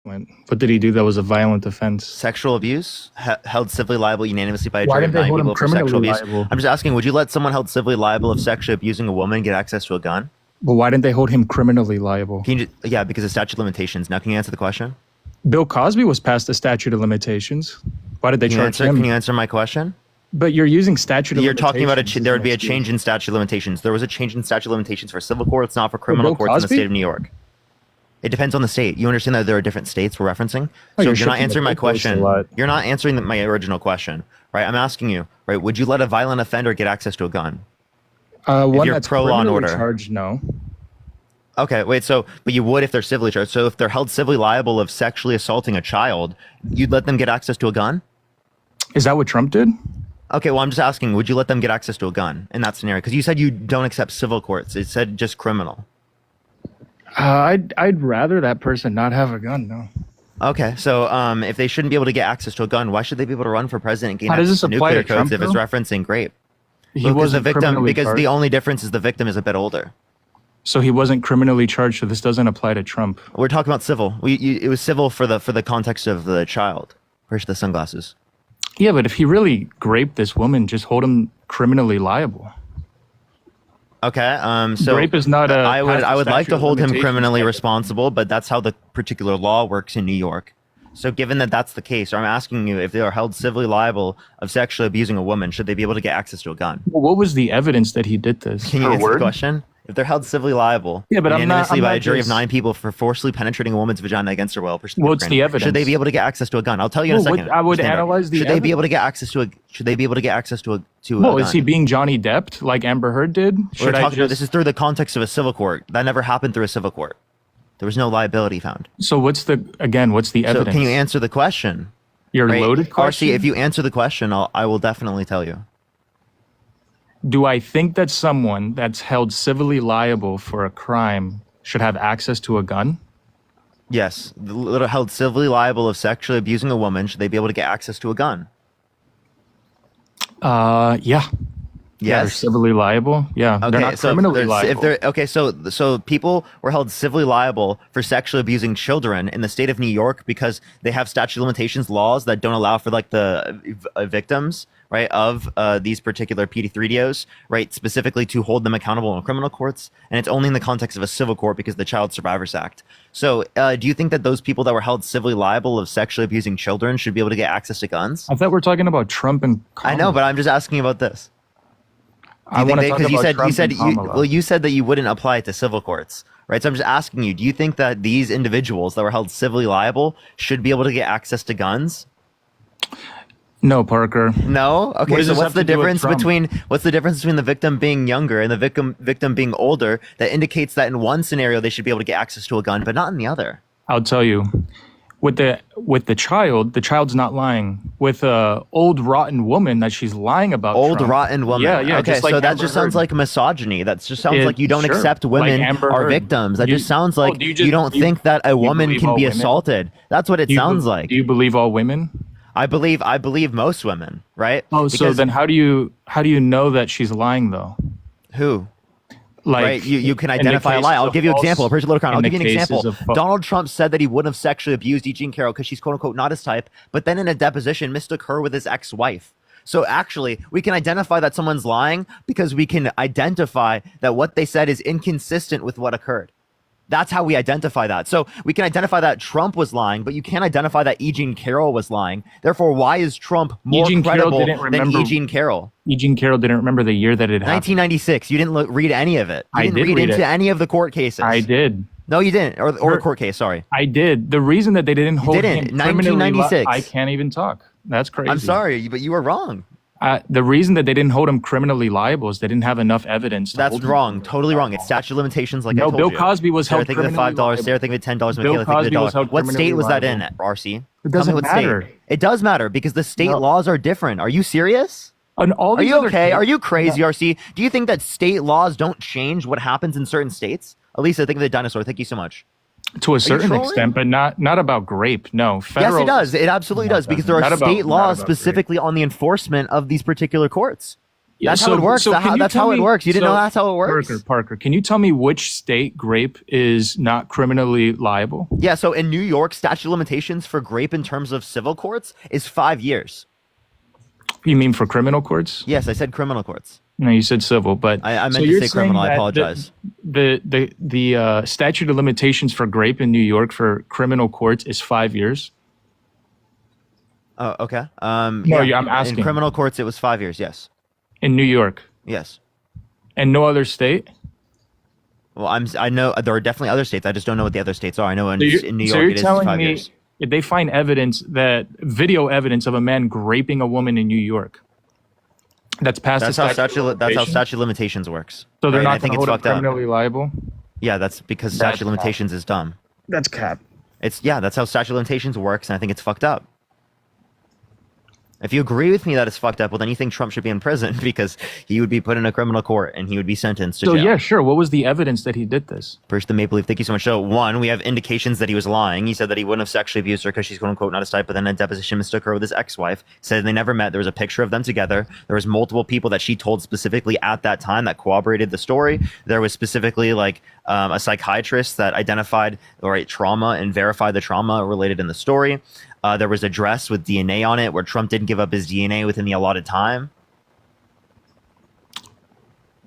What did he do that was a violent offense? Sexual abuse, held civilly liable unanimously by a Why jury of didn't they 9 hold him people for sexual criminally abuse. liable? I'm just asking, would you let someone held civilly liable of sexually abusing a woman get access to a gun? But why didn't they hold him criminally liable? Yeah, because of statute of limitations. Now, can you answer the question? Bill Cosby was past the statute of limitations. Why did they charge him? Can you answer my question? But you're using statute of You're limitations. talking about there would be a change in statute of limitations. There was a change in statute of limitations for civil courts, not for criminal courts in the state of New York. It depends on the state. You understand that there are different states we're referencing? So you're not answering my question. You're not answering my original question, right? I'm asking you, right? Would you let a violent offender get access to a gun? One that's pro law and order charged, no. Okay, wait. So, but you would if they're civilly charged. So, if they're held civilly liable of sexually assaulting a child, you'd let them get access to a gun? Is that what Trump did? Okay, well, I'm just asking, would you let them get access to a gun in that scenario? Because you said you don't accept civil courts. It said just criminal. I'd rather that person not have a gun, no. Okay, so if they shouldn't be able to get access to a gun, why should they be able to run for president and gain How does access this to apply nuclear to Trump, codes if it's referencing grape? He was the victim, criminally because charged. the only difference is the victim is a bit older. So he wasn't criminally charged, so this doesn't apply to Trump. We're talking about civil. It was civil for the context of the child. Where's the sunglasses? Yeah, but if he really raped this woman, just hold him criminally liable. Okay, so rape is not a. I would like to hold him criminally responsible, but that's how the particular law works in New York. So given that that's the case, I'm asking you, if they are held civilly liable of sexually abusing a woman, should they be able to get access to a gun? Well, what was the evidence that he did this? Can you answer the question? If they're held civilly liable, yeah, but unanimously by a jury of 9 people for forcibly penetrating a woman's vagina against her will, what's the evidence? Should they be able to get access to a gun? I'll tell you in a second. I would analyze the. Should they be able to get access to a? Should they be able to get access to a? Well, is he being Johnny Depp like Amber Heard did? This is through the context of a civil court. That never happened through a civil court. There was no liability found. So what's the evidence? So can you answer the question? Your loaded question. RC, if you answer the question, I will definitely tell you. Do I think that someone that's held civilly liable for a crime should have access to a gun? Yes. Held civilly liable of sexually abusing a woman, should they be able to get access to a gun? Yeah. Yes. Yeah, they're civilly liable. Yeah. Okay, they're not criminally liable. So people were held civilly liable for sexually abusing children in the state of New York because they have statute of limitations laws that don't allow for like the victims, right, of these particular pedophiles, right, specifically to hold them accountable in criminal courts, and it's only in the context of a civil court because of the Child Survivors Act. So do you think that those people that were held civilly liable of sexually abusing children should be able to get access to guns? I thought we're talking about Trump and Kamala. I know, but I'm just asking about this. I want to talk about Trump and Kamala. You said that you wouldn't apply it to civil courts, right? So I'm just asking you, do you think that these individuals that were held civilly liable should be able to get access to guns? No, Parker. No? Okay, so what's the difference between the victim being younger and the victim being older that indicates that in one scenario they should be able to get access to a gun, but not in the other? I'll tell you. With the child's not lying. With a old rotten woman that she's lying about. Rotten woman. Yeah. Okay, so that just sounds like misogyny. That just sounds like you don't accept women are victims. That just sounds like you don't think that a woman can be assaulted. That's what it sounds like. Do you believe all women? I believe most women, right? Oh, so then how do you know that she's lying though? Who? Like, right, you can identify a lie. I'll give you an example. I'll give you an example. Donald Trump said that he wouldn't have sexually abused E. Jean Carroll because she's quote unquote not his type, but then in a deposition mistook her with his ex-wife. So actually, we can identify that someone's lying because we can identify that what they said is inconsistent with what occurred. That's how we identify that. So we can identify that Trump was lying, but you can't identify that E. Jean Carroll was lying. Therefore, why is Trump more credible than E. Jean Carroll? E. Jean Carroll didn't remember the year that it happened. 1996. You didn't read any of it. You didn't read into any of the court cases. I did. No, you didn't. Or a court case, sorry. I did. The reason that they didn't hold him 1996. I can't even talk. That's crazy. I'm sorry, but you were wrong. The reason that they didn't hold him criminally liable is they didn't have enough evidence. That's wrong. Totally wrong. It's statute of limitations, like I told you. No, Bill Cosby was held criminally liable. Sarah think of $10. Bill Cosby was held criminally liable. What state was that in, RC? It doesn't matter. It does matter because the state laws are different. Are you serious? Are you okay? Are you crazy, RC? Do you think that state laws don't change what happens in certain states? Elisa, think of the dinosaur. Thank you so much. To a certain extent, but not about grape. No. Yes, it does. It absolutely does because there are state laws specifically on the enforcement of these particular courts. That's how it works. That's how it works. You didn't know that's how it works? Parker, can you tell me which state grape is not criminally liable? Yeah, so in New York, statute of limitations for grape in terms of civil courts is 5 years. You mean for criminal courts? Yes, I said criminal courts. No, you said civil, but I meant to say criminal. I apologize. The statute of limitations for grape in New York for criminal courts is 5 years. Oh, okay. I'm asking. In criminal courts, it was 5 years. Yes. In New York. Yes. And no other state. Well, I know there are definitely other states. I just don't know what the other states are. I know in New York it is 5 years. If they find video evidence of a man raping a woman in New York, that's how statute of limitations works. So they're not going to hold him criminally liable? Yeah, that's because statute of limitations is dumb. That's cap. That's how statute of limitations works, and I think it's fucked up. If you agree with me that it's fucked up, well, then you think Trump should be in prison because he would be put in a criminal court and he would be sentenced to jail. So yeah, sure. What was the evidence that he did this? First, the Maple Leaf. Thank you so much. So one, we have indications that he was lying. He said that he wouldn't have sexually abused her because she's quote unquote not his type, but then in a deposition mistook her with his ex-wife, said they never met. There was a picture of them together. There was multiple people that she told specifically at that time that corroborated the story. There was specifically like a psychiatrist that identified trauma and verified the trauma related in the story. There was a dress with DNA on it where Trump didn't give up his DNA within the allotted time.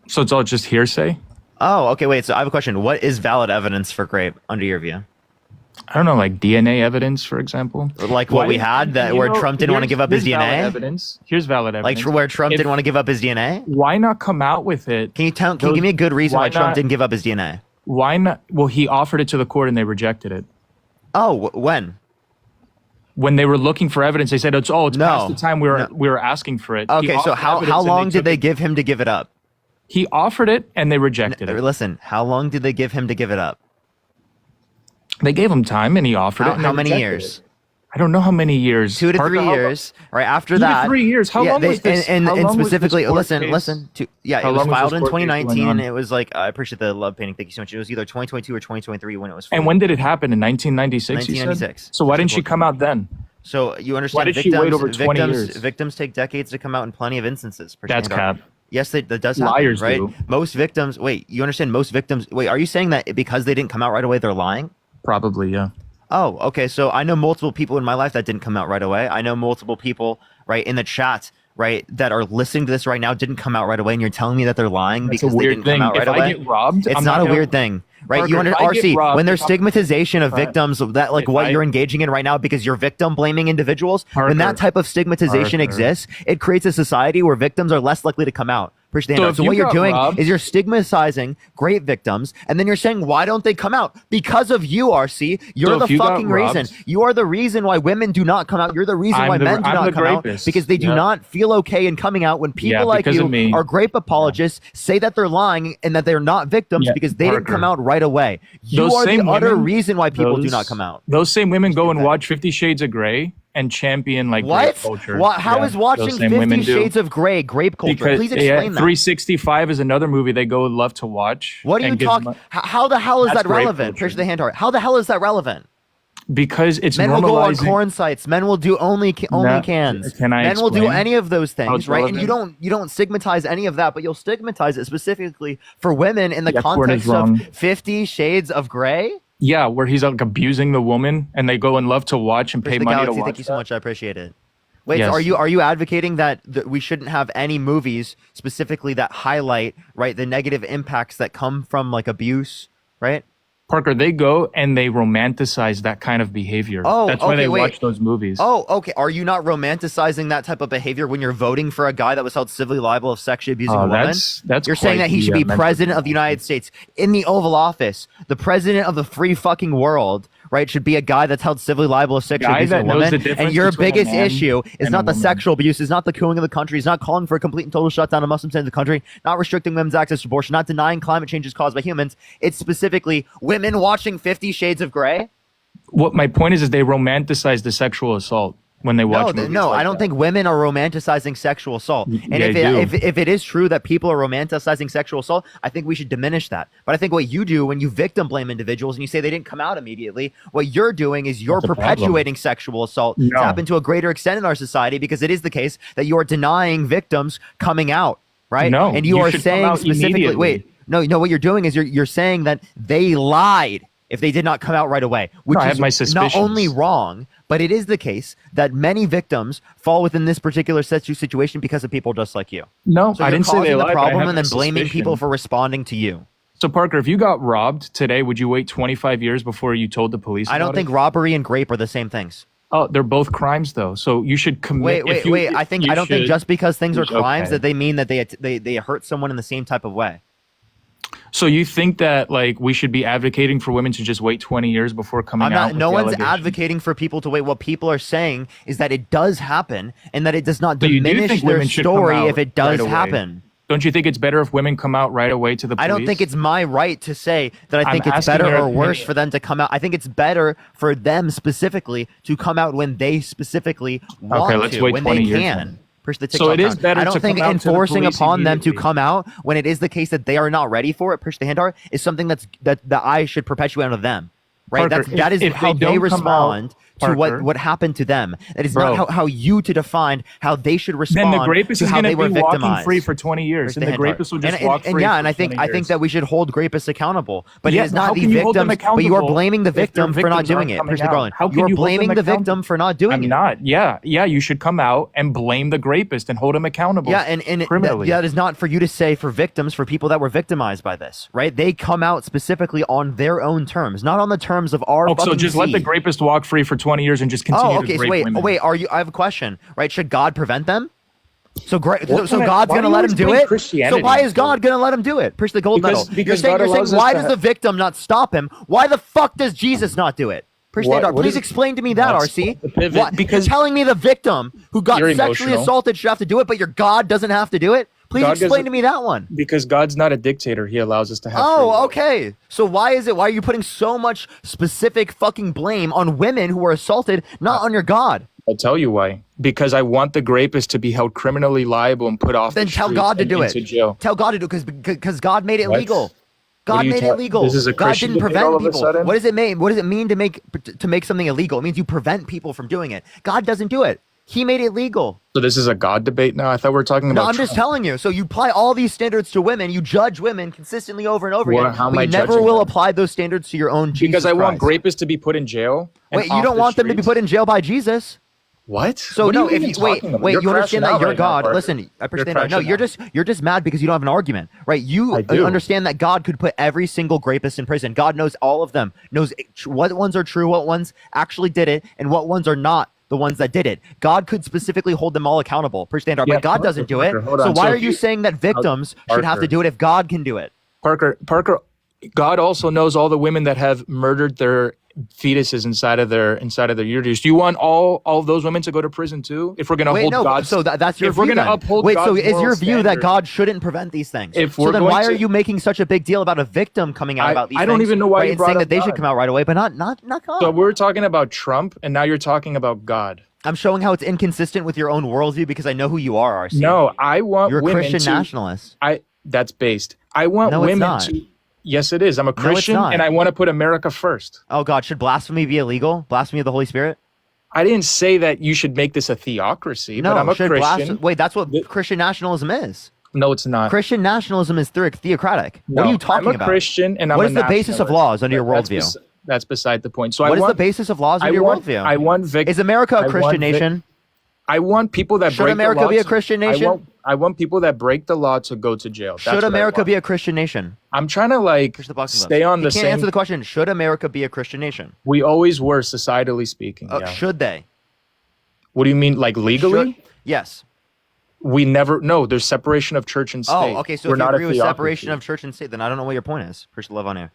So it's all just hearsay? Oh, okay, wait. So I have a question. What is valid evidence for grape under your view? I don't know, like DNA evidence, for example. Like what we had where Trump didn't want to give up his DNA? Here's valid evidence. Like where Trump didn't want to give up his DNA? Why not come out with it? Can you give me a good reason why Trump didn't give up his DNA? Why not? Well, he offered it to the court and they rejected it. Oh, when? When they were looking for evidence, they said it's past the time we were asking for it. Okay, so how long did they give him to give it up? He offered it and they rejected it. Listen, how long did they give him to give it up? They gave him time and he offered it. How many years? I don't know how many years. 2 to 3 years. Right after that. 3 years. How long was this? And specifically, listen. It was filed in 2019, and it was like I appreciate the love painting. Thank you so much. It was either 2022 or 2023 when it was. And when did it happen? In 1996. 1996. So why didn't she come out then? So you understand? Why did she wait over 20 years? Victims take decades to come out in plenty of instances. That's cap. Yes, that does happen. Liars right? do. Most victims. Wait, you understand? Most victims. Wait, are you saying that because they didn't come out right away, they're lying? Probably, yeah. Oh, okay. So I know multiple people in my life that didn't come out right away. I know multiple people, right, in the chat, right, that are listening to this right now didn't come out right away, and you're telling me that they're lying because they didn't come out right away? If I get robbed, it's not a weird thing, right? Parker, You RC, when there's stigmatization of victims, that like what you're engaging in right now because you're victim blaming individuals, when that type of stigmatization exists, it creates a society where victims are less likely to come out. So what you're doing is you're stigmatizing great victims, and then you're saying, why don't they come out? Because of you, RC. You're the fucking reason. You are the reason why women do not come out. You're the reason why men do not come out, because they do not feel okay in coming out when people like you are grape apologists, say that they're lying and that they're not victims because they didn't come out right away. You are the utter reason why people do not come out. Those same women go and watch 50 Shades of Grey and champion like grape culture. How is watching 50 Shades of Grey grape culture? Please explain that. 365 is another movie they go love to watch. What are you talking? How the hell is that relevant? Push the hand heart. How the hell is that relevant? Because it's men normalizing. will go on corn sites. Men will do only cans. Men will do any of those things, right? And you don't stigmatize any of that, but you'll stigmatize it specifically for women in the context of 50 Shades of Grey. Yeah, where he's like abusing the woman, and they go and love to watch and pay money to watch. Thank you so much. I appreciate it. Wait, yes. So are you advocating that we shouldn't have any movies specifically that highlight the negative impacts that come from like abuse, right? Parker, they go and they romanticize that kind of behavior. Oh, that's why they watch those movies. Oh, okay. Are you not romanticizing that type of behavior when you're voting for a guy that was held civilly liable of sexually abusing a woman? You're saying that he should be president of the United States in the Oval Office, the president of the free fucking world, right? Should be a guy that's held civilly liable of sexually abusing a woman. And your biggest issue is not the sexual abuse, is not the cooing of the country, is not calling for a complete and total shutdown of Muslims in the country, not restricting women's access to abortion, not denying climate change is caused by humans. It's specifically women watching 50 Shades of Grey. What my point is they romanticize the sexual assault when they watch movies. No, I don't think women are romanticizing sexual assault. And if it is true that people are romanticizing sexual assault, I think we should diminish that. But I think what you do when you victim blame individuals and you say they didn't come out immediately, what you're doing is you're perpetuating sexual assault to happen to a greater extent in our society, because it is the case that you are denying victims coming out. right? No, and you you are should come saying out specifically, immediately. wait, no, what you're doing is you're saying that they lied if they did not come out right away, which No, I have my is not suspicions. only wrong, but it is the case that many victims fall within this particular situation because of people just like you. No, So I you're didn't say causing they the lied, but I problem have and my then blaming suspicion. people for responding to you. So Parker, if you got robbed today, would you wait 25 years before you told the police? I don't think robbery and grape are the same things. Oh, they're both crimes though. So you should commit. Wait. I don't think just because things are crimes Okay. that they mean that they hurt someone in the same type of way. So you think that like we should be advocating for women to just wait 20 years before coming out? No with one's the allegation? advocating for people to wait. What people are saying is that it does happen and that it does not So you do diminish think their women should come story out if it does right away? happen. Don't you think it's better if women come out right away to the police? I don't think it's my right to say that I think I'm it's asking better your or worse opinion. for them to come out. I think it's better for them specifically to come out when they specifically want let's to, wait when 20 they years can. then. Push the So TikTok it is down. better I don't to think come out to the enforcing police upon them to immediately. come out when it is the case that they are not ready for it, push the handar, is something that I should perpetuate on them. Right? Parker, That is if how they they don't come respond out, to Parker, what happened to them. That is Bro. not how you to define how they should respond then the rapist to is how going they to were be walking victimized. free for 20 years, Push and the handar. rapist will just walk free. And for I 20 think years. that we should hold rapists accountable. But Yeah, it is how not the can you hold them victims. But you are accountable blaming the if their victim for not victims doing aren't it. coming Push the out? garland. How can You are you hold them blaming the accountable? victim for not doing I'm it. not. Yeah. You should come out and blame the rapist and hold him accountable. Yeah, and criminally. that is not for you to say for victims, for people that were victimized by this, right? They come out specifically on their own terms, not on the terms of our. Oh, so fucking just let the feed. rapist walk free for 20 years and just continue Oh, to okay. So rape wait, women. I have a question, right? Should God prevent them? So great. What So kind of- God's why going to do let you him do explain it. Christianity? So why is God going to let him do it? Push the gold Because- medal. because you're God saying allows us why to does the victim not stop him? Why the fuck does Jesus not do it? Push What- the what Please is- explain to me that, That's RC. the pivot, Why- because you're telling me the victim who got you're sexually emotional. assaulted should have to do it, but your God doesn't have to do it. Please God explain doesn't- to me that one. Because God's not a dictator. He allows us to have free Oh, will. okay. So why are you putting so much specific fucking blame on women who were assaulted, not on your God? I'll tell you why. Because I want the rapist to be held criminally liable and put off Then the tell streets God to and do it. into jail. Tell God to do it because God made it What? legal. What God are you made ta- it legal. This is a God Christian didn't debate prevent all of a people. sudden? What does it mean? What does it mean to make something illegal? It means you prevent people from doing it. God doesn't do it. He made it legal. So this is a God debate now? I thought we were talking about No, I'm just Trump. telling you. So you apply all these standards to women. You judge women consistently over and over Well, again. how am but I you never judging will them? apply those standards to your own Jesus Because I want Christ. rapists to be put in jail. and Wait, you off don't the want them to be streets? put in jail by Jesus. What? So What are no, you if even you wait, talking about? wait, You're you understand crashing that out your right now, God. Parker. Listen, I You're understand. No, crashing you're out. just mad because you don't have an argument, right? You I do. understand that God could put every single rapist in prison. God knows all of them. Knows what ones are true, what ones actually did it, and what ones are not the ones that did it. God could specifically hold them all accountable. Per standard, Yeah, but God Parker, doesn't do it. Parker, hold So on. why So are if you you- saying that victims should have to Parker. do it if God can do it? Parker, God also knows all the women that have murdered their fetuses inside of their uterus. Do you want all those women to go to prison too? If we're going to Wait, hold no. God's, So that's your if we're view. gonna then. uphold Wait, so God's is your moral view that standard- God shouldn't prevent these things? If So we're then going why are to- you making such a big deal about a victim coming out about these I don't things, even know why right, you and brought saying up that they should God. come out right away, but not God. So we're talking about Trump, and now you're talking about God. I'm showing how it's inconsistent with your own worldview because I know who you are, RC. No, I want You're a women Christian to. nationalist. That's based. I want No, it's women not. to. Yes, it is. I'm a it's Christian, not. and I want to put America first. Oh God, should blasphemy be illegal? Blasphemy of the Holy Spirit? I didn't say that you should make this a theocracy, No, but I'm a should Christian. wait, that's what The- Christian nationalism is. No, it's not. Christian nationalism is theocratic. No, What are you talking I'm a about? Christian, and I'm What a is the basis of nationalist. laws under your That's worldview? That's beside the point. So What I is want the basis of laws I under your want, worldview? I want Is America a I Christian want nation? I want people that Should break America the law be a to- Christian nation? I want people that break the law to go to jail. That's Should what I America want. be a Christian nation? I'm trying to Push the box of stay us. on the You can't same. answer the question. Should America be a Christian nation? We always were, societally speaking. Yeah. Should they? What do you mean, like legally? Should- yes. We never. No, there's separation of church and state. Oh, okay. So we're if you not a agree with theocracy. separation of church and state, then I don't know what your point is. Push the love on air.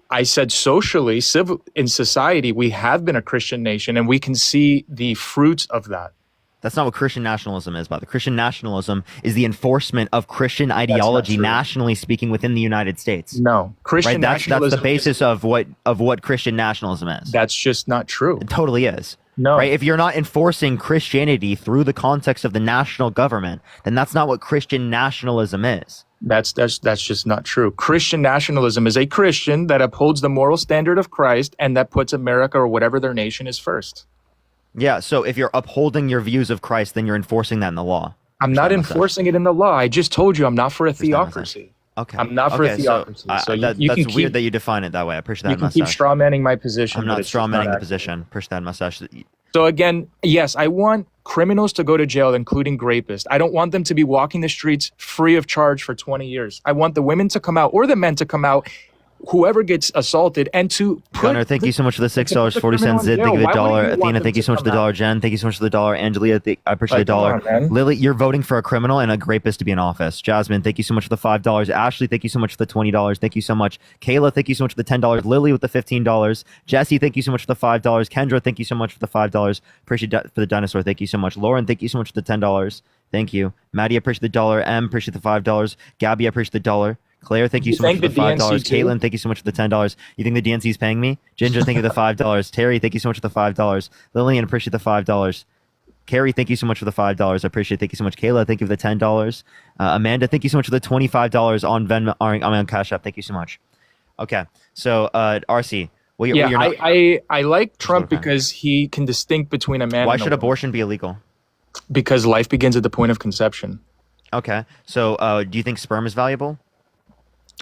I said socially, civil in society, we have been a Christian nation, and we can see the fruits of that. That's not what Christian nationalism is, but the Christian nationalism is the enforcement of Christian ideology, true. nationally speaking, within the United States. No, Christian Right? That's the nationalism. basis of what Christian nationalism is. That's just not true. It totally is. No. Right? If you're not enforcing Christianity through the context of the national government, then that's not what Christian nationalism is. That's just not true. Christian nationalism is a Christian that upholds the moral standard of Christ and that puts America or whatever their nation is first. Yeah, so if you're upholding your views of Christ, then you're enforcing that in the law. I'm not enforcing it in the law. I just told you I'm not for a theocracy. Okay. I'm not for a theocracy. So that's weird that you define it that way. I appreciate that you can keep straw manning my position. I'm not straw manning the position. Appreciate that mustache. So again, yes, I want criminals to go to jail, including rapists. I don't want them to be walking the streets free of charge for 20 years. I want the women to come out or the men to come out, whoever gets assaulted, and to put... Gunnar, thank you so much for the $6.40. Zid, thank you for the $1. Athena, thank you so much for the $1. Jen, thank you so much for the $1. Angelia, I appreciate the $1. Lily, you're voting for a criminal and a rapist to be in office. Jasmine, thank you so much for the $5. Ashley, thank you so much for the $20. Thank you so much. Kayla, thank you so much for the $10. Lily with the $15. Jesse, thank you so much for the $5. Kendra, thank you so much for the $5. Appreciate for the dinosaur. Thank you so much. Lauren, thank you so much for the $10. Thank you. Maddie, appreciate the $1. M, appreciate the $5. Gabby, appreciate the $1. Claire, thank you so much for the $5. Caitlin, thank you so much for the $10. You think the DNC is paying me? Ginger, thank you for the $5. Terry, thank you so much for the $5. Lillian, appreciate the $5. Carrie, thank you so much for the $5. I appreciate it. Thank you so much. Kayla, thank you for the $10. Amanda, thank you so much for the $25 on Venmo, on Cash App. Thank you so much. Okay, so RC, I like Trump because he can distinct between a man. Why should abortion be illegal? Because life begins at the point of conception. Okay, so do you think sperm is valuable?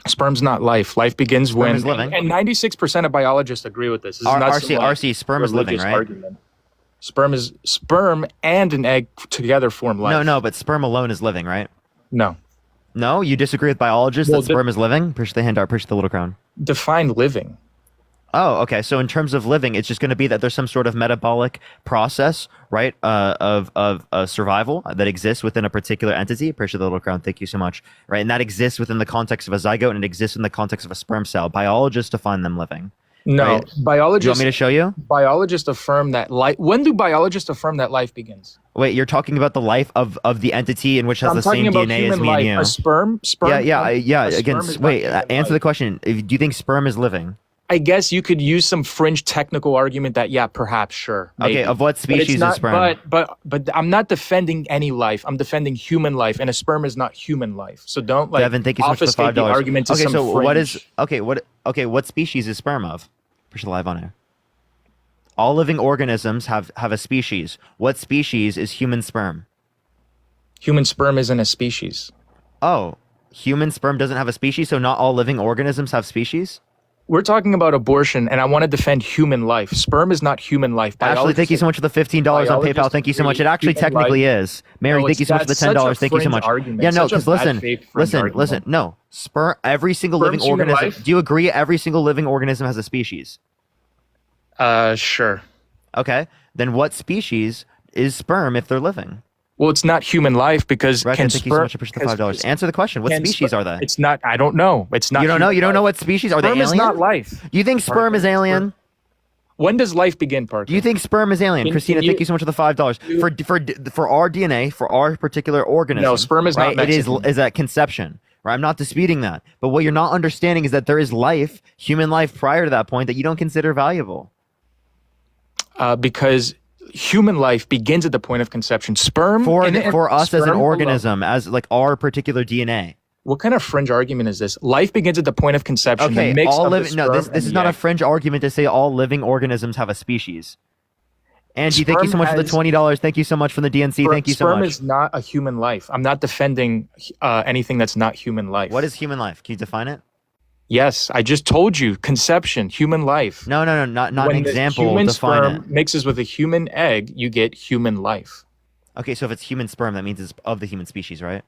Sperm's not life. Life begins sperm when is living. And 96% of biologists agree with this. RC, sperm is living, right? Argument. Sperm and an egg together form life. No, but sperm alone is living, right? No, you disagree with biologists that sperm is living? Appreciate the hand art. Appreciate the little crown. Define living. Oh, okay. So in terms of living, it's just going to be that there's some sort of metabolic process, right, of survival that exists within a particular entity. Appreciate the little crown. Thank you so much. Right, and that exists within the context of a zygote, and it exists in the context of a sperm cell. Biologists define them living. No, right? biologists. Do you want me to show you? Biologists affirm that life. When do biologists affirm that life begins? Wait, you're talking about the life of the entity in which has the same DNA as me and you. A sperm. Yeah. Again, wait. Answer the question. Do you think sperm is living? I guess you could use some fringe technical argument that, yeah, perhaps, sure. Maybe. Okay, of what species is sperm? But I'm not defending any life. I'm defending human life, and a sperm is not human life. So don't Devin, thank you so much for the $5. Argument to some fringe. What species is sperm of? Push the live on air. All living organisms have a species. What species is human sperm? Human sperm isn't a species. Oh, human sperm doesn't have a species, so not all living organisms have species? We're talking about abortion, and I want to defend human life. Sperm is not human life. Ashley, thank you so much for the $15 on PayPal. Thank you so much. It actually technically is. Mary, thank you so much for the $10. Thank you so much. Yeah, no, because listen. No, sperm. Every single living organism. Do you agree? Every single living organism has a species. Sure. Okay, then what species is sperm if they're living? Well, it's not human life because thank you so much. I appreciate the $5. Answer the question. What species are they? It's not. I don't know. It's not. You don't know. You don't know what species are they? Alien? Sperm is not life. Do you think sperm is alien? When does life begin, Parker? Do you think sperm is alien? Christina, thank you so much for the $5 for our DNA, for our particular organism. No, sperm is not Mexican. It is at conception. Right? I'm not disputing that. But what you're not understanding is that there is life, human life, prior to that point that you don't consider valuable. Because human life begins at the point of conception. Sperm for us as an organism, as like our particular DNA. What kind of fringe argument is this? Life begins at the point of conception. Okay, this is not a fringe argument to say all living organisms have a species. Angie, thank you so much for the $20. Thank you so much from the DNC. Thank you so much. Sperm is not a human life. I'm not defending anything that's not human life. What is human life? Can you define it? Yes, I just told you. Conception, human life. No, not an example. When human define sperm it. mixes with a human egg, you get human life. Okay, so if it's human sperm, that means it's of the human species, right?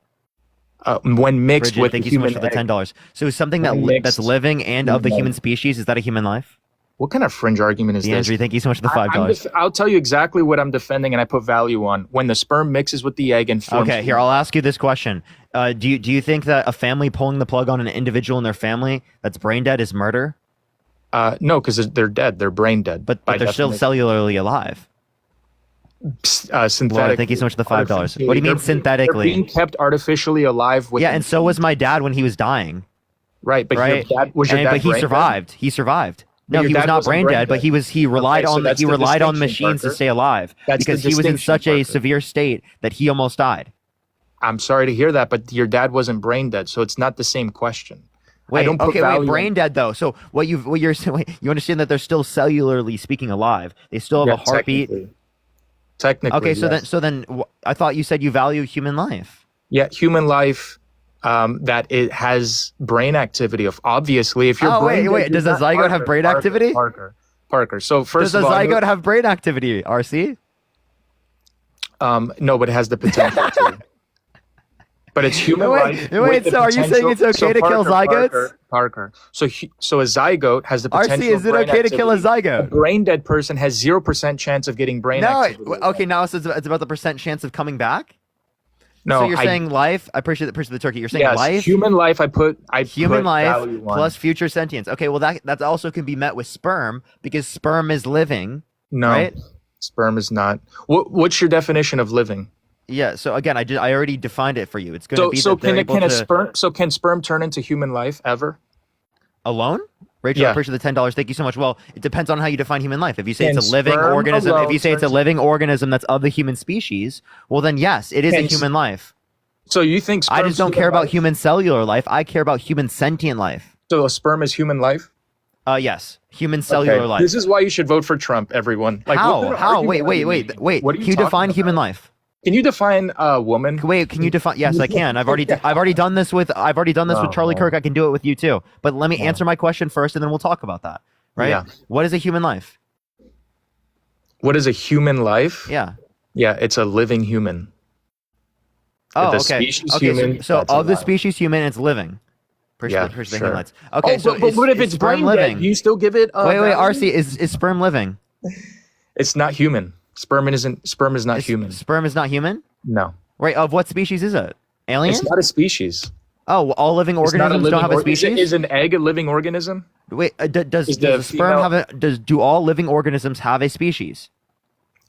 When mixed Bridget, with thank the you so human much for the $10. So something that's living and of the human species, is that a human life? What kind of fringe argument is this? Andrew, thank you so much for the $5. I'll tell you exactly what I'm defending, and I put value on. When the sperm mixes with the egg and forms. Okay, here, I'll ask you this question. Do you think that a family pulling the plug on an individual in their family that's brain dead is murder? No, because they're dead. They're brain dead. But they're still cellularly alive. Synthetic. Laura, thank you so much for the $5. What do you mean synthetically? They're being kept artificially alive. And so was my dad when he was dying. Right, but right? Your dad, was your dad but he survived. Dead? He survived. No, he was not brain dead, but he relied on machines to stay alive because he was in such a severe state that he almost died. I'm sorry to hear that, but your dad wasn't brain dead, so it's not the same question. Wait, brain dead though. So you understand that they're still cellularly speaking alive. They still have a heartbeat. Technically. Okay, so yes. I thought you said you value human life. Yeah, human life. That it has brain activity. Of obviously, if you're wait, does a zygote have brain activity? Parker. So first does of a all, zygote have brain activity? RC? no, but it has the potential to. But it's human life. Wait, so are you saying it's okay to kill zygotes? Parker. So a zygote has the potential. RC, is it okay to kill a zygote? A brain dead person has 0% chance of getting brain activity. Okay, now it's about the percent chance of coming back? No, so you're saying life? I appreciate the turkey. You're saying yes, life? Human life. Human life plus future sentience. Okay, well that also can be met with sperm because sperm is living. No, right? Sperm is not. What's your definition of living? Yeah. So again, I already defined it for you. It's going to be can sperm turn into human life ever? Alone? Rachel, I appreciate the $10. Thank you so much. Well, it depends on how you define human life. If you say it's a living organism, that's of the human species, well then yes, it is a human life. So you think I just don't care about human cellular life. I care about human sentient life. So a sperm is human life? Yes, human cellular life. This is why you should vote for Trump, everyone. Like, how? Wait. Can you define human life? Can you define a woman? Wait, can you define? Yes, I can. I've already done this with Charlie Kirk. I can do it with you too. But let me answer my question first, and then we'll talk about that. Right? Yeah. What is a human life? What is a human life? Yeah. Yeah, it's a living human. Oh, okay. Human, so of the species human, it's living. Sure. Okay, but what if it's brain living? Do you still give it? Wait, RC, is sperm living? It's not human. Sperm is not human. Sperm is not human? No. Right, of what species is it? Alien? It's not a species. Oh, all living organisms don't have a species? Is an egg a living organism? Wait, does sperm have do all living organisms have a species?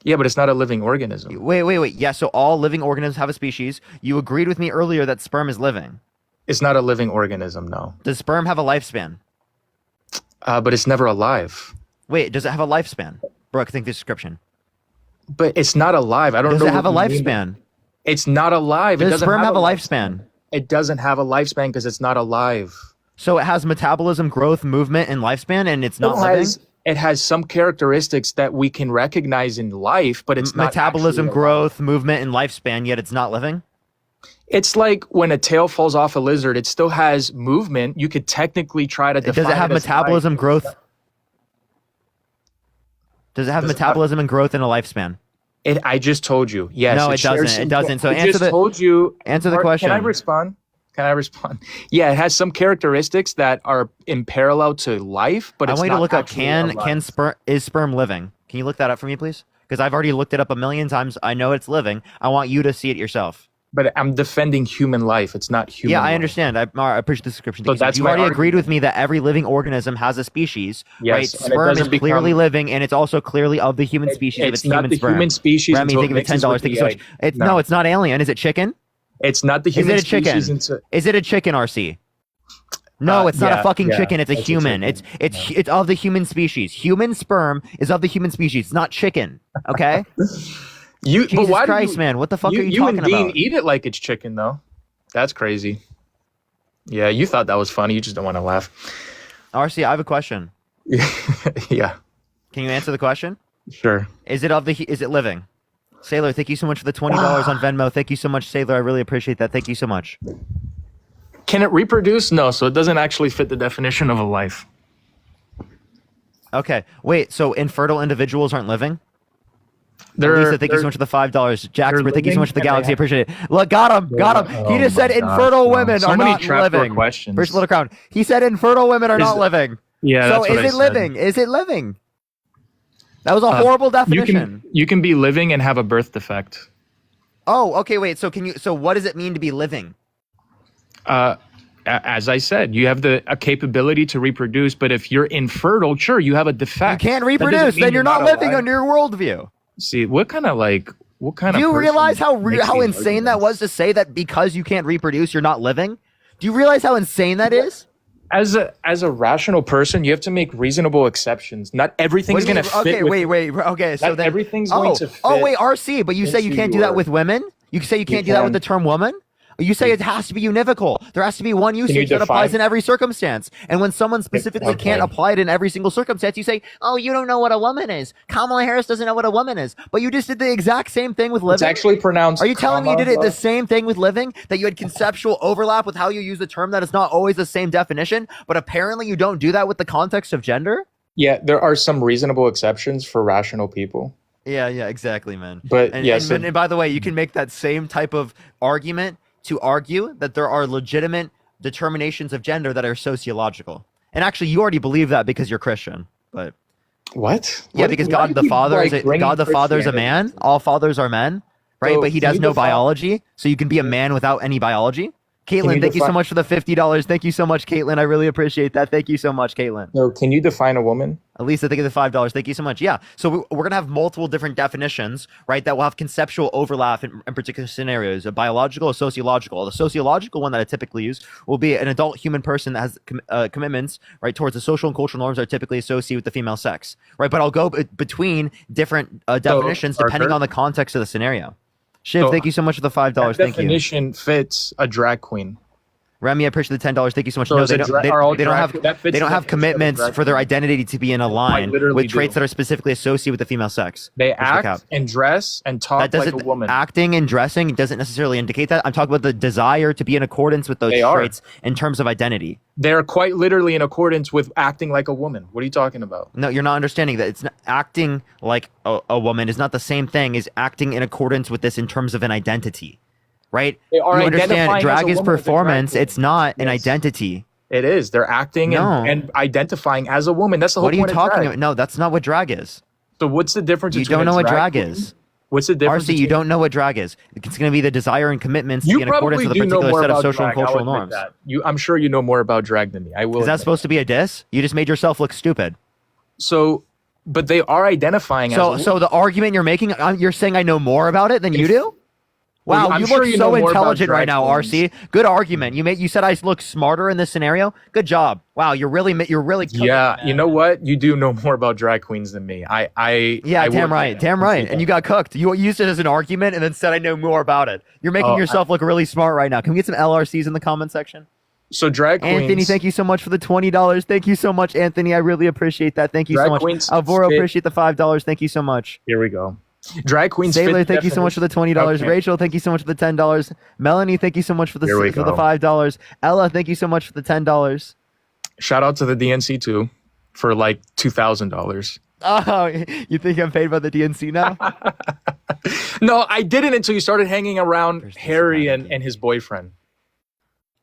Yeah, but it's not a living organism. Wait. Yeah, so all living organisms have a species. You agreed with me earlier that sperm is living. It's not a living organism, no. Does sperm have a lifespan? But it's never alive. Wait, does it have a lifespan? Brooke, think the description. But it's not alive. I don't know. Does it have a lifespan? It's not alive. Does sperm have a lifespan? It doesn't have a lifespan because it's not alive. So it has metabolism, growth, movement, and lifespan, and it's not living? It has some characteristics that we can recognize in life, but it's not metabolism, growth, movement, and lifespan, yet it's not living? It's like when a tail falls off a lizard, it still has movement. You could technically try to define it. Does it have metabolism, growth? Does it have metabolism and growth in a lifespan? I just told you. Yes. No, it doesn't. It doesn't. So answer the question. Can I respond? Yeah, it has some characteristics that are in parallel to life, but it's not. I want you to look up is sperm living? Can you look that up for me, please? Because I've already looked it up a million times. I know it's living. I want you to see it yourself. But I'm defending human life. It's not human. Yeah, life. I understand. I appreciate the description. So you already agreed with me that every living organism has a species. Yes, right? Sperm is clearly living, and it's also clearly of the human species. It's not the human species. Remy, think of it $10. Thank you so much. No, it's not alien. Is it chicken? It's not the human species. Is it a chicken, RC? No, it's not a fucking chicken. It's a human. It's of the human species. Human sperm is of the human species. It's not chicken. Okay. Jesus Christ, man! What the fuck are you talking about? You and Dean eat it like it's chicken, though. That's crazy. Yeah, you thought that was funny. You just don't want to laugh. RC, I have a question. Yeah. Can you answer the question? Sure. Is it living? Sailor, thank you so much for the $20 on Venmo. Thank you so much, Sailor. I really appreciate that. Thank you so much. Can it reproduce? No, so it doesn't actually fit the definition of a life. Okay. Wait, so infertile individuals aren't living? Lisa, thank you so much for the $5. Jasper, thank you so much for the Galaxy. Appreciate it. Look, got him. He just said infertile women are not living. First Little Crown. He said infertile women are not living. Yeah. So is it living? Is it living? That was a horrible definition. You can be living and have a birth defect. Oh, okay. Wait. So what does it mean to be living? As I said, you have a capability to reproduce, but if you're infertile, sure, you have a defect. You can't reproduce, then you're not living under your worldview. See, what kind of Do you realize how insane that was to say that because you can't reproduce, you're not living? Do you realize how insane that is? As a rational person, you have to make reasonable exceptions. Not everything's going to fit. Okay, wait. Okay, so then everything's going to fit. Oh, wait, RC, but you say you can't do that with women? You say you can't do that with the term woman? But you say it has to be univocal. There has to be one usage that applies in every circumstance. And when someone specifically can't apply it in every single circumstance, you say, oh, you don't know what a woman is. Kamala Harris doesn't know what a woman is. But you just did the exact same thing with living. It's actually pronounced. Are you telling me you did it the same thing with living? That you had conceptual overlap with how you use the term that is not always the same definition, but apparently you don't do that with the context of gender? Yeah, there are some reasonable exceptions for rational people. Yeah, exactly, man. But and by the way, you can make that same type of argument to argue that there are legitimate determinations of gender that are sociological. And actually, you already believe that because you're Christian. But what? Yeah, because God the Father is a man. All fathers are men, right? But he does no biology, so you can be a man without any biology. Caitlin, thank you so much for the $50. Thank you so much, Caitlin. I really appreciate that. Thank you so much, Caitlin. No, can you define a woman? Lisa, thank you for the $5. Thank you so much. Yeah, so we're going to have multiple different definitions, right, that will have conceptual overlap in particular scenarios, a biological, a sociological. The sociological one that I typically use will be an adult human person that has commitments, right, towards the social and cultural norms that are typically associated with the female sex, right? But I'll go between different definitions depending on the context of the scenario. Shiv, thank you so much for the $5. Thank you. Definition fits a drag queen. Remy, I appreciate the $10. Thank you so much. No, they don't have commitments for their identity to be in a line with traits that are specifically associated with the female sex. They act and dress and talk like a woman. Acting and dressing doesn't necessarily indicate that. I'm talking about the desire to be in accordance with those traits in terms of identity. They're quite literally in accordance with acting like a woman. What are you talking about? No, you're not understanding that. It's not, acting like a woman is not the same thing as acting in accordance with this in terms of an identity. Right? You understand drag is performance. It's not an identity. It is. They're acting and identifying as a woman. That's the whole point. What are you talking about? No, that's not what drag is. So what's the difference between You don't know what drag is. What's the difference? RC, you don't know what drag is. It's going to be the desire and commitments to be in accordance with a particular set of social and cultural norms. I'm sure you know more about drag than me. I will. Is that supposed to be a diss? You just made yourself look stupid. So, but they are identifying as a woman. So the argument you're making, you're saying I know more about it than you do? Wow, well, you look so intelligent right now, RC. Good argument. You said I look smarter in this scenario. Good job. Wow, you're really yeah. You know what? You do know more about drag queens than me. Damn right. And you got cooked. You used it as an argument and then said I know more about it. You're making yourself look really smart right now. Can we get some LRCs in the comment section? So drag queens. Anthony, thank you so much for the $20. Thank you so much, Anthony. I really appreciate that. Thank you so much. Alvaro, appreciate the $5. Thank you so much. Here we go. Drag queens. Sailor, thank you so much for the $20. Okay. Rachel, thank you so much for the $10. Melanie, thank you so much for the $5. Ella, thank you so much for the $10. Shout out to the DNC too, for like $2,000. Oh, you think I'm paid by the DNC now? No, I didn't until you started hanging around Harry and his boyfriend.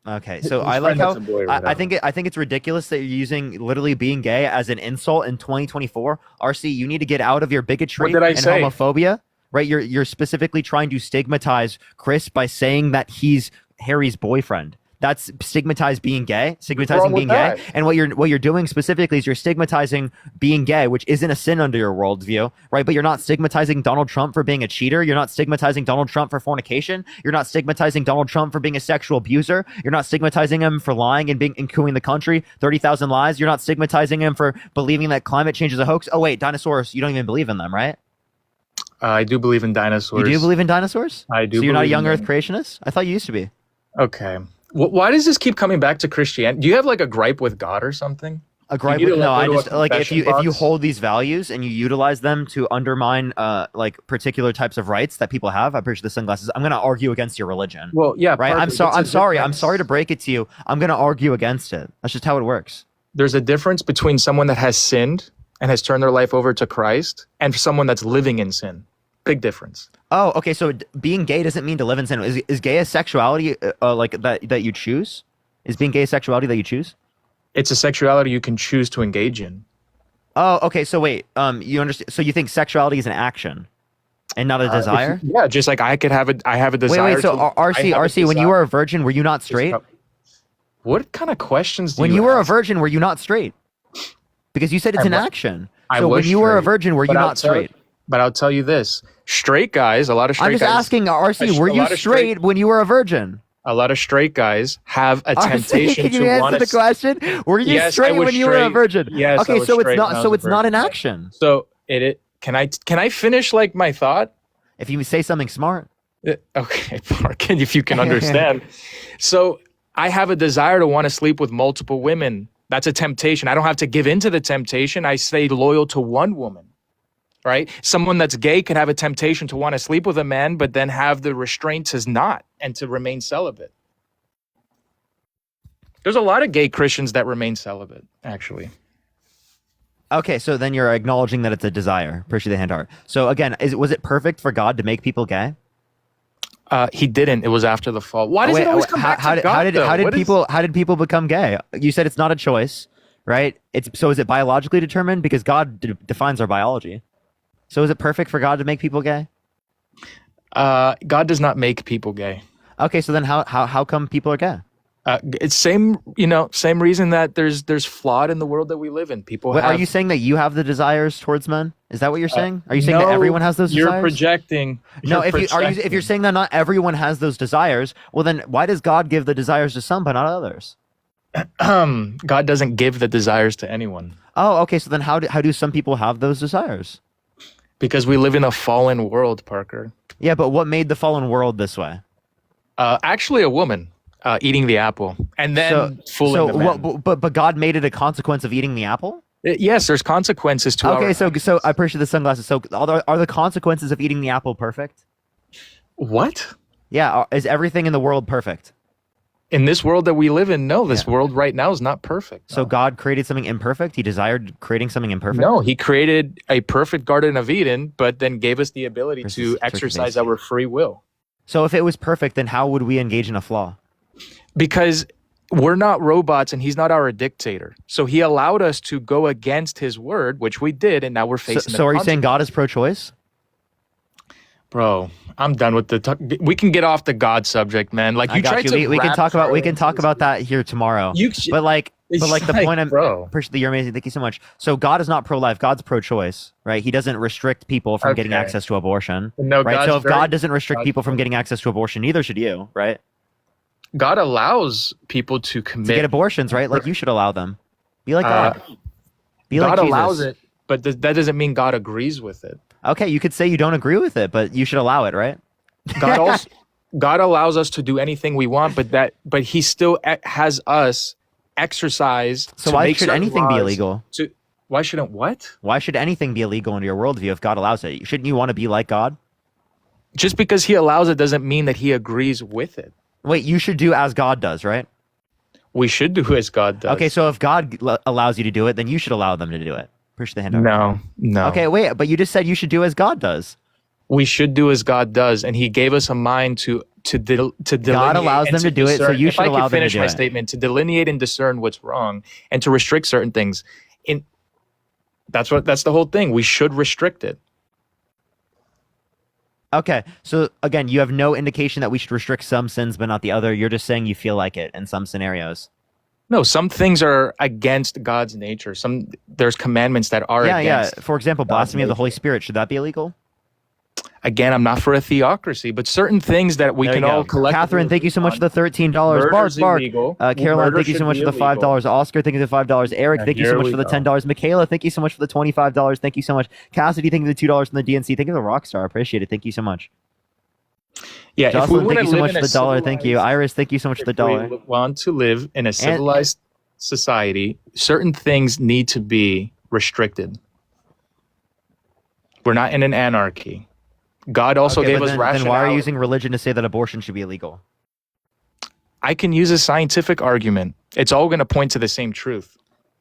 Okay, so I like how I think it's ridiculous that you're using literally being gay as an insult in 2024. RC, you need to get out of your bigotry and homophobia. Right, you're specifically trying to stigmatize Chris by saying that he's Harry's boyfriend. That's stigmatized being gay, stigmatizing being gay. And what you're doing specifically is you're stigmatizing being gay, which isn't a sin under your worldview, right? But you're not stigmatizing Donald Trump for being a cheater. You're not stigmatizing Donald Trump for fornication. You're not stigmatizing Donald Trump for being a sexual abuser. You're not stigmatizing him for lying and cooing the country, 30,000 lies. You're not stigmatizing him for believing that climate change is a hoax. Oh wait, dinosaurs, you don't even believe in them, right? I do believe in dinosaurs. You do believe in dinosaurs? I do. So you're not a young Earth creationist? I thought you used to be. Okay. Why does this keep coming back to Christianity? Do you have like a gripe with God or something? A gripe with no, I just like if you hold these values and you utilize them to undermine like particular types of rights that people have. I appreciate the sunglasses. I'm going to argue against your religion. Well, yeah, right. I'm sorry. I'm sorry to break it to you. I'm going to argue against it. That's just how it works. There's a difference between someone that has sinned and has turned their life over to Christ and someone that's living in sin. Big difference. Oh, okay. So being gay doesn't mean to live in sin. Is gay a sexuality like that you choose? Is being gay a sexuality that you choose? It's a sexuality you can choose to engage in. Oh, okay. So wait, you understand? So you think sexuality is an action and not a desire? Yeah, just like I have a desire. Wait. So RC, when you were a virgin, were you not straight? What kind of questions do you? When you were a ask? Virgin, were you not straight? Because you said it's an action. So when you were a virgin, were you not straight? But I'll tell you this: straight guys, a lot of straight guys. I'm just asking, RC, were you straight when you were a virgin? A lot of straight guys have a temptation RC, can you answer the question? Were you straight when you were a virgin? Yes. Okay, so it's not. So it's not an action. So can I finish like my thought? If you say something smart. Okay, Park, if you can understand. So I have a desire to want to sleep with multiple women. That's a temptation. I don't have to give in to the temptation. I stay loyal to one woman, right? Someone that's gay could have a temptation to want to sleep with a man, but then have the restraints as not and to remain celibate. There's a lot of gay Christians that remain celibate, actually. Okay, so then you're acknowledging that it's a desire. Appreciate the hand art. So again, was it perfect for God to make people gay? He didn't. It was after the fall. Why does it always come back to God? How did people become gay? You said it's not a choice, right? So is it biologically determined? Because God defines our biology. So is it perfect for God to make people gay? God does not make people gay. Okay, so then how come people are gay? It's same reason that there's flawed in the world that we live in. Are you saying that you have the desires towards men? Is that what you're saying? Are you saying that everyone has those desires? You're projecting. If you're saying that not everyone has those desires, well then why does God give the desires to some but not others? God doesn't give the desires to anyone. Oh, okay. So then how do some people have those desires? Because we live in a fallen world, Parker. Yeah, but what made the fallen world this way? Actually, a woman. Eating the apple and then fooling the man. But God made it a consequence of eating the apple? Yes, there's consequences to Okay, so I appreciate the sunglasses. So are the consequences of eating the apple perfect? What? Yeah, is everything in the world perfect? In this world that we live in, no. This world right now is not perfect. No. So God created something imperfect? He desired creating something imperfect? No, he created a perfect Garden of Eden, but then gave us the ability to exercise our free will. So if it was perfect, then how would we engage in a flaw? Because we're not robots and he's not our dictator. So he allowed us to go against his word, which we did, and now we're facing So are you saying God is pro-choice? Bro, I'm done with we can get off the God subject, man. Like you tried to we can talk about that here tomorrow. But the point appreciate that you're amazing. Thank you so much. So God is not pro-life. God's pro-choice, right? He doesn't restrict people from getting access to abortion. No, right? So if God doesn't restrict people from getting access to abortion, neither should you, right? God allows people to get abortions, right? Like you should allow them. Be like God. Be like God Jesus. allows it, but that doesn't mean God agrees with it. Okay, you could say you don't agree with it, but you should allow it, right? God allows us to do anything we want, but he still has us exercise. So why should anything be illegal? Why shouldn't what? Why should anything be illegal in your worldview if God allows it? Shouldn't you want to be like God? Just because he allows it doesn't mean that he agrees with it. Wait, you should do as God does, right? We should do as God does. Okay, so if God allows you to do it, then you should allow them to do it. Push the hand over. No. Okay, wait, but you just said you should do as God does. We should do as God does, and he gave us a mind to delineate. God allows them to do it, so you should allow them to do it. If I can finish my statement, to delineate and discern what's wrong, and to restrict certain things. That's the whole thing. We should restrict it. Okay, so again, you have no indication that we should restrict some sins but not the other. You're just saying you feel like it in some scenarios. No, some things are against God's nature. There's commandments that are against. Yeah. For example, blasphemy of the Holy Spirit. Should that be illegal? Again, I'm not for a theocracy, but certain things that we can all collectively. Catherine, thank you so much for the $13. Bark. Caroline, thank you so much for the $5. Oscar, thank you for the $5. Eric, thank you so much for the $10. Michaela, thank you so much for the $25. Thank you so much. Cassidy, thank you for the $2 from the DNC. Thank you for the Rockstar. Appreciate it. Thank you so much. Yeah, Jocelyn, thank you so much for the $1. Thank you. Iris, thank you so much for the $1. If we want to live in a civilized society, certain things need to be restricted. We're not in an anarchy. God also gave us rationale. Then why are you using religion to say that abortion should be illegal? I can use a scientific argument. It's all going to point to the same truth.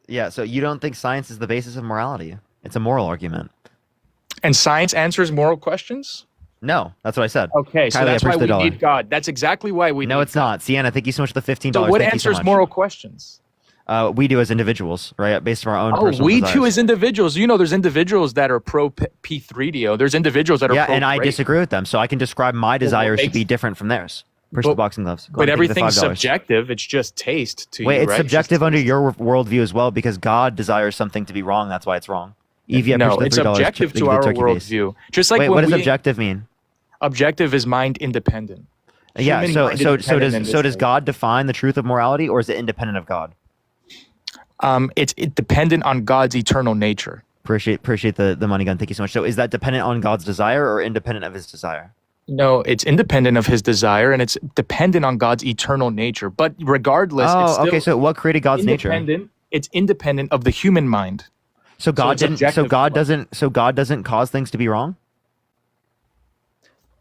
Yeah, so you don't think science is the basis of morality? It's a moral argument. And science answers moral questions? No, that's what I said. Okay, so that's why we need God. That's exactly why we need God. No, it's not. Sienna, thank you so much for the $15. So what answers moral questions? We do as individuals, right? Based on our own personal desires. Do as individuals. There's individuals that are pro P3DO. There's individuals that are pro and I disagree with them. So I can describe my desires to be different from theirs. Push the boxing gloves. But everything's subjective. It's just taste to you, Wait, it's subjective under your worldview as well because God desires something to be wrong. That's why it's wrong. No, it's objective to our worldview. Just like what does objective mean? Objective is mind independent. Yeah. So does God define the truth of morality, or is it independent of God? It's dependent on God's eternal nature. Appreciate the money gun. Thank you so much. So is that dependent on God's desire or independent of his desire? No, it's independent of his desire, and it's dependent on God's eternal nature. But regardless, it's still okay. So what created God's nature? It's independent of the human mind. So God didn't. So God doesn't. So God doesn't cause things to be wrong.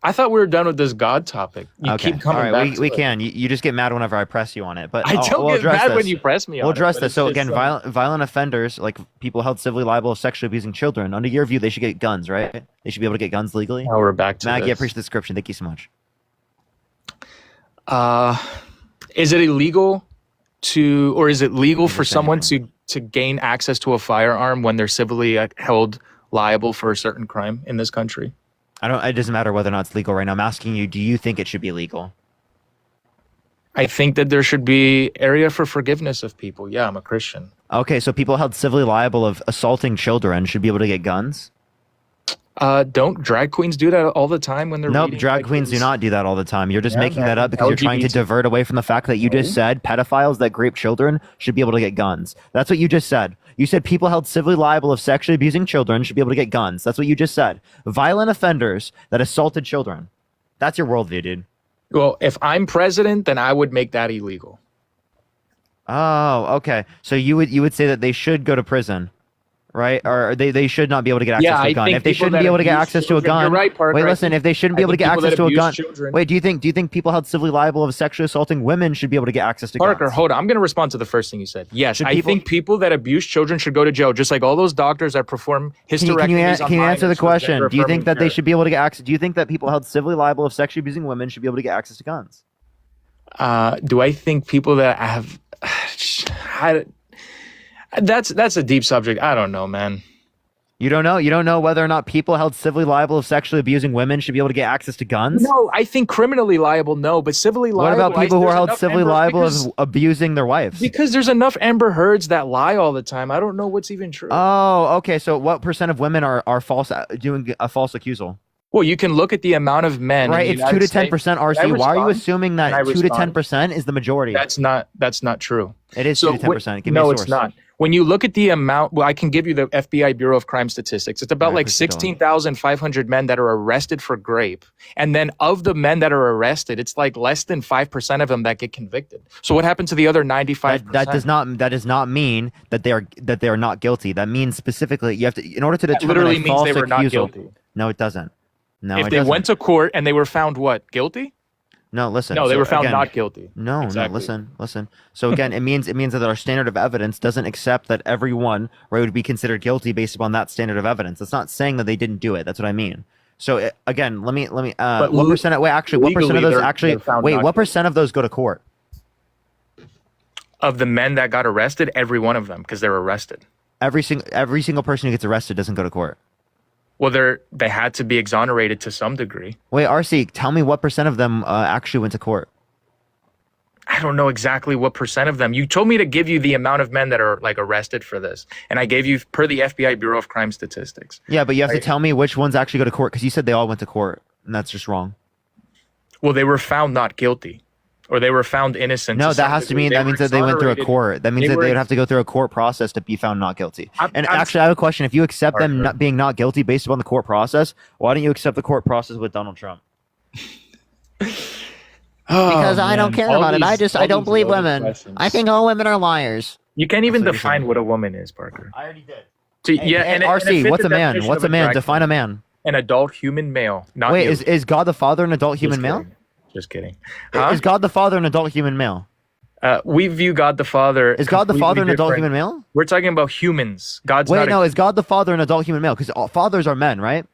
I thought we were done with this God topic. You keep coming back. We can. You just get mad whenever I press you on it. But I don't get mad when you press me on it. We'll address this. So again, violent offenders, like people held civilly liable of sexually abusing children, under your view, they should get guns, right? They should be able to get guns legally. Now we're back to Maggie, I appreciate the description. Thank you so much. Is it illegal or is it legal for someone to gain access to a firearm when they're civilly held liable for a certain crime in this country? It doesn't matter whether or not it's legal right now. I'm asking you, do you think it should be legal? I think that there should be area for forgiveness of people. Yeah, I'm a Christian. Okay, so people held civilly liable of assaulting children should be able to get guns? Don't drag queens do that all the time when they're Nope, drag queens do not do that all the time. You're just making that up because you're trying to divert away from the fact that you just said pedophiles that rape children should be able to get guns. That's what you just said. You said people held civilly liable of sexually abusing children should be able to get guns. That's what you just said. Violent offenders that assaulted children. That's your worldview, dude. Well, if I'm president, then I would make that illegal. Oh, okay. So you would say that they should go to prison, right? Or they should not be able to get access to a gun. If they shouldn't be able to get access to a gun, you're right, Parker. Wait, listen. If they shouldn't be able to get access to a gun, wait. Do you think people held civilly liable of sexually assaulting women should be able to get access to guns? Parker, hold on. I'm going to respond to the first thing you said. Yes, I think people that abuse children should go to jail, just like all those doctors that perform hysterectomies. Can you answer the question? Do you think that they should be able to get access? Do you think that people held civilly liable of sexually abusing women should be able to get access to guns? Do I think people that have that's a deep subject. I don't know, man. You don't know? You don't know whether or not people held civilly liable of sexually abusing women should be able to get access to guns? No, I think criminally liable, no, but civilly liable. What about people who are held civilly liable of abusing their wives? Because there's enough Amber Heards that lie all the time. I don't know what's even true. Oh, okay. So what percent of women are false doing a false accusal? Well, you can look at the amount of men. Right, it's 2 to 10%. RC, why are you assuming that 2 to 10% is the majority? That's not true. It is 2 to 10%. Give me a source. It's not. When you look at the amount, well, I can give you the FBI Bureau of Crime statistics. It's about like 16,500 men that are arrested for rape. And then of the men that are arrested, it's like less than 5% of them that get convicted. So what happened to the other 95%? That does not mean that they are not guilty. That means specifically you have to, in order to determine literally means they were not guilty. No, it doesn't. No, if they went to court and they were found what? Guilty? No, listen. No, they were found not guilty. No, listen. So again, it means that our standard of evidence doesn't accept that everyone would be considered guilty based upon that standard of evidence. It's not saying that they didn't do it. That's what I mean. So again, let me. What percent? Wait, actually, what percent of those actually? Wait, what percent of those go to court? Of the men that got arrested, every one of them, because they're arrested. Every single person who gets arrested doesn't go to court. Well, they had to be exonerated to some degree. Wait, RC, tell me what percent of them actually went to court. I don't know exactly what percent of them. You told me to give you the amount of men that are like arrested for this, and I gave you per the FBI Bureau of Crime statistics. Yeah, but you have to tell me which ones actually go to court because you said they all went to court, and that's just wrong. Well, they were found not guilty, or they were found innocent. No, that has to mean that means that they went through a court. That means that they would have to go through a court process to be found not guilty. Actually, I have a question. If you accept them not being not guilty based upon the court process, why don't you accept the court process with Donald Trump? Because I don't care about it. I don't believe women. I think all women are liars. You can't even define what a woman is, Parker. I already did. So, yeah, and RC, what's a man? What's a man? Define a man. An adult human male. Not Wait, is God the Father an adult human male? Just kidding. Is God the Father an adult human male? We view God the Father. Is God the Father an adult human male? We're talking about humans. Is God the Father an adult human male? Because fathers are men, right?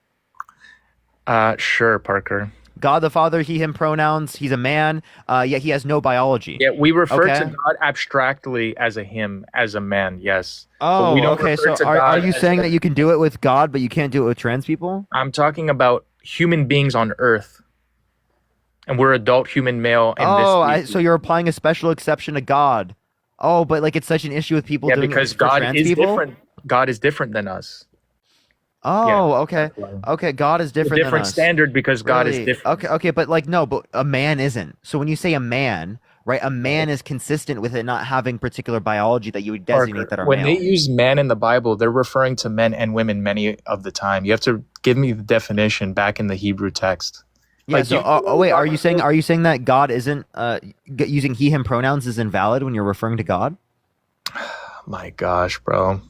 Sure, Parker. God the Father, he, him pronouns. He's a man, yet he has no biology. Yeah, we refer to God abstractly as a him, as a man, yes. Oh, okay. So are you saying that you can do it with God, but you can't do it with trans people? I'm talking about human beings on Earth. And we're adult human male. So you're applying a special exception to God. Oh, but like it's such an issue with people doing because it for God trans is people? different. God is different than us. Oh, okay. Okay, God is different than us. Different standard because God is different. Okay, but like no, but a man isn't. So when you say a man, right, a man is consistent with it not having particular biology that you would designate that are when male. they use man in the Bible, they're referring to men and women many of the time. You have to give me the definition back in the Hebrew text. Yeah. Like, So, wait, are you saying that God isn't using he him pronouns is invalid when you're referring to God? my gosh, bro.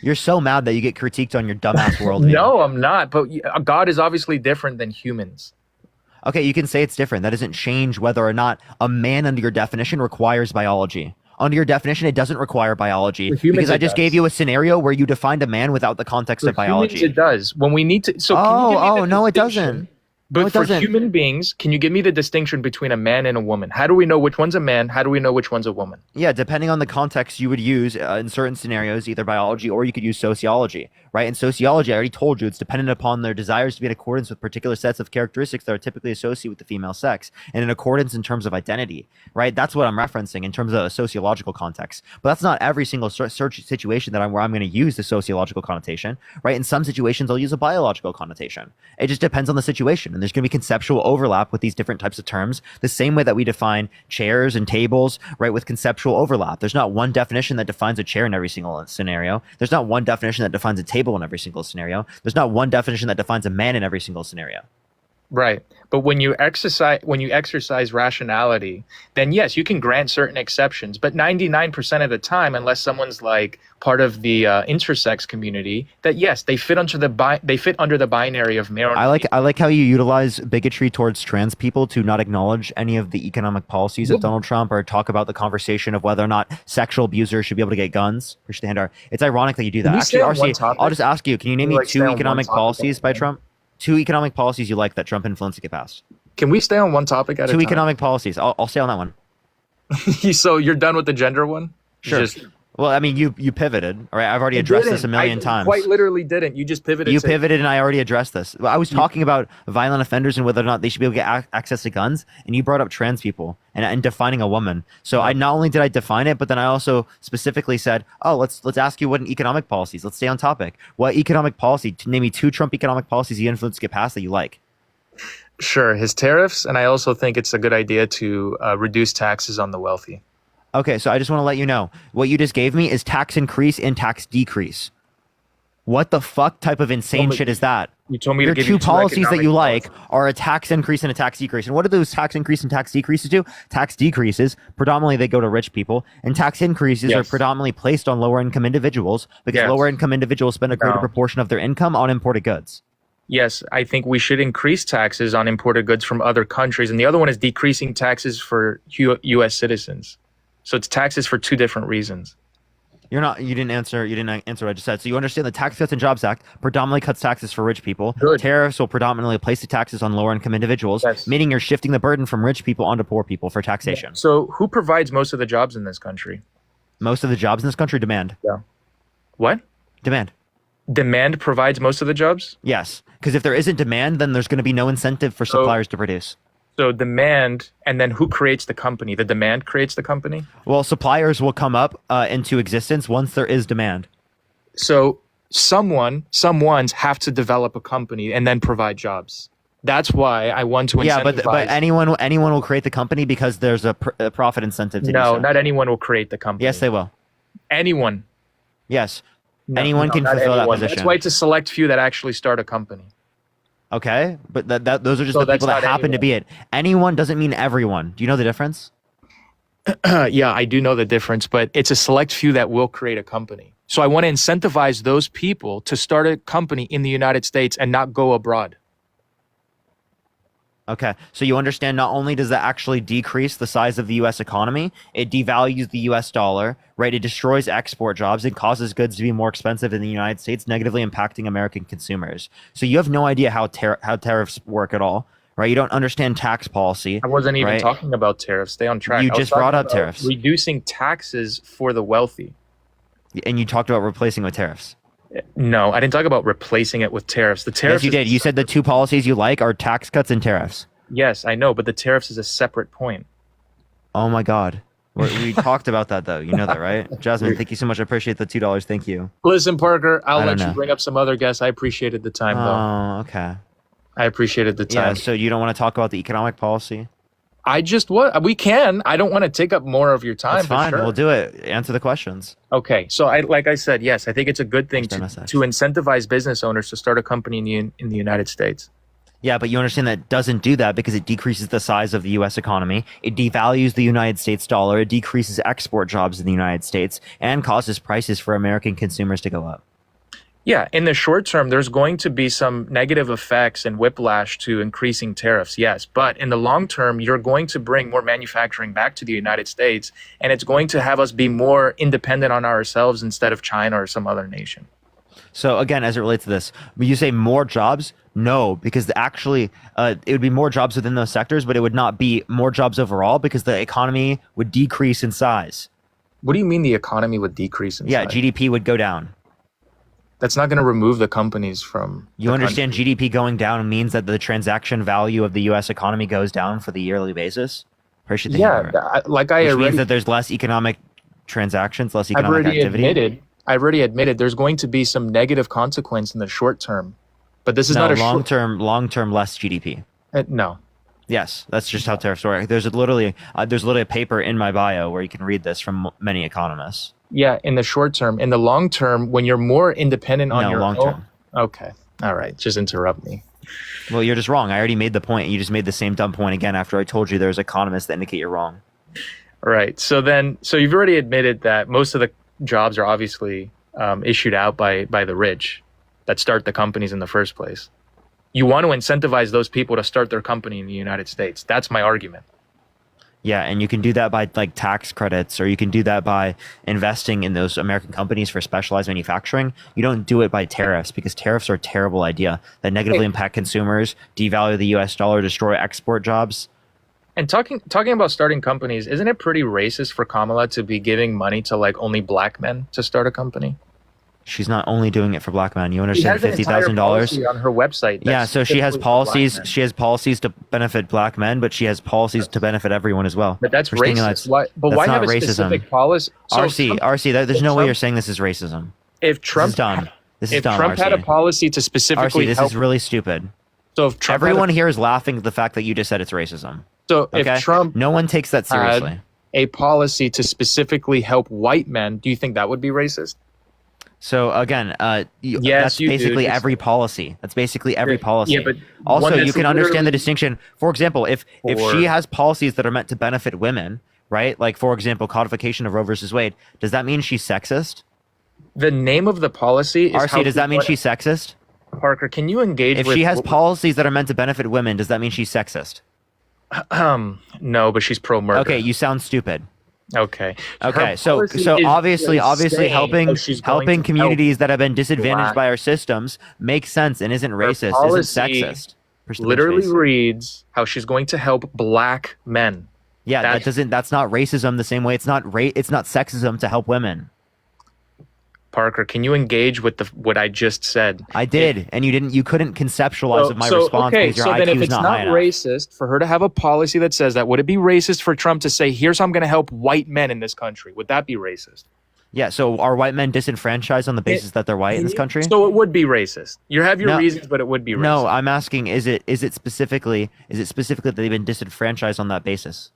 You're so mad that you get critiqued on your dumbass worldview. No, I'm not. But God is obviously different than humans. Okay, you can say it's different. That doesn't change whether or not a man under your definition requires biology. Under your definition, it doesn't require biology because I just gave you a scenario where you defined a man without the context of biology. Humans, it does. When we need to. So no, it doesn't. But no, for human beings, can you give me the distinction between a man and a woman? How do we know which one's a man? How do we know which one's a woman? Yeah, depending on the context you would use in certain scenarios, either biology or you could use sociology, right? In sociology, I already told you, it's dependent upon their desires to be in accordance with particular sets of characteristics that are typically associated with the female sex and in accordance in terms of identity, right? That's what I'm referencing in terms of a sociological context. But that's not every single search situation where I'm going to use the sociological connotation, right? In some situations, I'll use a biological connotation. It just depends on the situation. And there's going to be conceptual overlap with these different types of terms, the same way that we define chairs and tables, right, with conceptual overlap. There's not one definition that defines a chair in every single scenario. There's not one definition that defines a table in every single scenario. There's not one definition that defines a man in every single scenario. Right. But when you exercise rationality, then yes, you can grant certain exceptions. But 99% of the time, unless someone's like part of the intersex community, that yes, they fit under the binary of male. I like how you utilize bigotry towards trans people to not acknowledge any of the economic policies of Donald Trump or talk about the conversation of whether or not sexual abusers should be able to get guns. It's ironic that you do that. Actually, RC, I'll just ask you, can you name me two economic policies by Trump? Two economic policies you like that Trump influenced to get passed. Can we stay on one topic at a time? Two economic policies. I'll stay on that one. So you're done with the gender one? Sure. Well, I mean, you pivoted. All right, I've already addressed this a million times. Quite literally didn't. You just pivoted. You pivoted, and I already addressed this. I was talking about violent offenders and whether or not they should be able to get access to guns, and you brought up trans people and defining a woman. So I not only did I define it, but then I also specifically said, "Oh, let's ask you what an economic policies. Let's stay on topic. What economic policy? Name me two Trump economic policies you influenced to get passed that you like." Sure, his tariffs, and I also think it's a good idea to reduce taxes on the wealthy. Okay, so I just want to let you know, what you just gave me is tax increase and tax decrease. What the fuck type of insane shit is that? You told me your to give two you policies that you like are a tax increase and a tax decrease. And what do those tax increase and tax decreases do? Tax decreases, predominantly they go to rich people, and tax increases are predominantly placed on lower income individuals because lower income individuals spend a greater proportion of their income on imported goods. Yes, I think we should increase taxes on imported goods from other countries. And the other one is decreasing taxes for U.S. citizens. So it's taxes for two different reasons. You didn't answer what I just said. So you understand the Tax Cuts and Jobs Act predominantly cuts taxes for rich people. Good. Tariffs will predominantly place the taxes on lower income individuals, meaning you're shifting the burden from rich people onto poor people for taxation. So who provides most of the jobs in this country? Most of the jobs in this country? Demand. Yeah. What? Demand. Demand provides most of the jobs? Yes. Because if there isn't demand, then there's going to be no incentive for suppliers to produce. So demand, and then who creates the company? The demand creates the company? Well, suppliers will come up into existence once there is demand. So someone's have to develop a company and then provide jobs. That's why I want to incentivize. Yeah, but anyone will create the company because there's a profit incentive to do so. No, not anyone will create the company. Yes, they will. Anyone. Yes. Anyone can fulfill that position. That's why it's a select few that actually start a company. Okay, but those are just the people that happen to be it. Anyone doesn't mean everyone. Do you know the difference? Yeah, I do know the difference, but it's a select few that will create a company. So I want to incentivize those people to start a company in the United States and not go abroad. Okay, so you understand not only does that actually decrease the size of the U.S. economy, it devalues the U.S. dollar, right? It destroys export jobs and causes goods to be more expensive in the United States, negatively impacting American consumers. So you have no idea how tariffs work at all, right? You don't understand tax policy. I wasn't even talking about tariffs. Stay on track. You just brought up tariffs. Reducing taxes for the wealthy. And you talked about replacing with tariffs. No, I didn't talk about replacing it with tariffs. The tariffs. Yes, you did. You said the two policies you like are tax cuts and tariffs. Yes, I know, but the tariffs is a separate point. Oh my God. We talked about that though. You know that, right? Jasmine, thank you so much. I appreciate the $2. Thank you. Listen, Parker, I'll let you bring up some other guests. I appreciated the time though. Oh, okay. I appreciated the time. Yeah, so you don't want to talk about the economic policy? We can. I don't want to take up more of your time. That's fine. Sure. We'll do it. Answer the questions. Okay. So like I said, yes, I think it's a good thing to incentivize business owners to start a company in the United States. Yeah, but you understand that doesn't do that because it decreases the size of the U.S. economy. It devalues the United States dollar. It decreases export jobs in the United States and causes prices for American consumers to go up. Yeah, in the short term, there's going to be some negative effects and whiplash to increasing tariffs, yes. But in the long term, you're going to bring more manufacturing back to the United States, and it's going to have us be more independent on ourselves instead of China or some other nation. So again, as it relates to this, when you say more jobs, no, because actually it would be more jobs within those sectors, but it would not be more jobs overall because the economy would decrease in size. What do you mean the economy would decrease in size? Yeah, GDP would go down. That's not going to remove the companies from. You understand GDP going down means that the transaction value of the U.S. economy goes down for the yearly basis? Yeah, like I which already means that there's less economic transactions, less economic activity. I already admitted there's going to be some negative consequence in the short term, but this is not a long term less GDP. No. Yes, that's just how tariffs work. There's literally a paper in my bio where you can read this from many economists. Yeah, in the short term. In the long term, when you're more independent on your long term. Okay. All right. Just interrupt me. Well, you're just wrong. I already made the point. You just made the same dumb point again after I told you there's economists that indicate you're wrong. Right. So you've already admitted that most of the jobs are obviously issued out by the rich that start the companies in the first place. You want to incentivize those people to start their company in the United States. That's my argument. Yeah, and you can do that by like tax credits, or you can do that by investing in those American companies for specialized manufacturing. You don't do it by tariffs because tariffs are a terrible idea that negatively impact consumers, devalue the U.S. dollar, destroy export jobs. And talking about starting companies, isn't it pretty racist for Kamala to be giving money to like only black men to start a company? She's not only doing it for black men. You understand $50,000 on her website. Yeah, so she has policies. She has policies to benefit black men, but she has policies to benefit everyone as well. But that's racist. Why have a specific policy? So RC, there's no way you're saying this is racism. If Trump, this is dumb. Trump had a policy to specifically RC, this is really stupid. So if Trump everyone here is laughing at the fact that you just said it's racism. So if Trump, no one takes that seriously. A policy to specifically help white men, do you think that would be racist? So again, that's basically every policy. That's basically every policy. Yeah, but also, you can understand the distinction. For example, if she has policies that are meant to benefit women, right? Like, for example, codification of Roe versus Wade, does that mean she's sexist? The name of the policy is RC, does that mean she's sexist? Parker, can you engage if she has policies that are meant to benefit women, does that mean she's sexist? No, but she's pro-murder. Okay, you sound stupid. Okay. So obviously helping communities that have been disadvantaged by our systems makes sense and isn't racist, isn't sexist. Literally reads how she's going to help black men. Yeah, that's not racism the same way it's not sexism to help women. Parker, can you engage with what I just said? I did, and you couldn't conceptualize my response because your IQ is not high enough. So then if it's not racist for her to have a policy that says that, would it be racist for Trump to say, here's how I'm going to help white men in this country? Would that be racist? Yeah, so are white men disenfranchised on the basis that they're white in this country? So it would be racist. You have your reasons, but it would be racist. No, I'm asking, is it specifically that they've been disenfranchised on that basis?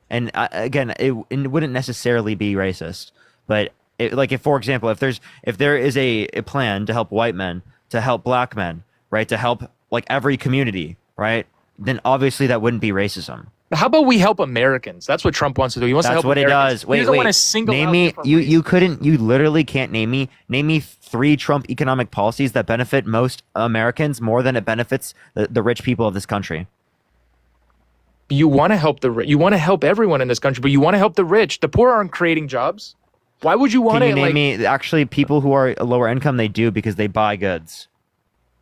And again, it wouldn't necessarily be racist, but if for example, if there is a plan to help white men, to help black men, right, to help like every community, right, then obviously that wouldn't be racism. How about we help Americans? That's what Trump wants to do. He wants to help Americans. That's what he does. He doesn't want to single name me. You literally can't name me 3 Trump economic policies that benefit most Americans more than it benefits the rich people of this country. You want to help you want to help everyone in this country, but you want to help the rich. The poor aren't creating jobs. Why would you want to name me? Actually, people who are lower income, they do because they buy goods.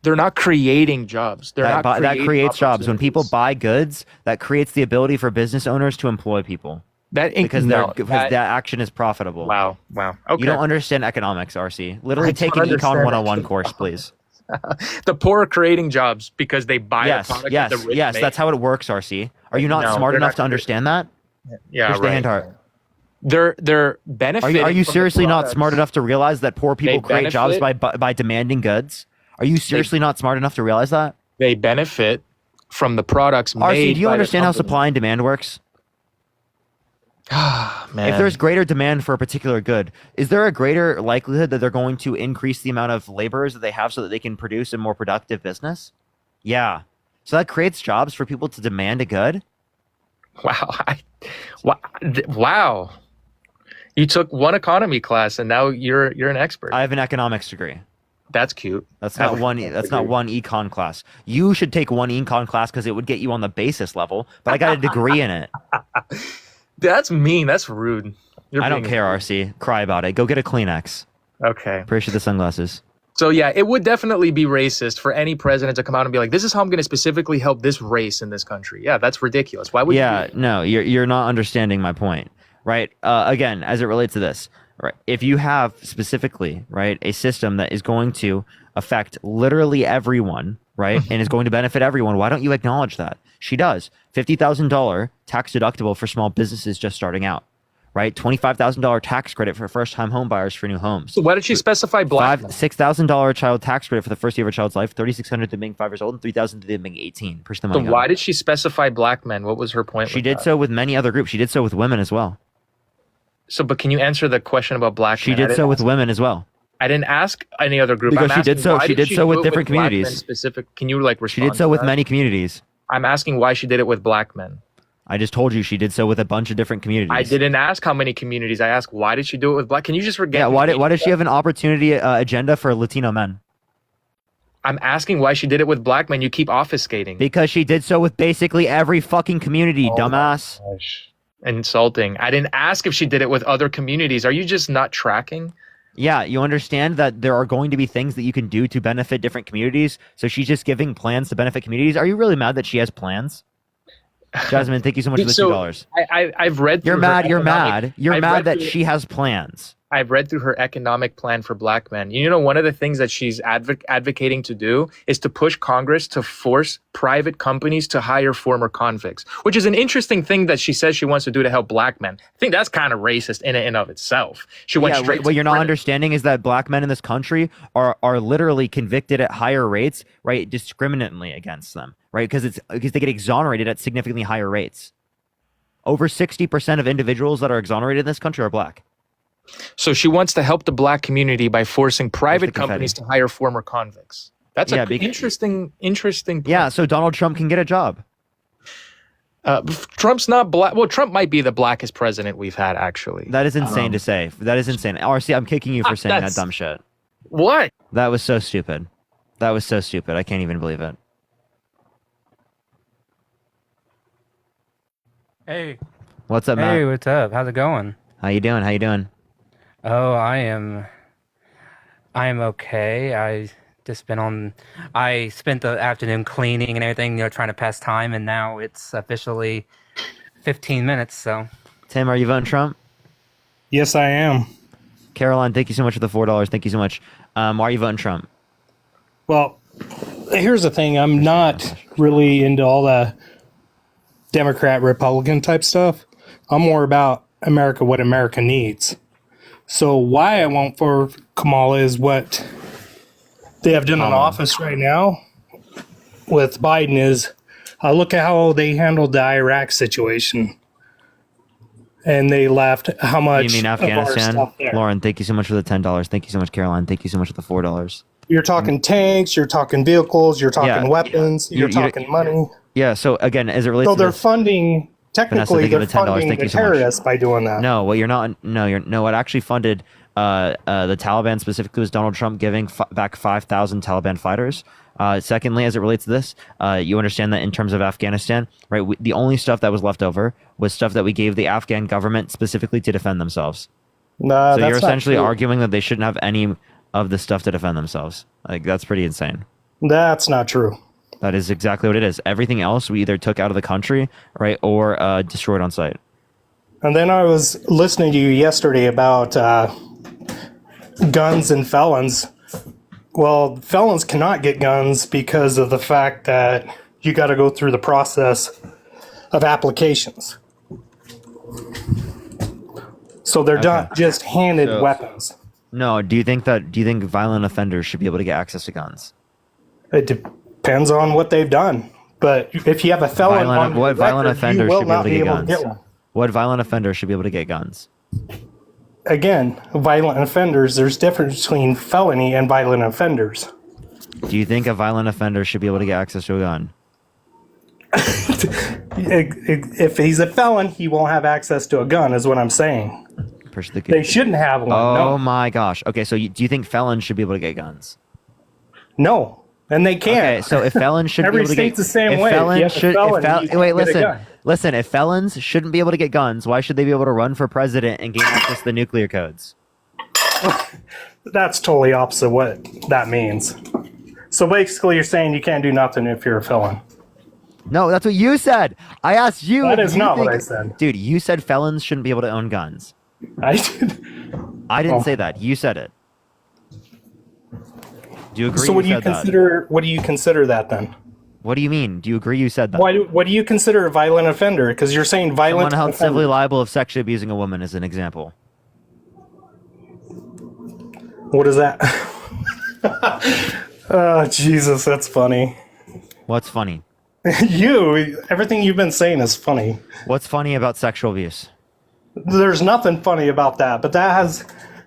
They're not creating jobs. That creates jobs. When people buy goods, that creates the ability for business owners to employ people. Because that action is profitable. Wow. Okay. You don't understand economics, RC. Literally take an Econ 101 course, please. The poor are creating jobs because they buy a product that the rich make. Yes, that's how it works, RC. Are you not smart enough to understand that? Yeah, Here's the hand heart. They're benefiting. Are you seriously not smart enough to realize that poor people create jobs by demanding goods? Are you seriously not smart enough to realize that? They benefit from the products made. RC, do you understand how supply and demand works? Man. If there's greater demand for a particular good, is there a greater likelihood that they're going to increase the amount of laborers that they have so that they can produce a more productive business? Yeah. So that creates jobs for people to demand a good. Wow. You took one economy class and now you're an expert. I have an economics degree. That's cute. That's not one econ class. You should take one econ class because it would get you on the basis level. But I got a degree in it. That's mean. That's rude. I don't care, RC. Cry about it. Go get a Kleenex. Okay. Appreciate the sunglasses. So yeah, it would definitely be racist for any president to come out and be like, "This is how I'm going to specifically help this race in this country." Yeah, that's ridiculous. Why would? Yeah, no, you're not understanding my point, right? Again, as it relates to this, right? If you have specifically, right, a system that is going to affect literally everyone, right, and is going to benefit everyone, why don't you acknowledge that? She does. $50,000 tax deductible for small businesses just starting out. Right, $25,000 tax credit for first-time home buyers for new homes. So why did she specify black? $6,000 child tax credit for the first year of a child's life. $3,600 to being 5 years old, and $3,000 to them being 18. Push the money. So why did she specify black men? What was her point? She did so with many other groups. She did so with women as well. So, but can you answer the question about black? She did so with women as well. I didn't ask any other group. Because she did so. She did so with different communities. Specific. Can you like respond? She did so with many communities. I'm asking why she did it with black men. I just told you she did so with a bunch of different communities. I didn't ask how many communities. I asked why did she do it with black? Can you just forget? Yeah, why did she have an opportunity agenda for Latino men? I'm asking why she did it with black men. You keep obfuscating. Because she did so with basically every fucking community, dumbass. Insulting. I didn't ask if she did it with other communities. Are you just not tracking? Yeah, you understand that there are going to be things that you can do to benefit different communities. So she's just giving plans to benefit communities. Are you really mad that she has plans? Jasmine, thank you so much for the $2. I've read through You're mad that she has plans. I've read through her economic plan for black men. You know, one of the things that she's advocating to do is to push Congress to force private companies to hire former convicts, which is an interesting thing that she says she wants to do to help black men. I think that's kind of racist in and of itself. She went straight. What you're not understanding is that black men in this country are literally convicted at higher rates, right, discriminately against them, right, because they get exonerated at significantly higher rates. Over 60% of individuals that are exonerated in this country are black. So she wants to help the black community by forcing private companies to hire former convicts. That's an interesting point. Yeah, so Donald Trump can get a job. Trump's not black. Well, Trump might be the blackest president we've had, actually. That is insane to say. That is insane. RC, I'm kicking you for saying that dumb shit. What? That was so stupid. That was so stupid. I can't even believe it. Hey. What's up, Matt? Hey, what's up? How's it going? How you doing? Oh, I am okay. I spent the afternoon cleaning and everything, trying to pass time, and now it's officially 15 minutes, so. Tim, are you voting Trump? Yes, I am. Caroline, thank you so much for the $4. Thank you so much. Why are you voting Trump? Well, here's the thing. I'm not really into all the Democrat, Republican type stuff. I'm more about America, what America needs. So why I won't for Kamala is what they have done in office right now with Biden is look at how they handled the Iraq situation. And they left how much. You mean Afghanistan? Lauren, thank you so much for the $10. Thank you so much, Caroline. Thank you so much for the $4. You're talking tanks, you're talking vehicles, you're talking weapons, you're talking money. Yeah, so again, as it relates to they're funding. Technically, they're funding the terrorists by doing that. No, what what actually funded the Taliban specifically was Donald Trump giving back 5,000 Taliban fighters. Secondly, as it relates to this, you understand that in terms of Afghanistan, right, the only stuff that was left over was stuff that we gave the Afghan government specifically to defend themselves. So you're essentially arguing that they shouldn't have any of the stuff to defend themselves. Like, that's pretty insane. That's not true. That is exactly what it is. Everything else we either took out of the country, right, or destroyed on site. And then I was listening to you yesterday about guns and felons. Well, felons cannot get guns because of the fact that you got to go through the process of applications. So they're not just handed weapons. No, do you think violent offenders should be able to get access to guns? It depends on what they've done. But if you have a felon on your record, violent offenders you will should be able not to be get able to guns? get one. What violent offenders should be able to get guns? Again, violent offenders, there's difference between felony and violent offenders. Do you think a violent offender should be able to get access to a gun? If he's a felon, he won't have access to a gun, is what I'm saying. They shouldn't have one. Oh my gosh. Okay, so do you think felons should be able to get guns? No, and they can't. Okay, so if felons should be able to get... Every state's the same way. Listen, if felons shouldn't be able to get guns, why should they be able to run for president and gain access to the nuclear codes? That's totally opposite what that means. So basically, you're saying you can't do nothing if you're a felon. No, that's what you said. I asked you. That is not what I said. Dude, you said felons shouldn't be able to own guns. I did. I didn't say that. You said it. Do you agree? So what do you consider? What do you consider that then? What do you mean? Do you agree you said that? What do you consider a violent offender? Because you're saying violent. Someone held civilly liable of sexually abusing a woman is an example. What is that? Oh, Jesus, that's funny. What's funny? Everything you've been saying is funny. What's funny about sexual abuse? There's nothing funny about that, but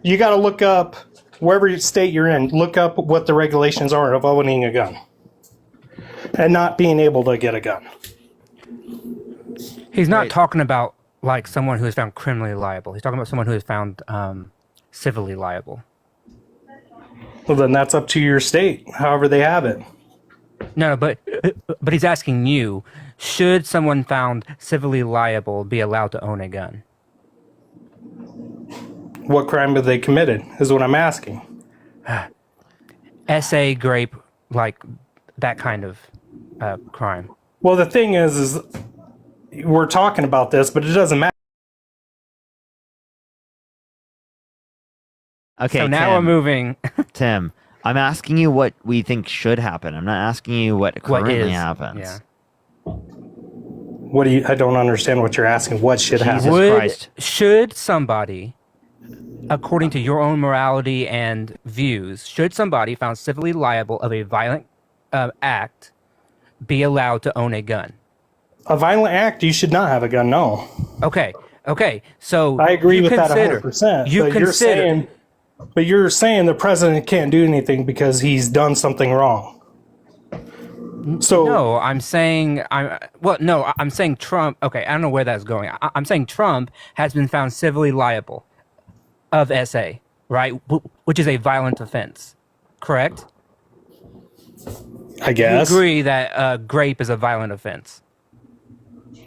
you got to look up, wherever state you're in, look up what the regulations are of owning a gun and not being able to get a gun. He's not talking about like someone who is found criminally liable. He's talking about someone who is found civilly liable. Well, then that's up to your state, however they have it. No, but he's asking you, should someone found civilly liable be allowed to own a gun? What crime have they committed is what I'm asking. SA, grape, like that kind of crime. Well, the thing is we're talking about this, but it doesn't matter. Okay, so now we're moving. Tim, I'm asking you what we think should happen. I'm not asking you what currently happens. Yeah. I don't understand what you're asking. What should happen? Should somebody, according to your own morality and views, should somebody found civilly liable of a violent act be allowed to own a gun? A violent act, you should not have a gun, no. Okay. So I agree with that 100%. But you're saying the president can't do anything because he's done something wrong. So no, I'm saying Trump. Okay, I don't know where that's going. I'm saying Trump has been found civilly liable of SA, right? Which is a violent offense, correct? I guess. You agree that grape is a violent offense?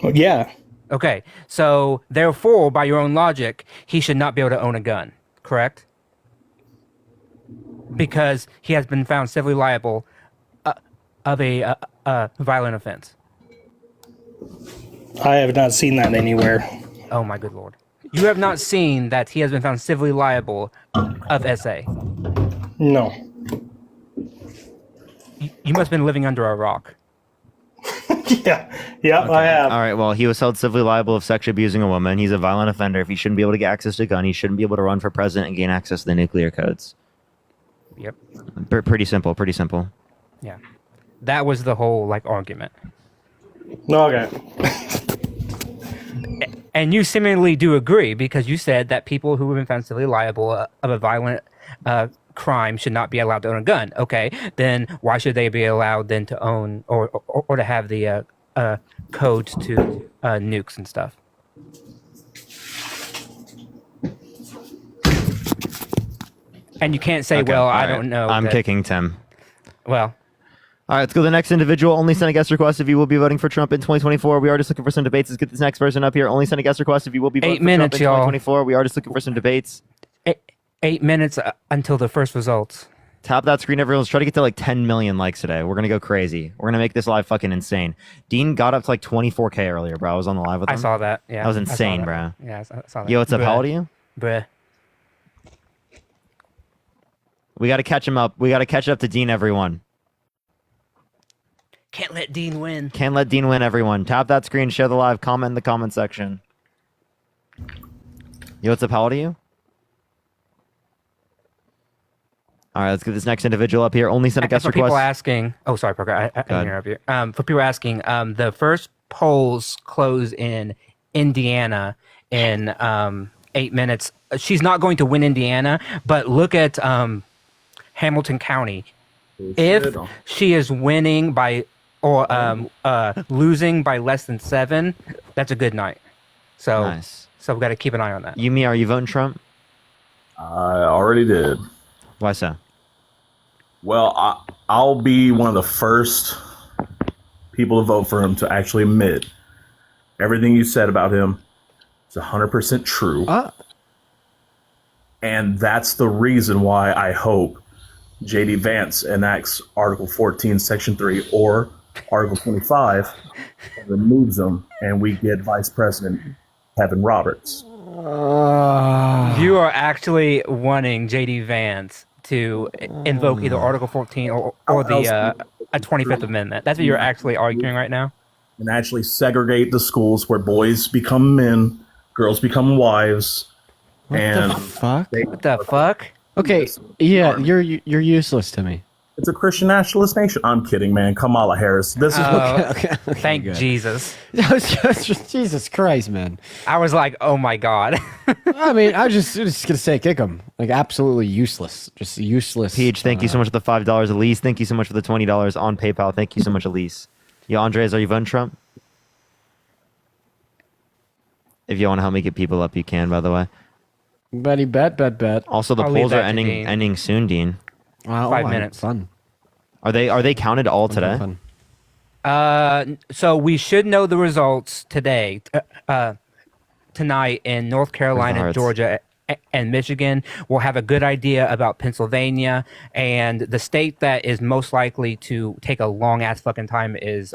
Well, yeah. Okay, so therefore, by your own logic, he should not be able to own a gun, correct? Because he has been found civilly liable of a violent offense. I have not seen that anywhere. Oh my good lord. You have not seen that he has been found civilly liable of SA? No. You must have been living under a rock. Yeah, okay. I have. All right, well, he was held civilly liable of sexually abusing a woman. He's a violent offender. If he shouldn't be able to get access to a gun, he shouldn't be able to run for president and gain access to the nuclear codes. Yep. Pretty simple. Yeah. That was the whole, argument. Okay. And you seemingly do agree, because you said that people who have been found civilly liable of a violent crime should not be allowed to own a gun. Okay, then why should they be allowed then to own or to have the codes to nukes and stuff? And you can't say, I don't know. I'm kicking Tim. Well. All right, let's go to the next individual. Only send a guest request if you will be voting for Trump in 2024. We are just looking for some debates. Let's get this next person up here. Only send a guest request if you will be voting for Trump in 2024. We are just looking for some debates. 8 minutes until the first results. Tap that screen, everyone. Let's try to get to 10 million likes today. We're going to go crazy. We're going to make this live fucking insane. Dean got up to 24K earlier, bro. I was on the live with him. I saw that. Yeah. That was insane, bro. Yeah, I saw that. Yo, what's up? How old are you? Bruh. We got to catch him up. We got to catch up to Dean, everyone. Can't let Dean win. Can't let Dean win, everyone. Tap that screen, share the live, comment in the comment section. Yo, what's up? How old are you? All right, let's get this next individual up here. Only send a guest request. For people asking... Oh, sorry, Parker. I didn't interrupt you. For people asking, the first polls close in Indiana in 8 minutes. She's not going to win Indiana, but look at Hamilton County. If she is winning by or losing by less than 7, that's a good night. So, Nice. so we got to keep an eye on that. Yumi, are you voting Trump? I already did. Why so? Well, I'll be one of the first people to vote for him to actually admit everything you said about him is 100% true. And that's the reason why I hope J.D. Vance enacts Article 14, Section 3, or Article 25, and removes them, and we get Vice President Kevin Roberts. You are actually wanting J.D. Vance to invoke either Article 14 or the 25th Amendment. That's what you're actually arguing right now? And actually segregate the schools where boys become men, girls become wives, What and the fuck? What the fuck? Okay, yeah, you're useless to me. it's a Christian nationalist nation. I'm kidding, man. Kamala Harris. This is what Okay, Thank good. Jesus. Jesus Christ, man. I was like, oh my God. I mean, I was just gonna say kick him. Like absolutely useless. Just useless. Peach, thank you so much for the $5. Elise, thank you so much for the $20 on PayPal. Thank you so much, Elise. Yo, Andres, are you voting Trump? If you want to help me get people up, you can, by the way. Betty bet. Also, the I'll leave polls are that to Dean. ending soon, Dean. Wow, 5 minutes. Fun. Are they counted all today? Fun. So we should know the results today, tonight in North Carolina, hearts. Georgia, and Michigan. We'll have a good idea about Pennsylvania, and the state that is most likely to take a long ass fucking time is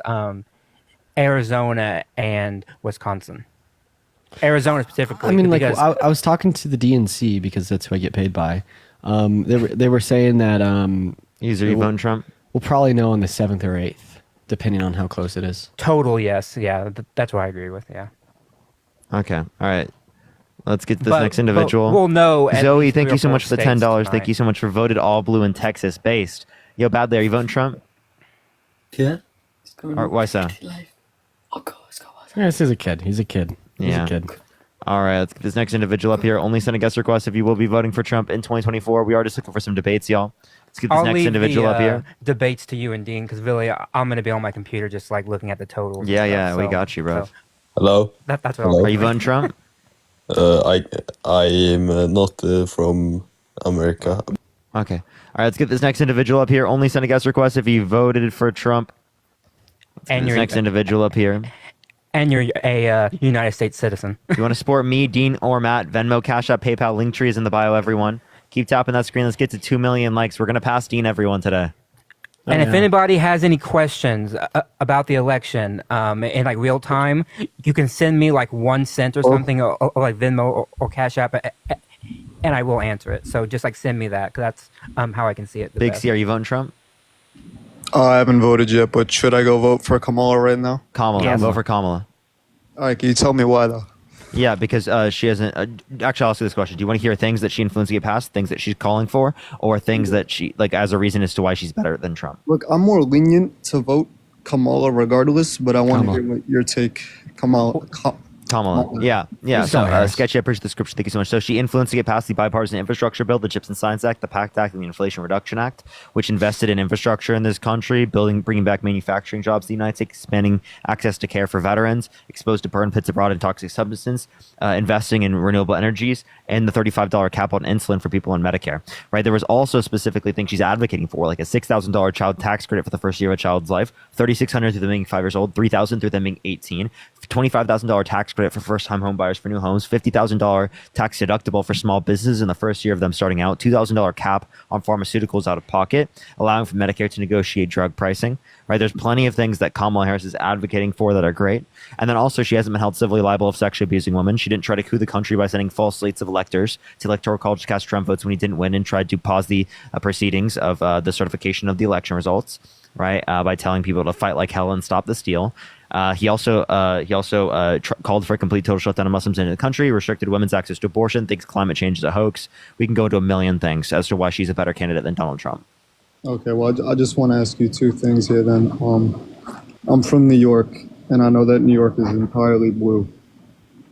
Arizona and Wisconsin. Arizona specifically. I mean, like because I was talking to the DNC because that's who I get paid by. They were saying that User, you voting Trump? we'll probably know on the 7th or 8th, depending on how close it is. total yes, yeah, that's what I agree with. Yeah. Okay, all right. Let's get to this But- next individual. but we'll know. at Zoe, least thank 3 or you so 4 much for the states $10. Thank tonight. you so much for voted all blue in Texas based. Yo, Badly, are you voting Trump? Yeah. Or why so? Yeah, this is a kid. He's a kid. He's Yeah. a kid. All right, let's get this next individual up here. Only send a guest request if you will be voting for Trump in 2024. We are just looking for some debates, y'all. Let's get this I'll next leave individual the, up here. debates to you and Dean because really I'm going to be on my computer just like looking at the totals. and Yeah, stuff, yeah, we so- got you, bro. so Hello. that's what Hello. Are you voting Trump? I am not from America. Okay. All right, let's get this next individual up here. Only send a guest request if you voted for Trump. and This you're next individual up here. and you're a United States citizen. If you want to support me, Dean, or Matt, Venmo, Cash App, PayPal, Linktree is in the bio, everyone. Keep tapping that screen. Let's get to 2 million likes. We're going to pass Dean, everyone, today. And if anybody has any questions about the election in like real time, you can send me like 1 cent or something, or like Venmo or Cash App, and I will answer it. So just like send me that because that's how I can see it. the Big best. C, are you voting Trump? I haven't voted yet, but should I go vote for Kamala right now? Kamala. Yes. Vote for Kamala. All right, can you tell me why though? Yeah, because she hasn't. Actually, I'll ask you this question: do you want to hear things that she influenced to get passed, things that she's calling for, or things that she like as a reason as to why she's better than Trump? Look, I'm more lenient to vote Kamala regardless, but I want to Kamala. hear what your take, Kamala. Kamala. Yeah. Just So, go Harris. Sketchy, I appreciate the description. Thank you so much. So, she influenced to get passed the bipartisan infrastructure bill, the CHIPS and Science Act, the PACT Act, and the Inflation Reduction Act, which invested in infrastructure in this country, bringing back manufacturing jobs to the United States, expanding access to care for veterans exposed to burn pits abroad and toxic substances, investing in renewable energies, and the $35 cap on insulin for people on Medicare. Right. There was also specifically things she's advocating for, like a $6,000 child tax credit for the first year of a child's life, $3,600 through them being 5 years old, $3,000 through them being 18, $25,000 tax credit for first-time home buyers for new homes, $50,000 tax deductible for small businesses in the first year of them starting out, $2,000 cap on pharmaceuticals out of pocket, allowing for Medicare to negotiate drug pricing. Right, there's plenty of things that Kamala Harris is advocating for that are great. And then also, she hasn't been held civilly liable of sexually abusing women. She didn't try to coup the country by sending false slates of electors to electoral college to cast Trump votes when he didn't win, and tried to pause the proceedings of the certification of the election results. Right, by telling people to fight like hell and stop the steal. He also called for a complete total shutdown of Muslims in the country, restricted women's access to abortion, thinks climate change is a hoax. We can go into a million things as to why she's a better candidate than Donald Trump. Okay, well, I just want to ask you 2 things here then. I'm from New York, and I know that New York is entirely blue.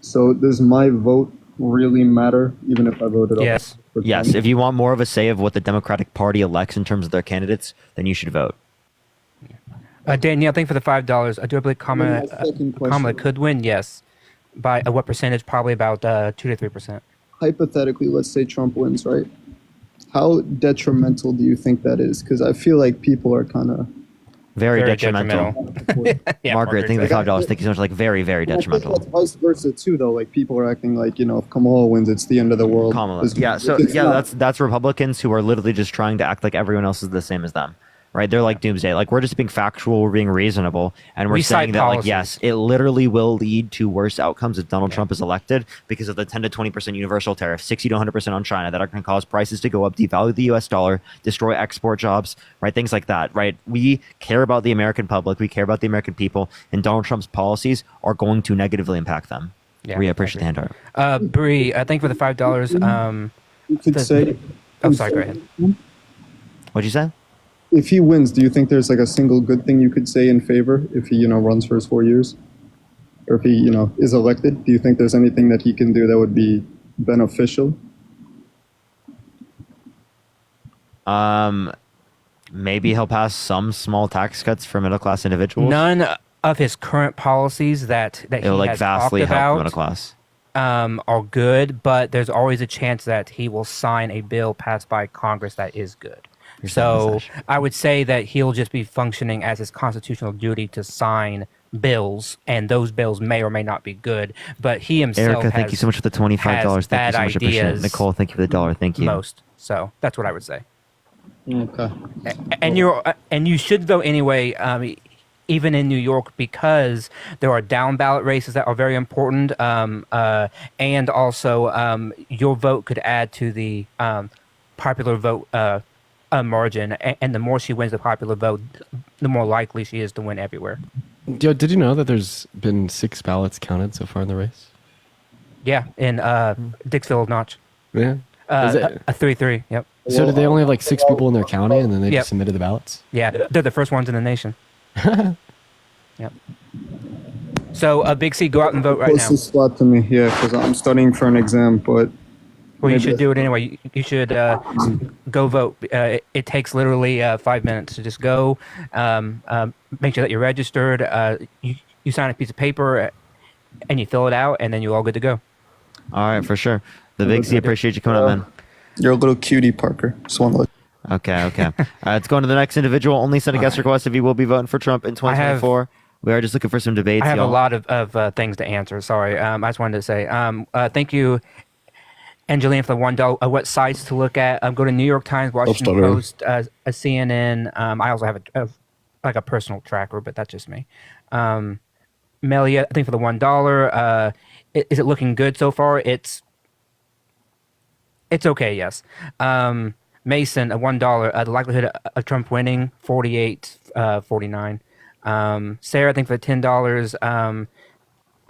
So does my vote really matter, even if I voted Yes. for Yes, Trump? if you want more of a say of what the Democratic Party elects in terms of their candidates, then you should vote. Danielle, thank you for the $5. I do believe My second question. Kamala could win, yes. By what percentage? Probably about 2 to 3%. Hypothetically, let's say Trump wins, right? How detrimental do you think that is? Because I feel like people are kind of Very detrimental. Yeah, Margaret, thank you for $5. Thank you so much. Like very, very I think detrimental. that's vice versa too, though. Like people are acting like if Kamala wins, it's the end of the world. Kamala. It's- Yeah, so it's yeah, not. that's Republicans who are literally just trying to act like everyone else is the same as them. Right? They're like doomsday. Like we're just being factual, we're being reasonable, and we're We saying cite that like policies. yes, it literally will lead to worse outcomes if Donald Trump is elected because of the 10 to 20% universal tariff, 60 to 100% on China that are going to cause prices to go up, devalue the US dollar, destroy export jobs, right? Things like that, right? We care about the American public, we care about the American people, and Donald Trump's policies are going to negatively impact them. Yeah, We I appreciate the agree. handout. Bree, thank you for the $5. You could say. Oh, sorry, go ahead. What'd you say? If he wins, do you think there's like a single good thing you could say in favor if he runs for his 4 years, or if he is elected? Do you think there's anything that he can do that would be beneficial? Maybe he'll pass some small tax cuts for middle class individuals. None of his current policies that he It'll like has vastly talked help the about middle class. are good, but there's always a chance that he will sign a bill passed by Congress that is good. So I would say that he'll just be functioning as his constitutional duty to sign bills, and those bills may or may not be good. But he himself Erica, thank you so much for the $25. has Thank you so bad much. Appreciate it. ideas Nicole, thank you for the $1. Thank you. most. So that's what I would say. Okay. And you should vote anyway, even in New York, because there are down ballot races that are very important, and also your vote could add to the popular vote margin. And the more she wins the popular vote, the more likely she is to win everywhere. Did you know that there's been 6 ballots counted so far in the race? Yeah, in Dixville Notch, Yeah. Is it- a 3-3. Yep. So did they only have like 6 people in their county, and then they Yep. just submitted the ballots? Yeah, they're the first ones in the nation. Yep. So, Big C, go out and vote right now. Closest spot to me, yeah, because I'm studying for an exam, but Well, you maybe should do it anyway. You should go vote. It takes literally 5 minutes to just go. Make sure that you're registered. You sign a piece of paper, and you fill it out, and then you're all good to go. All right, for sure. The Big C, appreciate you coming up, man. you're a little cutie, Parker. Just want to let Okay. Let's go on to the next individual. Only send a guest request if you will be voting for Trump in 2024. We are just looking for some debates. I have y'all. a lot of things to answer. Sorry. I just wanted to say thank you, Angelina, for the $1. What sites to look at? Go to New York Times, Washington Post, a CNN. I also have a personal tracker, but that's just me. Melia, I think for the $1. Is it looking good so far? It's okay. Yes. Mason, $1. The likelihood of Trump winning 48-49. Sarah, I think for the $10.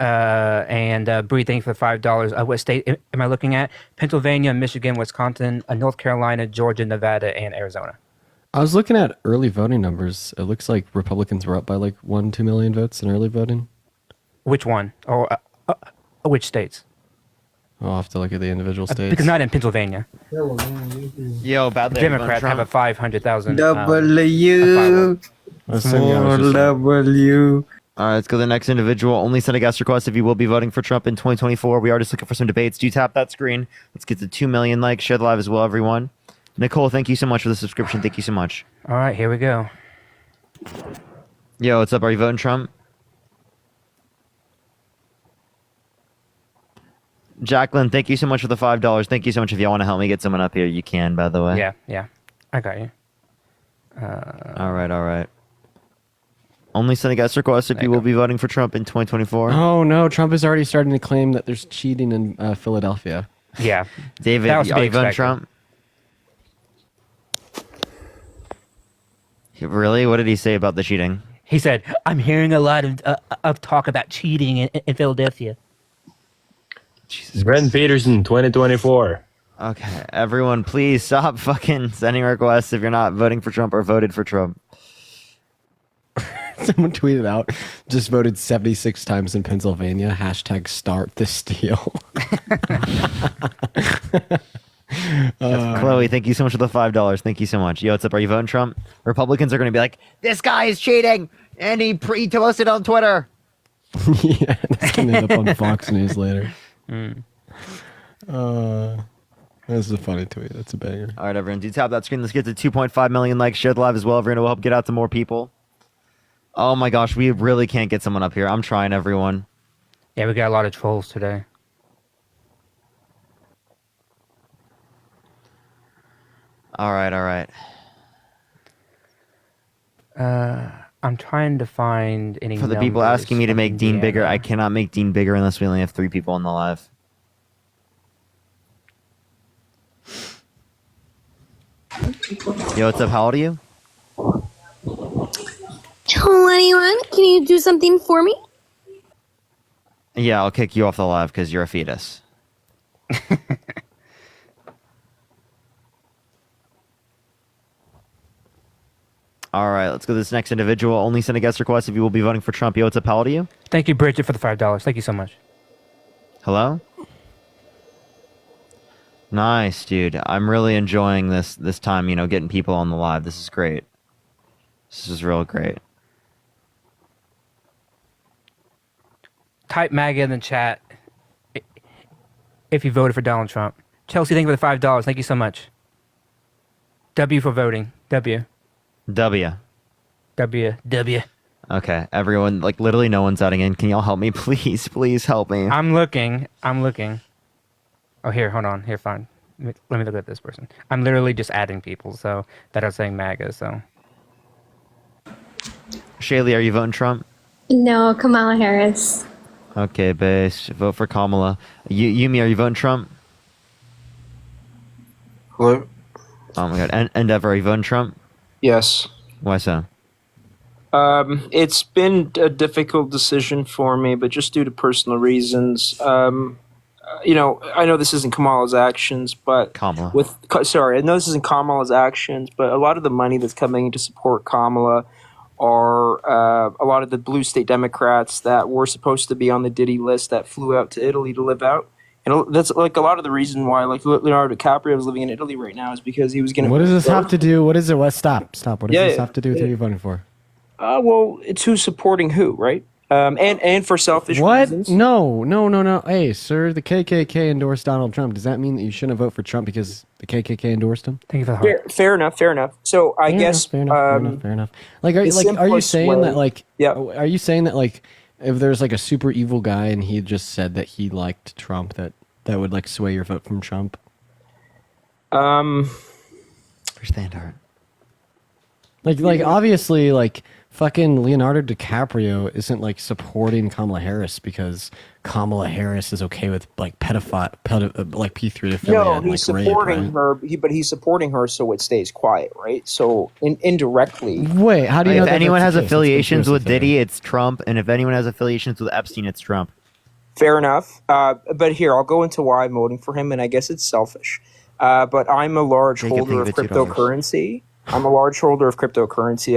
And Bree, thank you for the $5. What state am I looking at? Pennsylvania, Michigan, Wisconsin, North Carolina, Georgia, Nevada, and Arizona. I was looking at early voting numbers. It looks like Republicans were up by like 1-2 million votes in early voting. Which one? Or which states? I'll have to look at the individual states. Because not in Pennsylvania. Yo, bad day. Democrats have a 500,000. W. More W. All right, let's go to the next individual. Only send a guest request if you will be voting for Trump in 2024. We are just looking for some debates. Do tap that screen. Let's get to 2 million likes. Share the live as well, everyone. Nicole, thank you so much for the subscription. Thank you so much. All right, here we go. Yo, what's up? Are you voting Trump? Jacqueline, thank you so much for the $5. Thank you so much. If y'all want to help me get someone up here, you can, by the way. Yeah. I got you. All right. Only send a guest request if you will be voting for Trump in 2024. Oh no, Trump is already starting to claim that there's cheating in Philadelphia. Yeah. David, That was to are be you voting expected. Trump? Really? What did he say about the cheating? He said, I'm hearing a lot of talk about cheating in Philadelphia. Brent Peterson, 2024. Okay, everyone, please stop fucking sending requests if you're not voting for Trump or voted for Trump. Someone tweeted out, just voted 76 times in Pennsylvania. # start the steal. Chloe, thank you so much for the $5. Thank you so much. Yo, what's up? Are you voting Trump? Republicans are going to be like, this guy is cheating. And he posted on Twitter. Yeah, that's gonna end up on Fox News later. This is a funny tweet. That's a banger. All right, everyone, do tap that screen. Let's get to 2.5 million likes. Share the live as well. Everyone will help get out to more people. Oh my gosh, we really can't get someone up here. I'm trying, everyone. Yeah, we got a lot of trolls today. All right. I'm trying to find any. For the people numbers asking me to from make Dean bigger, Indiana. I cannot make Dean bigger unless we only have 3 people on the live. Yo, what's up? How old are you? 21. Can you do something for me? Yeah, I'll kick you off the live because you're a fetus. All right, let's go to this next individual. Only send a guest request if you will be voting for Trump. Yo, what's up? How old are you? Thank you, Bridget, for the $5. Thank you so much. Hello? Nice, dude. I'm really enjoying this time, getting people on the live. This is great. This is real great. Type MAGA in the chat if you voted for Donald Trump. Chelsea, thank you for the $5. Thank you so much. W for voting. W. W. Okay, everyone, literally no one's adding in. Can y'all help me? Please help me. I'm looking. Oh, here, hold on. Here, fine. Let me look at this person. I'm literally just adding people so that are saying MAGA, so. Shaylee, are you voting Trump? No, Kamala Harris. Okay, base. Vote for Kamala. Yumi, are you voting Trump? Hello? Oh my god. Endeavor, are you voting Trump? Yes. Why so? It's been a difficult decision for me, but just due to personal reasons. I know this isn't Kamala's actions, but Kamala. I know this isn't Kamala's actions, but a lot of the money that's coming in to support Kamala are a lot of the blue state Democrats that were supposed to be on the Diddy list that flew out to Italy to live out. And that's a lot of the reason why Leonardo DiCaprio is living in Italy right now is because he was going to. What does this have to do? What is it? What? Stop. What does this have to do with who you're voting for? Well, it's who's supporting who, right? And for selfish reasons. No. Hey, sir, the KKK endorsed Donald Trump. Does that mean that you shouldn't vote for Trump because the KKK endorsed him? Thank you for the heart. Fair enough. So I guess fair enough. Are you saying that Are you saying that if there's a super evil guy and he just said that he liked Trump, that would sway your vote from Trump? Understand her. Obviously fucking Leonardo DiCaprio isn't supporting Kamala Harris because Kamala Harris is okay with P3 No, he's supporting her, but he's supporting her so it stays quiet, right? So indirectly. Wait, how do you know if that anyone that's has the case? affiliations with Diddy, it's Trump, and if anyone has affiliations with Epstein, it's Trump. Fair enough. But here, I'll go into why I'm voting for him, and I guess it's selfish. But I'm a large holder of cryptocurrency. I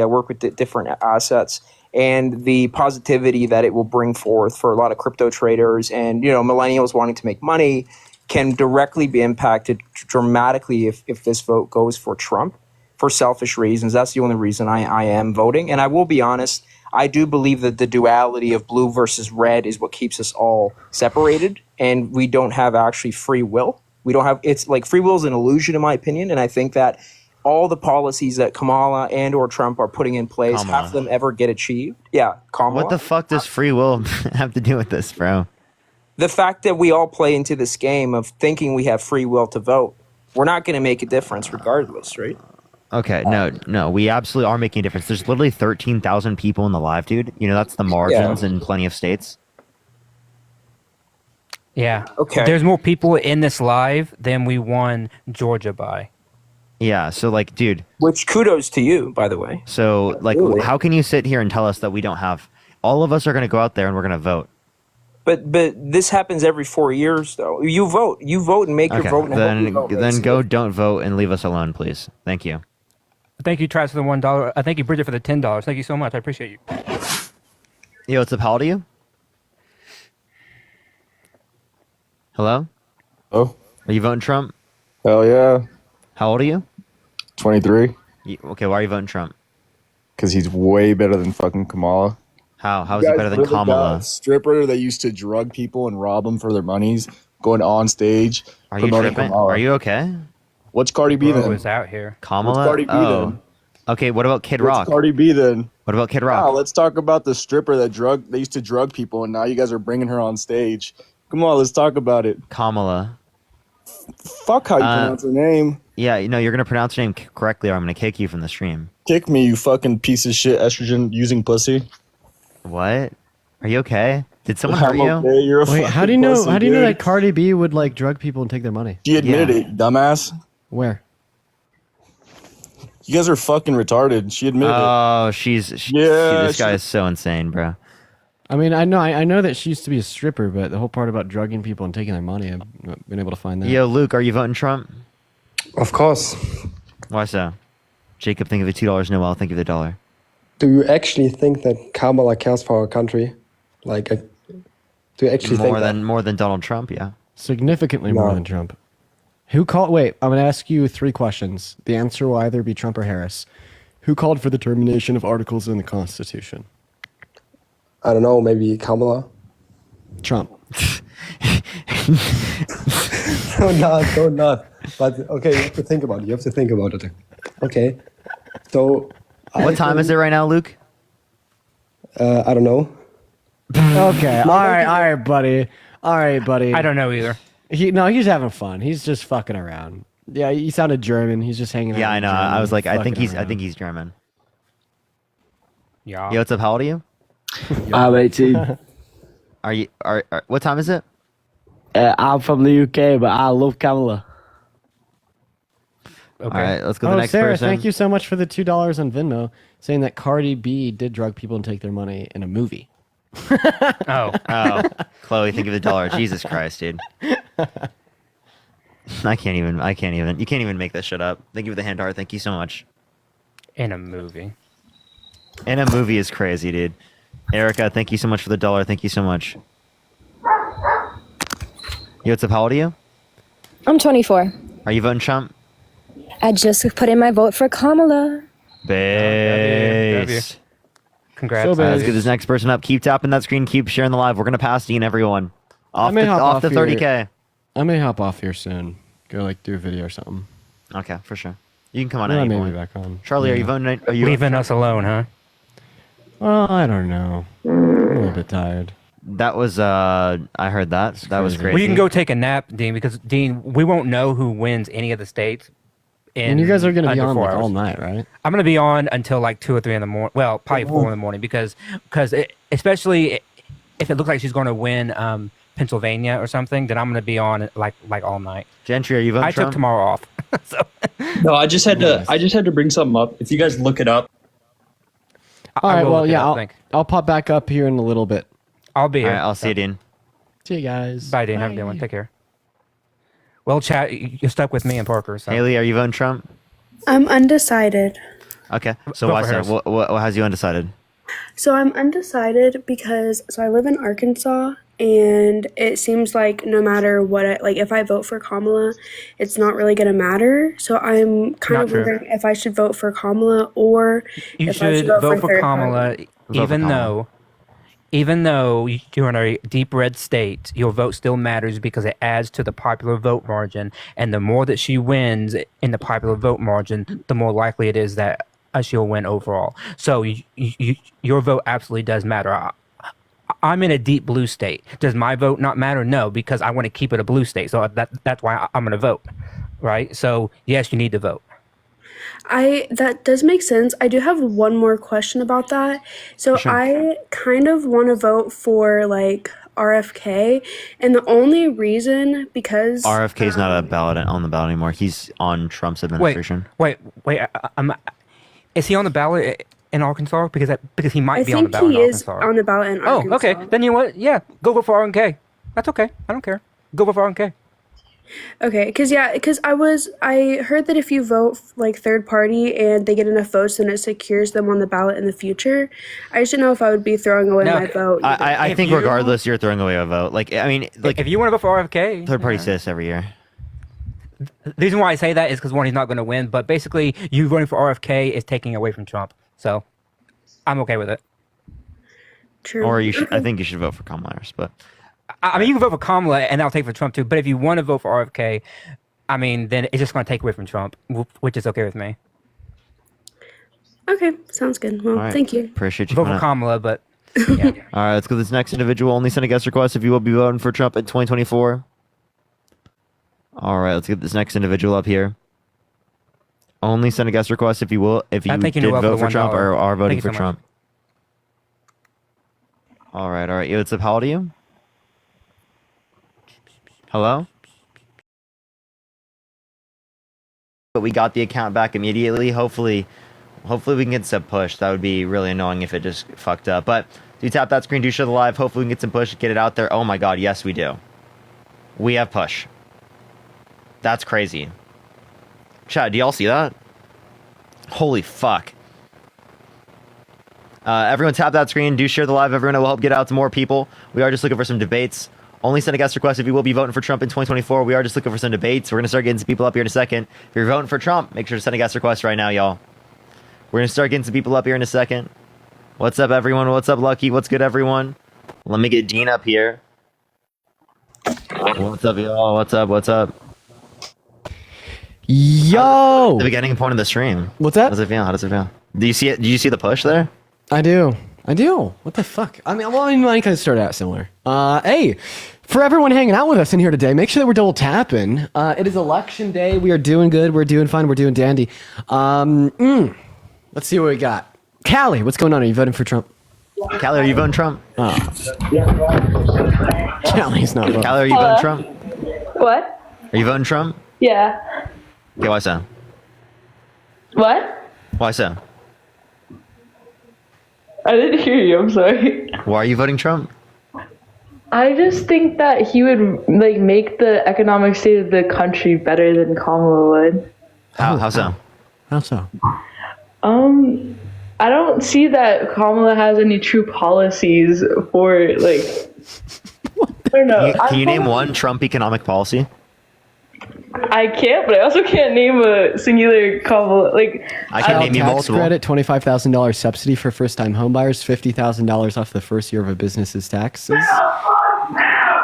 work with different assets, and the positivity that it will bring forth for a lot of crypto traders and millennials wanting to make money can directly be impacted dramatically if this vote goes for Trump for selfish reasons. That's the only reason I am voting. And I will be honest, I do believe that the duality of blue versus red is what keeps us all separated, and we don't have actually free will. It's free will is an illusion in my opinion, and I think that all the policies that Kamala and or Trump are putting in place, half of them ever get achieved. Yeah, Kamala. What the fuck does free will have to do with this, bro? The fact that we all play into this game of thinking we have free will to vote, we're not going to make a difference regardless, right? Okay, no, we absolutely are making a difference. There's literally 13,000 people in the live, dude. That's the margins in plenty of states. Yeah. Okay. There's more people in this live than we won Georgia by. Yeah, so dude. Which kudos to you, by the way. So how can you sit here and tell us that we don't have? All of us are going to go out there and we're going to vote. But this happens every 4 years, though. You vote and make your vote. Then go, don't vote, and leave us alone, please. Thank you. Thank you, Travis, for the $1. Thank you, Bridget, for the $10. Thank you so much. I appreciate you. Yo, what's up? How old are you? Hello? Oh. Are you voting Trump? Hell yeah. How old are you? 23. Okay, why are you voting Trump? because he's way better than fucking Kamala. How is he better than really Kamala? got a stripper that used to drug people and rob them for their monies, going on stage. Are you promoting tripping? Kamala. Are you okay? What's Cardi B Bro then? is out here. Kamala? What's Cardi B then? Okay, what about Kid What's Rock? Cardi B then? What about Kid Rock? Wow, let's talk about the stripper that used to drug people, and now you guys are bringing her on stage. Come on, let's talk about it. Kamala. Fuck how you pronounce her name. Yeah, you're gonna pronounce your name correctly, or I'm gonna kick you from the stream. Kick me, you fucking piece of shit, estrogen using pussy. What? Are you okay? Did someone hurt you? Okay, you're a Wait, how do you fucking know? pussy, How do you know dude. that Cardi B would like drug people and take their money? She admitted it, dumbass. Where? You guys are fucking retarded. She admitted it. Oh, this guy is so insane, bro. I mean, I know that she used to be a stripper, but the whole part about drugging people and taking their money, I've not been able to find that. Yo, Luke, are you voting Trump? Of course. Why so? Jacob, think of the $2. Noel, think of the $1. Do you actually think that Kamala cares for our country? Like, do you actually think that? More than Donald Trump? Yeah. Significantly more than Trump. Who called? Wait, I'm going to ask you 3 questions. The answer will either be Trump or Harris. Who called for the termination of articles in the Constitution? I don't know, maybe Kamala? Trump. No, not. But okay, you have to think about it. Okay. So. What time is it right now, Luke? I don't know. Okay. All right, buddy. I don't know either. He's having fun. He's just fucking around. Yeah, he sounded German. He's just hanging out. Yeah, I know. German, I was like, I think fucking he's German. Yeah. Yo, what's up? How old are you? I'm 18. Are what time is it? I'm from the UK, but I love Kamala. Okay. All right, let's go to the next Sarah, person. thank you so much for the $2 on Venmo, saying that Cardi B did drug people and take their money in a movie. Oh, Chloe, think of the $1. Jesus Christ, dude. I can't even. You can't even make this shit up. Thank you for the hand heart. Thank you so much. in a movie. In a movie is crazy, dude. Erica, thank you so much for the $1. Thank you so much. Yo, what's up? How old are you? I'm 24. Are you voting Trump? I just put in my vote for Kamala. Base. Congrats. Let's get this next person up. Keep tapping that screen. Keep sharing the live. We're going to pass Dean, everyone. Off the 30K. I may hop off here soon. Go do a video or something. Okay, for sure. You can come on I any may be point. back on. Charlie, Yeah. are you voting? Are you leaving us alone, huh? Well, I don't know. I'm a little bit tired. That was I heard that. That was crazy. We can go take a nap, Dean, because Dean, we won't know who wins any of the states. And you guys are going to be under on 4 hours. all night, right? I'm going to be on until 2 or 3 in the morning. Well, probably 4 in the morning because especially if it looks like she's going to win Pennsylvania or something, then I'm going to be on like all night. Gentry, are you voting I Trump? took tomorrow off. So. No, I just had to bring something up. If you guys look it up. All right, well, yeah, I'll pop back up here in a little bit. I'll be here. All right, I'll see you, Dean. See you guys. Bye, Dean. Have a good one. Take care. Well, chat, you're stuck with me and Parker. So. Haley, are you voting Trump? I'm undecided. Okay. So Vote why for so? Harris. What has you undecided? So I'm undecided because I live in Arkansas and it seems like no matter what if I vote for Kamala, it's not really going to matter. So I'm kind Not of true. wondering if I should vote for Kamala or You if I should should vote for third Kamala, party. even though you're in a deep red state, your vote still matters because it adds to the popular vote margin. And the more that she wins in the popular vote margin, the more likely it is that she'll win overall. So your vote absolutely does matter. I'm in a deep blue state. Does my vote not matter? No, because I want to keep it a blue state. So that's why I'm going to vote, right? So yes, you need to vote. That does make sense. I do have one more question about that. So Sure. I kind of want to vote for RFK, and the only reason because RFK's not a ballot on the ballot anymore. He's on Trump's administration. Wait. Is he on the ballot in Arkansas? Because he might I be on the think ballot he in is Arkansas. on the ballot in Oh, Arkansas. okay. Then you know what? Yeah, go vote for RFK. That's okay. I don't care. Go vote for RFK. Okay, because I heard that if you vote third party and they get enough votes, then it secures them on the ballot in the future. I just didn't know if I would be throwing away my vote. I think regardless, you're throwing away a vote. If you want to vote for RFK, third party says every year. The reason why I say that is because one, he's not going to win, but basically, you voting for RFK is taking away from Trump. So I'm okay with it. True. Or you should. I think you should vote for Kamala Harris. But I mean, you can vote for Kamala, and I'll take for Trump too. But if you want to vote for RFK, I mean, then it's just going to take away from Trump, which is okay with me. Okay, sounds good. Well, thank you. Appreciate you. Vote for Kamala, but yeah. All right, let's go to this next individual. Only send a guest request if you will be voting for Trump in 2024. All right, let's get this next individual up here. Only send a guest request if you will, if you did vote for Trump or are voting for Trump. All right. Yo, what's up? How old are you? Hello? But we got the account back immediately. Hopefully we can get some push. That would be really annoying if it just fucked up. But do tap that screen, do show the live. Hopefully we can get some push, get it out there. Oh my god, yes we do. We have push. That's crazy. Chat, do y'all see that? Holy fuck. Everyone tap that screen, do share the live. Everyone, it will help get out to more people. We are just looking for some debates. Only send a guest request if you will be voting for Trump in 2024. We are just looking for some debates. We're going to start getting some people up here in a second. If you're voting for Trump, make sure to send a guest request right now, y'all. We're going to start getting some people up here in a second. What's up, everyone? What's up, Lucky? What's good, everyone? Let me get Dean up here. What's up, y'all? What's up? Yo! The beginning point of the stream. What's that? How does it feel? Do you see it? Do you see the push there? I do. What the fuck? I mean, mine kind of started out similar. Hey, for everyone hanging out with us in here today, make sure that we're double tapping. It is election day. We are doing good. We're doing fine. We're doing dandy. Let's see what we got. Callie, what's going on? Are you voting for Trump? Callie, are you voting Trump? Callie's not voting. Callie, are you voting Trump? What? Are you voting Trump? Yeah. Okay, why so? What? Why so? I didn't hear you. I'm sorry. Why are you voting Trump? I just think that he would make the economic state of the country better than Kamala would. How so? How so? I don't see that Kamala has any true policies for I don't know. Can you name one Trump economic policy? I can't, but I also can't name a singular Kamala. I can name you multiple. Credit, $25,000 subsidy for first-time homebuyers, $50,000 off the first year of a business's taxes.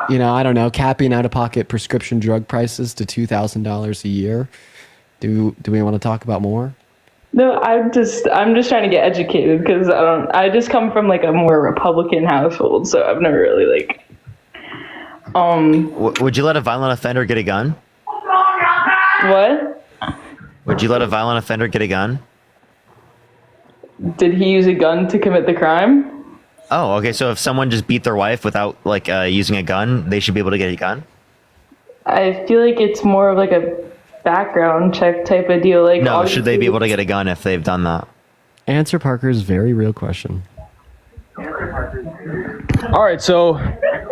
You know, I don't know, capping out-of-pocket prescription drug prices to $2,000 a year. Do we want to talk about more? No, I'm just trying to get educated because I just come from a more Republican household, so I've never really Would you let a violent offender get a gun? What? Would you let a violent offender get a gun? Did he use a gun to commit the crime? Oh, okay. So if someone just beat their wife without using a gun, they should be able to get a gun? I feel like it's more of a background check type of deal. No, should they be able to get a gun if they've done that? Answer Parker's very real question. All right, so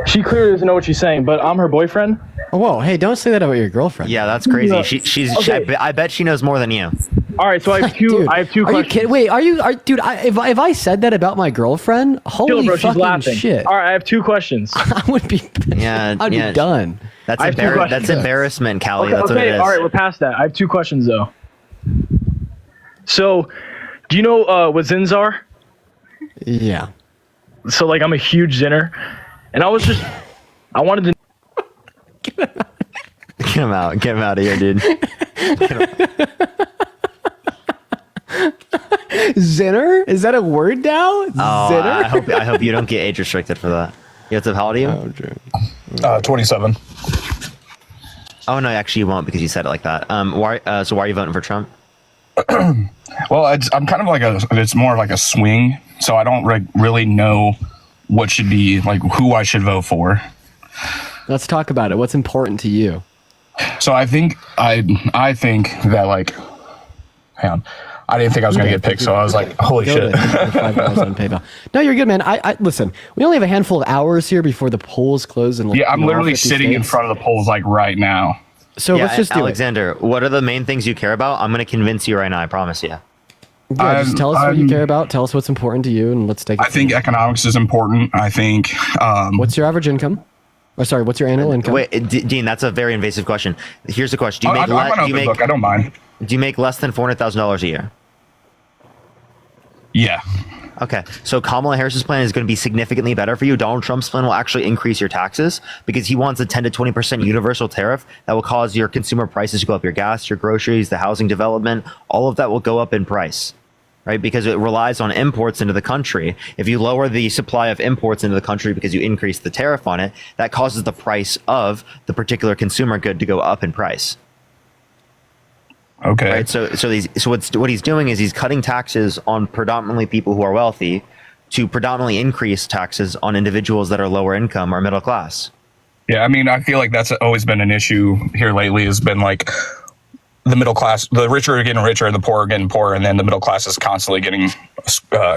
she clearly doesn't know what she's saying, but I'm her boyfriend. Oh, whoa, hey, don't say that about your girlfriend. Yeah, that's crazy. She's. Okay. I bet she knows more than you. All right, so I have two. Dude, I have two are questions. You kidding? Wait, dude? If I said that about my girlfriend, holy Chill, bro, fucking she's laughing. shit! All right, I have two questions. I would be. I'd be done. That's embarrassment, Callie. That's what it is. All right, we're past that. I have two questions though. So, do you know what zins are? Yeah. So I'm a huge zinner, and I wanted to. Get him out of here, dude. Zinner? Is that a word now? Oh, Zinner? I hope you don't get age restricted for that. You have to, how old are you? 27. Oh no, actually you won't because you said it like that. Why are you voting for Trump? Well, I'm kind of it's more like a swing, so I don't really know what should be who I should vote for. Let's talk about it. What's important to you? So I think I think that hang on. I didn't think I was going to get picked, so I was like, holy shit. $5 on PayPal. No, you're good, man. I listen, we only have a handful of hours here before the polls close. And I'm literally sitting in front of the polls right now. So let's just do Alexander, what are the main things you care about? I'm going to convince you right now, I promise you. Yeah, just tell us what you care about. Tell us what's important to you, and let's take it. I think economics is important. I think... what's your average income? Or sorry, what's your annual income? Wait, Dean, that's a very invasive question. Here's the question. I don't mind. Do you make less than $400,000 a year? Yeah. Okay, so Kamala Harris's plan is going to be significantly better for you. Donald Trump's plan will actually increase your taxes because he wants a 10 to 20% universal tariff that will cause your consumer prices to go up. Your gas, your groceries, the housing development, all of that will go up in price, right? Because it relies on imports into the country. If you lower the supply of imports into the country because you increase the tariff on it, that causes the price of the particular consumer good to go up in price. Okay. Right. So what he's doing is he's cutting taxes on predominantly people who are wealthy to predominantly increase taxes on individuals that are lower income or middle class. Yeah, I mean, I feel like that's always been an issue here lately. Has been like the middle class, the richer are getting richer, the poor are getting poorer, and then the middle class is constantly getting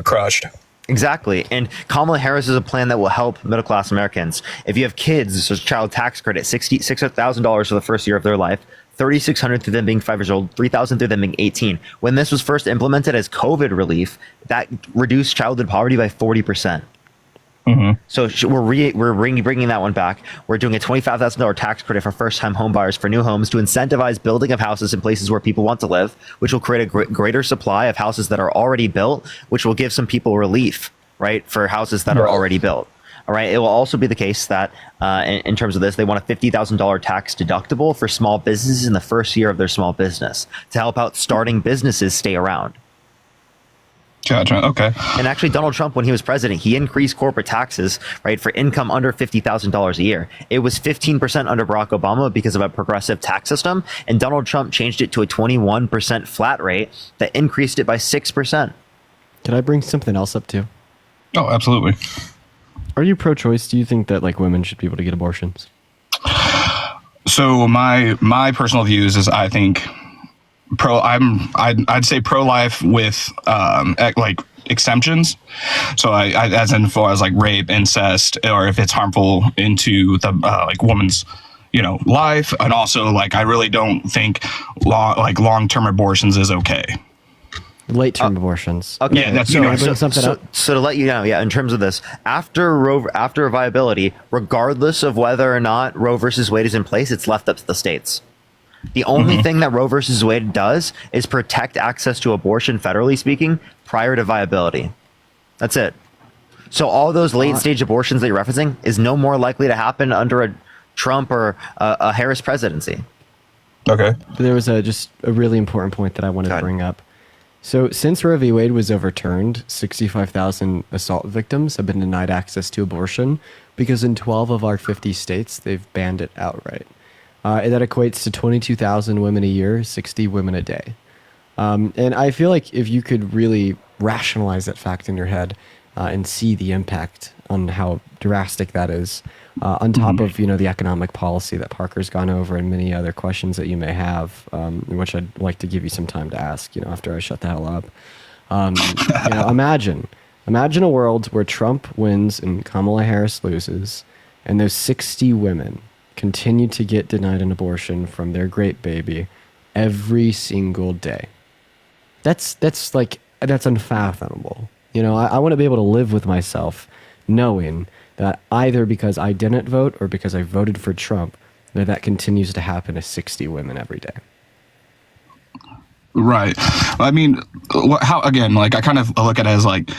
crushed. Exactly. And Kamala Harris is a plan that will help middle class Americans. If you have kids, this is child tax credit, $6,000 for the first year of their life, $3,600 through them being 5 years old, $3,000 through them being 18. When this was first implemented as COVID relief, that reduced childhood poverty by 40%. Mm-hmm. So we're bringing that one back. We're doing a $25,000 tax credit for first-time home buyers for new homes to incentivize building of houses in places where people want to live, which will create a greater supply of houses that are already built, which will give some people relief, right, for houses that are already built. All right. It will also be the case that in terms of this, they want a $50,000 tax deductible for small businesses in the first year of their small business to help out starting businesses stay around. Gotcha. Okay. And actually, Donald Trump, when he was president, he increased corporate taxes, right, for income under $50,000 a year. It was 15% under Barack Obama because of a progressive tax system. And Donald Trump changed it to a 21% flat rate that increased it by 6%. Can I bring something else up too? Oh, absolutely. Are you pro-choice? Do you think that like women should be able to get abortions? So my personal views is I think I'd say pro-life with like exemptions. So I as in far as like rape, incest, or if it's harmful into the like woman's life, and also like I really don't think long-term abortions is okay. Late-term abortions. Okay, yeah, that's so to let you know, in terms of this, after viability, regardless of whether or not Roe versus Wade is in place, it's left up to the states. The only thing that Roe versus Wade does is protect access to abortion, federally speaking, prior to viability. That's it. So all those late-stage abortions that you're referencing is no more likely to happen under a Trump or a Harris presidency. Okay. There was just a really important point that I wanted to bring up. So since Roe v. Wade was overturned, 65,000 assault victims have been denied access to abortion because in 12 of our 50 states, they've banned it outright. That equates to 22,000 women a year, 60 women a day. And I feel like if you could really rationalize that fact in your head and see the impact on how drastic that is, on top of the economic policy that Parker's gone over and many other questions that you may have, which I'd like to give you some time to ask, after I shut the hell up. Imagine a world where Trump wins and Kamala Harris loses, and those 60 women continue to get denied an abortion from their great baby every single day. That's unfathomable. I want to be able to live with myself knowing that either because I didn't vote or because I voted for Trump, that continues to happen to 60 women every day. Right. I mean, how again? Like I kind of look at it as like,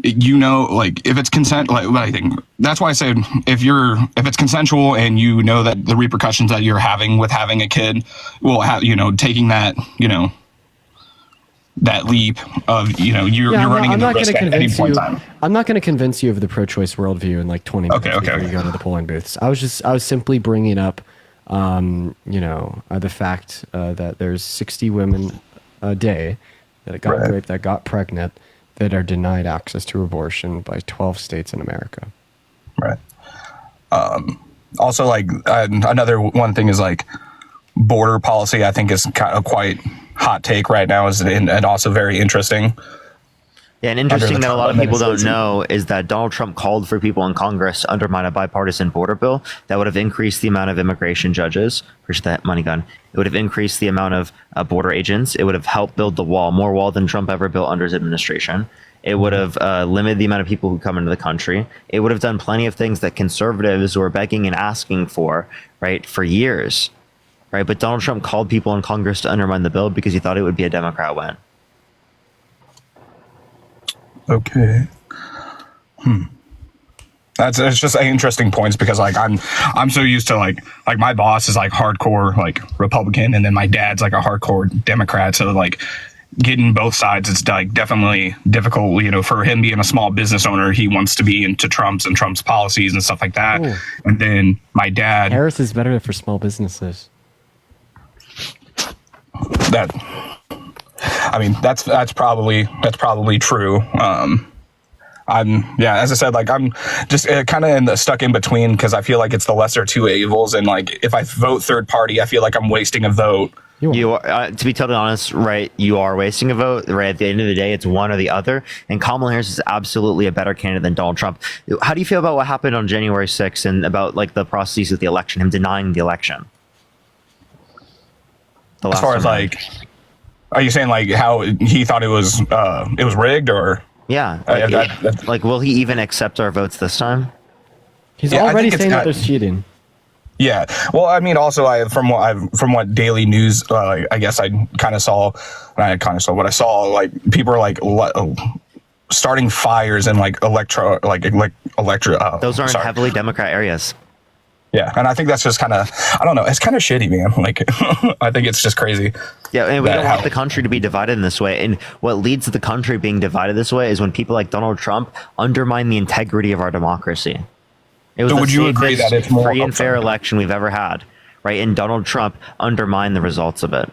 if it's consent, like what I think. That's why I said if it's consensual and that the repercussions that you're having with having a kid will have taking that that leap of you're running into risk at any point in time. I'm not going to convince you of the pro-choice worldview in like 20 minutes before you go to the polling booths. I was simply bringing up the fact that there's 60 women a day that got raped, that got pregnant, that are denied access to abortion by 12 states in America. Right. Also, like another one thing is like border policy. I think is kind of quite hot take right now, and also very interesting. Yeah, and interesting that a lot of people don't know is that Donald Trump called for people in Congress to undermine a bipartisan border bill that would have increased the amount of immigration judges. Push that money gun. It would have increased the amount of border agents. It would have helped build the wall, more wall than Trump ever built under his administration. It would have limited the amount of people who come into the country. It would have done plenty of things that conservatives were begging and asking for, right, for years. Right, but Donald Trump called people in Congress to undermine the bill because he thought it would be a Democrat win. Okay. It's just interesting points because like I'm so used to like my boss is like hardcore like Republican and then my dad's like a hardcore Democrat, so like getting both sides, it's like definitely difficult. You know, for him being a small business owner, he wants to be into Trump's policies and stuff like that. Ooh. And then my dad, Harris is better for small businesses. That's probably true. As I said, like I'm just kind of stuck in between because I feel like it's the lesser two evils, and like if I vote third party, I feel like I'm wasting a vote. You are, to be totally honest, right? You are wasting a vote. Right at the end of the day, it's one or the other. And Kamala Harris is absolutely a better candidate than Donald Trump. How do you feel about what happened on January 6th and about like the processes with the election, him denying the election? As far as like, are you saying like how he thought it was rigged or? Yeah. Like, will he even accept our votes this time? He's already saying that there's cheating. Yeah. Well, I mean, also, from what Daily News, I guess I kind of saw what I saw. Like people are like starting fires in like electro. Those are in heavily Democrat areas. Yeah, and I think that's just kind of, I don't know, it's kind of shitty, man. Like, I think it's just crazy. Yeah, and we don't want the country to be divided in this way. And what leads to the country being divided this way is when people like Donald Trump undermine the integrity of our democracy. It was so the would you agree that it's more free and fair election we've ever had, right? And Donald Trump undermined the results of it.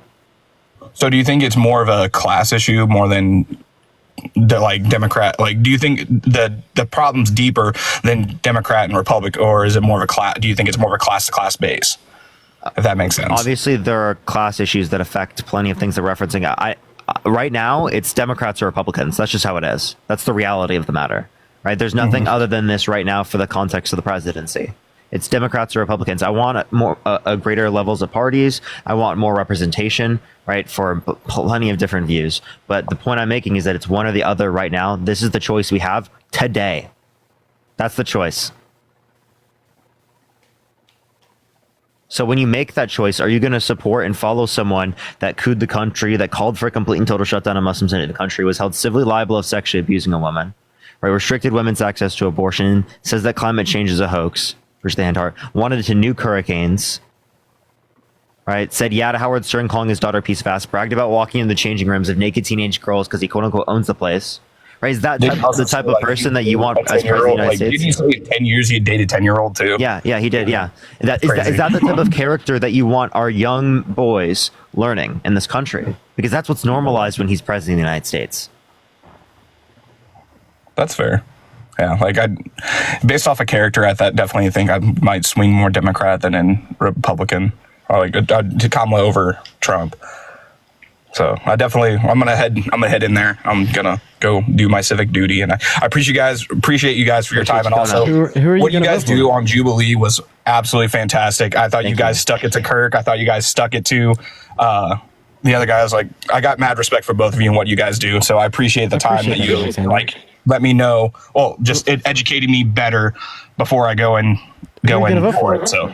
So do you think it's more of a class issue more than the like Democrat? Like, do you think the problem's deeper than Democrat and Republic, or is it more of a class? Do you think it's more of a class to class base? If that makes sense. Obviously, there are class issues that affect plenty of things they're referencing. Right now, it's Democrats or Republicans. That's just how it is. That's the reality of the matter, right? There's nothing other than this right now for the context of the presidency. It's Democrats or Republicans. I want a greater levels of parties. I want more representation, right, for plenty of different views. But the point I'm making is that it's one or the other right now. This is the choice we have today. That's the choice. So when you make that choice, are you going to support and follow someone that cooed the country, that called for a complete and total shutdown of Muslims in the country, was held civilly liable of sexually abusing a woman, right, restricted women's access to abortion, says that climate change is a hoax, push the hand hard, wanted to nuke hurricanes, right, said yeah to Howard Stern calling his daughter a piece of ass, bragged about walking in the changing rooms of naked teenage girls because he quote unquote owns the place, right? Is that the type of person that you want as president of the United States? Did you say 10 years he dated a 10-year-old too? Yeah, he did, yeah. Is that the type of character that you want our young boys learning in this country? Because that's what's normalized when he's president of the United States. That's fair. Yeah, like based off a character, I definitely think I might swing more Democrat than in Republican, or like to Kamala over Trump. So I'm gonna head in there. I'm gonna go do my civic duty, and I appreciate you guys for your time, and also what you guys do on Jubilee was absolutely fantastic. I thought you guys stuck it to Kirk. I thought you guys stuck it to the other guys. Like, I got mad respect for both of you and what you guys do. So I appreciate the time that you like let me know. Well, just it educated me better before I go in for it. So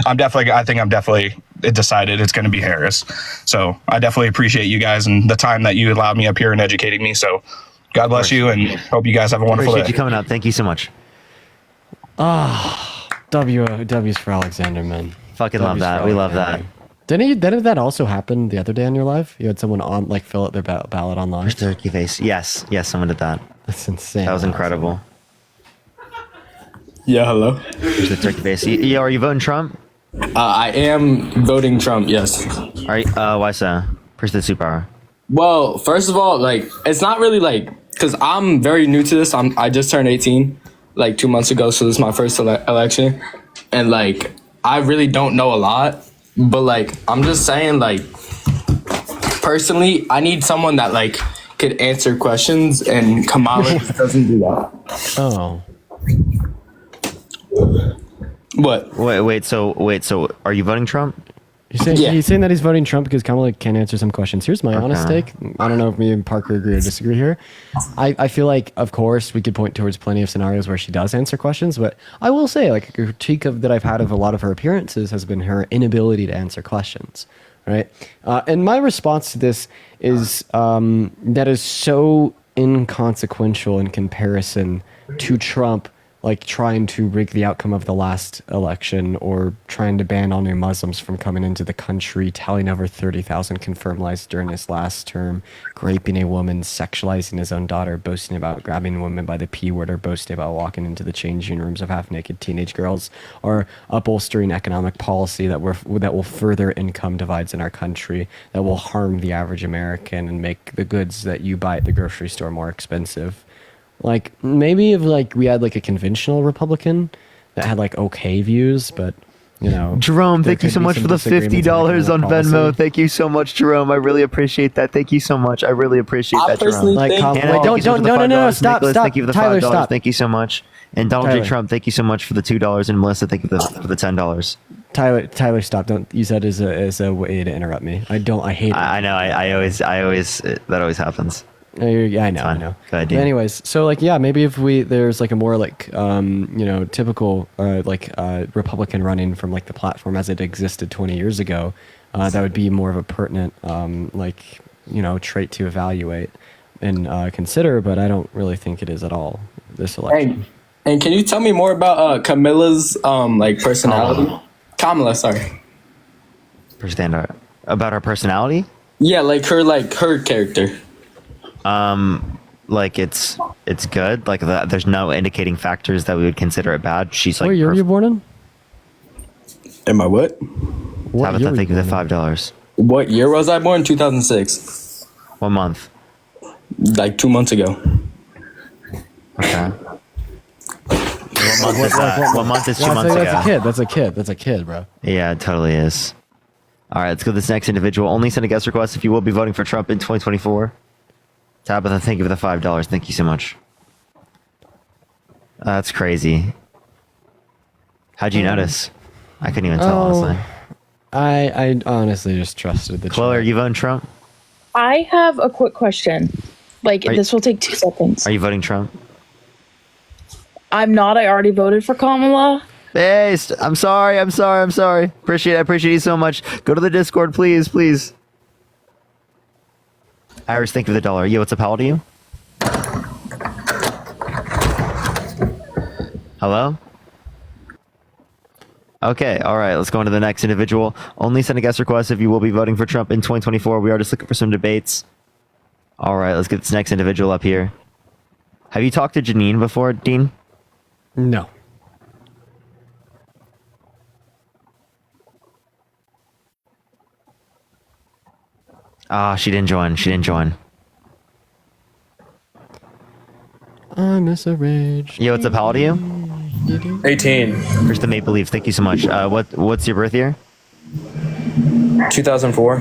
I think I'm definitely decided it's going to be Harris. So I definitely appreciate you guys and the time that you allowed me up here and educating me. So God bless you, and hope you guys have a wonderful day. Appreciate you coming out. Thank you so much. W's for Alexander, man. Fucking love that. We love that. Didn't that also happen the other day on your live? You had someone on fill out their ballot online. Turkey face. Yes, someone did that. That's insane. That was incredible. Yeah, hello. There's the turkey face. Yeah, are you voting Trump? I am voting Trump, yes. All right, why so? Push the superpower. Well, first of all, it's not really because I'm very new to this. I just turned 18 2 months ago, so this is my first election. And I really don't know a lot, but I'm just saying personally, I need someone that could answer questions, and Kamala just doesn't do that. Oh. What? Wait. So, are you voting Trump? He's saying that he's voting Trump because Kamala can't answer some questions. Here's my honest take. I don't know if me and Parker agree or disagree here. I feel like, of course, we could point towards plenty of scenarios where she does answer questions, but I will say, a critique that I've had of a lot of her appearances has been her inability to answer questions. Right? And my response to this is that is so inconsequential in comparison to Trump, like trying to rig the outcome of the last election or trying to ban all new Muslims from coming into the country, tallying over 30,000 confirmed lives during his last term, raping a woman, sexualizing his own daughter, boasting about grabbing women by the P word, or boasting about walking into the changing rooms of half-naked teenage girls, or upholstering economic policy that will further income divides in our country, that will harm the average American and make the goods that you buy at the grocery store more expensive. Like, maybe if, like, we had, like, a conventional Republican that had, like, okay views, but, you know... Jerome, thank you so much for the $50 on Venmo. Thank you so much, Jerome. I really appreciate that. Thank you so much. I really appreciate that, Jerome. Like, no, stop. Thank you for the Tyler, $5. stop. Thank you so much. And Donald J. Tyler. Trump, thank you so much for the $2. And Melissa, thank you for the $10. Tyler, stop. Don't use that as a way to interrupt me. I hate it. I know. I always, that always happens. Yeah, I know. Good, But anyways, so like, yeah, maybe if there's like a more like, typical Republican running from like the platform as it existed 20 years ago, that would be more of a pertinent trait to evaluate and consider. But I don't really think it is at all this election. And can you tell me more about Camilla's personality? Kamala, sorry. About her personality? Yeah, her character. It's good. Like there's no indicating factors that we would consider it bad. She's like. What year were you born in? Am I what? Tabitha, thank you for the $5. What year was I born? 2006. What month? Like 2 months ago. Okay. What month is that? What month is 2 months ago? That's a kid, bro. Yeah, it totally is. All right, let's go to this next individual. Only send a guest request if you will be voting for Trump in 2024. Tabitha, thank you for the $5. Thank you so much. That's crazy. How'd you notice? I couldn't even tell, honestly. I honestly just trusted the Chloe, are you voting Trump? I have a quick question. This will take 2 seconds. Are you voting Trump? I'm not. I already voted for Kamala. Hey, I'm sorry. Appreciate you so much. Go to the Discord, please. Iris, thank you for the $1. Yo, what's up? How old are you? Hello? Okay, all right. Let's go on to the next individual. Only send a guest request if you will be voting for Trump in 2024. We are just looking for some debates. All right, let's get this next individual up here. Have you talked to Janine before, Dean? No. She didn't join. I miss a rage. Yo, what's up? How old are you? 18. First the Maple Leafs. Thank you so much. What's your birth year? 2004.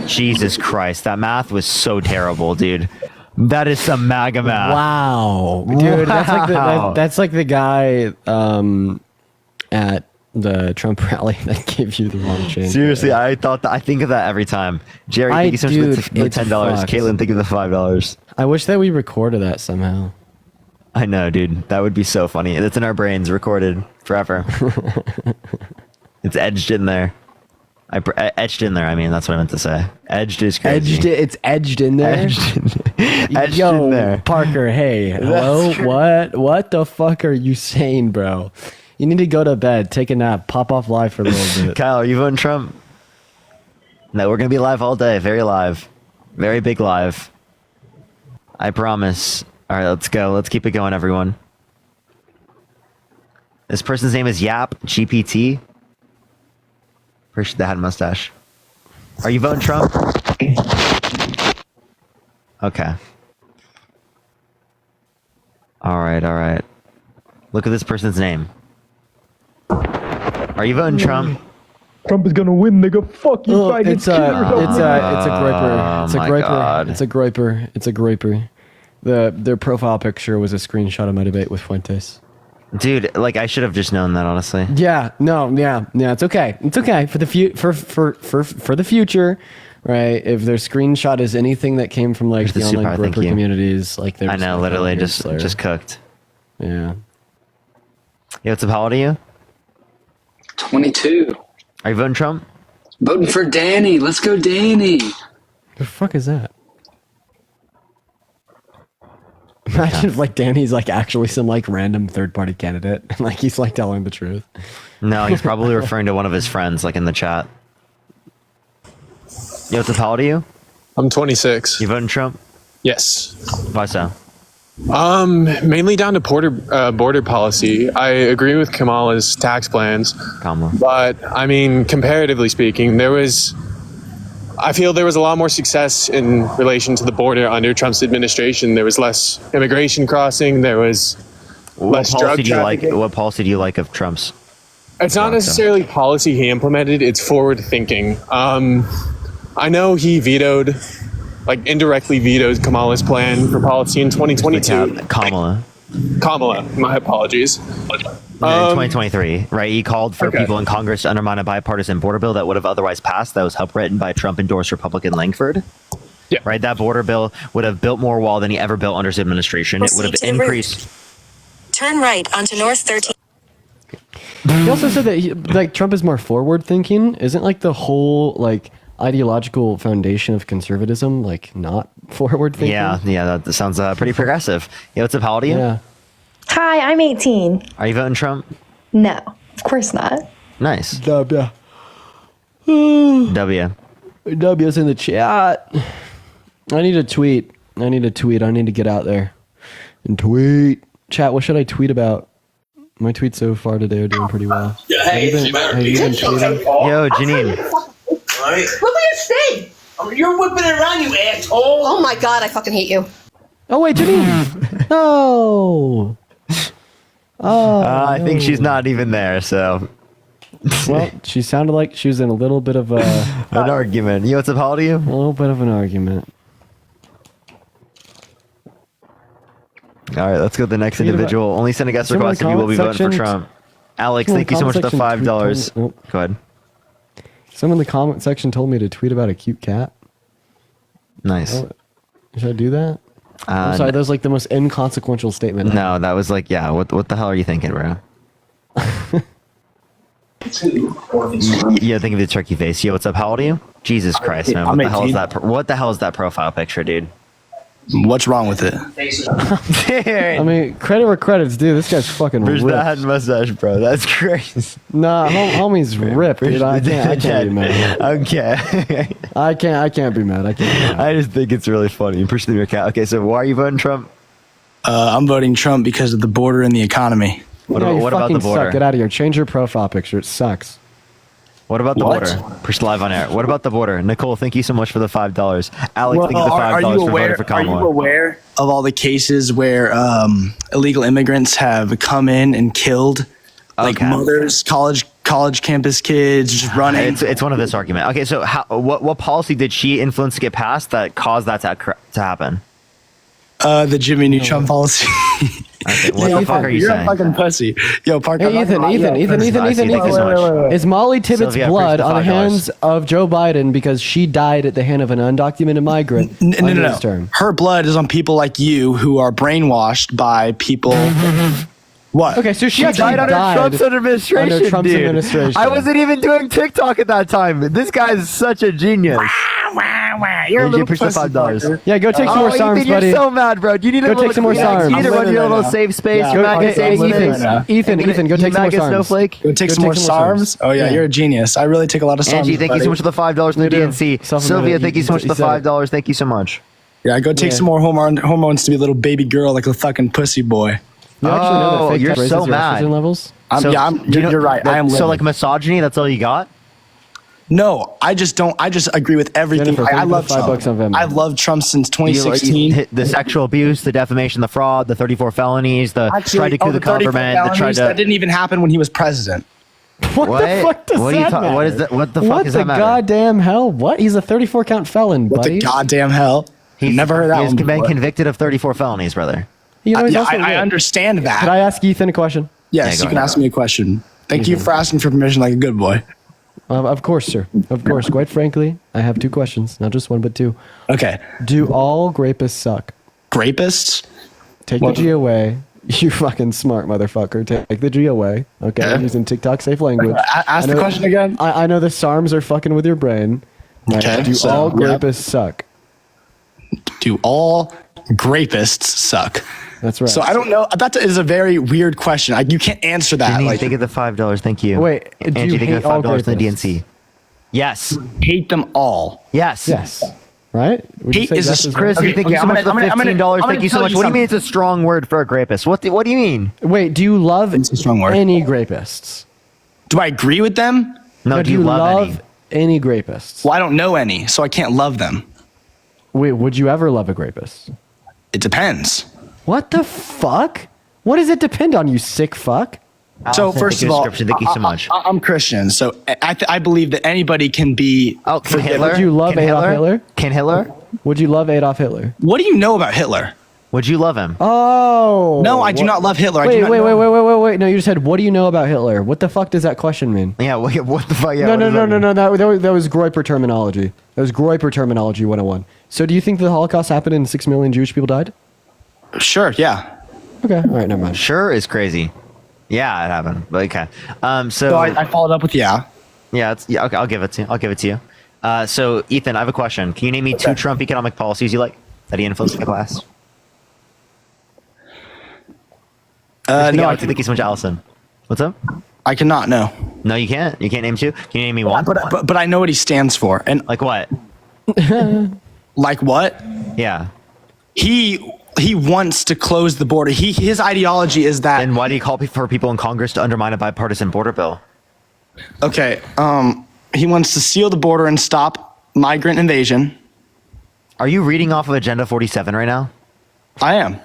Jesus Christ, that math was so terrible, dude. That is some MAGA math. Wow, dude, that's like the guy at the Trump rally that gave you the wrong change. Seriously, I think of that every time. Jerry, thank you so much for the $10. Caitlin, thank you for the $5. I wish that we recorded that somehow. I know, dude. That would be so funny. It's in our brains, recorded forever. It's edged in there. Etched in there. I mean, that's what I meant to say. Edged is crazy. It's edged in there. Edged Yo, in there. Parker. Hey, hello. What the fuck are you saying, bro? You need to go to bed, take a nap, pop off live for a little bit. Kyle, are you voting Trump? No, we're gonna be live all day. Very live. Very big live. I promise. All right, let's go. Let's keep it going, everyone. This person's name is Yap GPT. Appreciate the hat and mustache. Are you voting Trump? Okay. All right. Look at this person's name. Are you voting Trump? Trump is gonna win, nigga. Fuck you, faggot. It's a groiper. It's a groiper. Their profile picture was a screenshot of my debate with Fuentes. Dude, like I should have just known that, honestly. Yeah. It's okay. It's okay for the for the future, right? If their screenshot is anything that came from like the online broker communities, like I know, literally just cooked. Yeah. Yeah, what's up? How old are you? 22. Are you voting Trump? Voting for Danny. Let's go, Danny. The fuck is that? Imagine if like Danny's like actually some like random third party candidate and like he's like telling the truth. No, he's probably referring to one of his friends, like in the chat. Yo, what's up? How old are you? I'm 26. You voting Trump? Yes. Why so? Mainly down to border policy. I agree with Kamala's tax plans. But I mean, comparatively speaking, I feel there was a lot more success in relation to the border under Trump's administration. There was less immigration crossing. There was less drug trafficking. What policy do you like of Trump's? It's not necessarily policy he implemented. It's forward thinking. I know he indirectly vetoed Kamala's plan for policy in 2022. Kamala, my apologies. In 2023, right? He called for people in Congress to undermine a bipartisan border bill that would have otherwise passed. That was help written by Trump-endorsed Republican Langford. Yeah. Right? That border bill would have built more wall than he ever built under his administration. It would have increased. Turn right onto North 13. He also said that Trump is more forward thinking. Isn't like the whole like ideological foundation of conservatism like not forward thinking? Yeah, that sounds pretty progressive. Yeah, what's up? How old are you? Yeah. Hi, I'm 18. Are you voting Trump? No, of course not. Nice. W. W's in the chat. I need a tweet. I need to get out there and tweet. Chat, what should I tweet about? My tweets so far today are doing pretty well. Yeah, hey, have you been tweeting? Yo, Janine. Right. Look at your state. You're whipping it around, you asshole. Oh my god, I fucking hate you. Oh wait, Janine. No. I think she's not even there, so. Well, she sounded like she was in a little bit of an argument. You know what's up? How old are you? A little bit of an argument. All right, let's go to the next individual. Only send a guest request if you will be voting for Trump. Alex, thank you so much for the $5. Go ahead. Someone in the comment section told me to tweet about a cute cat. Nice. Should I do that? I'm sorry, that was like the most inconsequential statement. No, that was like, yeah, what the hell are you thinking, bro? Yeah, think of the turkey face. Yo, what's up? How old are you? Jesus Christ, man. What the hell is that? What the hell is that profile picture, dude? What's wrong with it? I mean, credit where credit's due. This guy's fucking ripped. That mustache, bro. That's crazy. Nah, homie's ripped, dude. I can't be mad. Okay. I can't be mad. I just think it's really funny. Pushing your cat. Okay, so why are you voting Trump? I'm voting Trump because of the border and the economy. What about the border? Suck. Get out of here. Change your profile picture. It sucks. What about the border? Push live on air. What about the border? Nicole, thank you so much for the $5. Alex, thank you the $5 for voting for Kamala. Are you aware of all the cases where illegal immigrants have come in and killed mothers, college campus kids, just running? It's one of this argument. Okay, so what policy did she influence to get passed that caused that to happen? The Jimmy Neutron policy. Okay, what the fuck are you You're saying? a fucking pussy. Yo, Parker. Hey, Ethan. Is Molly Tippett's blood on the hands of Joe Biden because she died at the hand of an undocumented migrant? No. Her blood is on people like you who are brainwashed by people. What? Okay, so she died under Trump's administration. Under Trump's administration. I wasn't even doing TikTok at that time. This guy is such a genius. You're a little push the $5. Yeah, go take some more SARMs, buddy. You're so mad, bro. You need to go take some more SARMs. You need to run your little safe space. Your MAGA safe space. Ethan, go take some more SARMs. Snowflake. Go take some more SARMs. Oh yeah, you're a genius. I really take a lot of SARMs. Angie, thank you so much for the $5 from the DNC. Sylvia, thank you so much for the $5. Thank you so much. Yeah, go take some more hormones to be a little baby girl like a fucking pussy boy. You actually know that fake you're so mad. Levels? You're right. I am. So like misogyny, that's all you got? No, I just don't. I just agree with everything. Jennifer, I love Trump. I've loved Trump since 2016. The sexual abuse, the defamation, the fraud, the 34 felonies, the tried to coup the government, that didn't even happen when he was president. What the fuck does that matter? What is that? What the fuck does that matter? What the goddamn hell? What? He's a 34 count felon, buddy. What the goddamn hell? He's never heard that one before. He's been convicted of 34 felonies, brother. You know, I understand that. Could I ask Ethan a question? Yes, you can ask me a question. Thank you for asking for permission like a good boy. Of course, sir. Of course. Quite frankly, I have two questions. Not just one, but two. Okay. Do all grapists suck? Grapists? Take the G away. You fucking smart motherfucker. Take the G away. Okay. I'm using TikTok safe language. Ask the question again. I know the SARMs are fucking with your brain. Right? Okay. Do all grapists suck? Do all grapists suck? That's right. So I don't know. That is a very weird question. You can't answer that. Janine, Like, think of the $5. Thank you. Wait, do Angie, you think of hate the all $5 in the grapists? DNC. Yes. hate them all. Yes. Yes. Right? Would you Hate say is a yes as Chris, Okay, thank you okay, so much I'm for gonna- I'm gonna- $15. I'm Thank gonna you so tell much. you What do you mean something. it's a strong word for a grapist? What do you mean? Wait, do you love It's a strong word. any grapists? Do I agree with them? No, do you love any grapists? Well, I don't know any, so I can't love them. Wait, would you ever love a rapist? It depends. What the fuck? What does it depend on, you sick fuck? So first of all, thank you so much. I'm Christian, so I believe that anybody can be. Oh, can Hitler? Would you love Can Adolf Hitler? Hitler? Can Hitler? Would you love Adolf Hitler? What do you know about Hitler? Would you love him? Oh. No, I do not love Hitler. I do Wait, not wait, know wait, him. wait, wait, wait, wait. No, you just said, what do you know about Hitler? What the fuck does that question mean? Yeah, what the fuck? Yeah, no, what no, does no, that no, mean? no. That was Groyper terminology. That was Groyper terminology 101. So do you think the Holocaust happened and 6 million Jewish people died? Sure, yeah. Okay, all right, never mind. Sure is crazy. Yeah, it happened. But okay. So I followed up with yeah. Yeah, okay, I'll give it to you. I'll give it to you. So Ethan, I have a question. Can you name me 2 Trump economic policies you like that he influenced the class? No, Thank you so much, Allison. What's up? I cannot. No. No, you can't. You can't name 2. Can you name me 1? But I know what he stands for, and like what? Like what? Yeah. He wants to close the border. His ideology is that. Then why do you call for people in Congress to undermine a bipartisan border bill? Okay. He wants to seal the border and stop migrant invasion. Are you reading off of Agenda 47 right now? I am.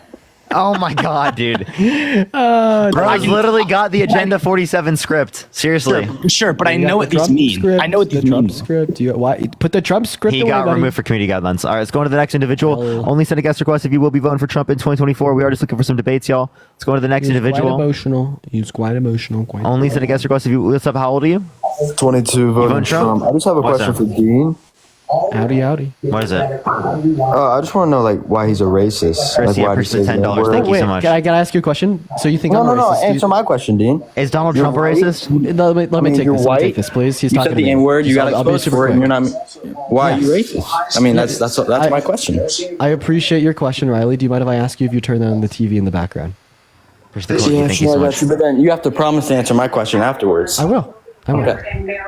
Oh my god, dude. Bro's literally got the Agenda 47 script. Seriously. Sure, but I You got know what the these Trump mean. script, I know what the these Trump mean. script. Why put the Trump script He away, got buddy? removed for community guidelines. All right, let's go on to the next individual. Only send a guest request if you will be voting for Trump in 2024. We are just looking for some debates, y'all. Let's go on to the next He was individual. Quite emotional. He was quite emotional. Only send a guest request if you. What's up? How old are you? 22 voting voting Trump? Trump. I just have a What's question that? for Dean. Howdy, howdy. What is it? I just want to know like why he's a racist. Chris, Like yeah, why he Chris, says $10. that word. Thank you Wait, so much. can I ask you a question? So you think No, I'm no, a no. racist? Answer my question, Dean. Is Donald You're Trump a white? racist? Let me I mean, take you're this. Let me white. take this, please. He's You talking said to the me. N word. You got I'll be exposed super for it. And quick. you're not. Why are you racist? I mean, that's my question. I appreciate your question, Riley. Do you mind if I ask you if you turn on the TV in the background? Thank you so much. But then you have to promise to answer my question afterwards. I will. Okay.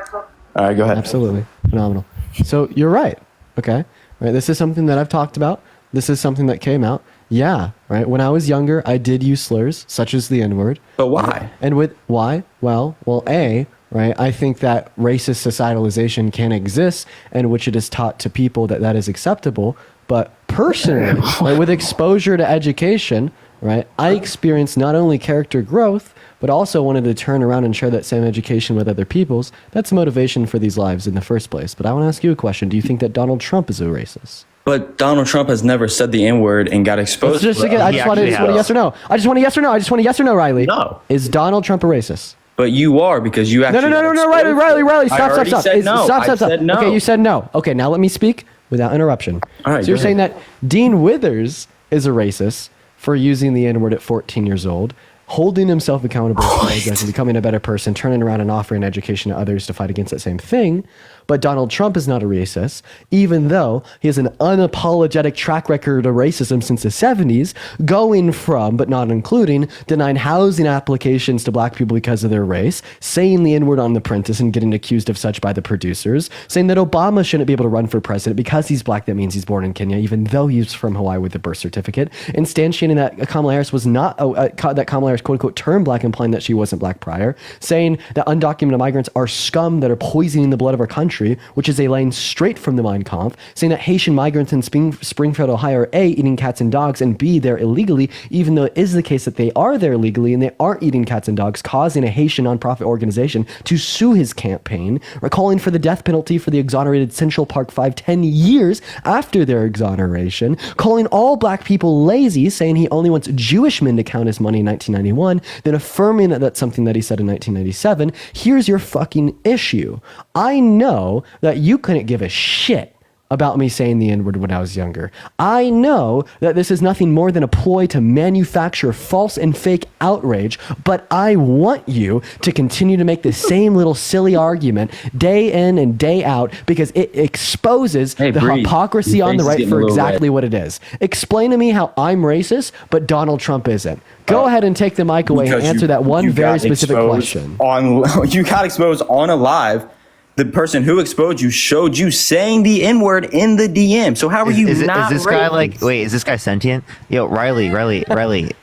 All right, go ahead. Absolutely. Phenomenal. So you're right. Okay. Right. This is something that I've talked about. This is something that came out. Yeah. Right. When I was younger, I did use slurs such as the N-word. But why? And with why? Well, A, right? I think that racist societalization can exist, and which it is taught to people that that is acceptable. But personally, right, with exposure to education, right, I experienced not only character growth, but also wanted to turn around and share that same education with other peoples. That's motivation for these lives in the first place. But I want to ask you a question. Do you think that Donald Trump is a racist? But Donald Trump has never said the N word and got exposed. Just again, I just want a yes or no. I just want a yes or no. I just want a yes or no, Riley. No. Is Donald Trump a racist? But you are because you actually. No, Riley, stop. I said no. Stop. I said no. Okay, you said no. Okay, now let me speak without interruption. All right, so you're go saying that Dean Withers is a racist for using the N-word at 14 years old, holding himself accountable and becoming a better person, turning around and offering education to others to fight against that same thing. But Donald Trump is not a racist, even though he has an unapologetic track record of racism since the 70s, going from, but not including, denying housing applications to black people because of their race, saying the N-word on The Apprentice and getting accused of such by the producers, saying that Obama shouldn't be able to run for president because he's black, that means he's born in Kenya, even though he's from Hawaii with a birth certificate, and instantiating that Kamala Harris was not, that Kamala Harris quote-unquote turned black, implying that she wasn't black prior, saying that undocumented migrants are scum that are poisoning the blood of our country, which is a line straight from the Mein Kampf, saying that Haitian migrants in Springfield, Ohio are A, eating cats and dogs, and B, they're illegally, even though it is the case that they are there illegally and they aren't eating cats and dogs, causing a Haitian nonprofit organization to sue his campaign, or calling for the death penalty for the exonerated Central Park 5 10 years after their exoneration, calling all black people lazy, saying he only wants Jewish men to count his money in 1991, then affirming that that's something that he said in 1997. Here's your fucking issue. I know that you couldn't give a shit about me saying the N-word when I was younger. I know that this is nothing more than a ploy to manufacture false and fake outrage, but I want you to continue to make the same little silly argument day in and day out because it exposes the hypocrisy on the right for exactly what it is. Explain to me how I'm racist, but Donald Trump isn't. Go ahead and take the mic away and answer that one very specific question. You got exposed on a live. The person who exposed you showed you saying the N-word in the DM. So how are you not Is this guy like, wait, is this guy sentient? Yo, Riley,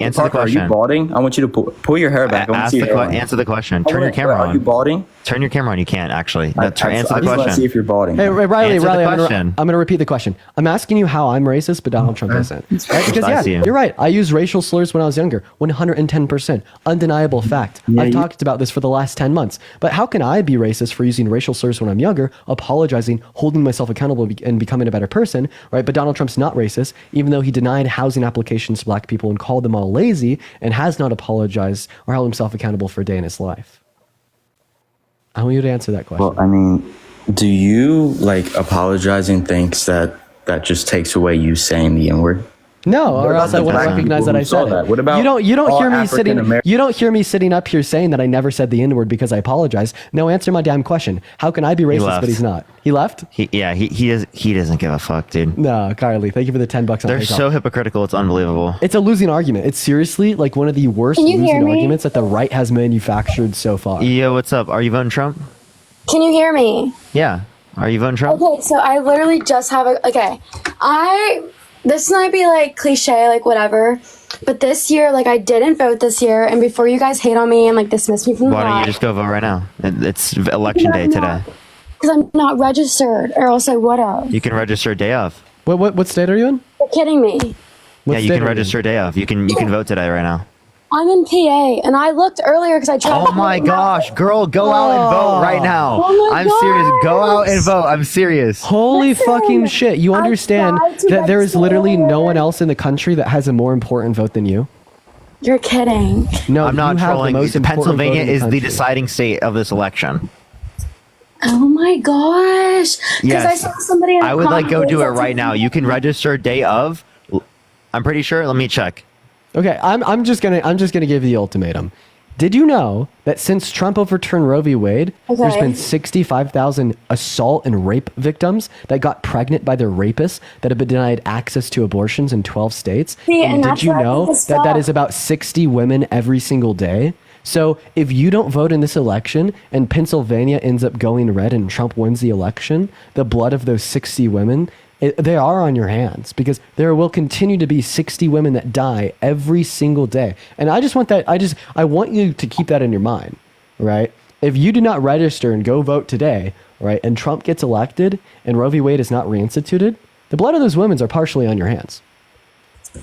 answer the question. Are you balding? I want you to pull your hair back. I want to see your hair. Answer the question. Turn your camera on. Are you balding? Turn your camera on. You can't actually. Answer the I just want to question. see if you're balding. Hey, Riley, question. I'm going to repeat the question. I'm asking you how I'm racist, but Donald Trump isn't. Right? Because you're right. I used racial slurs when I was younger. 110%. Undeniable fact. I've talked about this for the last 10 months. But how can I be racist for using racial slurs when I'm younger, apologizing, holding myself accountable, and becoming a better person, right? But Donald Trump's not racist, even though he denied housing applications to black people and called them all lazy and has not apologized or held himself accountable for a day in his life. I want you to answer that question. Well, I mean, do you like apologizing thinks that just takes away you saying the N-word? No, or else I wouldn't recognize that I said it. What about you don't hear me sitting you don't hear me sitting up here saying that I never said the N-word because I apologize. No, answer my damn question. How can I be racist but he's not? He left? He doesn't give a fuck, dude. No, Carly, thank you for the $10. They're so hypocritical, it's unbelievable. It's a losing argument. It's seriously like one of the worst losing arguments that the right has manufactured so far. Yo, what's up? Are you voting Trump? Can you hear me? Yeah. Are you voting Trump? Okay, so I literally just have this might be like cliche, like whatever, but this year, like I didn't vote this year, and before you guys hate on me and like dismiss me from the Why don't you just go vote right now? It's election day today. Because I'm not registered, or else I would have. You can register day of. What state are you in? You're kidding me. Yeah, you can register day of. You can vote today right now. I'm in PA, and I looked earlier because I tried. Oh my gosh, girl, go out and vote right now. Oh my I'm serious. Go out and vote. I'm serious. Holy fucking shit. You understand that there is literally no one else in the country that has a more important vote than you? You're kidding. No, I'm not you have the trolling. most important Pennsylvania vote in is the country. deciding state of this election. Oh my gosh. Because I saw somebody in the I would like go comments do it that right said- now. You can register day of. I'm pretty sure. Let me check. Okay, I'm just gonna give you the ultimatum. Did you know that since Trump overturned Roe v. Wade, there's Okay. been 65,000 assault and rape victims that got pregnant by their rapists that have been denied access to abortions in 12 states? See, and did that's you what I know think is that fucked. is about 60 women every single day? So if you don't vote in this election and Pennsylvania ends up going red and Trump wins the election, the blood of those 60 women, they are on your hands because there will continue to be 60 women that die every single day. And I just want that. I want you to keep that in your mind, right? If you do not register and go vote today, right, and Trump gets elected and Roe v. Wade is not reinstituted, the blood of those women are partially on your hands.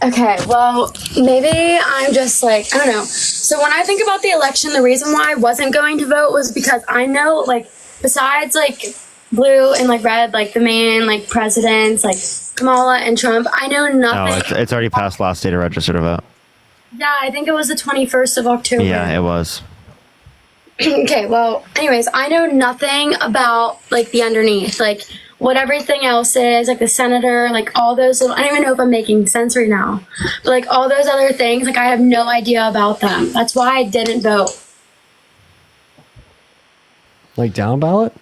Okay, well, maybe I'm just like, I don't know. So when I think about the election, the reason why I wasn't going to vote was because I know, like, besides, like, blue and, like, red, like, the main, like, presidents, like, Kamala and Trump, I know No, nothing. it's already past last day to register to vote. Yeah, I think it was the 21st of October. Yeah, it was. Okay, well, anyways, I know nothing about, like, the underneath, like, what everything else is, like the senator, like all those little, I don't even know if I'm making sense right now, but like all those other things, like I have no idea about them. That's why I didn't vote. Like down ballot?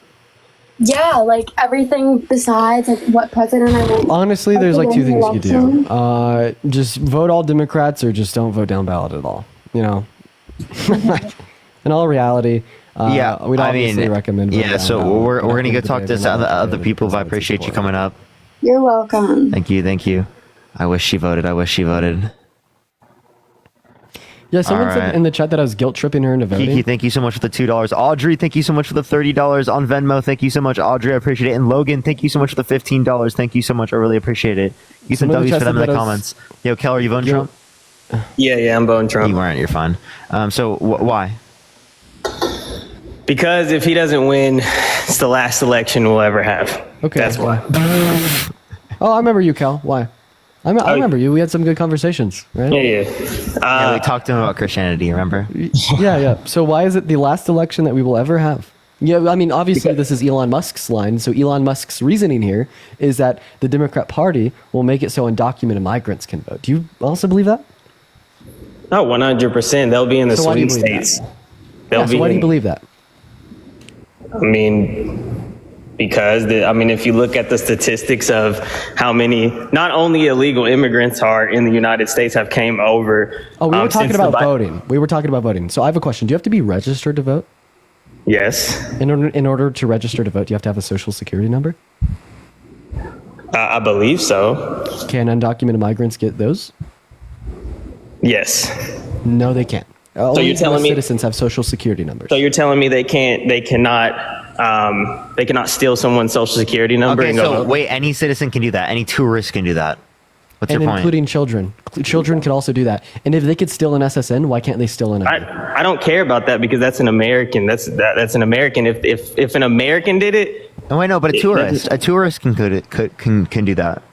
Yeah, like everything besides like what president I want. Honestly, there's like two things you could do. Election. Just vote all Democrats or just don't vote down ballot at all. You know, in all reality, Yeah, we'd I mean, obviously recommend. voting yeah. down So ballot. we're But at gonna the go end of talk the to day, some we're not other gonna people. But I present appreciate you support. coming up. You're welcome. Thank you, thank you. I wish she voted. I wish she voted. Yeah, someone All said right. in the chat that I was guilt tripping her into voting. Kiki, thank you so much for the $2. Audrey, thank you so much for the $30 on Venmo. Thank you so much, Audrey. I appreciate it. And Logan, thank you so much for the $15. Thank you so much. I really appreciate it. Use some Someone in the W's for chat them in said the that I was- comments. Yo, Keller, you voting Trump? Yeah, I'm voting Trump. You weren't. You're fine. So why? Because if he doesn't win, it's the last election we'll ever have. Okay. That's why. Oh, I remember you, Cal. Why? I remember you. We had some good conversations, right? Yeah. Yeah, we talked to him about Christianity. Remember? Yeah. So why is it the last election that we will ever have? Yeah, I mean, obviously, this is Elon Musk's line. So Elon Musk's reasoning here is that the Democrat Party will make it so undocumented migrants can vote. Do you also believe that? No, 100%. They'll be in the So why do you swing believe that? states. So why do you believe that? I mean, because if you look at the statistics of how many, not only illegal immigrants are in the United States have came over. Oh, we were talking since about the voting. We were talking about voting. So I have a question. Do you have to be registered to vote? Yes. In order to register to vote, do you have to have a social security number? I believe so. Can undocumented migrants get those? Yes. No, they can't. Only you're telling US me- citizens have social security numbers. So you're telling me they cannot steal someone's social security number Okay, and go so vote? wait, any citizen can do that. Any tourist can do that. What's And your point? including children. Children can also do that. And if they could steal an SSN, why can't they steal an ID? I don't care about that because that's an American. That's an American. If an American did it. Oh wait, no, but a tourist can do that.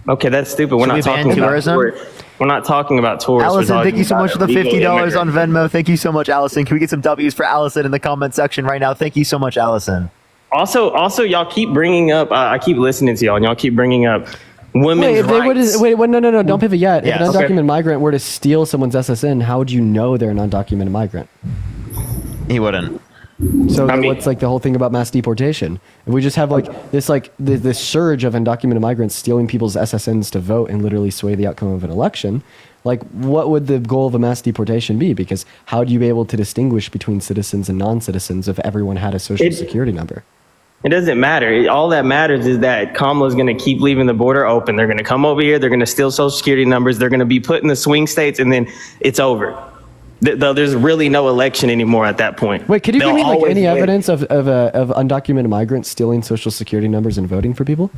Okay, that's stupid. We're Should not we ban talking about tourism? tourists. We're not talking about tourists. We're Allison, thank talking you so about much for the illegal $50 on immigrants. Venmo. Thank you so much, Allison. Can we get some W's for Allison in the comment section right now? Thank you so much, Allison. Also, y'all keep bringing up. I keep listening to y'all, and y'all keep bringing up women's Wait, if they were rights. to, wait, no, don't pivot yet. Yeah, if an okay. undocumented migrant were to steal someone's SSN, how would you know they're an undocumented migrant? He wouldn't. So then what's like the whole thing about mass deportation? If we just have this surge of undocumented migrants stealing people's SSNs to vote and literally sway the outcome of an election, like what would the goal of a mass deportation be? Because how do you be able to distinguish between citizens and non-citizens if everyone had a social security number? It doesn't matter. All that matters is that Kamala's going to keep leaving the border open. They're going to come over here. They're going to steal social security numbers. They're going to be put in the swing states, and then it's over. There's really no election anymore at that point. Wait, could you give me like always any win. evidence of undocumented migrants stealing social security numbers and voting for people?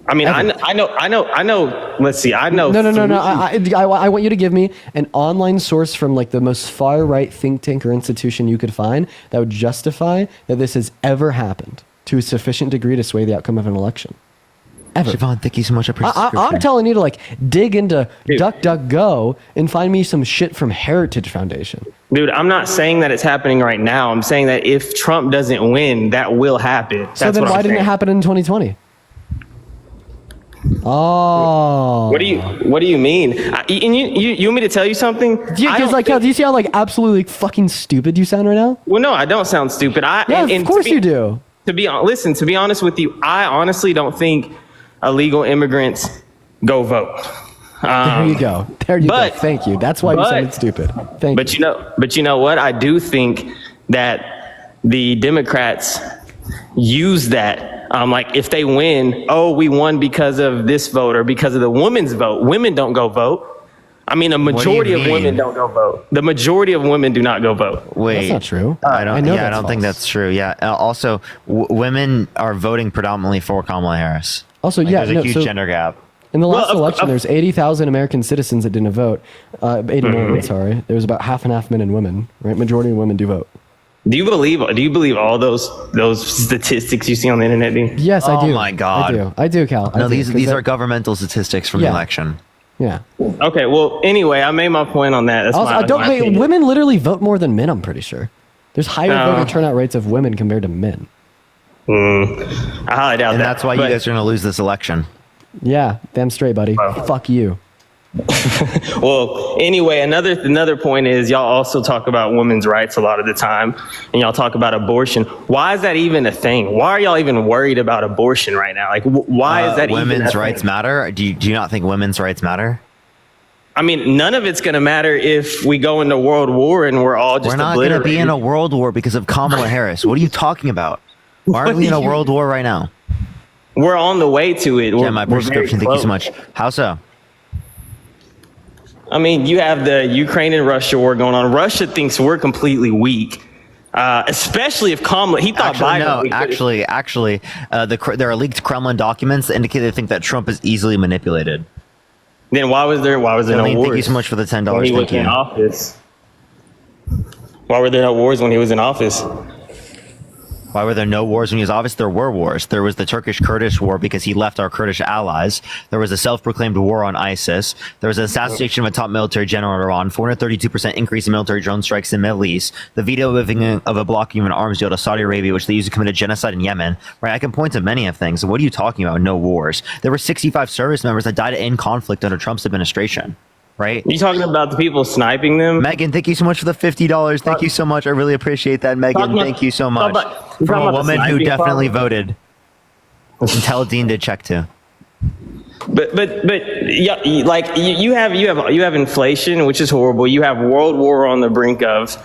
I mean, I know. Let's see. I know. No. I want you to give me an online source from like the most far right think tank or institution you could find that would justify that this has ever happened to a sufficient degree to sway the outcome of an election. Ever. Siobhan, thank you so much. I'm telling you to like dig into DuckDuckGo and find me some shit from Heritage Foundation. Dude, I'm not saying that it's happening right now. I'm saying that if Trump doesn't win, that will happen. So then why didn't it happen in 2020? Oh. What do you mean? And you want me to tell you something? Because like, do you see how like absolutely fucking stupid you sound right now? Well, no, I don't sound stupid. Of course you do. To be honest with you, I honestly don't think illegal immigrants go vote. There you go. There you go. Thank you. That's why you sounded stupid. Thank you. But you know what? I do think that the Democrats use that. Like if they win, we won because of this vote or because of the women's vote. Women don't go vote. I mean, a majority of women don't go vote. The majority of women do not go vote. Wait, That's not true. I don't that's think false. that's true. Yeah. Also, women are voting predominantly for Kamala Harris. Also, there's a huge gender gap. In the last election, there's 80,000 American citizens that didn't vote. 80 million, sorry. There was about half and half men and women. Right, majority of women do vote. Do you believe all those statistics you see on the internet, dude? Yes, I do. Oh my God. I do, Cal. No, these are governmental statistics from the election. Yeah. Okay. Well, anyway, I made my point on that. That's Also, my opinion. women literally vote more than men, I'm pretty sure. There's higher No. voter turnout rates of women compared to men. I highly doubt And that. that's why you guys are going to lose this election. Yeah, damn straight, buddy. Fuck you. Well, anyway, another point is y'all also talk about women's rights a lot of the time, and y'all talk about abortion. Why is that even a thing? Why are y'all even worried about abortion right now? Like, why is that even a women's thing? rights matter? Do you not think women's rights matter? I mean, none of it's going to matter if we go into World War and we're all just We're not going to be obliterated. in a world war because of Kamala Harris. What are you talking about? Why aren't we in a world war right now? We're on the way to it. Yeah, my We're very prescription. Thank you so close. much. How so? I mean, you have the Ukraine and Russia war going on. Russia thinks we're completely weak, especially if Kamala. He thought Biden. Actually, there are leaked Kremlin documents that indicate they think that Trump is easily manipulated. Then why was there no Jolene, wars? thank you so much for the $10. When he was Thank you. in office. Why were there no wars when he was in office? Why were there no wars when he was office? There were wars. There was the Turkish-Kurdish war because he left our Kurdish allies. There was a self-proclaimed war on ISIS. There was an assassination of a top military general in Iran. 432% increase in military drone strikes in the Middle East. The veto of a blocking of an arms deal to Saudi Arabia, which they used to commit a genocide in Yemen. Right? I can point to many of things. What are you talking about? No wars. There were 65 service members that died in conflict under Trump's administration. Right? You talking about the people sniping them? Megan, thank you so much for the $50. Thank you so much. I really appreciate that, Megan. Thank you so much. From a woman who definitely voted. And tell Dean to check too. But yeah, like you have inflation, which is horrible. You have world war on the brink of.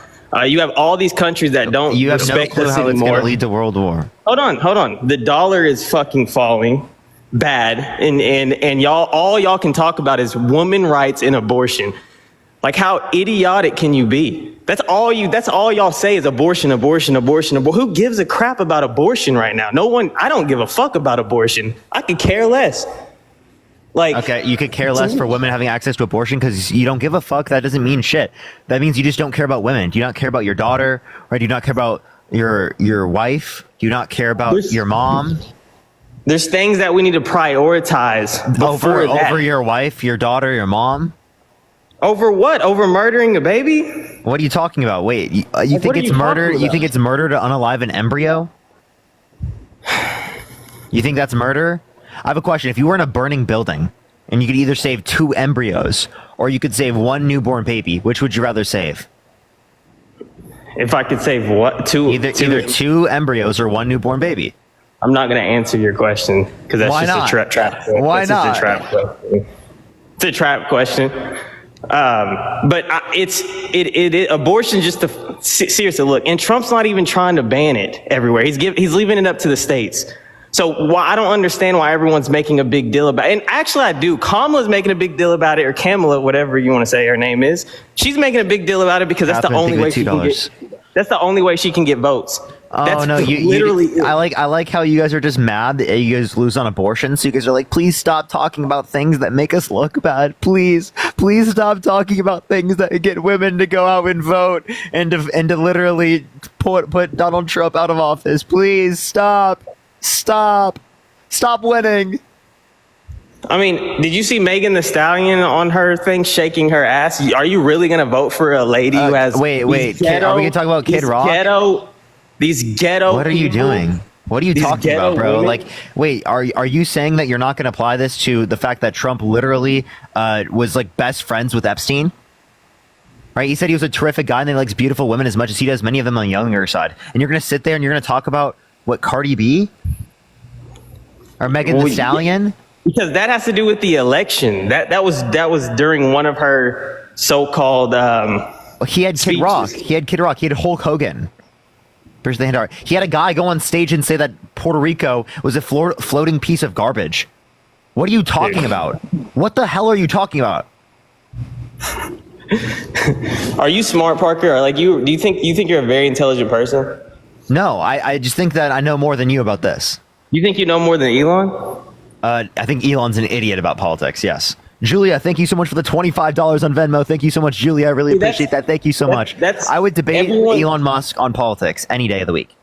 You have all these countries that don't You have no respect clue us how it's going to anymore. lead to world war. Hold on. The dollar is fucking falling bad, and y'all can talk about is woman rights and abortion. Like, how idiotic can you be? That's all y'all say is abortion. Who gives a crap about abortion right now? No one. I don't give a fuck about abortion. I could care less. Like, okay, you could care less for women having access to abortion because you don't give a fuck. That doesn't mean shit. That means you just don't care about women. Do you not care about your daughter? Or do you not care about your wife? Do you not care about your mom? There's things that we need to prioritize over your wife, your daughter, your mom. Over what? Over murdering a baby? What are you talking about? Wait, you think it's murder? You think it's murder to unalive an embryo? You think that's murder? I have a question. If you were in a burning building and you could either save 2 embryos or you could save 1 newborn baby, which would you rather save? If I could save what? Either 2 embryos or 1 newborn baby. I'm not going to answer your question because that's just a trap. Why not? Just a trap question. It's a trap question. But abortion just seriously, look, and Trump's not even trying to ban it everywhere. He's leaving it up to the states. So I don't understand why everyone's making a big deal about it. And actually I do. Kamala's making a big deal about it, or Kamala, whatever you want to say her name is. She's making a big deal about it because that's the only way she can get. That's the only way she can get votes. Oh That's no! I like how you guys are just mad that you guys lose on abortion. So you guys are like, please stop talking about things that make us look bad. Please stop talking about things that get women to go out and vote and to literally put Donald Trump out of office. Please stop winning. I mean, did you see Megan Thee Stallion on her thing shaking her ass? Are you really gonna vote for a lady who has? Wait. Are we gonna talk about Kid Rock? These ghetto. What are you doing? What are you talking about, bro? Women? Like, wait, are you saying that you're not going to apply this to the fact that Trump literally was like best friends with Epstein? Right? He said he was a terrific guy and he likes beautiful women as much as he does many of them on the younger side. And you're going to sit there and you're going to talk about what, Cardi B or Megan Thee Stallion? Because that has to do with the election. That was during one of her so-called. He had Kid Rock. He had Hulk Hogan. He had a guy go on stage and say that Puerto Rico was a floating piece of garbage. What are you talking about? What the hell are you talking about? Are you smart, Parker? Or do you think you're a very intelligent person? No, I just think that I know more than you about this. You think you know more than Elon? I think Elon's an idiot about politics. Yes. Julia, thank you so much for the $25 on Venmo. Thank you so much, Julia. I really appreciate that. Thank you so much. I would debate Elon Musk on politics any day of the week.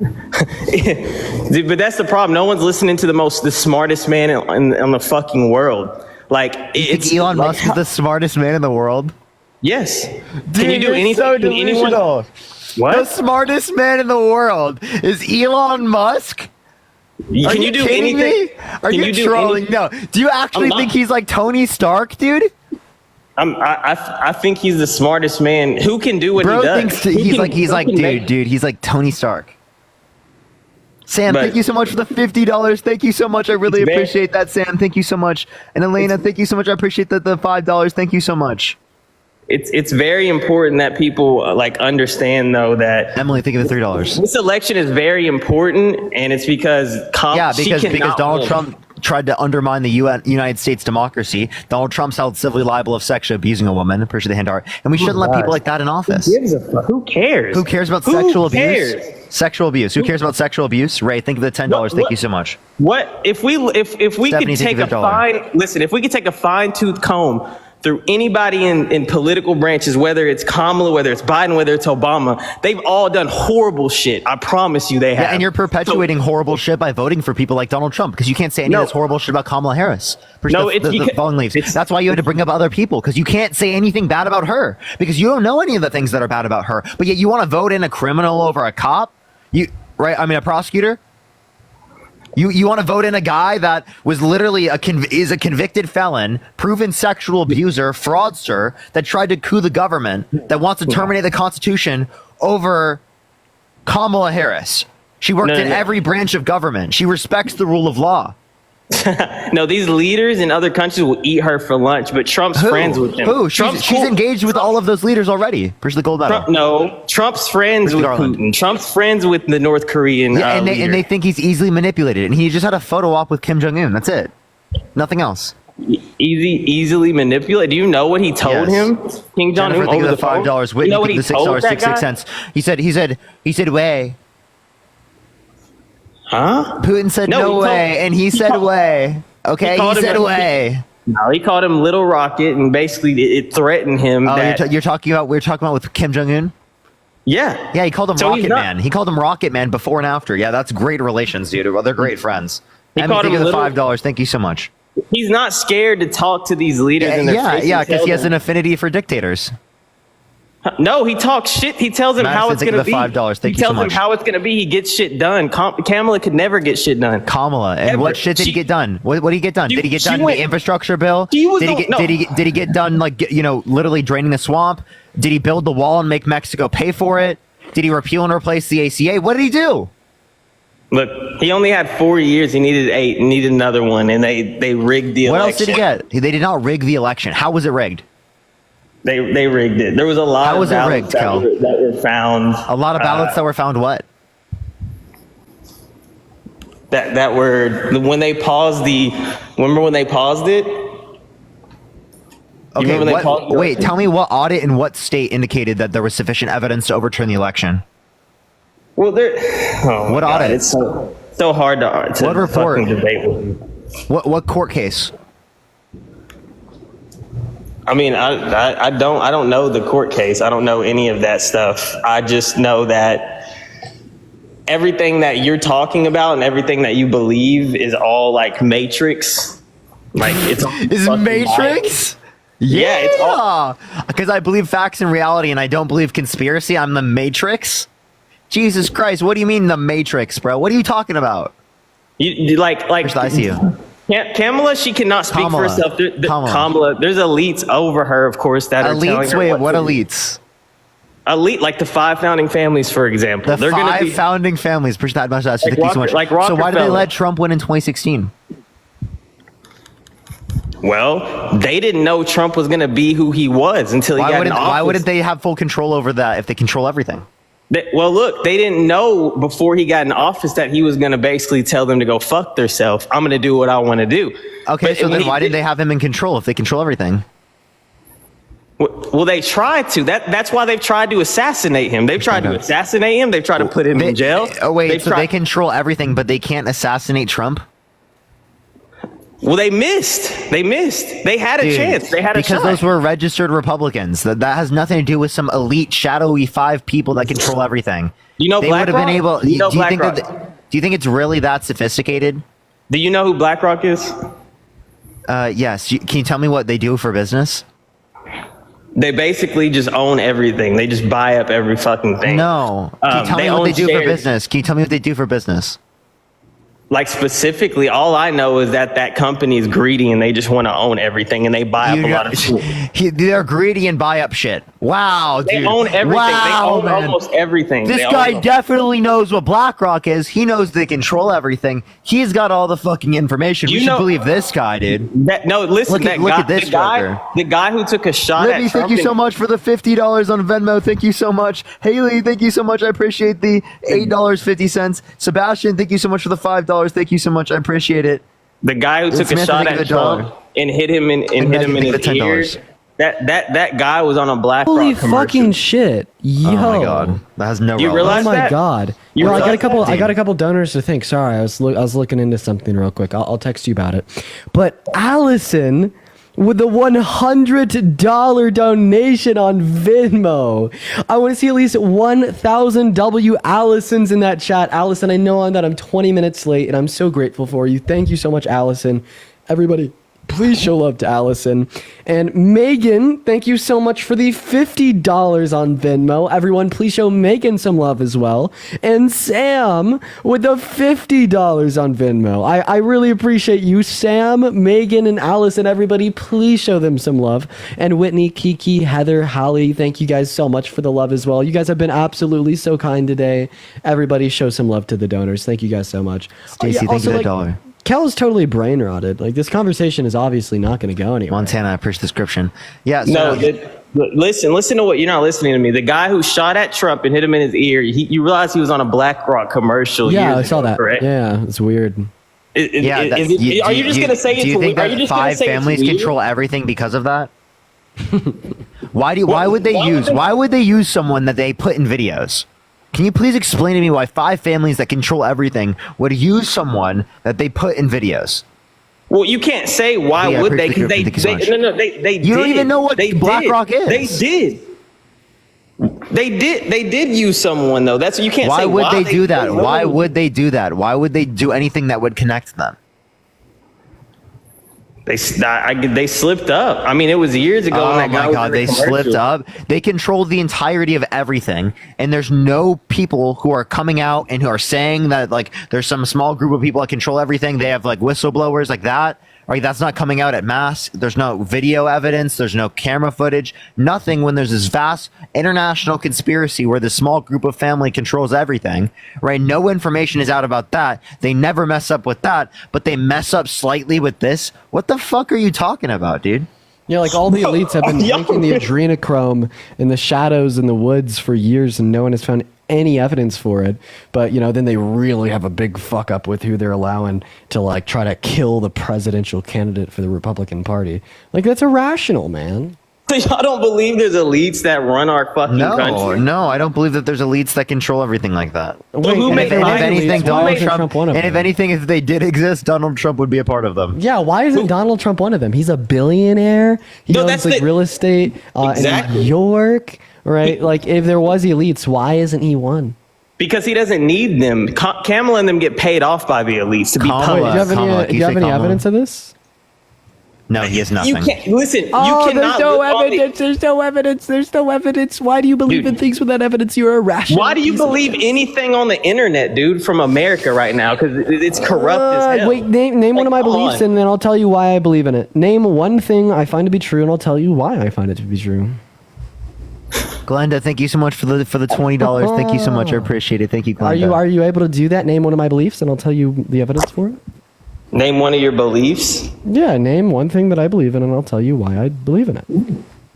Dude, but that's the problem. No one's listening to the smartest man in the fucking world. Like, think Elon Musk is the smartest man in the world? Yes. Dude, can you do anything? So delusional. What? The smartest man in the world is Elon Musk? Can you do anything? Are you trolling? No. Do you actually think he's like Tony Stark, dude? I think he's the smartest man. Who can do what he does? He's like, dude, he's like Tony Stark. Sam, thank you so much for the $50. Thank you so much. I really appreciate that, Sam. Thank you so much. And Elena, thank you so much. I appreciate the $5. Thank you so much. It's very important that people understand though that Emily, thank you for $3. This election is very important, and it's because because Donald Trump tried to undermine the United States democracy. Donald Trump's held civilly liable of sexually abusing a woman. Appreciate the hand art, and we shouldn't let people like that in office. Who cares? Who cares about sexual abuse? Sexual abuse. Who cares about sexual abuse? Ray, thank you for the $10. Thank you so much. What if we could take a fine tooth comb through anybody in political branches, whether it's Kamala, whether it's Biden, whether it's Obama. They've all done horrible shit. I promise you they have. Yeah, and you're perpetuating horrible shit by voting for people like Donald Trump because you can't say any of this horrible shit about Kamala Harris. The phone leaves. That's why you had to bring up other people because you can't say anything bad about her because you don't know any of the things that are bad about her. But yet you want to vote in a criminal over a cop? A prosecutor? You want to vote in a guy that was literally is a convicted felon, proven sexual abuser, fraudster that tried to coup the government, that wants to terminate the Constitution over Kamala Harris. She worked in every branch of government. She respects the rule of law. No, these leaders in other countries will eat her for lunch, but Trump's friends with them. Who? She's engaged with all of those leaders already. Where's the gold medal? Trump's friends with Putin. Trump's friends with the North Korean and they think he's easily manipulated. And he just had a photo op with Kim Jong-un. That's it. Nothing else. Easily manipulated. Do you know what he told him? Kim Jong-un over the $5. Whitney, you know what he the told that guy? $6.66. He said, way. Huh? Putin said no way, and he said way. Okay, he said way. No, he called him Little Rocket, and basically it threatened him. Oh, we're talking about with Kim Jong Un. Yeah, he called him Rocket Man. He called him Rocket Man before and after. Yeah, that's great relations, dude. Well, they're great friends. Emmy, thank you for the $5. Thank you so much. He's not scared to talk to these leaders. Because he has an affinity for dictators. No, he talks shit. He tells him how it's going to be. $5. Thank you so much. He tells him how it's going to be. He gets shit done. Kamala could never get shit done. Kamala, and what shit did he get done? What did he get done? Did he get done the infrastructure bill? Did he get done literally draining the swamp? Did he build the wall and make Mexico pay for it? Did he repeal and replace the ACA? What did he do? Look, he only had 4 years. He needed 8. Needed another one, and they rigged the election. What else did he get? They did not rig the election. How was it rigged? They rigged it. There was a lot of ballots that were found. A lot of ballots that were found what? That were when they paused the. Remember when they paused it? Okay. Wait. Tell me what audit in what state indicated that there was sufficient evidence to overturn the election. Well, what audit? It's so hard to what report? Debate with you. What court case? I mean, I don't know the court case. I don't know any of that stuff. I just know that everything that you're talking about and everything that you believe is all like Matrix. Like it's Matrix? Yeah, it's all because I believe facts and reality and I don't believe conspiracy. I'm the Matrix. Jesus Christ, what do you mean the Matrix, bro? What are you talking about? You like I see you. Kamala, she cannot speak for herself. Kamala, there's elites over her, of course, that are telling her what elites? Elite, like the 5 founding families, for example. They're 5 founding families. Appreciate that much. Thank you so much. So why did they let Trump win in 2016? Well, they didn't know Trump was going to be who he was until he got in office. Why wouldn't they have full control over that if they control everything? Well, look, they didn't know before he got in office that he was going to basically tell them to go fuck themselves. I'm going to do what I want to do. Okay, so then why didn't they have him in control if they control everything? Well, they tried to. That's why they've tried to assassinate him. They've tried to assassinate him. They've tried to put him in jail. Oh, wait, they control everything, but they can't assassinate Trump? Well, they missed. They had a chance. They had a shot. Because those were registered Republicans. That has nothing to do with some elite, shadowy 5 people that control everything. You know, BlackRock? Do you think it's really that sophisticated? Do you know who BlackRock is? Yes. Can you tell me what they do for business? They basically just own everything. They just buy up every fucking thing. No. Can you tell me what they do for business? Can you tell me what they do for business? Like specifically, all I know is that company is greedy and they just want to own everything and they buy up a lot of shit. They're greedy and buy up shit. Wow, dude. They own everything. Wow, they own almost everything. This guy definitely knows what BlackRock is. He knows they control everything. He's got all the fucking information. You should believe this guy, dude. Look at this guy. The guy who took a shot at Trump. Thank you so much for the $50 on Venmo. Thank you so much. Haley, thank you so much. I appreciate the $8.50. Sebastian, thank you so much for the $5. Thank you so much. I appreciate it. The guy who took a shot at Trump and hit him in his ears. That guy was on a BlackRock Holy commercial. fucking shit! Yo. Oh my god, that has no. You realize Oh my that? god. Well, I got a couple donors to thank. Sorry, I was looking into something real quick. I'll text you about it. But Allison with the $100 donation on Venmo. I want to see at least 1,000 W Allisons in that chat. Allison, I know that I'm 20 minutes late, and I'm so grateful for you. Thank you so much, Allison. Everybody, please show love to Allison. And Megan, thank you so much for the $50 on Venmo. Everyone, please show Megan some love as well. And Sam with the $50 on Venmo. I really appreciate you, Sam, Megan, and Allison. Everybody, please show them some love. And Whitney, Kiki, Heather, Holly, thank you guys so much for the love as well. You guys have been absolutely so kind today. Everybody show some love to the donors. Thank you guys so much. Stacey, thank you for the dollar. Kel's totally brain rotted. Like, this conversation is obviously not going to go anywhere. Montana, I appreciate the description. Yeah. So No, listen to what you're not listening to me. The guy who shot at Trump and hit him in his ear, you realize he was on a BlackRock commercial. Yeah, years I saw ago, that. correct? Yeah, it's weird. Are you just going to say it's weird? Do you think that 5 families control everything because of that? Why would they use someone that they put in videos? Can you please explain to me why 5 families that control everything would use someone that they put in videos? Well, you can't say why would they? Because they you don't even know what BlackRock is. They did use someone though. That's you can't. Why say would why they do that? Why would they do that? Why would they do anything that would connect them? They slipped up. I mean, it was years ago. Oh when that guy my God, they was in the slipped commercial. up. They control the entirety of everything, and there's no people who are coming out and who are saying that like there's some small group of people that control everything. They have like whistleblowers like that. Right, that's not coming out at mass. There's no video evidence. There's no camera footage. Nothing when there's this vast international conspiracy where this small group of family controls everything. Right, no information is out about that. They never mess up with that, but they mess up slightly with this. What the fuck are you talking about, dude? Yeah, like all the elites have been making the adrenochrome in the shadows in the woods for years, and no one has found any evidence for it. But then they really have a big fuck up with who they're allowing to like try to kill the presidential candidate for the Republican Party. Like, that's irrational, man. Y'all don't believe there's elites that run our fucking country? No, I don't believe that there's elites that control everything like that. Wait, who and made if anything, Donald Trump one of and them? if anything, if they did exist, Donald Trump would be a part of them. Yeah, why isn't Donald Trump one of them? He's a billionaire. He owns like real estate in New York, right? Like, if there was elites, why isn't he one? Because he doesn't need them. Kamala and them get paid off by the elites to be Wait, do you have any evidence of this? No, he has nothing. You can't listen. Oh, you cannot there's no look on the- evidence. There's no evidence. There's no evidence. Why do you believe in things without evidence? You're irrational. Why do you believe anything on the internet, dude, from America right now? Because it's corrupt as hell. Wait, name one of my beliefs, and then I'll tell you why I believe in it. Name one thing I find to be true, and I'll tell you why I find it to be true. Glenda, thank you so much for the $20. Thank you so much. I appreciate it. Thank you, Glenda. Are you able to do that? Name one of my beliefs, and I'll tell you the evidence for it. Name one of your beliefs. Yeah, name one thing that I believe in, and I'll tell you why I believe in it.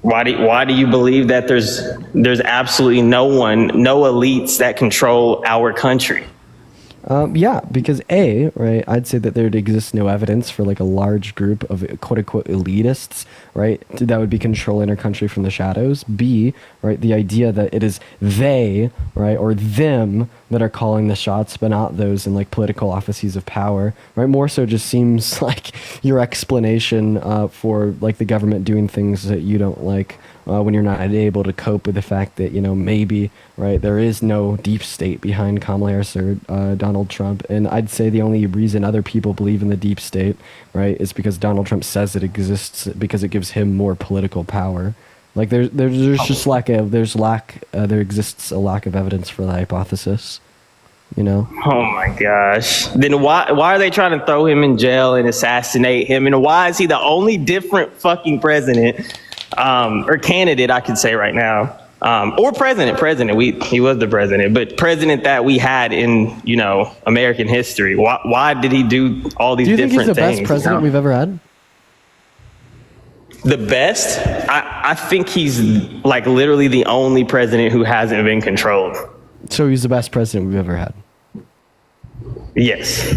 Why do you believe that there's absolutely no elites that control our country? Yeah, because right, I'd say that there'd exist no evidence for like a large group of quote unquote elitists, right, that would be controlling our country from the shadows. B, right, the idea that it is they, right, or them that are calling the shots, but not those in like political offices of power, right? More so just seems like your explanation for like the government doing things that you don't like. When you're not able to cope with the fact that, maybe, right, there is no deep state behind Kamala Harris or Donald Trump. And I'd say the only reason other people believe in the deep state, right, is because Donald Trump says it exists because it gives him more political power. Like, there exists a lack of evidence for the hypothesis, Oh my gosh. Then why are they trying to throw him in jail and assassinate him? And why is he the only different fucking president? Or candidate, I could say right now, or president. He was the president, but president that we had in American history. Why did he do all these different things? Do you think he's the best president we've ever had? The best? I think he's like literally the only president who hasn't been controlled. So he's the best president we've ever had. Yes.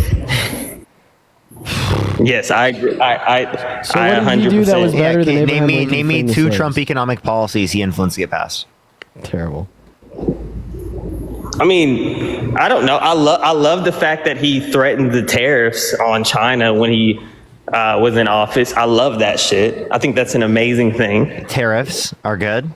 Yes, I agree. So what did he do that was better than Abraham Lincoln Name me freeing the 2 slaves? Trump economic policies he influenced to get passed. Terrible. I mean, I don't know. I love the fact that he threatened the tariffs on China when he was in office. I love that shit. I think that's an amazing thing. Tariffs are good.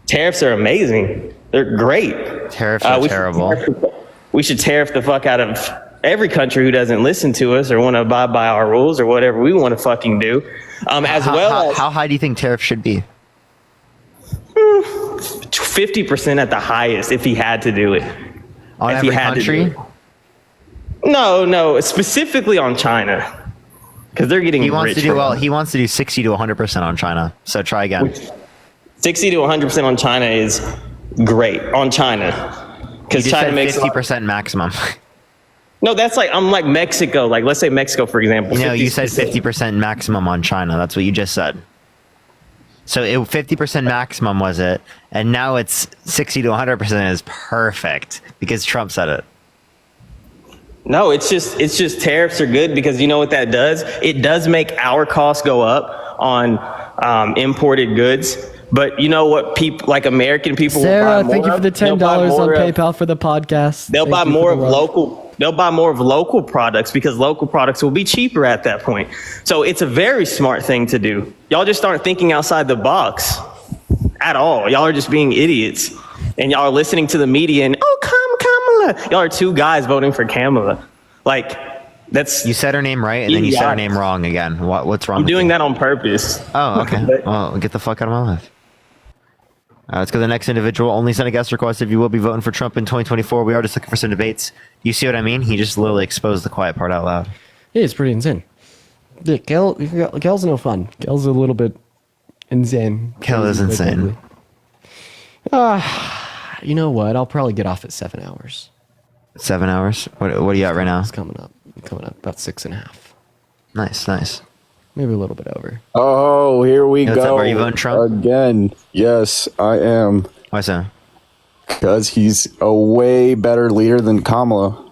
Tariffs are amazing. They're great. Tariffs are terrible. We should tariff the fuck out of every country who doesn't listen to us or want to abide by our rules or whatever we want to fucking do. How high do you think tariffs should be? 50% at the highest if he had to do it. On if every he had country? To do it. No, specifically on China. Because they're getting he wants rich. To do, well, he wants to do 60 to 100% on China. So try again. 60 to 100% on China is great. On China. Because China makes 50% maximum. No, that's like, I'm like Mexico. Like, let's say Mexico, for example. No, you said 50% maximum on China. That's what you just said. So 50% maximum was it, and now it's 60 to 100% is perfect because Trump said it. No, it's just tariffs are good because you know what that does? It does make our costs go up on imported goods. But you know what people like American people Sarah, will buy more thank you for the $10 on PayPal for the podcast. They'll buy more of local products because local products will be cheaper at that point. So it's a very smart thing to do. Y'all just aren't thinking outside the box at all. Y'all are just being idiots. And y'all are listening to the media and, Kamala. Y'all are two guys voting for Kamala. Like, that's... You said her name right, and then you said her name wrong again. What's wrong I'm with doing you? that on purpose. Oh, okay. Well, get the fuck out of my life. Let's go to the next individual. Only send a guest request if you will be voting for Trump in 2024. We are just looking for some debates. You see what I mean? He just literally exposed the quiet part out loud. Yeah, it's pretty insane. Yeah, Kel's no fun. Kel's a little bit insane. Kel is insane. You know what? I'll probably get off at 7 hours. 7 hours? What are you at right now? It's coming up about 6.5. Nice. Maybe a little bit over. Oh, here we What's go. up? Are you voting Trump? Again. Yes, I am. Why so? Because he's a way better leader than Kamala.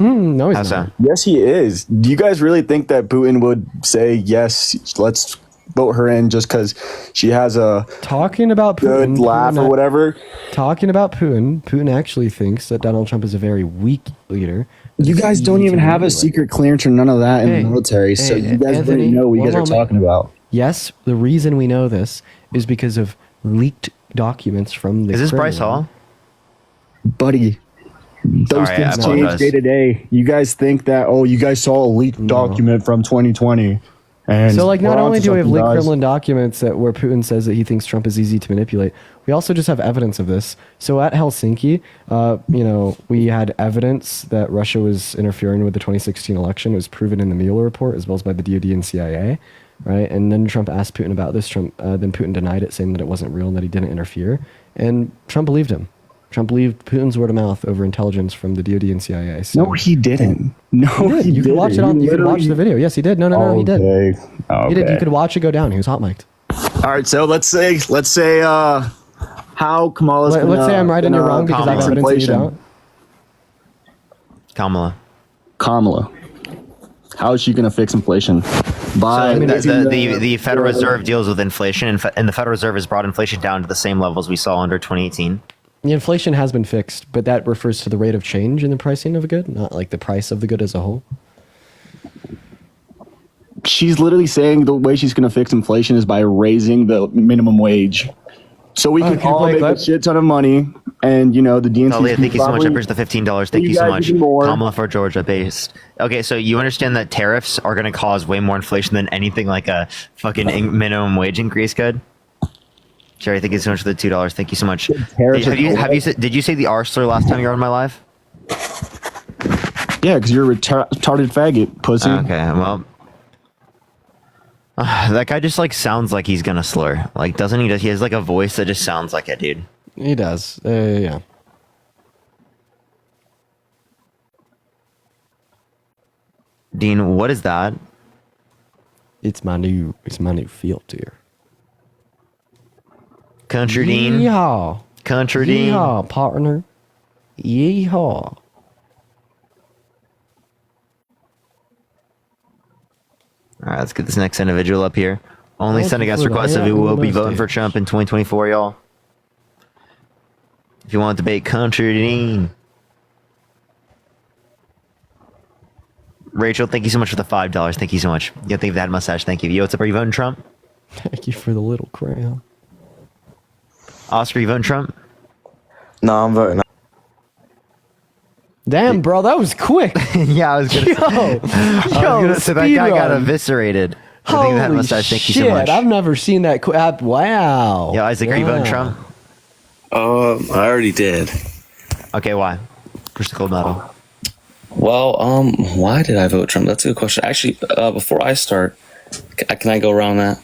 No, he's How not. so? Yes, he is. Do you guys really think that Putin would say, yes, let's vote her in just because she has a talking about good Putin, laugh or whatever? Talking about Putin actually thinks that Donald Trump is a very weak leader. You guys don't even have a secret clearance or none of that in the military, so you guys Anthony, wouldn't know what you guys are one moment. talking about. Yes, the reason we know this is because of leaked documents from the Is this Bryce Kremlin. Hall? Buddy, those Sorry, I things change apologize. day to day. You guys think that, oh, you guys saw a leaked document from 2020. And So, like, not we're only onto do we have something, leaked guys. Kremlin documents where Putin says that he thinks Trump is easy to manipulate, we also just have evidence of this. So at Helsinki, we had evidence that Russia was interfering with the 2016 election. It was proven in the Mueller report as well as by the DoD and CIA, right? And then Trump asked Putin about this. Then Putin denied it, saying that it wasn't real and that he didn't interfere. And Trump believed him. Trump believed Putin's word of mouth over intelligence from the DoD and CIA. So No, he didn't. No, he did. You can watch it on. You can watch the video. Yes, he did. No, he did. Okay. He did. You could watch it go down. He was hot mic'd. All right, so let's say how Kamala's Let's say I'm right and you're wrong because I have evidence that you don't. Kamala. How is she going to fix inflation? By The Federal Reserve deals with inflation, and the Federal Reserve has brought inflation down to the same levels we saw under 2018. The inflation has been fixed, but that refers to the rate of change in the pricing of a good, not like the price of the good as a whole. She's literally saying the way she's going to fix inflation is by raising the minimum wage. So we can all make a shit ton of money, and the DNC. Talia, thank you so much. I appreciate the $15. Thank you so much. More. Kamala for Georgia based. Okay, so you understand that tariffs are going to cause way more inflation than anything like a fucking minimum wage increase could? Jerry, thank you so much for the $2. Thank you so much. Did you say the R slur last time you were on my live? Yeah, because you're a retarded faggot, pussy. Okay, well. That guy just sounds like he's gonna slur. Doesn't he? He has a voice that just sounds like it, dude. He does. Yeah. Dean, what is that? It's my new field tier. Country Dean. Yeehaw. Country Dean. Yeehaw, partner. Yeehaw. All right, let's get this next individual up here. Only send a guest request if we will be voting for Trump in 2024, y'all. If you want to debate Country Dean. Rachel, thank you so much for the $5. Thank you so much. Yeah, thank you for that mustache. Thank you. Yo, what's up? Are you voting Trump? Thank you for the little crayon. Oscar, you voting Trump? No, I'm voting. Damn, bro, that was quick. Yeah, I was gonna. So that guy got eviscerated. Holy that mustache. Thank shit! you so much. I've never seen that. Wow. Yeah, Isaac, are you voting Trump? I already did. Okay, why? Push the gold medal. Well, why did I vote Trump? That's a good question. Actually, before I start, can I go around that?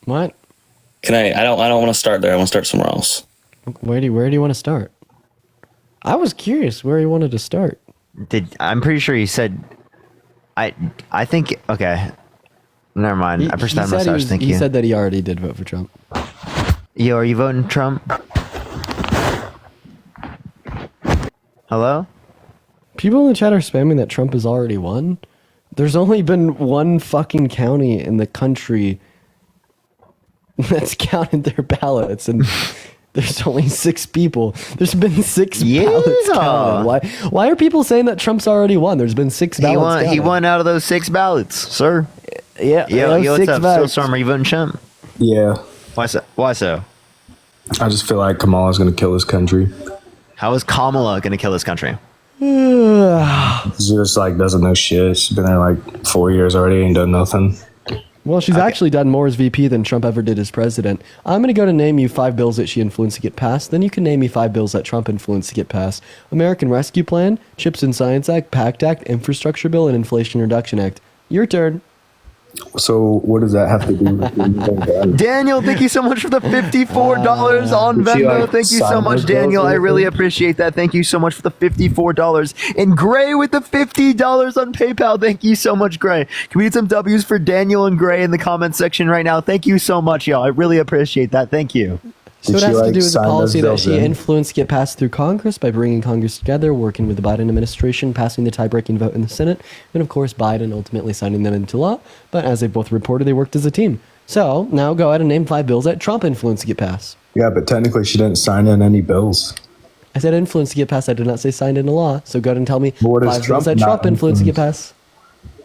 What? Can I? I don't want to start there. I want to start somewhere else. Where do you want to start? I was curious where he wanted to start. I'm pretty sure he said. I think. Okay. Never mind. I pushed that mustache. Thank you. He said that he already did vote for Trump. Yo, are you voting Trump? Hello? People in the chat are spamming that Trump has already won. There's only been one fucking county in the country that's counted their ballots, and there's only 6 people. There's been 6 ballots counted. Why are people saying that Trump's already won? There's been 6 ballots He won out of those 6 ballots, sir. Yeah. Yo, what's up? Ballots. Storm, are you voting Trump? Yeah. Why so? Why so? I just feel like Kamala's going to kill this country. How is Kamala going to kill this country? She just like doesn't know shit. She's been there like 4 years already, ain't done nothing. Well, she's actually done more as VP than Trump ever did as president. I'm going to go to name you 5 bills that she influenced to get passed. Then you can name me 5 bills that Trump influenced to get passed. American Rescue Plan, CHIPS and Science Act, PACT Act, Infrastructure Bill, and Inflation Reduction Act. Your turn. So what does that have to do with Daniel, thank you so much for the $54 on Venmo. Thank you so much, Daniel. I really appreciate that. Thank you so much for the $54. And Gray with the $50 on PayPal. Thank you so much, Gray. Can we get some W's for Daniel and Gray in the comment section right now? Thank you so much, y'all. I really appreciate that. Thank you. So it has to do with the policy that she influenced to get passed through Congress by bringing Congress together, working with the Biden administration, passing the tie-breaking vote in the Senate, and of course Biden ultimately signing them into law. But as they both reported, they worked as a team. So now go ahead and name 5 bills that Trump influenced to get passed. Yeah, but technically she didn't sign in any bills. I said influenced to get passed. I did not say signed into law. So go ahead and tell me 5 bills that Trump influenced to get passed.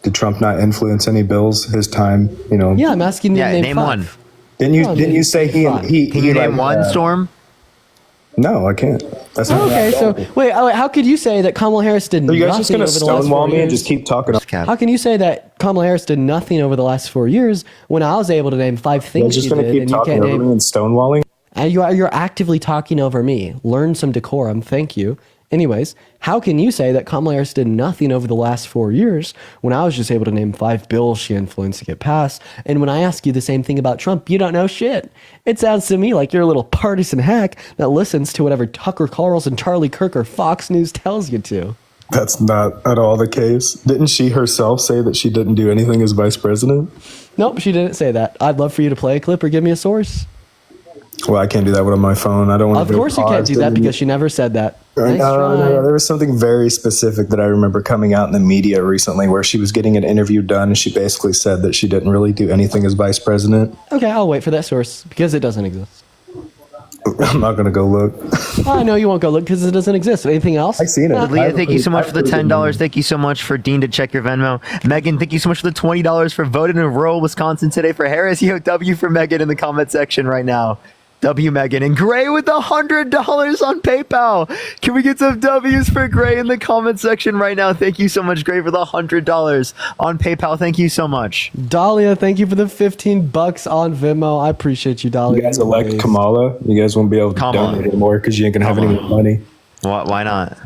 Did Trump not influence any bills his time? Yeah, I'm asking you to name 5. One. Didn't you say he Can you name one, Storm? No, I can't. That's not okay, so wait, how could you say that Kamala Harris did nothing? Are you guys just going to stonewall me and just keep talking? How can you say that Kamala Harris did nothing over the last 4 years when I was able to name 5 things You're just she going to did, keep and you talking can't over name? me and stonewalling? You're actively talking over me. Learn some decorum. Thank you. Anyways, how can you say that Kamala Harris did nothing over the last 4 years when I was just able to name 5 bills she influenced to get passed? And when I ask you the same thing about Trump, you don't know shit. It sounds to me like you're a little partisan hack that listens to whatever Tucker Carlson, Charlie Kirk, or Fox News tells you to. That's not at all the case. Didn't she herself say that she didn't do anything as vice president? Nope, she didn't say that. I'd love for you to play a clip or give me a source. Well, I can't do that one on my phone. I don't want to. Of course you can't do that because she never said that. Nice try. No, there was something very specific that I remember coming out in the media recently where she was getting an interview done and she basically said that she didn't really do anything as vice president. Okay, I'll wait for that source because it doesn't exist. I'm not going to go look. I know you won't go look because it doesn't exist. Anything else? I've seen it. Leah, thank you so much for the $10. Thank you so much for Dean to check your Venmo. Megan, thank you so much for the $20 for voting in rural Wisconsin today for Harris. Yo, W for Megan in the comment section right now. W Megan and Gray with $100 on PayPal. Can we get some W's for Gray in the comment section right now? Thank you so much, Gray, for the $100 on PayPal. Thank you so much. Dahlia, thank you for the $15 on Venmo. I appreciate you, Dahlia. You guys elect Kamala. You guys won't be able to donate anymore because you ain't going to have any more money. Why not?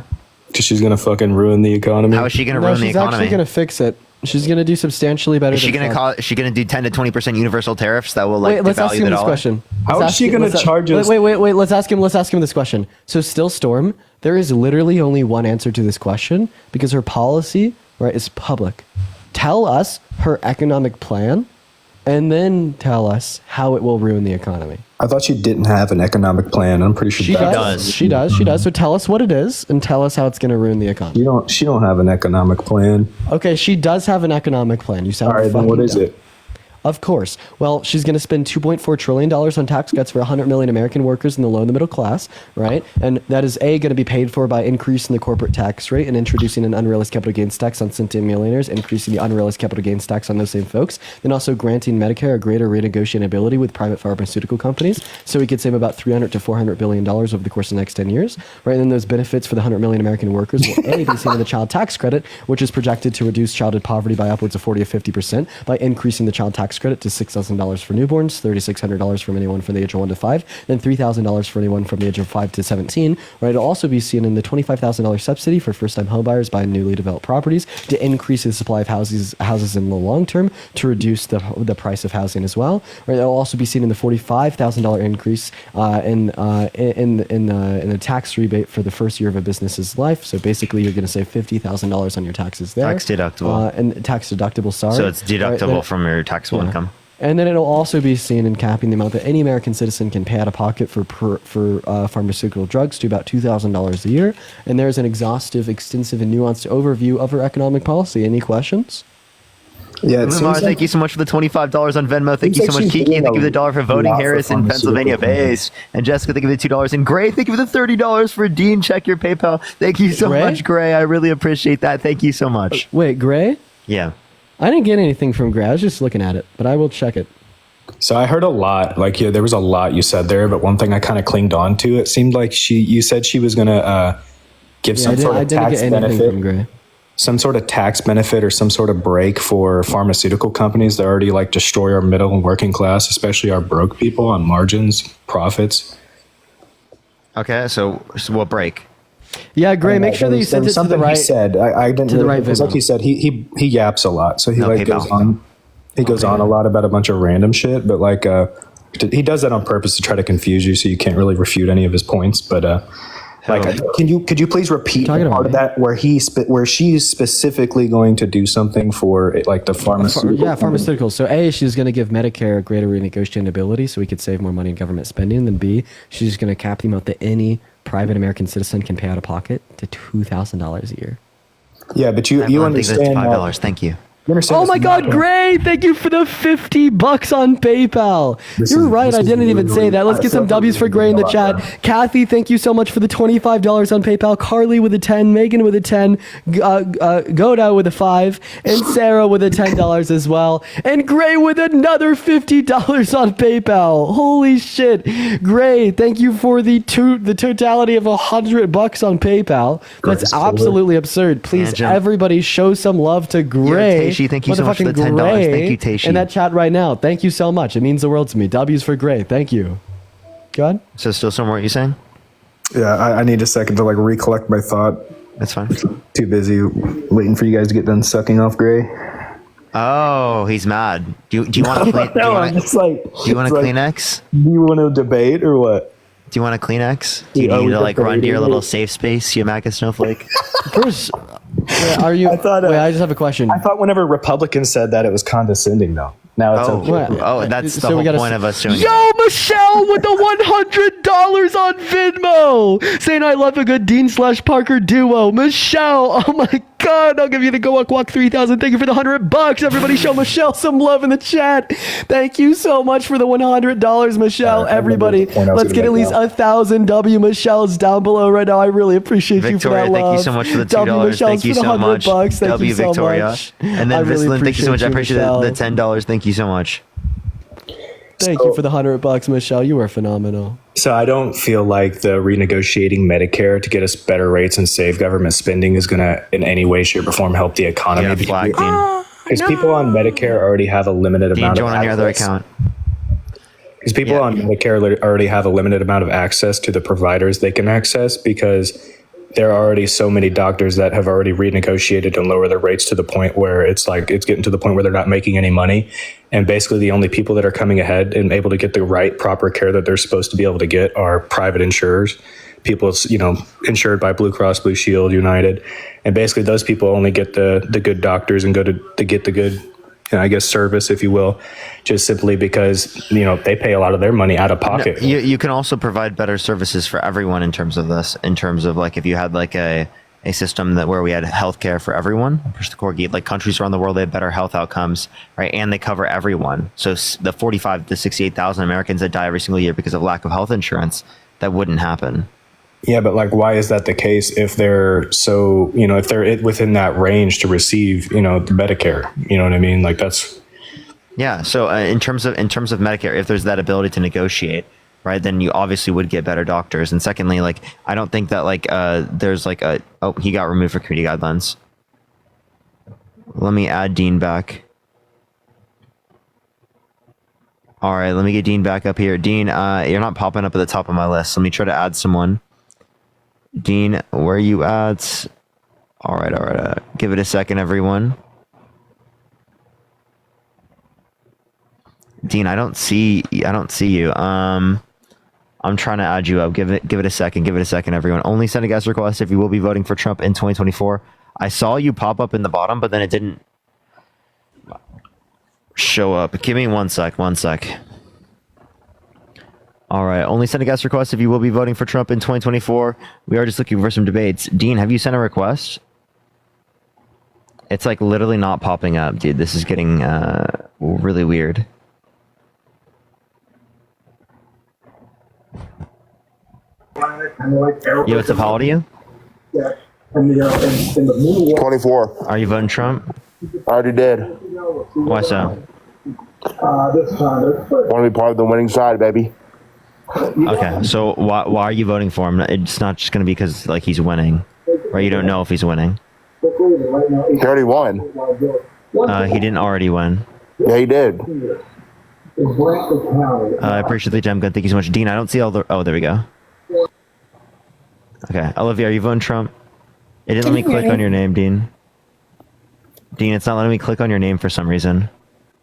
Because she's going to fucking ruin the economy. How is she going to ruin the economy? She's actually going to fix it. She's going to do substantially better. Is she going to Is she going to do 10 to 20% universal tariffs that will like wait, let's ask devalue him the this dollar? question. How is she going to charge us? Wait. Let's ask him this question. So, still, Storm, there is literally only one answer to this question because her policy, right, is public. Tell us her economic plan, and then tell us how it will ruin the economy. I thought she didn't have an economic plan. I'm pretty sure She does. So tell us what it is and tell us how it's going to ruin the economy. She don't have an economic plan. Okay, she does have an economic plan. You sound all right. Then what is it? Of course. Well, she's going to spend $2.4 trillion on tax cuts for 100 million American workers in the low and the middle class, right? And that is going to be paid for by increasing the corporate tax rate and introducing an unrealized capital gains tax on centennial millionaires, increasing the unrealized capital gains tax on those same folks, then also granting Medicare a greater renegotiability with private pharmaceutical companies, so we could save about $300 to $400 billion over the course of the next 10 years, right? And then those benefits for the 100 million American workers will A, be seen in the child tax credit, which is projected to reduce childhood poverty by upwards of 40 to 50% by increasing the child tax credit to $6,000 for newborns, $3,600 from anyone from the age of 1 to 5, then $3,000 for anyone from the age of 5 to 17. Right, it'll also be seen in the $25,000 subsidy for first-time homebuyers buying newly developed properties to increase the supply of houses in the long term to reduce the price of housing as well. Right, it'll also be seen in the $45,000 increase in the tax rebate for the first year of a business's life. So basically, you're going to save $50,000 on your taxes there. Tax deductible. And tax deductible. Sorry. So it's deductible from your taxable income. And then it'll also be seen in capping the amount that any American citizen can pay out of pocket for pharmaceutical drugs to about $2,000 a year. And there's an exhaustive, extensive, and nuanced overview of her economic policy. Any questions? Yeah, Lumar, thank you so much for the $25 on Venmo. Thank you so much, Kiki. Thank you for the $1 for voting Harris in Pennsylvania based. And Jessica, thank you for the $2. And Gray, thank you for the $30 for Dean. Check your PayPal. Thank you so much, Gray. I really appreciate that. Thank you so much. Wait, Gray? Yeah. I didn't get anything from Gray. I was just looking at it, but I will check it. So I heard a lot, there was a lot you said there, but one thing I kind of clinged on to, it seemed like you said she was going to give some sort of tax benefit, some sort of tax benefit or some sort of break for pharmaceutical companies that already like destroy our middle and working class, especially our broke people on margins, profits. Okay, so what break? Yeah, Gray, make sure that you send it to the right. He said I didn't. To the right. It's like he said he yaps a lot, so he goes on. He goes on a lot about a bunch of random shit, but he does that on purpose to try to confuse you, so you can't really refute any of his points. But could you please repeat part of that where she's specifically going to do something for the pharmaceutical? Pharmaceuticals. So A, she's going to give Medicare greater renegotiability, so we could save more money in government spending. And then B, she's going to cap the amount that any private American citizen can pay out of pocket to $2,000 a year. Yeah, but you understand $5. Thank you. Oh my God, great! Thank you for the $50 on PayPal. You're right, I didn't even say that. Let's get some W's for Gray in the chat. Kathy, thank you so much for the $25 on PayPal. Carly with a 10, Megan with a 10, Goda with a 5, and Sarah with a $10 as well. And Gray with another $50 on PayPal. Holy shit. Gray, thank you for the totality of $100 on PayPal. That's absolutely absurd. Please, everybody show some love to Gray. Thank you so much for the $10. Thank you, Taishi. In that chat right now. Thank you so much. It means the world to me. W's for Gray. Thank you. Go on. So still somewhere you saying? Yeah, I need a second to recollect my thought. That's fine. Too busy waiting for you guys to get done sucking off Gray. Oh, he's mad. Do you want to clean? Do you want a Kleenex? Do you want to debate or what? Do you want a Kleenex? Do you need to run to your little safe space, you MAGA snowflake? Bruce, are you? I just have a question. I thought whenever Republicans said that, it was condescending, though. Now it's okay. Oh, that's the whole point of us showing. Yo, Michelle with the $100 on Venmo, saying I love a good Dean/Parker duo. Michelle, oh my God, I'll give you the Go Walk 3000. Thank you for the $100. Everybody, show Michelle some love in the chat. Thank you so much for the $100, Michelle. Everybody, let's get at least 1,000 W Michelles down below right now. I really appreciate you for that love. Thank you so much for the $2. Thank you so much. W Victoria, and then Vislin, thank you so much. I appreciate the $10. Thank you so much. Thank you for the $100, Michelle. You are phenomenal. So I don't feel like the renegotiating Medicare to get us better rates and save government spending is going to, in any way, shape, or form, help the economy. Because people on Medicare already have a limited amount of access. On your other account. Because people on Medicare already have a limited amount of access to the providers they can access, because there are already so many doctors that have already renegotiated and lowered their rates to the point where it's getting to the point where they're not making any money. And basically the only people that are coming ahead and able to get the right proper care that they're supposed to be able to get are private insurers, people, insured by Blue Cross Blue Shield, United. And basically those people only get the good doctors and go to get the good, service, if you will, just simply because, they pay a lot of their money out of pocket. No, you can also provide better services for everyone in terms of this, if you had a system that where we had healthcare for everyone, push the corgi, like countries around the world, they have better health outcomes, right? And they cover everyone. So the 45 to 68,000 Americans that die every single year because of lack of health insurance, that wouldn't happen. Yeah, but like, why is that the case if they're so, if they're within that range to receive, the Medicare, you know what I mean? Like that's. Yeah. So in terms of Medicare, if there's that ability to negotiate, right, then you obviously would get better doctors. And secondly, like, I don't think that like there's like he got removed for community guidelines. Let me add Dean back. All right, let me get Dean back up here. Dean, you're not popping up at the top of my list. Let me try to add someone. Dean, where are you at? All right. Give it a second, everyone. Dean, I don't see you. I'm trying to add you up. Give it a second. Give it a second, everyone. Only send a guest request if you will be voting for Trump in 2024. I saw you pop up in the bottom, but then it didn't show up. Give me one sec. All right. Only send a guest request if you will be voting for Trump in 2024. We are just looking for some debates. Dean, have you sent a request? It's like literally not popping up, dude. This is getting really weird. Yo, what's up? How old are you? 24. Are you voting Trump? I already did. Why so? Want to be part of the winning side, baby. Okay, so why are you voting for him? It's not just going to be because like he's winning, right? You don't know if he's winning. He already won. He didn't already win. Yeah, he did. I appreciate the gem gun. Thank you so much, Dean. I don't see all the. Oh, there we go. Okay, Olivia, are you voting Trump? It didn't let me click on your name, Dean. Dean, it's not letting me click on your name for some reason.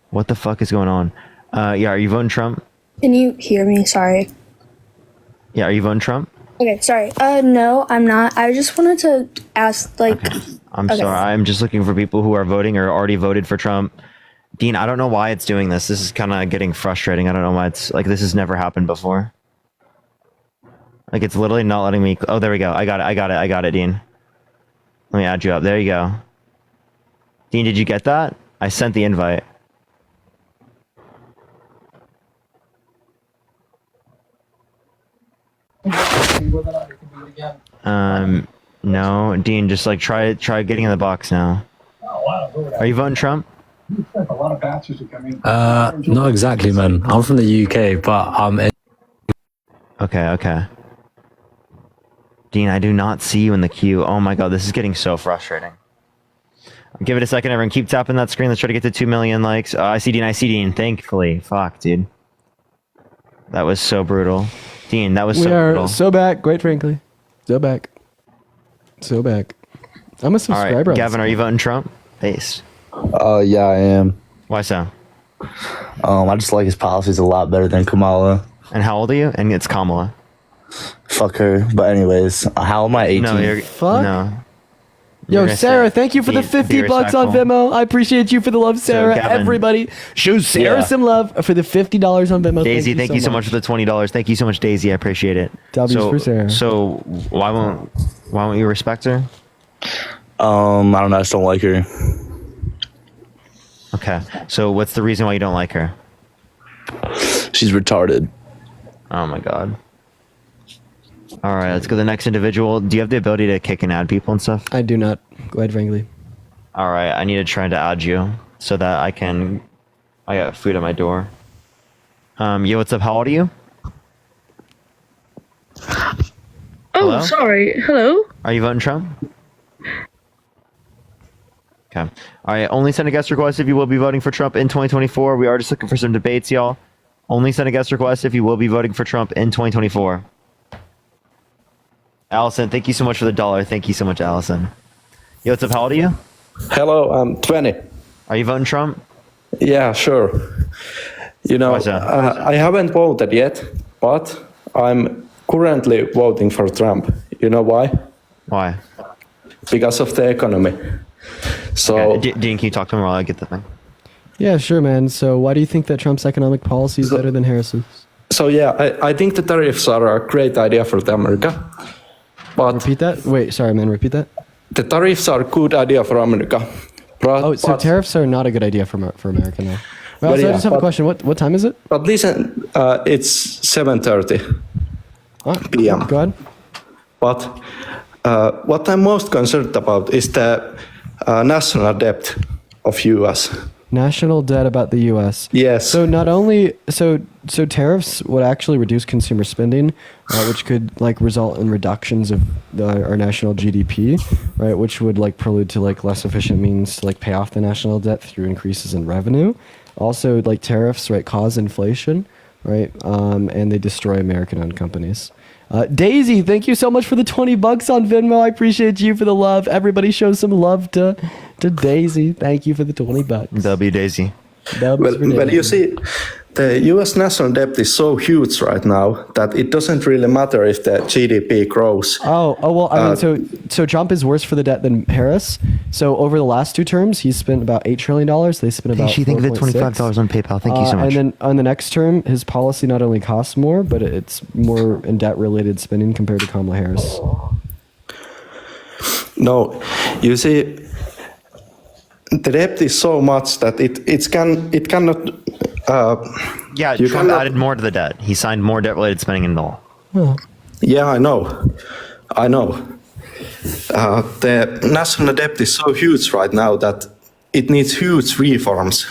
What the fuck is going on? Yeah, are you voting Trump? Can you hear me? Sorry. Yeah, are you voting Trump? Okay, sorry. No, I'm not. I just wanted to ask, like... Okay. I'm sorry. I'm just looking for people who are voting or already voted for Trump. Dean, I don't know why it's doing this. This is kind of getting frustrating. I don't know why it's... Like, this has never happened before. Like, it's literally not letting me... Oh, there we go. I got it, Dean. Let me add you up. There you go. Dean, did you get that? I sent the invite. No, Dean, just like try getting in the box now. Are you voting Trump? Not exactly, man. I'm from the UK, but I'm in. Okay. Dean, I do not see you in the queue. Oh my god, this is getting so frustrating. Give it a second, everyone. Keep tapping that screen. Let's try to get to 2 million likes. I see Dean. Thankfully. Fuck, dude. That was so brutal. Dean, that was so brutal. We are so back, quite frankly. So back. I'm a subscriber. All right, Gavin, are you voting Trump? Base. Yeah, I am. Why so? I just like his policies a lot better than Kamala. And how old are you? And it's Kamala. Fuck her. But anyways, how am I 18? No, you're... Fuck. No. Yo, Sarah, thank you for the 50 bucks on Venmo. I appreciate you for the love, Sarah. So, Gavin, everybody, show Sarah some love for the $50 on Venmo. Daisy, thank you so much for the $20. Thank you so much, Daisy. I appreciate it. W's for Sarah. So why won't you respect her? I don't know. I just don't like her. Okay. So what's the reason why you don't like her? She's retarded. Oh my god. All right, let's go to the next individual. Do you have the ability to kick and add people and stuff? I do not, quite frankly. All right, I need to try to add you so that I got food at my door. Yo, what's up? How old are you? Oh, sorry. Hello? Are you voting Trump? Okay. All right, only send a guest request if you will be voting for Trump in 2024. We are just looking for some debates, y'all. Only send a guest request if you will be voting for Trump in 2024. Allison, thank you so much for the $1. Thank you so much, Allison. Yo, what's up? How old are you? Hello, I'm 20. Are you voting Trump? Yeah, sure. You know, I haven't voted yet, but I'm currently voting for Trump. You know why? Why? Because of the economy. So, okay. Dean, can you talk to him while I get the thing? Yeah, sure, man. So why do you think that Trump's economic policy is better than Harris's? So yeah, I think the tariffs are a great idea for the America. But repeat that? Wait, sorry, man. Repeat that. the tariffs are a good idea for America. So tariffs are not a good idea for America now. Well, But so I yeah, just have a but- question. What time is it? But listen, it's 7:30 p.m. Go ahead. But what I'm most concerned about is the national debt of U.S. National debt about the U.S. Yes. So not only so tariffs would actually reduce consumer spending, which could like result in reductions of our national GDP, right? Which would like prelude to like less efficient means to like pay off the national debt through increases in revenue. Also, like tariffs, right, cause inflation, right? And they destroy American-owned companies. Daisy, thank you so much for the $20 on Venmo. I appreciate you for the love. Everybody show some love to Daisy. Thank you for the $20. W Daisy. Well, you see, the U.S. national debt is so huge right now that it doesn't really matter if the GDP grows. Oh well, I mean, so Trump is worse for the debt than Harris. So over the last 2 terms, he's spent about $8 trillion. They spent about She think of it $4.6. $25 on PayPal. Thank you so much. And then on the next term, his policy not only costs more, but it's more in debt-related spending compared to Kamala Harris. No, you see, the debt is so much that it cannot. Yeah, you Trump cannot- added more to the debt. He signed more debt-related spending into law. Yeah, I know. The national debt is so huge right now that it needs huge reforms.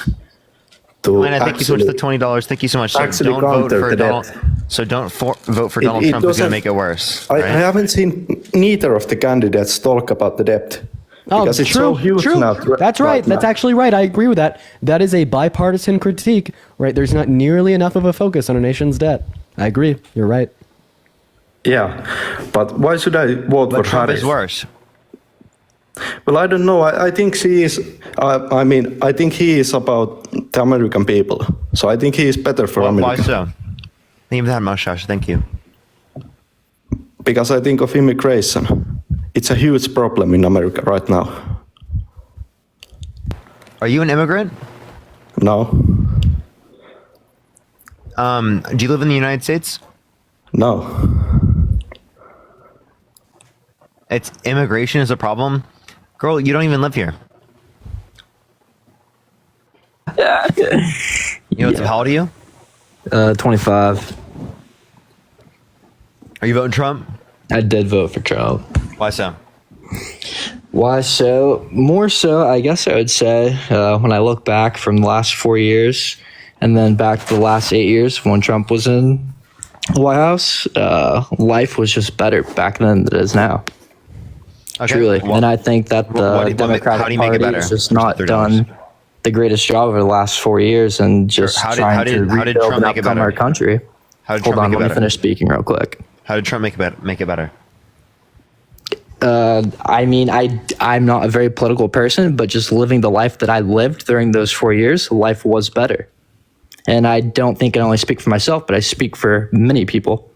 To And I thank you so much for the $20. Thank you so much. So actually don't vote counter for the Donald. debt. So don't vote for It- Donald it Trump. Who's going doesn't- to make it worse. I right? haven't seen neither of the candidates talk about the debt. Oh, Because it's true, so huge true. now. That's right. That's now. actually right. I agree with that. That is a bipartisan critique, right? There's not nearly enough of a focus on a nation's debt. I agree. You're right. Yeah, but why should I vote for Trump Harris? is worse. Well, I don't know. I think she is. I think he is about the American people. So I think he is better for Why America. so? Leave that mustache. Thank you. Because I think of immigration. It's a huge problem in America right now. Are you an immigrant? No, Do you live in the United States? no. It's immigration is a problem. Girl, you don't even live here. You know, how old are you? 25. Are you voting Trump? I did vote for Trump. Why so? Why so? More so, I guess I would say, when I look back from the last 4 years and then back to the last 8 years when Trump was in the White House, life was just better back then than it is now. Okay, Truly. well, and I think that the how do Democratic you make it Party better? has just For not $30. done the greatest job over the last 4 years and just How did- trying how did- to how did rebuild Trump and make it upcome better? our country. How did Hold Trump on, make it let me better? finish speaking real quick. How did Trump make it better? I mean, I'm not a very political person, but just living the life that I lived during those 4 years, life was better. And I don't think I only speak for myself, but I speak for many people.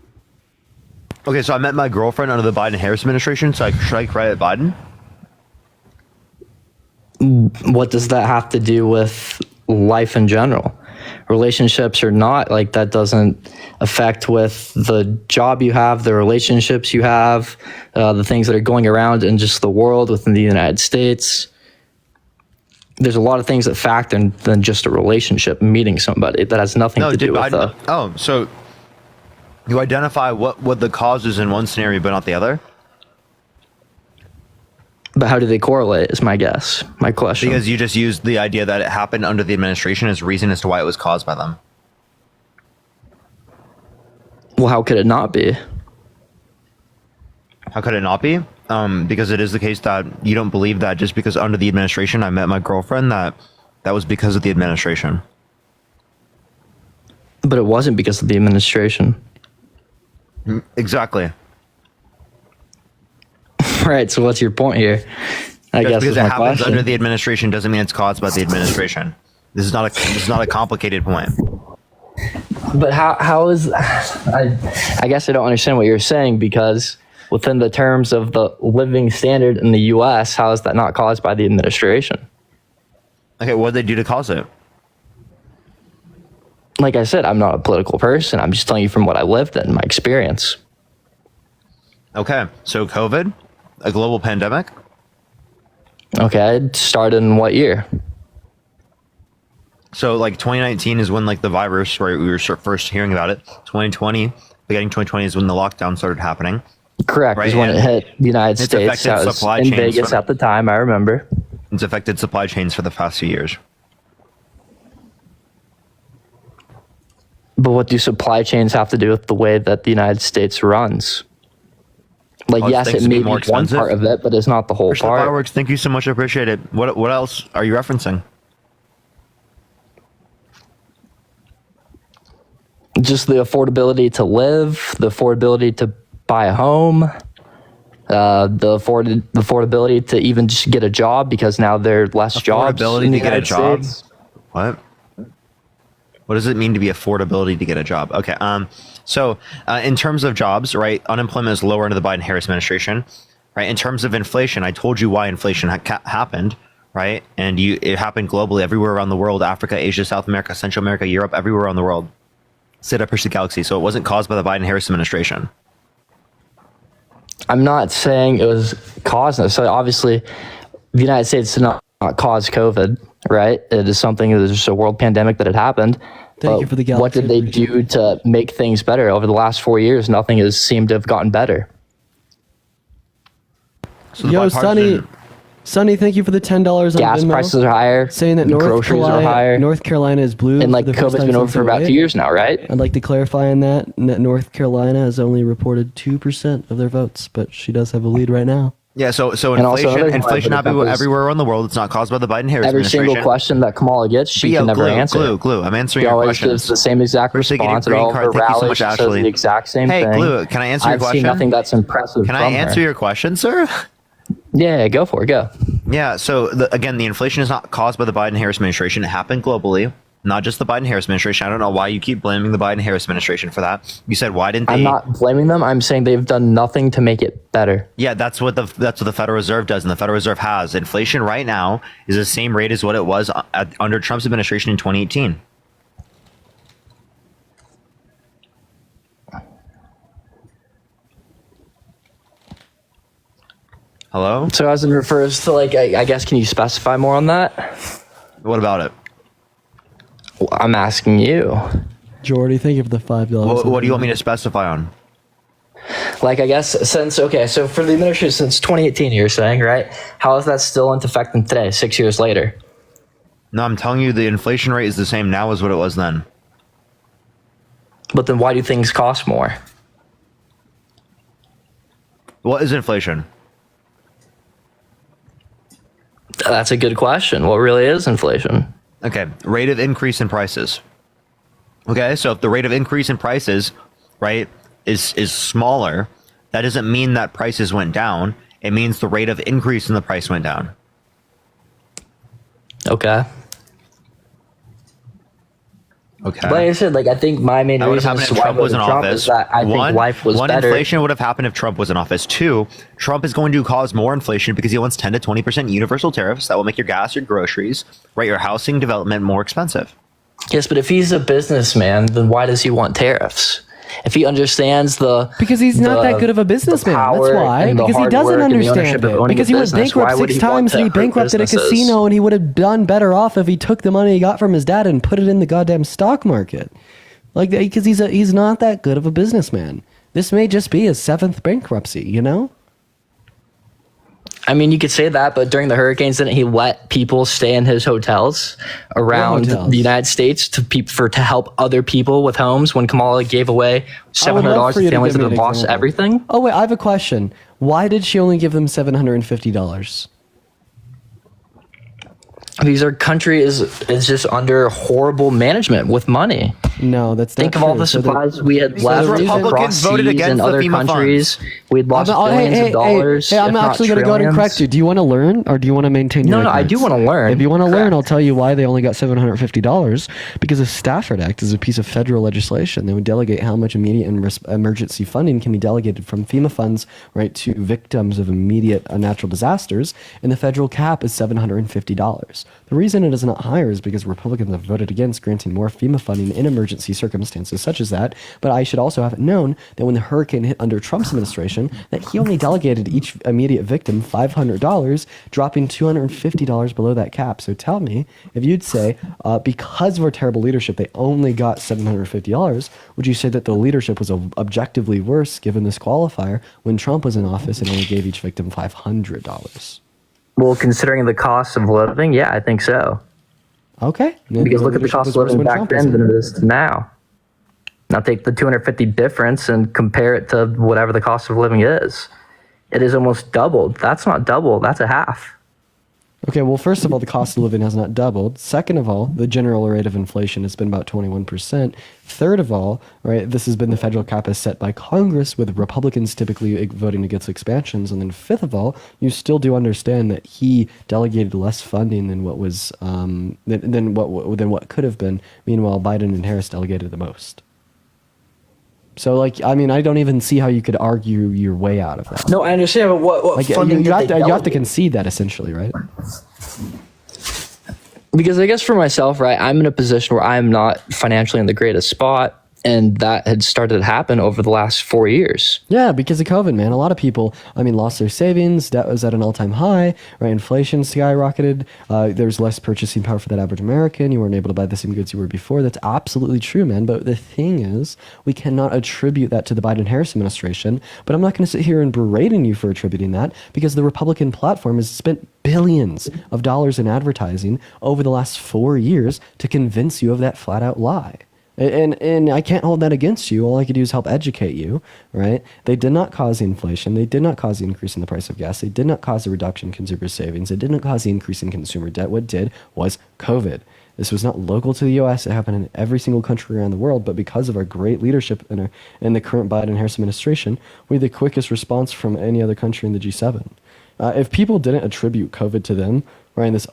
Okay, so I met my girlfriend under the Biden-Harris administration, so should I credit Biden? What does that have to do with life in general? Relationships or not, like that doesn't affect with the job you have, the relationships you have, the things that are going around in just the world within the United States. There's a lot of things that factor in than just a relationship, meeting somebody. That has nothing to do with so you identify what the cause is in one scenario but not the other? But how do they correlate is my guess, my question. Because you just used the idea that it happened under the administration as reason as to why it was caused by them. Well, how could it not be? How could it not be? Because it is the case that you don't believe that just because under the administration I met my girlfriend that was because of the administration. But it wasn't because of the administration. Exactly. Right, so what's your point here? I Just guess because is it my happens question. under the administration doesn't mean it's caused by the administration. This is not a complicated point. But how is I guess I don't understand what you're saying, because within the terms of the living standard in the US, how is that not caused by the administration? Okay, what did they do to cause it? Like I said, I'm not a political person. I'm just telling you from what I lived in, my experience. Okay, so COVID, a global pandemic. Okay, it started in what year? So like 2019 is when like the virus, right? We were first hearing about it. 2020, beginning 2020 is when the lockdown started happening. Correct, Right, is when and it hit the United it's States. affected That was supply in chains Vegas for- at the time, I remember. It's affected supply chains for the past few years. But what do supply chains have to do with the way that the United States runs? Like, Oh, yes, things it to be may be more one expensive? part of it, but it's not the whole Push the part. fireworks. Thank you so much. I appreciate it. What else are you referencing? Just the affordability to live, the affordability to buy a home, the affordability to even just get a job because now there are less jobs Affordability in the to get a United job? States. What? What does it mean to be affordability to get a job? Okay. So in terms of jobs, right, unemployment is lower under the Biden-Harris administration, right? In terms of inflation, I told you why inflation happened, right? And it happened globally, everywhere around the world: Africa, Asia, South America, Central America, Europe, everywhere around the world. Sit up, push the galaxy. So it wasn't caused by the Biden-Harris administration. I'm not saying it was causing it. So obviously, the United States did not cause COVID, right? It is something that is just a world pandemic that had happened. Thank you for the What did they do to make things better? Over the last 4 years, nothing has seemed to have gotten better. So the Yo, bipartisan- Sonny, thank you for the $10 on Gas Venmo. prices are higher. Saying that groceries are higher. North Carolina is blue. And like for the first COVID's time been over since for about 08. 2 years now, right? I'd like to clarify on that North Carolina has only reported 2% of their votes, but she does have a lead right now. Yeah, so And also another inflation thing I believe is- everywhere around the world. It's not caused by the Biden-Harris Every administration. single question that Kamala gets, she But can never answer. Glue. I'm answering She your always questions. gives the same exact First, they get a response at green all of card. her Thank you so rallies. much, She says Ashley. the exact same Hey, thing. Glue, can I answer your I've question? seen nothing that's impressive. Can I from answer her. your question, sir? Yeah, go for it. Go. Yeah, so again, the inflation is not caused by the Biden-Harris administration. It happened globally, not just the Biden-Harris administration. I don't know why you keep blaming the Biden-Harris administration for that. You said, why didn't they? I'm not blaming them. I'm saying they've done nothing to make it better. Yeah, that's what the Federal Reserve does, and the Federal Reserve has. Inflation right now is the same rate as what it was under Trump's administration in 2018. Hello? So as it refers to like, I guess, can you specify more on that? What about it? Well, I'm asking you. Jordy, thank you for the $5. What do you want me to specify on? Like, I guess since, okay, so for the administration since 2018, you're saying, right? How is that still into effect today, 6 years later? No, I'm telling you the inflation rate is the same now as what it was then. But then why do things cost more? What is inflation? That's a good question. What really is inflation? Okay, rate of increase in prices. Okay, so if the rate of increase in prices, right, is smaller, that doesn't mean that prices went down. It means the rate of increase in the price went down. Okay. Okay. Like I said, like I think my main That would have reason happened as if to why I Trump was voted in Trump office. is that I think life was better. Inflation would have happened if Trump was in office. 2, Trump is going to cause more inflation because he wants 10 to 20% universal tariffs that will make your gas, your groceries, right, your housing development more expensive. Yes, but if he's a businessman, then why does he want tariffs? If he understands because he's not that good of a businessman. That's why. Because he doesn't understand it. Because he went bankrupt 6 times and he bankrupted a casino, and he would have done better off if he took the money he got from his dad and put it in the goddamn stock market. Like, because he's not that good of a businessman. This may just be his 7th bankruptcy, you know? I mean, you could say that, but during the hurricanes, didn't he let people stay in his hotels around the United States to help other people with homes when Kamala gave away $700 to families that had lost everything? Oh, wait, I have a question. Why did she only give them $750? Because our country is just under horrible management with money. No, that's not Think of all the supplies we had left across seas in other countries. We'd lost billions of dollars. Hey, I'm actually going to go ahead and correct you. Do you want to learn or do you want to maintain your I do want to learn. If you want to learn, I'll tell you why they only got $750. Because the Stafford Act is a piece of federal legislation. They would delegate how much immediate and emergency funding can be delegated from FEMA funds, right, to victims of immediate natural disasters. And the federal cap is $750. The reason it is not higher is because Republicans have voted against granting more FEMA funding in emergency emergency circumstances such as that. But I should also have it known that when the hurricane hit under Trump's administration, that he only delegated each immediate victim $500, dropping $250 below that cap. So tell me, if you'd say, because of our terrible leadership, they only got $750, would you say that the leadership was objectively worse given this qualifier when Trump was in office and only gave each victim $500? Well, considering the cost of living, yeah, I think so. Okay. Because look at the cost of living back then than it is now. Now take the 250 difference and compare it to whatever the cost of living is. It is almost doubled. That's not double, that's a half. Okay, well, first of all, the cost of living has not doubled. Second of all, the general rate of inflation has been about 21%. Third of all, right, this has been the federal cap as set by Congress, with Republicans typically voting against expansions. And then fifth of all, you still do understand that he delegated less funding than what was than what could have been. Meanwhile, Biden and Harris delegated the most. So, like, I mean, I don't even see how you could argue your way out of that. No, I understand, but what like, funding you have did they to delegate? concede that, essentially, right? Because I guess for myself, right, I'm in a position where I'm not financially in the greatest spot, and that had started to happen over the last 4 years. Yeah, because of COVID, man. A lot of people, I mean, lost their savings. Debt was at an all-time high, right? Inflation skyrocketed. There was less purchasing power for that average American. You weren't able to buy the same goods you were before. That's absolutely true, man. But the thing is, we cannot attribute that to the Biden-Harris administration. But I'm not going to sit here and berating you for attributing that, because the Republican platform has spent billions of dollars in advertising over the last 4 years to convince you of that flat-out lie. And I can't hold that against you. All I could do is help educate you, right? They did not cause the inflation. They did not cause the increase in the price of gas. They did not cause the reduction in consumer savings. They did not cause the increase in consumer debt. What did was COVID. This was not local to the U.S. It happened in every single country around the world. But because of our great leadership in the current Biden-Harris administration, we had the quickest response from any other country in the G7. If people didn't attribute COVID to them, right, in this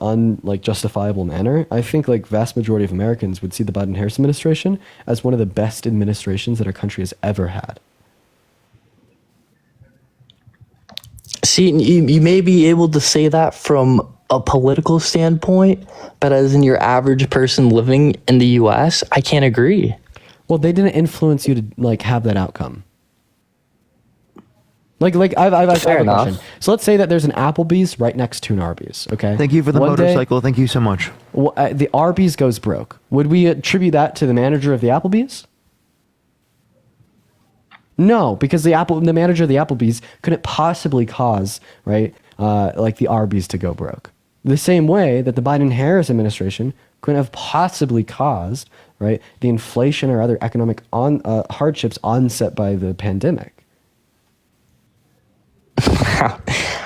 justifiable manner, I think like vast majority of Americans would see the Biden-Harris administration as one of the best administrations that our country has ever had. See, you may be able to say that from a political standpoint, but as in your average person living in the U.S., I can't agree. Well, they didn't influence you to like have that outcome. I've a question. So let's say that there's an Applebee's right next to an Arby's. Okay. Thank you for the One day, motorcycle. Thank you so much. the Arby's goes broke. Would we attribute that to the manager of the Applebee's? No, because the manager of the Applebee's couldn't possibly cause, right, the Arby's to go broke. The same way that the Biden-Harris administration couldn't have possibly caused, right, the inflation or other economic hardships onset by the pandemic.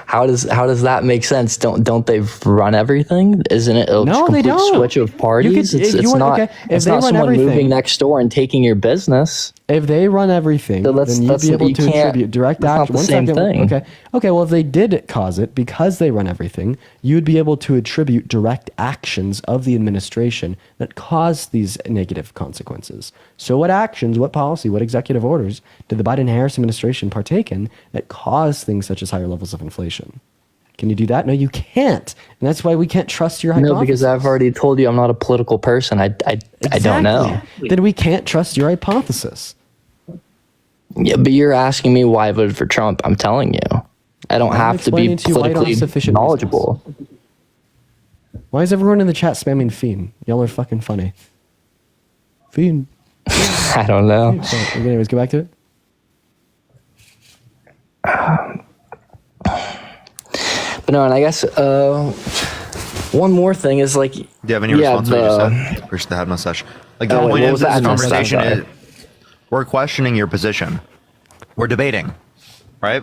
How does that make sense? Don't they run everything? Isn't it a No, they complete don't. switch of parties? If It's not they run someone everything- moving next door and taking your business. If they run everything, So then you'd be able to attribute direct that's not action. the same thing. Okay. Well, if they did cause it because they run everything, you'd be able to attribute direct actions of the administration that caused these negative consequences. So, what actions, what policy, what executive orders did the Biden-Harris administration partake in that caused things such as higher levels of inflation? Can you do that? No, you can't. And that's why we can't trust your hypothesis. No, because I've already told you I'm not a political person. I don't know. Then we can't trust your hypothesis. Yeah, but you're asking me why I voted for Trump. I'm telling you. I don't have to be explaining to you why you don't have politically sufficient knowledgeable. Why is everyone in the chat spamming Fiend? Y'all are fucking funny. Fiend. I don't know. So, anyways, go back to it. But no, and I guess one more thing is like. Do you have any response to what you just said? Push the head mustache. Like the Oh, point what of was this that conversation mustache? is we're questioning your position. We're debating, right?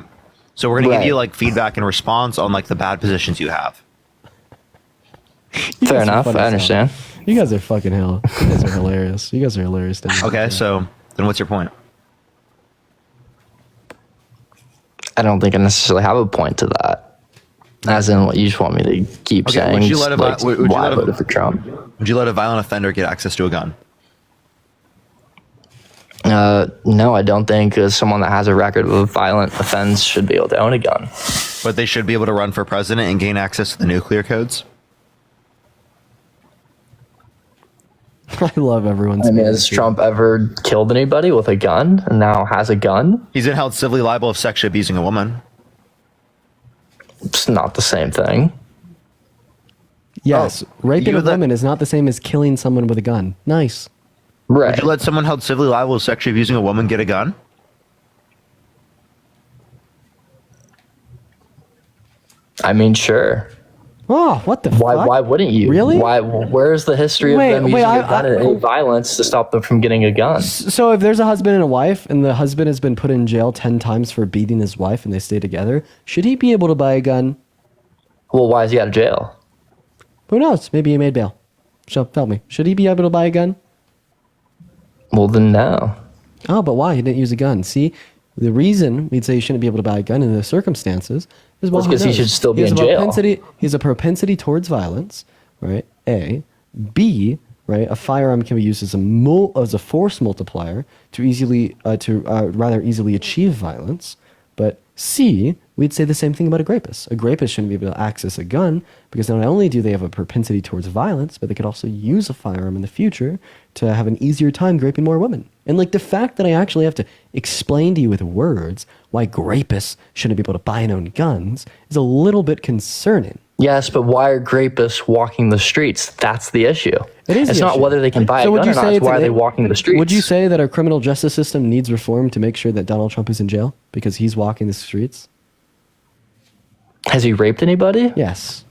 So we're gonna give you like feedback and response on like the bad positions you have. Fair enough. I understand. You guys are fucking hell. You guys are hilarious. You guys are hilarious. Okay, so then what's your point? I don't think I necessarily have a point to that. As in, what you just want me to keep saying? Would you let why I voted for Trump? Would you let a violent offender get access to a gun? No, I don't think someone that has a record of a violent offense should be able to own a gun. But they should be able to run for president and gain access to the nuclear codes? I love everyone's. I mean, has Trump ever killed anybody with a gun and now has a gun? He's been held civilly liable of sexually abusing a woman. It's not the same thing. Yes, raping a woman is not the same as killing someone with a gun. Nice. Right. Would you let someone held civilly liable of sexually abusing a woman get a gun? I mean, sure. Oh, what the Why? fuck? Why wouldn't you? Really? Why? Where's the history of them using a gun and any violence to stop them from getting a gun? So if there's a husband and a wife, and the husband has been put in jail 10 times for beating his wife, and they stay together, should he be able to buy a gun? Well, why is he out of jail? Who knows? Maybe he made bail. So tell me, should he be able to buy a gun? Well, then no. Oh, but why? He didn't use a gun. See, the reason we'd say he shouldn't be able to buy a gun in those circumstances is Well, because he should still be in jail. He has a propensity towards violence, right? A. B. Right, a firearm can be used as a force multiplier to rather easily achieve violence. But C, we'd say the same thing about a grapist. A grapist shouldn't be able to access a gun because not only do they have a propensity towards violence, but they could also use a firearm in the future to have an easier time raping more women. And like the fact that I actually have to explain to you with words why grapists shouldn't be able to buy and own guns is a little bit concerning. Yes, but why are grapists walking the streets? That's the issue. It is. It's the not issue. whether they can buy a gun or not. It's why are they walking the streets? Would you say that our criminal justice system needs reform to make sure that Donald Trump is in jail because he's walking the streets? Has he raped anybody? Yes.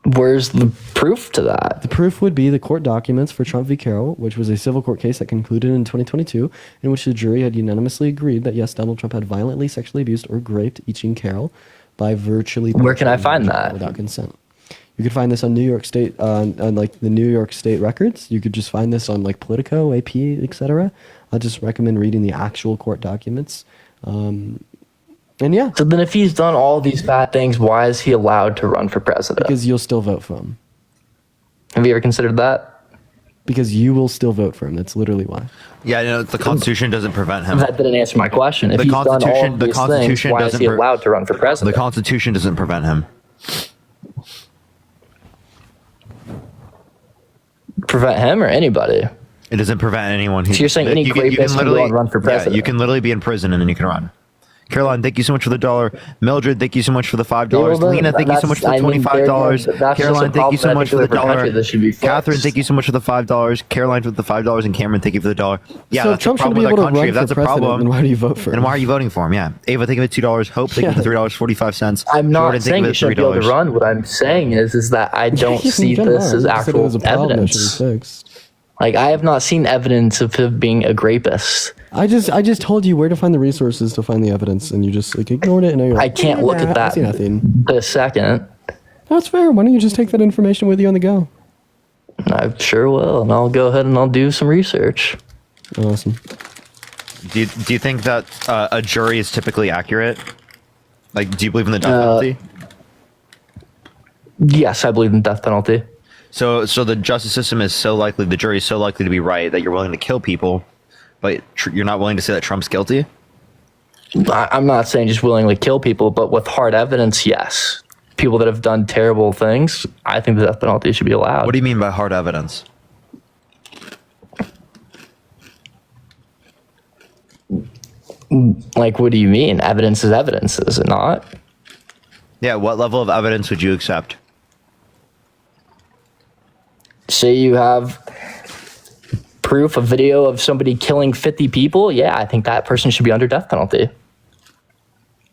Where's the proof to that? The proof would be the court documents for Trump v. Carroll, which was a civil court case that concluded in 2022, in which the jury had unanimously agreed that yes, Donald Trump had violently sexually abused or raped Jean Carroll by virtually. Where can I find that? Without consent. You could find this on New York State, on like the New York State records. You could just find this on like Politico, AP, etc. I just recommend reading the actual court documents. And yeah. So then if he's done all these bad things, why is he allowed to run for president? Because you'll still vote for him. Have you ever considered that? Because you will still vote for him. That's literally why. Yeah, no, the Constitution doesn't prevent him. That didn't answer my question. If The he's done all Constitution, of the these Constitution things, why is doesn't. he allowed to run for president? The Constitution doesn't prevent him. Prevent him or anybody? It doesn't prevent anyone. So you're saying any rapist can go and run for president? Yeah, you can literally be in prison and then you can run. Caroline, thank you so much for the $1. Mildred, thank you so much for the $5. Lena, thank you so much for the $25. Caroline, thank you so much for the $1. Catherine, thank you so much for the $5. Caroline for the $5, and Cameron, thank you for the $1. Yeah, so that's Trump the problem should be with able our to country. run If that's for a president, problem, then why do you vote for him? And why are you voting for him? Yeah, Ava, thank you for $2. Hope, thank you for $3.45. I'm not Jordan, saying thank you you should for be able to $3. run. What I'm saying is that I don't see this as actual evidence. Like, I have not seen evidence of him being a grapist. I just told you where to find the resources to find the evidence, and you just like ignored it. And now you're I can't look at that I see nothing. the second. That's fair. Why don't you just take that information with you on the go? I sure will, and I'll go ahead and I'll do some research. Awesome. Do you think that a jury is typically accurate? Like, do you believe in the death penalty? Yes, I believe in death penalty. So the justice system is so likely, the jury is so likely to be right that you're willing to kill people, but you're not willing to say that Trump's guilty? I'm not saying just willingly kill people, but with hard evidence, yes. People that have done terrible things, I think the death penalty should be allowed. What do you mean by hard evidence? Like, what do you mean? Evidence is evidence, is it not? Yeah, what level of evidence would you accept? Say you have proof, a video of somebody killing 50 people, yeah, I think that person should be under death penalty.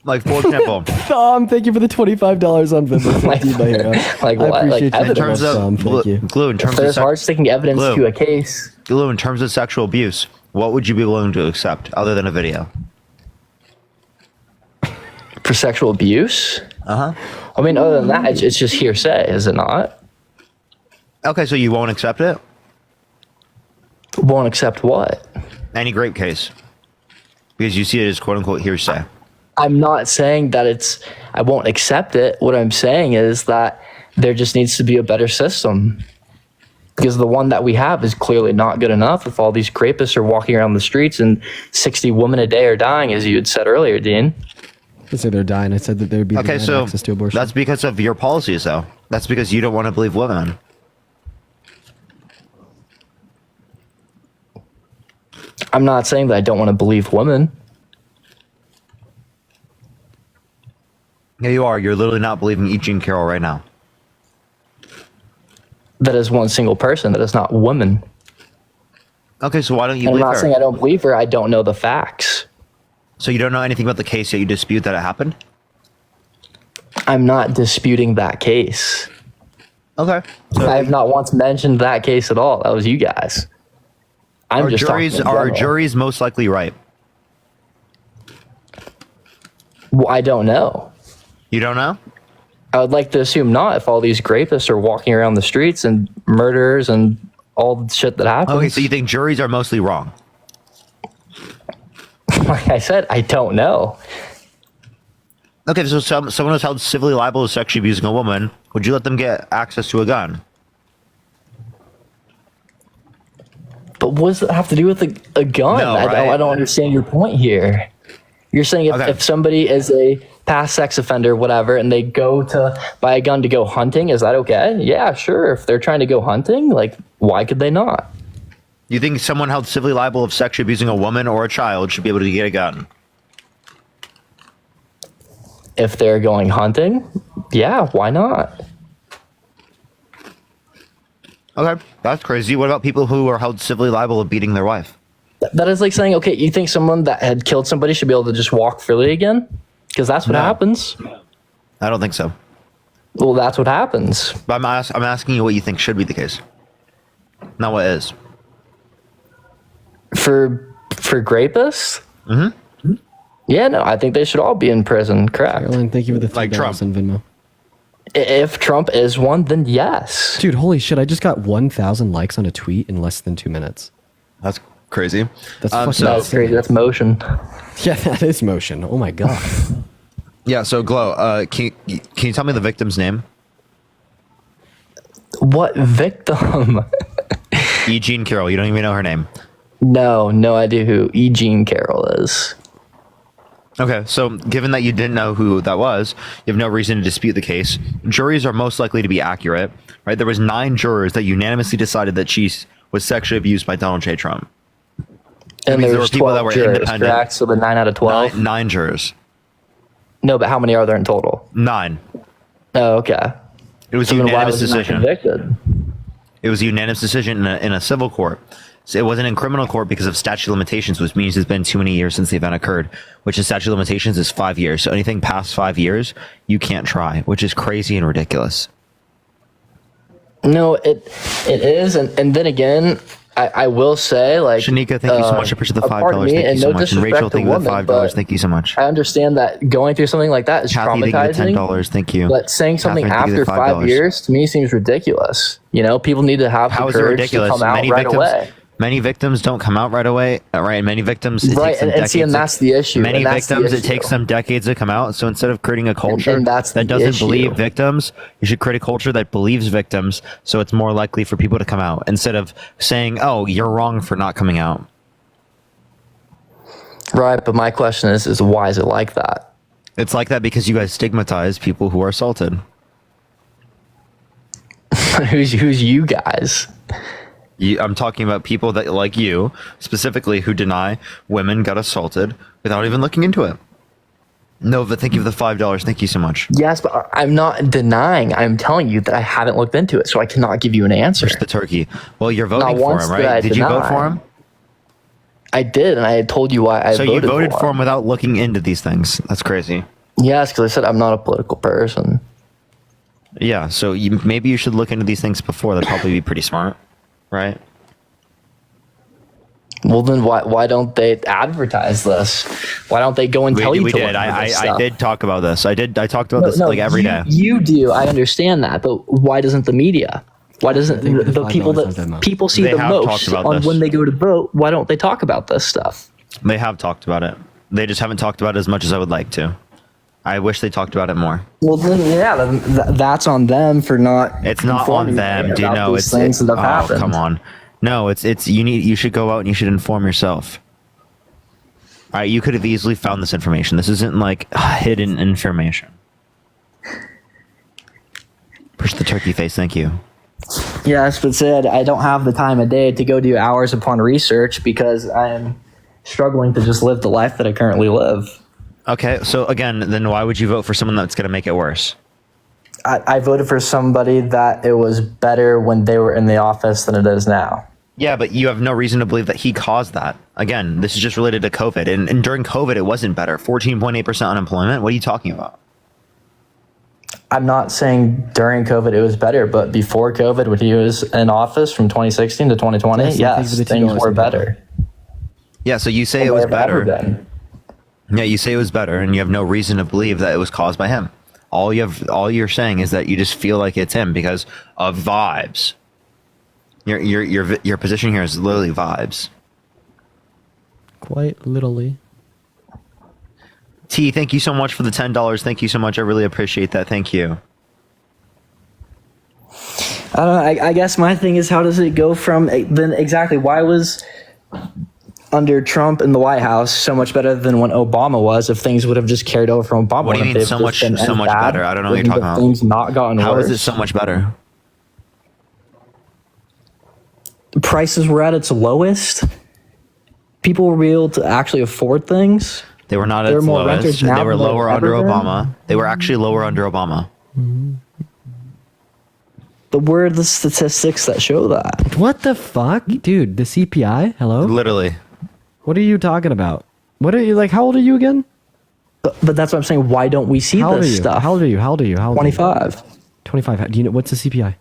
Like, for example, Tom, thank you for the $25 on Venmo. Like what? I appreciate Like you. in terms of Glue, in terms if there's of hard sticking evidence to a case. Glue, in terms of sexual abuse, what would you be willing to accept other than a video? For sexual abuse? I mean, other than that, it's just hearsay, is it not? Okay, so you won't accept it? Won't accept what? Any grape case. Because you see it as quote-unquote hearsay. I'm not saying that I won't accept it. What I'm saying is that there just needs to be a better system. Because the one that we have is clearly not good enough if all these rapists are walking around the streets and 60 women a day are dying, as you had said earlier, Dean. I said they're dying. I said that there'd be Okay, denied so access to abortion. that's because of your policies, though. That's because you don't want to believe women. I'm not saying that I don't want to believe women. Yeah, you are. You're literally not believing E. Jean Carroll right now. That is one single person. That is not woman. Okay, so why don't you I'm believe not her? saying I don't believe her. I don't know the facts. So you don't know anything about the case yet? You dispute that it happened? I'm not disputing that case. Okay. I have not once mentioned that case at all. That was you guys. I'm just talking in Are general. juries most likely right? Well, I don't know. You don't know? I would like to assume not if all these rapists are walking around the streets and murderers and all the shit that happens. Okay, so you think juries are mostly wrong? Like I said, I don't know. Okay, so someone who's held civilly liable to sexually abusing a woman, would you let them get access to a gun? But what does that have to do with a gun? No, right? I don't understand your point here. You're saying if somebody is a past sex offender, whatever, and they go to buy a gun to go hunting, is that okay? Yeah, sure. If they're trying to go hunting, like, why could they not? You think someone held civilly liable of sexually abusing a woman or a child should be able to get a gun? If they're going hunting, yeah, why not? Okay, that's crazy. What about people who are held civilly liable of beating their wife? That is like saying, okay, you think someone that had killed somebody should be able to just walk freely again? Because that's what happens. I don't think so. Well, that's what happens. But I'm asking you what you think should be the case, not what is. For rapists? Mm-hmm. Yeah, no, I think they should all be in prison. Correct. Caroline, thank you for the $3 on Venmo. If Trump is one, then yes. Dude, holy shit! I just got 1,000 likes on a tweet in less than 2 minutes. That's crazy. That's that's crazy. That's motion. Yeah, that is motion. Oh my god. Yeah. So, Glow, can you tell me the victim's name? What victim? E. Jean Carroll. You don't even know her name. No idea who E. Jean Carroll is. Okay, so given that you didn't know who that was, you have no reason to dispute the case. Juries are most likely to be accurate, right? There was 9 jurors that unanimously decided that she was sexually abused by Donald J. Trump. And there was 12 jurors, correct? So the 9 out of 12? 9 jurors. No, but how many are there in total? 9. Oh, okay. It was So a then why unanimous was he not decision. convicted? It was a unanimous decision in a civil court. So it wasn't in criminal court because of statute of limitations, which means it's been too many years since the event occurred, which the statute of limitations is 5 years. So anything past 5 years, you can't try, which is crazy and ridiculous. No, it is, and then again, I will say, like, Shanika, thank you so much. I appreciate the $5. pardon me, Thank you and so no much. And Rachel, disrespect to thank you for the women, $5. but Thank you so much. I understand that going through something like that is Kathy, thank you traumatizing. for $10. Thank you. But saying something Catherine, thank you after for the five years to me seems ridiculous. You know, people need to have How the is it courage to ridiculous? come out right away. Many victims don't come out right away, right? Many victims, it Right, takes them and see, and decades that's the issue. Many and that's the victims, it issue. takes them decades to come out. So instead of creating a culture and that's that the doesn't issue. believe victims, you should create a culture that believes victims. So it's more likely for people to come out instead of saying, "Oh, you're wrong for not coming out." Right, but my question is why is it like that? It's like that because you guys stigmatize people who are assaulted. who's you guys? I'm talking about people that, like you, specifically, who deny women got assaulted without even looking into it. Nova, thank you for the $5. Thank you so much. Yes, but I'm not denying. I'm telling you that I haven't looked into it, so I cannot give you an answer. Push the turkey. Well, you're voting Not for once him, did I right? Did you vote deny. for him? I did, and I had told you why I So voted you voted for for him without looking into these things. That's crazy. Yes, because I said I'm not a political person. Yeah, so maybe you should look into these things before. That'd probably be pretty smart, right? Well, then why don't they advertise this? Why don't they go and tell you We to did. look into this I stuff? did talk about this. I talked about this like every day. You do. I understand that, but why doesn't the media? Why doesn't the people that people see They the have most talked about on this. when they go to vote? Why don't they talk about this stuff? They have talked about it. They just haven't talked about it as much as I would like to. I wish they talked about it more. Well, then, yeah, that's on them for not. It's not on informing them. me Do you about know? these It's things that have oh, happened. come on. No, it's you should go out and you should inform yourself. All right, you could have easily found this information. This isn't like hidden information. Push the turkey face. Thank you. Yes, but said I don't have the time of day to go do hours upon research because I am struggling to just live the life that I currently live. Okay, so again, then why would you vote for someone that's going to make it worse? I voted for somebody that it was better when they were in the office than it is now. Yeah, but you have no reason to believe that he caused that. Again, this is just related to COVID. And during COVID, it wasn't better. 14.8% unemployment. What are you talking about? I'm not saying during COVID it was better, but before COVID, when he was in office from 2016 to 2020, yes, things were better. Yeah, so you say it was better. Yeah, you say it was better, and you have no reason to believe that it was caused by him. All you're saying is that you just feel like it's him because of vibes. Your position here is literally vibes. Quite literally. T, thank you so much for the $10. Thank you so much. I really appreciate that. Thank you. I don't know. I guess my thing is, how does it go from then exactly? Why was under Trump in the White House so much better than when Obama was? If things would have just carried over from Obama, What do you mean so much better? I don't know what you're talking about. Things not gotten How worse. is it so much better? Prices were at its lowest. People were able to actually afford things. They were not There at are its more lowest. renters now They were than there lower have under ever been. Obama. They were actually lower under Obama. But where are the statistics that show that? What the fuck? Dude, the CPI? Hello? Literally. What are you talking about? What are you, like, how old are you again? But that's what I'm saying. Why don't we see How old are this you? stuff? How old are you? How old are you? How old are you? 25. 25. Do you know, what's the CPI?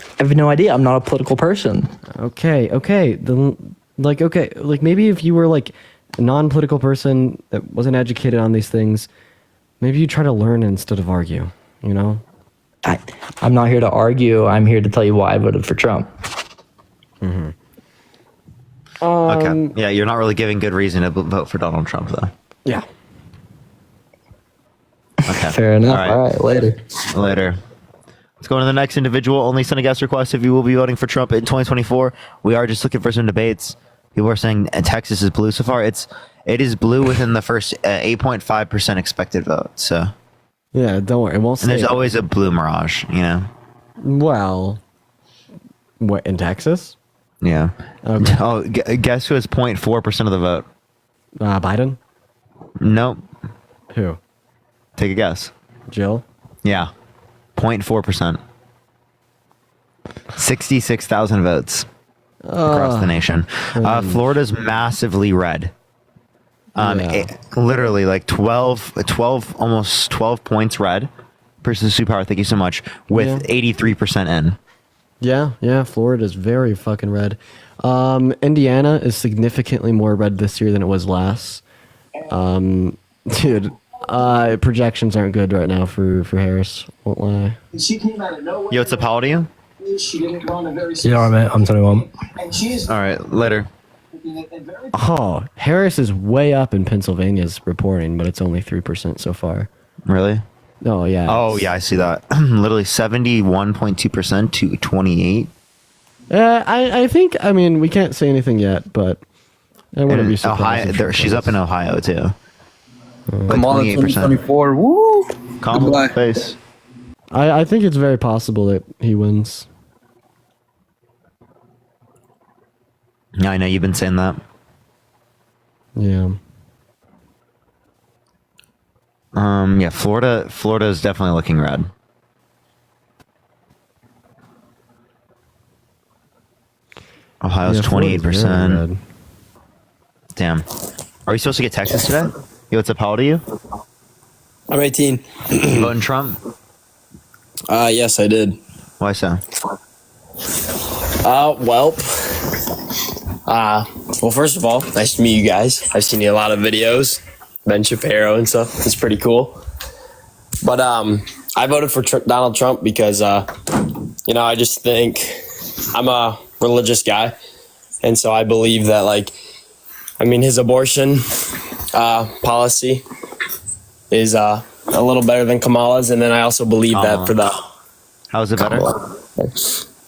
I have no idea. I'm not a political person. Okay. Then, okay, maybe if you were like a non-political person that wasn't educated on these things, maybe you try to learn instead of argue, you know? I'm not here to argue. I'm here to tell you why I voted for Trump. Okay. Yeah, you're not really giving good reason to vote for Donald Trump, though. Yeah. Okay. Fair enough. All right. Later. Let's go on to the next individual. Only send a guest request if you will be voting for Trump in 2024. We are just looking for some debates. People are saying Texas is blue so far. It is blue within the first 8.5% expected vote. So Yeah, don't worry. It won't and there's stay. always a blue mirage, you know. Well, what, in Texas? Yeah. Okay. Oh, guess who has 0.4% of the vote? Biden? Nope. Who? Take a guess. Jill? Yeah. 0.4%. 66,000 votes across the nation. Florida's massively red. Literally like 12, almost 12 points red. Person Superpower, thank you so much. With 83% in. Yeah, Florida's very fucking red. Indiana is significantly more red this year than it was last. Dude, projections aren't good right now for Harris. Won't lie. She came out of nowhere. Yo, what's up? How old are you? She didn't run a very Yeah, all right, I'm 21. and she is All right, later. Oh, Harris is way up in Pennsylvania's reporting, but it's only 3% so far. Really? Oh, yeah. Oh, yeah, I see that. Literally 71.2% to 28. I think, I mean, we can't say anything yet, but I wouldn't be surprised. Ohio, if she's up in Ohio, too. Kamala 2024. Woo! Kamala face. I think it's very possible that he wins. Yeah, I know you've been saying that. Yeah. Yeah, Florida is definitely looking red. Ohio's Yeah, Florida's 28%. very red. Damn. Are we supposed to get Texas today? Yo, what's up? How old are you? I'm 18. Voting Trump? Yes, I did. Why so? Well, first of all, nice to meet you guys. I've seen you in a lot of videos, Ben Shapiro and stuff. It's pretty cool. But I voted for Donald Trump because, I just think I'm a religious guy. And so I believe that, his abortion policy is a little better than Kamala's. And then I also believe that for the... How is it better?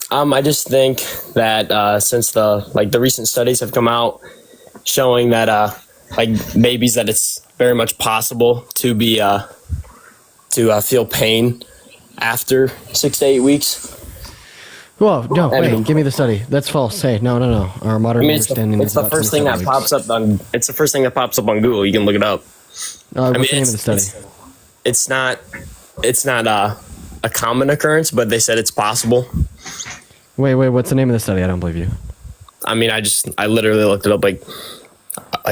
I just think that since the recent studies have come out showing that babies, that it's very much possible to be to feel pain after 6 to 8 weeks. Whoa, no, wait, give me the study. That's false. Say, no. Our modern understanding it's is the about first thing that 27 weeks. pops up on. It's the first thing that pops up on Google. You can look it up. What's the name of the study? It's not a common occurrence, but they said it's possible. Wait, what's the name of the study? I don't believe you. I mean, I literally looked it up like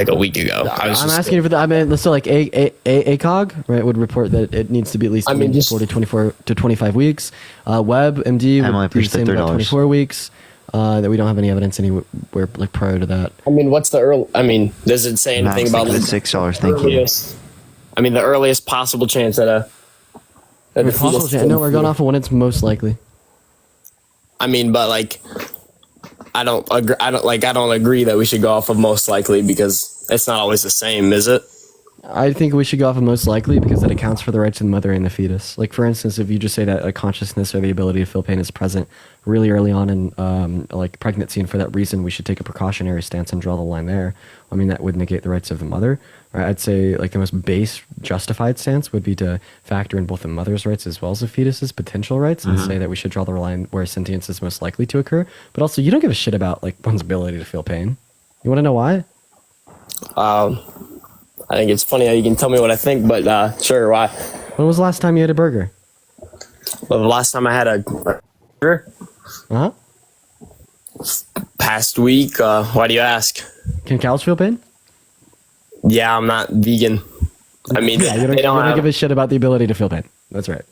a week ago. I'm asking you for that. I mean, so like ACOG, right, would report that it needs to be at least 24 to 25 weeks. WebMD would be the same about 24 weeks. That we don't have any evidence anywhere like prior to that. I mean, what's the early? I mean, does it say anything about the $6? Thank you. I mean, the earliest possible chance that No, we're going off of when it's most likely. I mean, but like, I don't agree that we should go off of most likely because it's not always the same, is it? I think we should go off of most likely because it accounts for the rights of the mother and the fetus. Like, for instance, if you just say that a consciousness or the ability to feel pain is present really early on in like pregnancy, and for that reason we should take a precautionary stance and draw the line there. I mean, that would negate the rights of the mother. Right? I'd say like the most base justified stance would be to factor in both the mother's rights as well as the fetus's potential rights, and say that we should draw the line where sentience is most likely to occur. But also, you don't give a shit about like one's ability to feel pain. You want to know why? I think it's funny how you can tell me what I think, but sure, why? When was the last time you had a burger? Well, the last time I had a burger? Uh-huh. Past week. Why do you ask? Can cows feel pain? Yeah, I'm not vegan. I mean, yeah, you they don't give a shit about the ability to feel pain. That's right.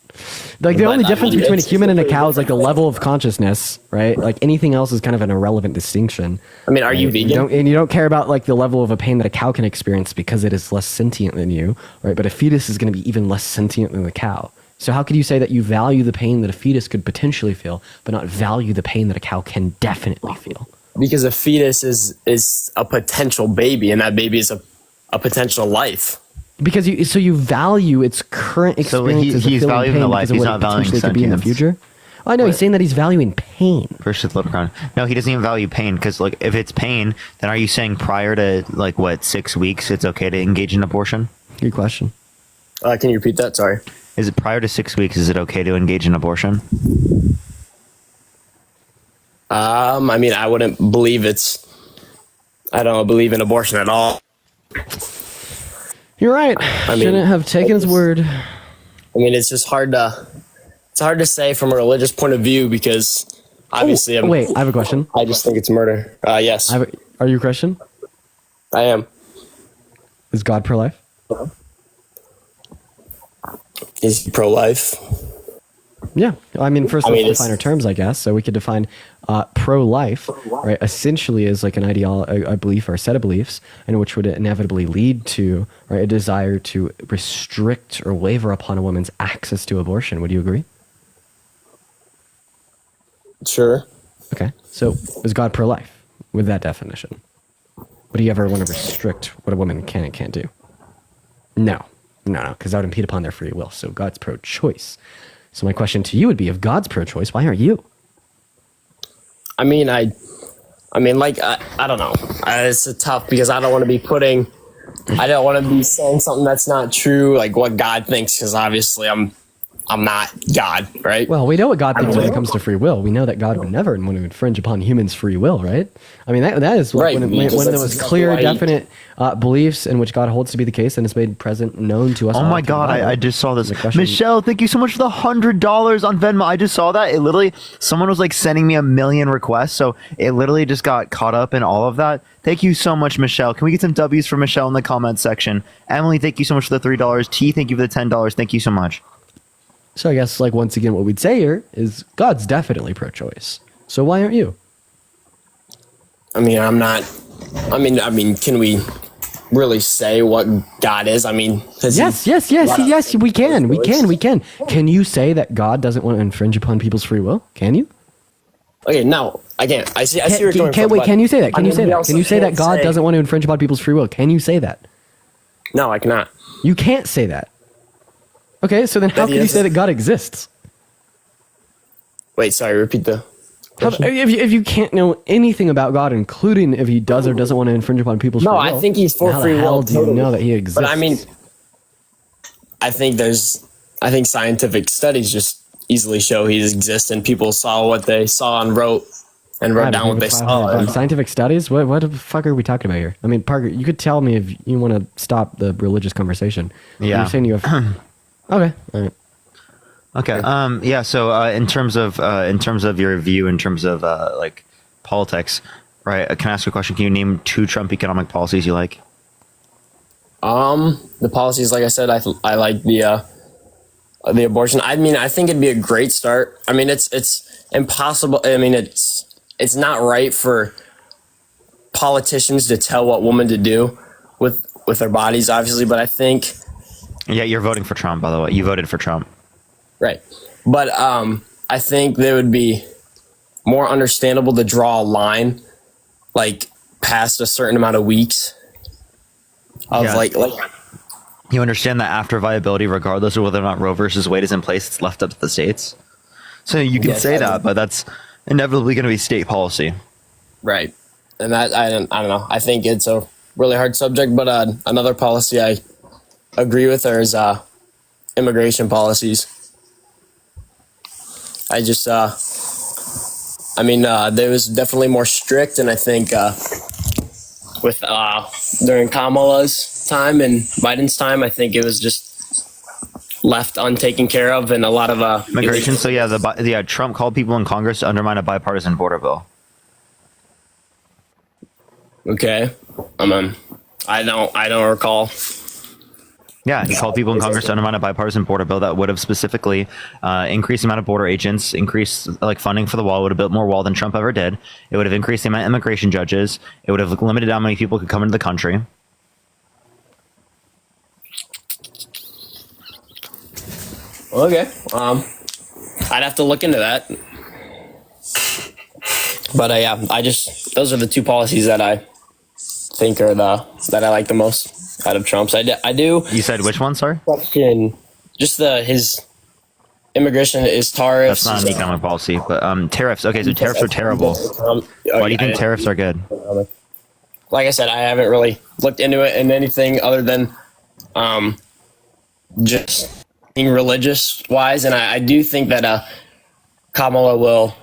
Like the only difference between a human and a cow is like the level of consciousness, right? Like anything else is kind of an irrelevant distinction. I mean, are you vegan? You don't care about like the level of a pain that a cow can experience because it is less sentient than you, right? But a fetus is going to be even less sentient than the cow. So how could you say that you value the pain that a fetus could potentially feel, but not value the pain that a cow can definitely feel? Because a fetus is a potential baby, and that baby is a potential life. Because you value its current experience. So he's valuing the life. He's not valuing sentience. Could be in the future. I know he's saying that he's valuing pain versus leprechaun. No, he doesn't even value pain because like if it's pain, then are you saying prior to like what 6 weeks it's okay to engage in abortion? Good question. Can you repeat that? Sorry. Is it prior to 6 weeks? Is it okay to engage in abortion? I mean, I wouldn't believe I don't believe in abortion at all. You're right. Shouldn't have taken his word. I mean, it's just hard to say from a religious point of view because obviously wait, I have a question. I just think it's murder. Yes. Are you a Christian? I am. Is God pro-life? Is he pro-life? Yeah. I mean, first let's define our terms, I guess. So we could define pro-life, right, essentially is like a belief or a set of beliefs in which would inevitably lead to, right, a desire to restrict or waver upon a woman's access to abortion. Would you agree? Sure. Okay. So is God pro-life with that definition? Would he ever want to restrict what a woman can and can't do? No, because that would impede upon their free will. So God's pro-choice. So my question to you would be, if God's pro-choice, why aren't you? I mean, I don't know. It's tough because I don't want to be saying something that's not true, like what God thinks, because obviously I'm not God, right? Well, we know what God thinks when it comes to free will. We know that God would never want to infringe upon humans' free will, right? I mean, that is right, one of the most clear, definite beliefs in which God holds to be the case, and it's made present, known to us. Oh my God, I just saw this. Michelle, thank you so much for the $100 on Venmo. I just saw that. It literally, someone was like sending me 1 million requests, so it literally just got caught up in all of that. Thank you so much, Michelle. Can we get some W's for Michelle in the comments section? Emily, thank you so much for the $3. T, thank you for the $10. Thank you so much. So I guess, like, once again, what we'd say here is God's definitely pro-choice. So why aren't you? I mean, I'm not. I mean, can we really say what God is? I mean, yes, we can. Can you say that God doesn't want to infringe upon people's free will? Can you? Okay, no, I can't. I see where you're going from. Wait, can you say that? Can you say that? Can you say that God doesn't want to infringe upon people's free will? Can you say that? No, I cannot. You can't say that. Okay, so then how can you say that God exists? Wait, sorry, repeat the question. If you can't know anything about God, including if he does or doesn't want to infringe upon people's free will. No, I think he's for free will. How the hell do you know that he exists? But I mean, I think scientific studies just easily show he exists, and people saw what they saw and wrote down what they saw. Scientific studies? What the fuck are we talking about here? I mean, Parker, you could tell me if you want to stop the religious conversation. Yeah. You're saying you have. Okay. All right. Okay. Yeah. So in terms of your view, in terms of like politics, right? Can I ask you a question? Can you name 2 Trump economic policies you like? The policies, like I said, I like the abortion. I mean, I think it'd be a great start. I mean, it's impossible. I mean, it's not right for politicians to tell what women to do with their bodies, obviously. But I think. Yeah, you're voting for Trump, by the way. You voted for Trump. Right. But I think they would be more understandable to draw a line, like past a certain amount of weeks. Of like you understand that after viability, regardless of whether or not Roe versus Wade is in place, it's left up to the states. So you can say that, but that's inevitably going to be state policy. Right. And that I don't know. I think it's a really hard subject, but another policy I agree with her is immigration policies. I just there was definitely more strict, and I think with during Kamala's time and Biden's time, I think it was just left untaken care of, and a lot of immigration. So yeah, Trump called people in Congress to undermine a bipartisan border bill. Okay, I don't recall. Yeah, he called people in Congress to undermine a bipartisan border bill that would have specifically increased the amount of border agents, increased like funding for the wall, would have built more wall than Trump ever did. It would have increased the amount of immigration judges. It would have limited how many people could come into the country. Okay, I'd have to look into that. But yeah, those are the 2 policies that I think are that I like the most out of Trump's. I do. You said which one, sorry? Question. Just his immigration is tariffs. That's not an economic policy, but tariffs. Okay, so tariffs are terrible. Why do you think tariffs are good? Like I said, I haven't really looked into it in anything other than just being religious wise, and I do think that Kamala will.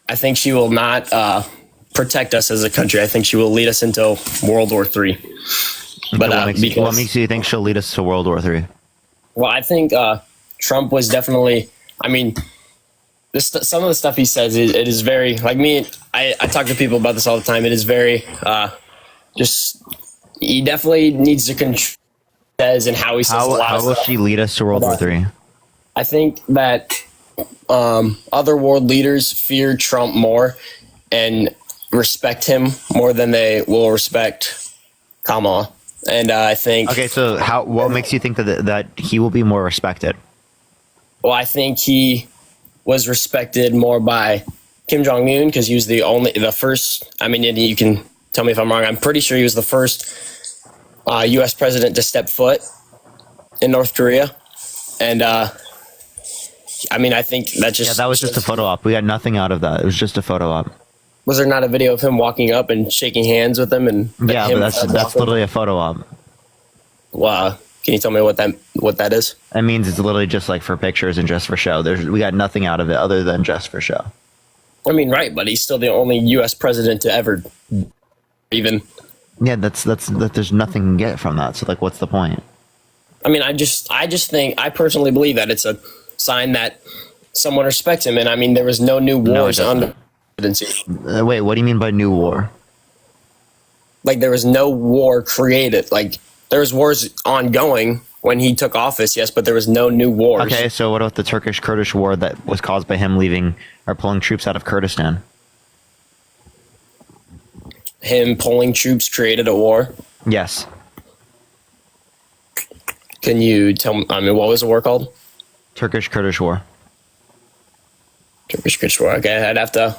I think she will not protect us as a country. I think she will lead us into World War III. But what makes you think she'll lead us to World War III? Well, I think Trump was definitely. I mean, some of the stuff he says it is very like me. I talk to people about this all the time. It is very just. He definitely needs to control says and how he says a lot of stuff. How will she lead us to World War III? I think that other world leaders fear Trump more and respect him more than they will respect Kamala. And I think. Okay, so what makes you think that he will be more respected? Well, I think he was respected more by Kim Jong-un because he was the first. I mean, you can tell me if I'm wrong. I'm pretty sure he was the first U.S. president to step foot in North Korea, and I mean, I think that was just a photo op. We got nothing out of that. It was just a photo op. Was there not a video of him walking up and shaking hands with him? And yeah, but that's literally a photo op. Wow. Can you tell me what that is? That means it's literally just like for pictures and just for show. We got nothing out of it other than just for show. I mean, right, but he's still the only U.S. president to ever even. Yeah, that's there's nothing you can get from that. So like, what's the point? I mean, I just think I personally believe that it's a sign that someone respects him. And I mean, there was no new wars under presidency. Wait, what do you mean by new war? Like there was no war created. Like there was wars ongoing when he took office, yes, but there was no new wars. Okay, so what about the Turkish-Kurdish war that was caused by him leaving or pulling troops out of Kurdistan? Him pulling troops created a war? Yes. Can you tell me, I mean, what was the war called? Turkish-Kurdish war. Turkish-Kurdish war, okay. I'd have to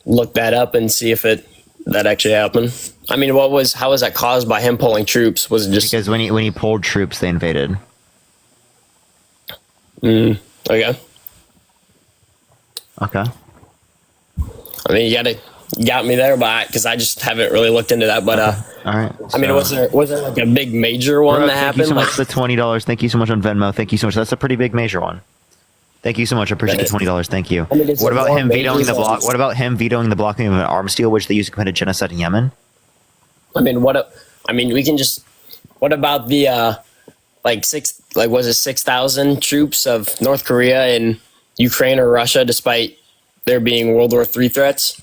look that up and see if that actually happened. I mean, how was that caused by him pulling troops? Was it just because when he pulled troops, they invaded? Okay. Okay. I mean, you got me there, but because I just haven't really looked into that. But all right. I mean, was there like a big major one that happened? Thank you so much for the $20. Thank you so much on Venmo. Thank you so much. That's a pretty big major one. Thank you so much. I appreciate the $20. Thank you. I mean, it's What about more him vetoing the major block? than- What about him vetoing the blocking of an arms deal, which they used to commit genocide in Yemen? I mean, we can just. What about the was it 6,000 troops of North Korea in Ukraine or Russia, despite there being World War III threats?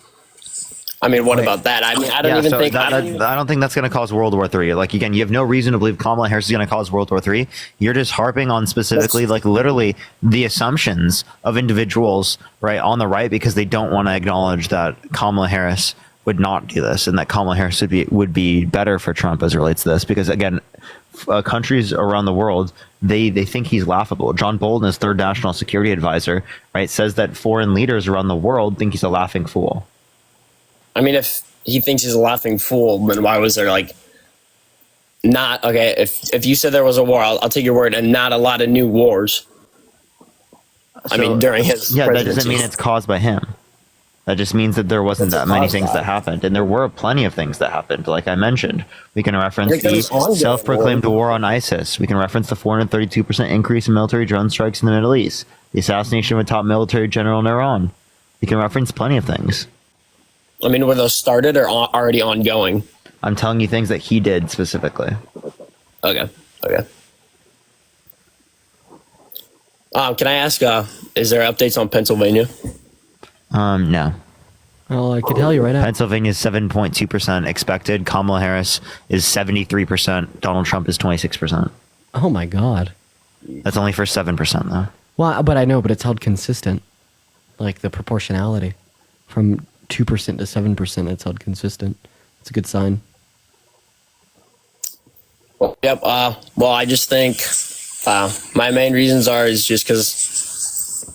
I mean, what about that? I mean, I don't even think. I don't think that's going to cause World War III. Like, again, you have no reason to believe Kamala Harris is going to cause World War III. You're just harping on specifically, like, literally the assumptions of individuals, right, on the right, because they don't want to acknowledge that Kamala Harris would not do this, and that Kamala Harris would be better for Trump as it relates to this. Because again, countries around the world, they think he's laughable. John Bolton, his third national security advisor, right, says that foreign leaders around the world think he's a laughing fool. I mean, if he thinks he's a laughing fool, then why was there not okay? If you said there was a war, I'll take your word, and not a lot of new wars. I mean, during his that presidency. doesn't mean it's caused by him. That just means that there wasn't that many things that happened, and there were plenty of things that happened. Like I mentioned, we can reference the self-proclaimed war on ISIS. We can reference the 432% increase in military drone strikes in the Middle East, the assassination of a top military general in Iran. We can reference plenty of things. I mean, were those started or already ongoing? I'm telling you things that he did specifically. Okay. Can I ask, is there updates on Pennsylvania? No. Well, I can tell you right now. Pennsylvania is 7.2% expected. Kamala Harris is 73%. Donald Trump is 26%. Oh my God. That's only for 7% though. Well, but I know, but it's held consistent. Like the proportionality from 2% to 7%, it's held consistent. It's a good sign. Yep. Well, I just think my main reasons is just because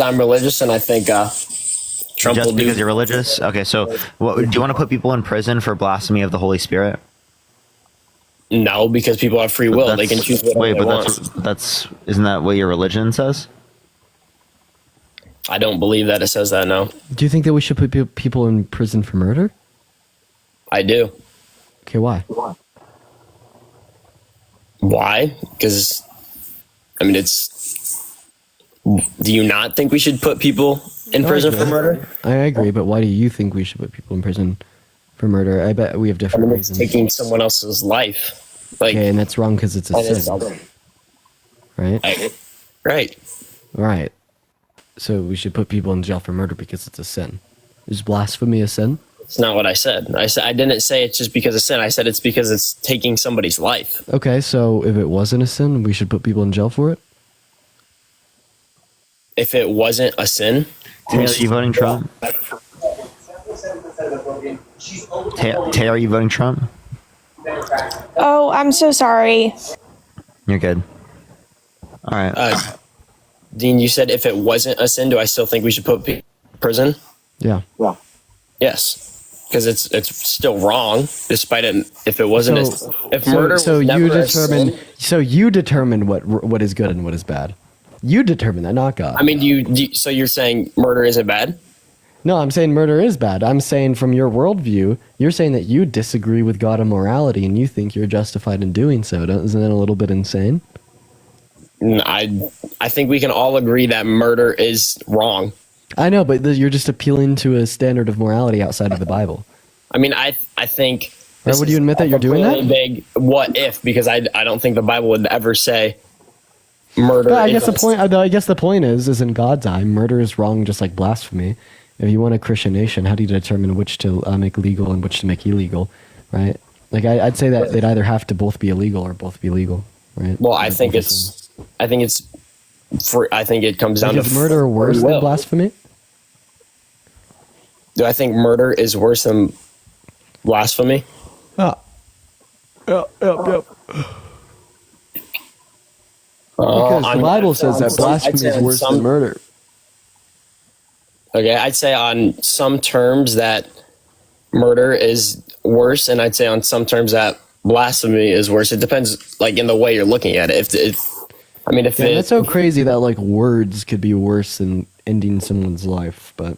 I'm religious, and I think Trump Just will because do. you're religious? Okay, so do you want to put people in prison for blasphemy of the Holy Spirit? No, because people have free will; they can choose whatever they want. That's isn't that what your religion says? I don't believe that it says that. No. Do you think that we should put people in prison for murder? I do. Okay, why? Why? Because, I mean, do you not think we should put people in prison for murder? I agree, but why do you think we should put people in prison for murder? I bet we have different reasons. Taking someone else's life. Okay, and that's wrong because it's a sin. Right? Right. Right. So we should put people in jail for murder because it's a sin. Is blasphemy a sin? It's not what I said. I didn't say it's just because of sin. I said it's because it's taking somebody's life. Okay, so if it wasn't a sin, we should put people in jail for it? If it wasn't a sin? Taylor, are you voting Trump? Taylor, are you voting Trump? Oh, I'm so sorry. You're good. All right. Dean, you said if it wasn't a sin, do I still think we should put people in prison? Yeah. Yes, because it's still wrong, despite it. If it wasn't, if murder was never a sin. So you determine what is good and what is bad. You determine that, not God. I mean, so you're saying murder isn't bad? No, I'm saying murder is bad. I'm saying from your worldview, you're saying that you disagree with God and morality, and you think you're justified in doing so. Isn't that a little bit insane? I think we can all agree that murder is wrong. I know, but you're just appealing to a standard of morality outside of the Bible. I mean, I think. Right, would you admit that you're doing that? Really big what if, because I don't think the Bible would ever say murder. But I guess the point is in God's eye, murder is wrong, just like blasphemy. If you want a Christian nation, how do you determine which to make legal and which to make illegal, right? Like I'd say that they'd either have to both be illegal or both be legal, right? Well, I think it comes down to is murder worse than blasphemy? Do I think murder is worse than blasphemy? Yep. Because the Bible says that blasphemy is worse than murder. Okay, I'd say on some terms that murder is worse, and I'd say on some terms that blasphemy is worse. It depends, like, in the way you're looking at it. That's so crazy that like words could be worse than ending someone's life, but.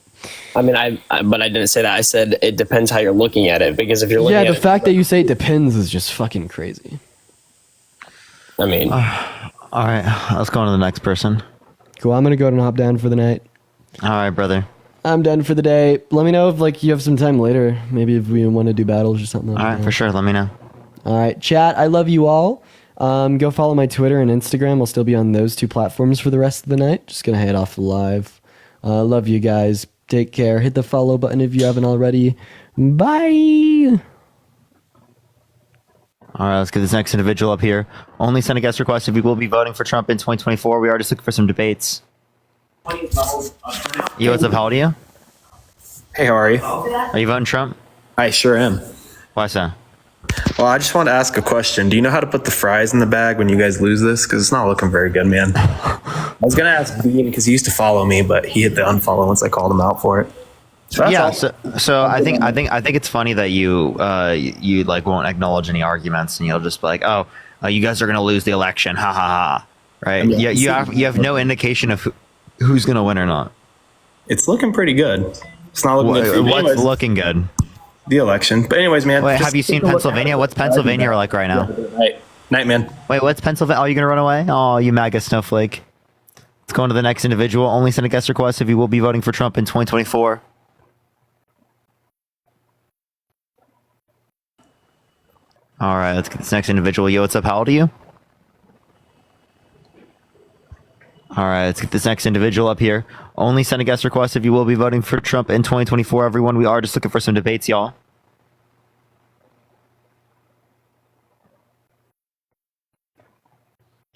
I mean, but I didn't say that. I said it depends how you're looking at it, because if you're looking at the fact that you say it depends is just fucking crazy. I mean, all right, let's go on to the next person. Cool. I'm gonna go and hop down for the night. All right, brother. I'm done for the day. Let me know if like you have some time later. Maybe if we want to do battles or something. All right, for sure. Let me know. All right, chat. I love you all. Go follow my Twitter and Instagram. I'll still be on those 2 platforms for the rest of the night. Just gonna head off live. Love you guys. Take care. Hit the follow button if you haven't already. Bye. All right, let's get this next individual up here. Only send a guest request if you will be voting for Trump in 2024. We are just looking for some debates. Yo, what's up? How old are you? Hey, how are you? Are you voting Trump? I sure am. Why so? Well, I just wanted to ask a question. Do you know how to put the fries in the bag when you guys lose this? Because it's not looking very good, man. I was going to ask Bean because he used to follow me, but he hit the unfollow once I called him out for it. So I think it's funny that you like won't acknowledge any arguments and you'll just be like, oh, you guys are gonna lose the election, ha ha ha, right? Yeah, you have no indication of who's gonna win or not. It's looking pretty good. It's not looking good. What's looking good? The election. But anyways, man. Wait, have you seen Pennsylvania? What's Pennsylvania like right now? Night, man. Wait, what's Pennsylvania? Oh, you gonna run away? Oh, you MAGA snowflake. Let's go on to the next individual. Only send a guest request if you will be voting for Trump in 2024. All right, let's get this next individual. Yo, what's up? How old are you? All right, let's get this next individual up here. Only send a guest request if you will be voting for Trump in 2024, everyone. We are just looking for some debates, y'all.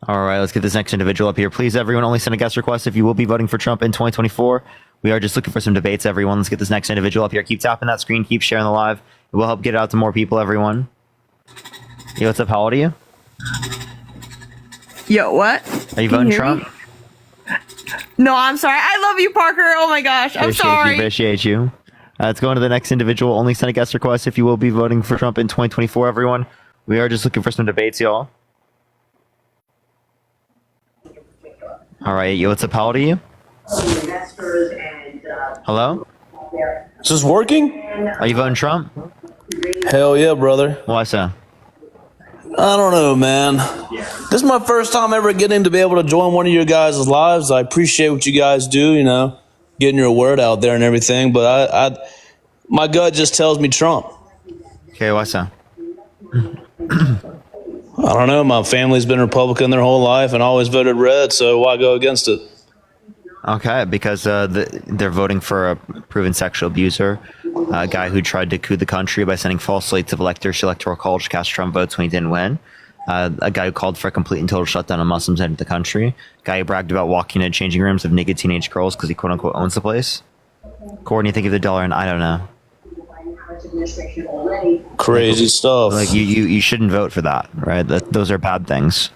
All right, let's get this next individual up here. Please, everyone, only send a guest request if you will be voting for Trump in 2024. We are just looking for some debates, everyone. Let's get this next individual up here. Keep tapping that screen. Keep sharing the live. It will help get it out to more people, everyone. Yo, what's up? How old are you? Yo, what? Are you voting Trump? No, I'm sorry. I love you, Parker. Oh my gosh. I'm sorry. Appreciate you. Let's go on to the next individual. Only send a guest request if you will be voting for Trump in 2024, everyone. We are just looking for some debates, y'all. All right. Yo, what's up? How old are you? Hello? Is this working? Are you voting Trump? Hell yeah, brother. Why so? I don't know, man. This is my first time ever getting to be able to join one of your guys' lives. I appreciate what you guys do, you know, getting your word out there and everything, but I my gut just tells me Trump. Okay, why so? I don't know. My family's been Republican their whole life and always voted red, so why go against it? Okay, because they're voting for a proven sexual abuser, a guy who tried to coup the country by sending false slates of electors to electoral college to cast Trump votes when he didn't win, a guy who called for a complete and total shutdown of Muslims in the country, a guy who bragged about walking into changing rooms of naked teenage girls because he quote-unquote owns the place. Courtney, you think of the dollar and I don't know. Crazy stuff. Like you shouldn't vote for that, right? Those are bad things.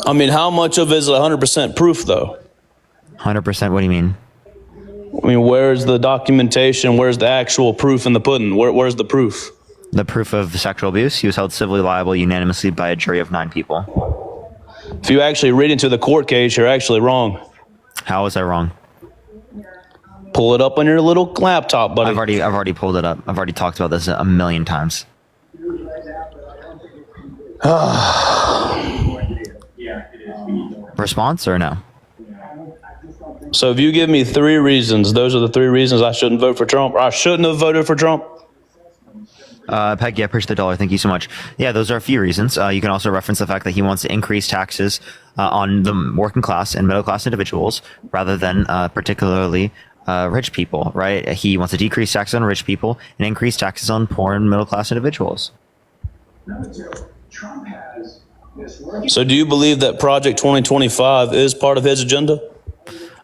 I mean, how much of it is 100% proof, though? 100%? What do you mean? I mean, where's the documentation? Where's the actual proof in the pudding? Where's the proof? The proof of sexual abuse? He was held civilly liable unanimously by a jury of 9 people. If you actually read into the court case, you're actually wrong. How was I wrong? Pull it up on your little laptop, buddy. I've already pulled it up. I've already talked about this a million times. Response or no? So if you give me 3 reasons, those are the 3 reasons I shouldn't vote for Trump, or I shouldn't have voted for Trump. Peggy, I appreciate the dollar. Thank you so much. Yeah, those are a few reasons. You can also reference the fact that he wants to increase taxes on the working class and middle class individuals rather than particularly rich people, right? He wants to decrease taxes on rich people and increase taxes on poor and middle class individuals. So do you believe that Project 2025 is part of his agenda?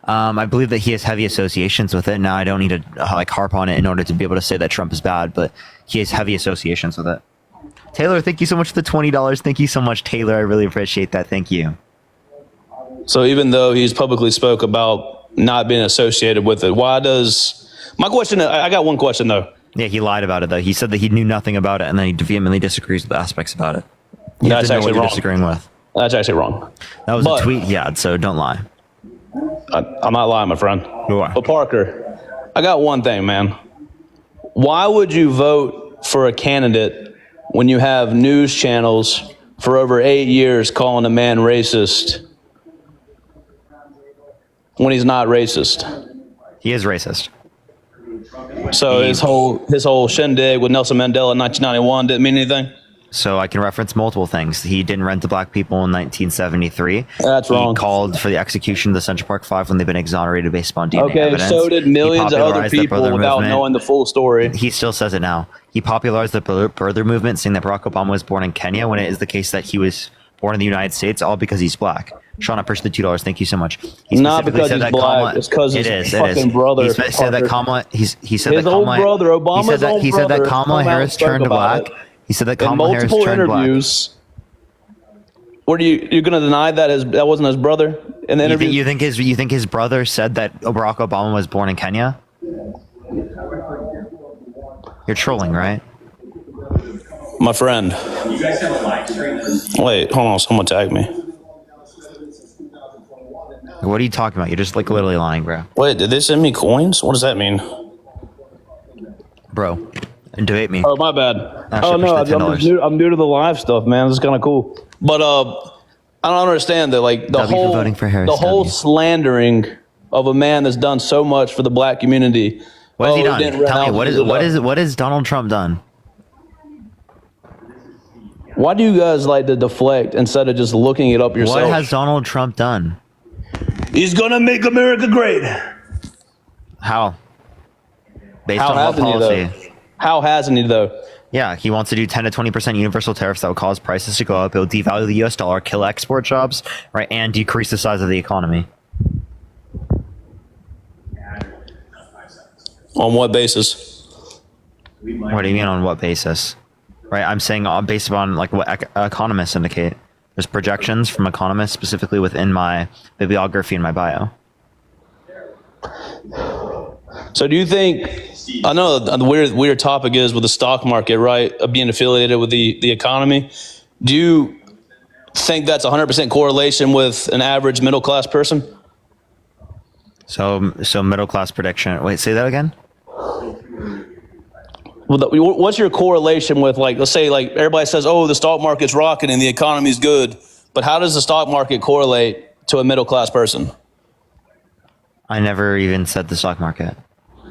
I believe that he has heavy associations with it. Now, I don't need to harp on it in order to be able to say that Trump is bad, but he has heavy associations with it. Taylor, thank you so much for the $20. Thank you so much, Taylor. I really appreciate that. Thank you. So even though he's publicly spoke about not being associated with it, why does... My question, I got one question, though. Yeah, he lied about it, though. He said that he knew nothing about it, and then he vehemently disagrees with aspects about it. That's actually wrong. Disagreeing with. That's actually wrong. That was a tweet he had, so don't lie. I'm not lying, my friend. You are. But Parker, I got one thing, man. Why would you vote for a candidate when you have news channels for over 8 years calling a man racist when he's not racist? He is racist. So his whole shindig with Nelson Mandela in 1991 didn't mean anything? So I can reference multiple things. He didn't rent to black people in 1973. That's wrong. He called for the execution of the Central Park Five when they've been exonerated based upon DNA Okay, evidence. so did millions of other people without knowing the full story. He still says it now. He popularized the birther movement, saying that Barack Obama was born in Kenya when it is the case that he was born in the United States, all because he's black. Sean, I appreciate the $2. Thank you so much. He Not specifically because said he's that black. It's because his fucking brother. He said that Kamala. He said His that old Kamala. brother, Obama's own he said that brother, Kamala come out Harris and spoke turned about black. it. He said that In Kamala Harris multiple turned black. interviews. What are you're going to deny that wasn't his brother in the interview? You think his brother said that Barack Obama was born in Kenya? You're trolling, right? My friend. Wait, hold on. Someone tag me. What are you talking about? You're just like literally lying, bro. Wait, did they send me coins? What does that mean? Bro, and debate me. Oh, my bad. Actually, Oh, no, push the $10. I'm new to the live stuff, man. This is kind of cool. But I don't understand that, like, the W for whole voting for Harris, the whole W. slandering of a man that's done so much for the black community. What has he done? didn't rent Tell me, houses, what has Donald Trump done? Why do you guys like to deflect instead of just looking it up yourself? What has Donald Trump done? He's gonna make America great. How? Based How on what hasn't he, policy? though? How hasn't he, though? Yeah, he wants to do 10 to 20% universal tariffs that will cause prices to go up. It will devalue the U.S. dollar, kill export jobs, right, and decrease the size of the economy. On what basis? What do you mean on what basis? Right, I'm saying based upon like what economists indicate. There's projections from economists specifically within my bibliography in my bio. So do you think, I know the weird topic is with the stock market, right, of being affiliated with the economy. Do you think that's 100% correlation with an average middle class person? So middle class prediction. Wait, say that again? Well, what's your correlation with, like, let's say, like, everybody says, oh, the stock market's rocking and the economy's good, but how does the stock market correlate to a middle class person? I never even said the stock market.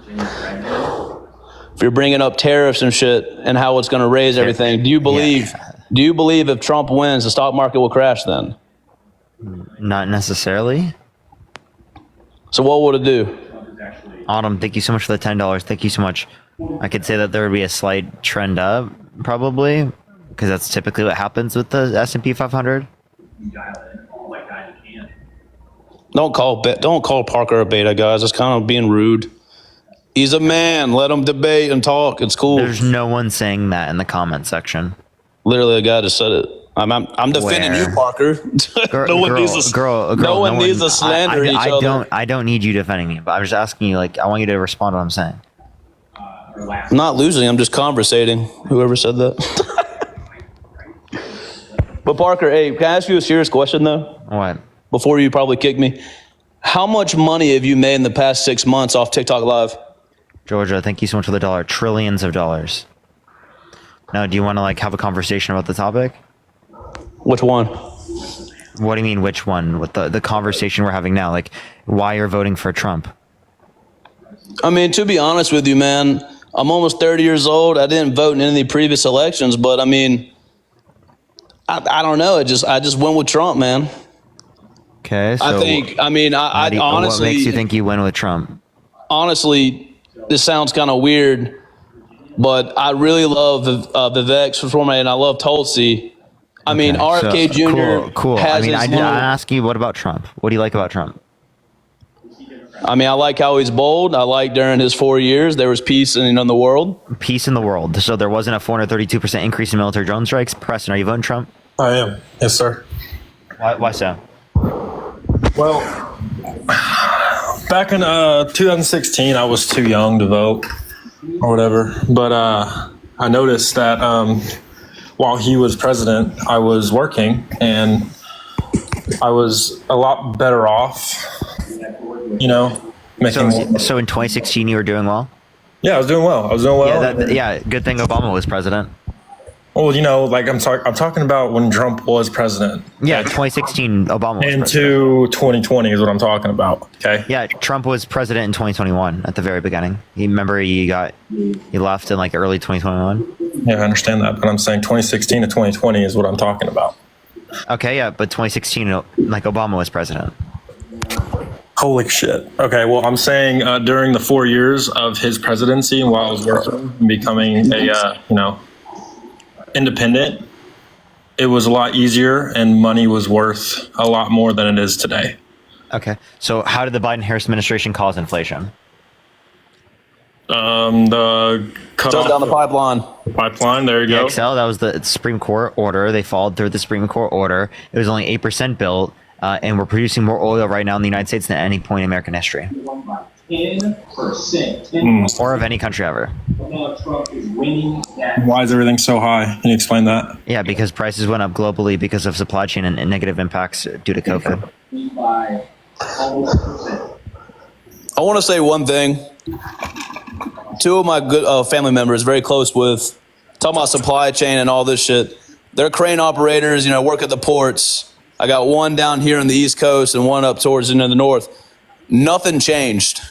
If you're bringing up tariffs and shit and how it's going to raise everything, do you believe if Trump wins, the stock market will crash then? Not necessarily. So what would it do? Autumn, thank you so much for the $10. Thank you so much. I could say that there would be a slight trend up, probably, because that's typically what happens with the S&P 500. Don't call Parker a beta, guys. It's kind of being rude. He's a man. Let him debate and talk. It's cool. There's no one saying that in the comment section. Literally, a guy just said it. I'm defending you, Parker. No one needs to slander each other. I don't need you defending me, but I'm just asking you. Like, I want you to respond to what I'm saying. I'm not losing. I'm just conversating. Whoever said that. But Parker, hey, can I ask you a serious question though? What? Before you probably kick me, how much money have you made in the past 6 months off TikTok Live? Georgia, thank you so much for the dollar. Trillions of dollars. Now, do you want to like have a conversation about the topic? Which one? What do you mean, which one? With the conversation we're having now, like why you're voting for Trump? I mean, to be honest with you, man, I'm almost 30 years old. I didn't vote in any previous elections, but I mean, I don't know. I just went with Trump, man. Okay, so I honestly, what makes you think you win with Trump? Honestly, this sounds kind of weird, but I really love Vivek's performance, and I love Tulsi. I mean, RFK Jr. Cool. has I his little, ask you, what about Trump? What do you like about Trump? I mean, I like how he's bold. I like during his 4 years, there was peace in the world. Peace in the world. So there wasn't a 432% increase in military drone strikes. Preston, are you voting Trump? I am. Yes, sir. Why so? Well, back in 2016, I was too young to vote or whatever. But I noticed that while he was president, I was working and I was a lot better off, you know, making more. So in 2016, you were doing well? Yeah, I was doing well. Yeah, good thing Obama was president. Well, you know, like I'm talking about when Trump was president. Yeah, 2016, Obama was into president. 2020 is what I'm talking about. Okay. Yeah, Trump was president in 2021 at the very beginning. You remember he left in like early 2021. Yeah, I understand that, but I'm saying 2016 to 2020 is what I'm talking about. Okay, yeah, but 2016, like Obama was president. Holy shit. Okay, well, I'm saying during the 4 years of his presidency and while I was working and becoming a, independent, it was a lot easier and money was worth a lot more than it is today. Okay, so how did the Biden-Harris administration cause inflation? The cut Shut off down the pipeline. Pipeline, there you The go. XL, that was the Supreme Court order. They followed through the Supreme Court order. It was only 8% built, and we're producing more oil right now in the United States than at any point in American history. 10%. Or of any country ever. Donald Trump is winning that. Why is everything so high? Can you explain that? Yeah, because prices went up globally because of supply chain and negative impacts due to COVID. By almost percent. I want to say one thing. Two of my good family members, very close with, talking about supply chain and all this shit. They're crane operators, work at the ports. I got one down here on the East Coast and one up towards the north. Nothing changed.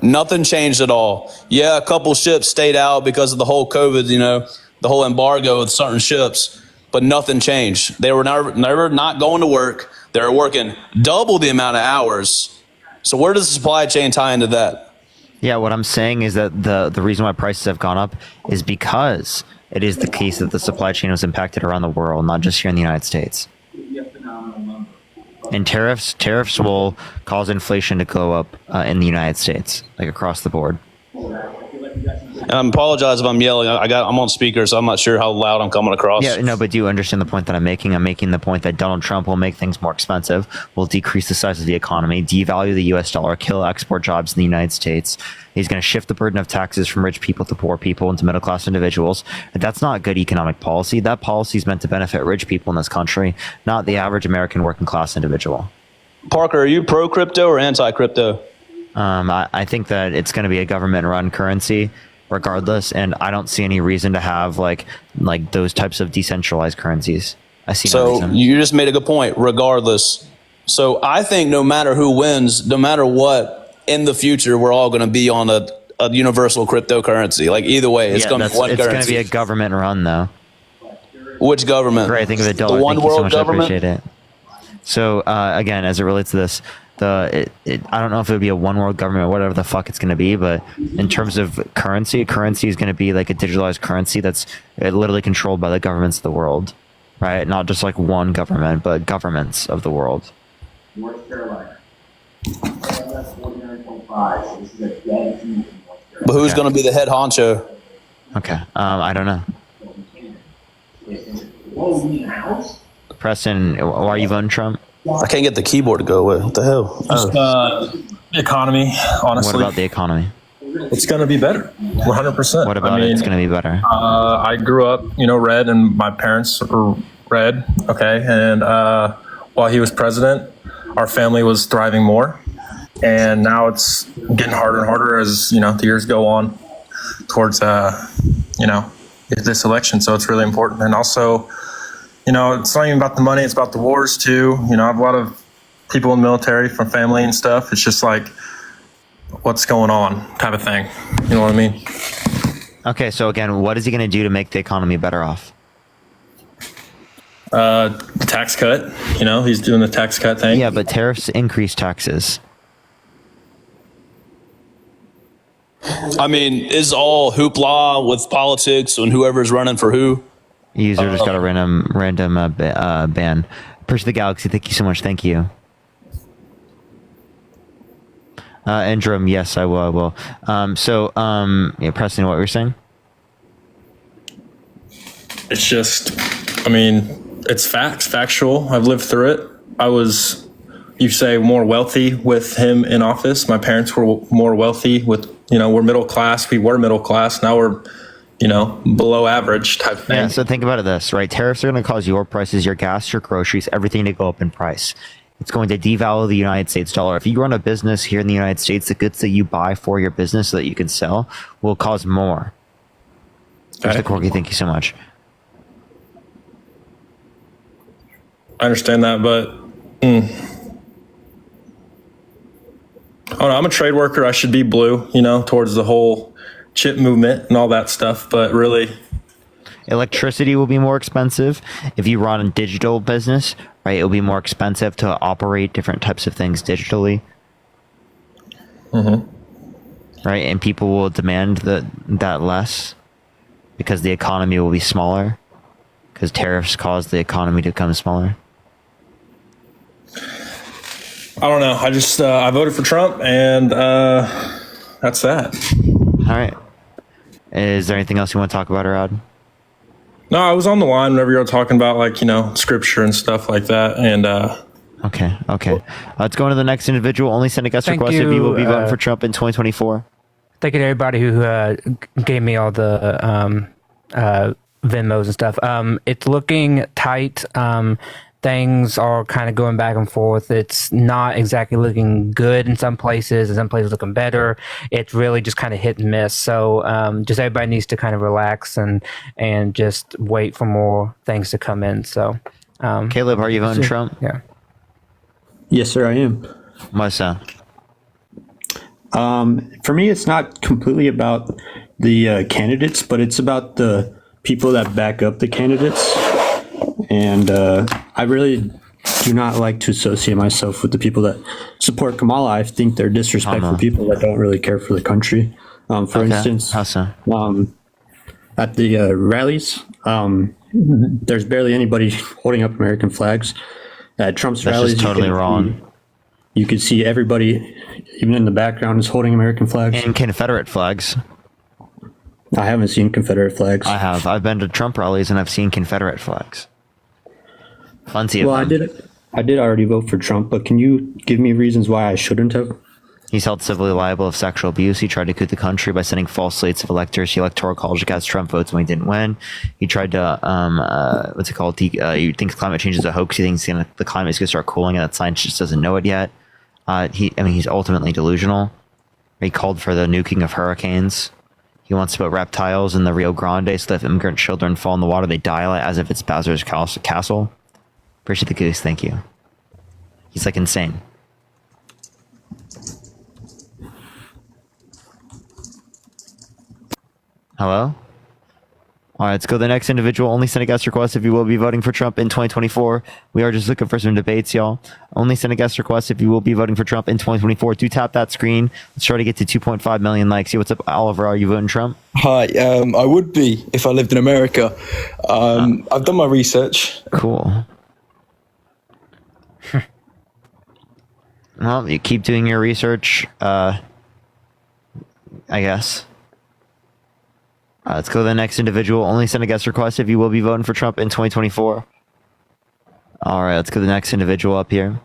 Nothing changed at all. Yeah, a couple ships stayed out because of the whole COVID, the whole embargo with certain ships, but nothing changed. They were never not going to work. They were working double the amount of hours. So where does the supply chain tie into that? Yeah, what I'm saying is that the reason why prices have gone up is because it is the case that the supply chain was impacted around the world, not just here in the United States. And tariffs will cause inflation to go up in the United States, like across the board. And I apologize if I'm yelling. I'm on speaker, so I'm not sure how loud I'm coming across. Yeah, no, but do you understand the point that I'm making? I'm making the point that Donald Trump will make things more expensive, will decrease the size of the economy, devalue the U.S. dollar, kill export jobs in the United States. He's going to shift the burden of taxes from rich people to poor people and to middle-class individuals. And that's not good economic policy. That policy is meant to benefit rich people in this country, not the average American working-class individual. Parker, are you pro-crypto or anti-crypto? I think that it's going to be a government-run currency regardless, and I don't see any reason to have like those types of decentralized currencies. I see no reason. You just made a good point, regardless. So I think no matter who wins, no matter what, in the future, we're all going to be on a universal cryptocurrency. Like either way, it's going to be one currency. It's going to be a government run, though. Which government? Great, think of the dollar. The one Thank you so world much. government? I appreciate it. So again, as it relates to this, I don't know if it would be a one world government or whatever the fuck it's going to be, but in terms of currency is going to be like a digitalized currency that's literally controlled by the governments of the world, right? Not just like one government, but governments of the world. North Carolina. 49.5. So this is a dead heat in North Carolina. But who's going to be the head honcho? Okay, I don't know. Whoa, you need a house? Preston, why are you voting Trump? I can't get the keyboard to go away. What the hell? Just economy, honestly. What about the economy? It's going to be better, 100%. What about it's going to be better? I grew up, red, and my parents were red, okay? And while he was president, our family was thriving more. And now it's getting harder and harder as, the years go on towards, this election. So it's really important. And also, it's not even about the money, it's about the wars too. I have a lot of people in the military from family and stuff. It's just like, what's going on type of thing. You know what I mean? Okay, so again, what is he going to do to make the economy better off? The tax cut, he's doing the tax cut thing. Yeah, but tariffs increase taxes. I mean, is all hoopla with politics and whoever's running for who? User just got a random ban. Push the Galaxy, thank you so much. Thank you. Indrum, yes, I will. Preston, what were you saying? It's just, it's factual. I've lived through it. I was, you say, more wealthy with him in office. My parents were more wealthy with, we're middle class. We were middle class. Now we're, below average type thing. Yeah, so think about it this, right? Tariffs are going to cause your prices, your gas, your groceries, everything to go up in price. It's going to devalue the United States dollar. If you run a business here in the United States, the goods that you buy for your business so that you can sell will cost more. Mr. Corky, thank you so much. I understand that, but I don't know. I'm a trade worker. I should be blue, towards the whole chip movement and all that stuff. But really, electricity will be more expensive if you run a digital business, right? It'll be more expensive to operate different types of things digitally, right? And people will demand that less because the economy will be smaller, because tariffs cause the economy to become smaller. I don't know. I voted for Trump, and that's that. All right. Is there anything else you want to talk about, Arad? No, I was on the line whenever you were talking about scripture and stuff like that, and Okay. Let's go on to the next individual. Only send a guest request if you will be voting for Trump in 2024. Thank you to everybody who gave me all the Venmos and stuff. It's looking tight. Things are kind of going back and forth. It's not exactly looking good in some places, and some places looking better. It's really just kind of hit and miss. So just everybody needs to kind of relax and just wait for more things to come in. So Caleb, are you voting Trump? Yeah. Yes, sir, I am. Why so? For me, it's not completely about the candidates, but it's about the people that back up the candidates. And I really do not like to associate myself with the people that support Kamala. I think they're disrespectful people that don't really care for the country. For instance, how so? At the rallies, there's barely anybody holding up American flags. At Trump's rallies, just totally wrong. You can see everybody, even in the background, is holding American flags. And Confederate flags. I haven't seen Confederate flags. I have. I've been to Trump rallies and I've seen Confederate flags. Plenty of them. I did already vote for Trump, but can you give me reasons why I shouldn't have? He's held civilly liable of sexual abuse. He tried to coup the country by sending false slates of electors to the Electoral College to cast Trump votes when he didn't win. He tried to, what's it called? He thinks climate change is a hoax. He thinks the climate is going to start cooling and that science just doesn't know it yet. He's ultimately delusional. He called for the nuking of hurricanes. He wants to put reptiles in the Rio Grande so that if immigrant children fall in the water, they die as if it's Bowser's castle. Appreciate the goose. Thank you. He's insane. Hello? All right, let's go to the next individual. Only send a guest request if you will be voting for Trump in 2024. We are just looking for some debates, y'all. Only send a guest request if you will be voting for Trump in 2024. Do tap that screen. Let's try to get to 2.5 million likes. Yo, what's up, Oliver? Are you voting Trump? Hi, I would be if I lived in America. I've done my research. Cool. Well, you keep doing your research, I guess. Let's go to the next individual. Only send a guest request if you will be voting for Trump in 2024. All right, let's go to the next individual up here.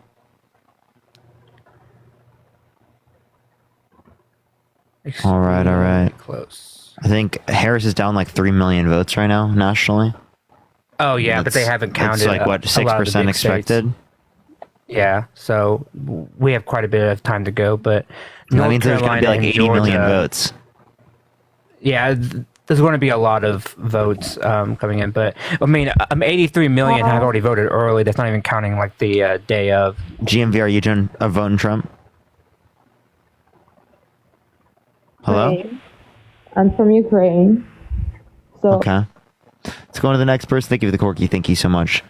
All right. Close. I think Harris is down 3 million votes right now nationally. Oh yeah, but they haven't counted. It's what, 6% expected? States. Yeah, so we have quite a bit of time to go, but that means there's going to be 80 million votes. Yeah, there's going to be a lot of votes coming in, but 83 million have already voted early. That's not even counting the day of. GMV, are you voting Trump? Hello? Hi. I'm from Ukraine. So okay. Let's go on to the next person. Thank you for the corky. Thank you so much.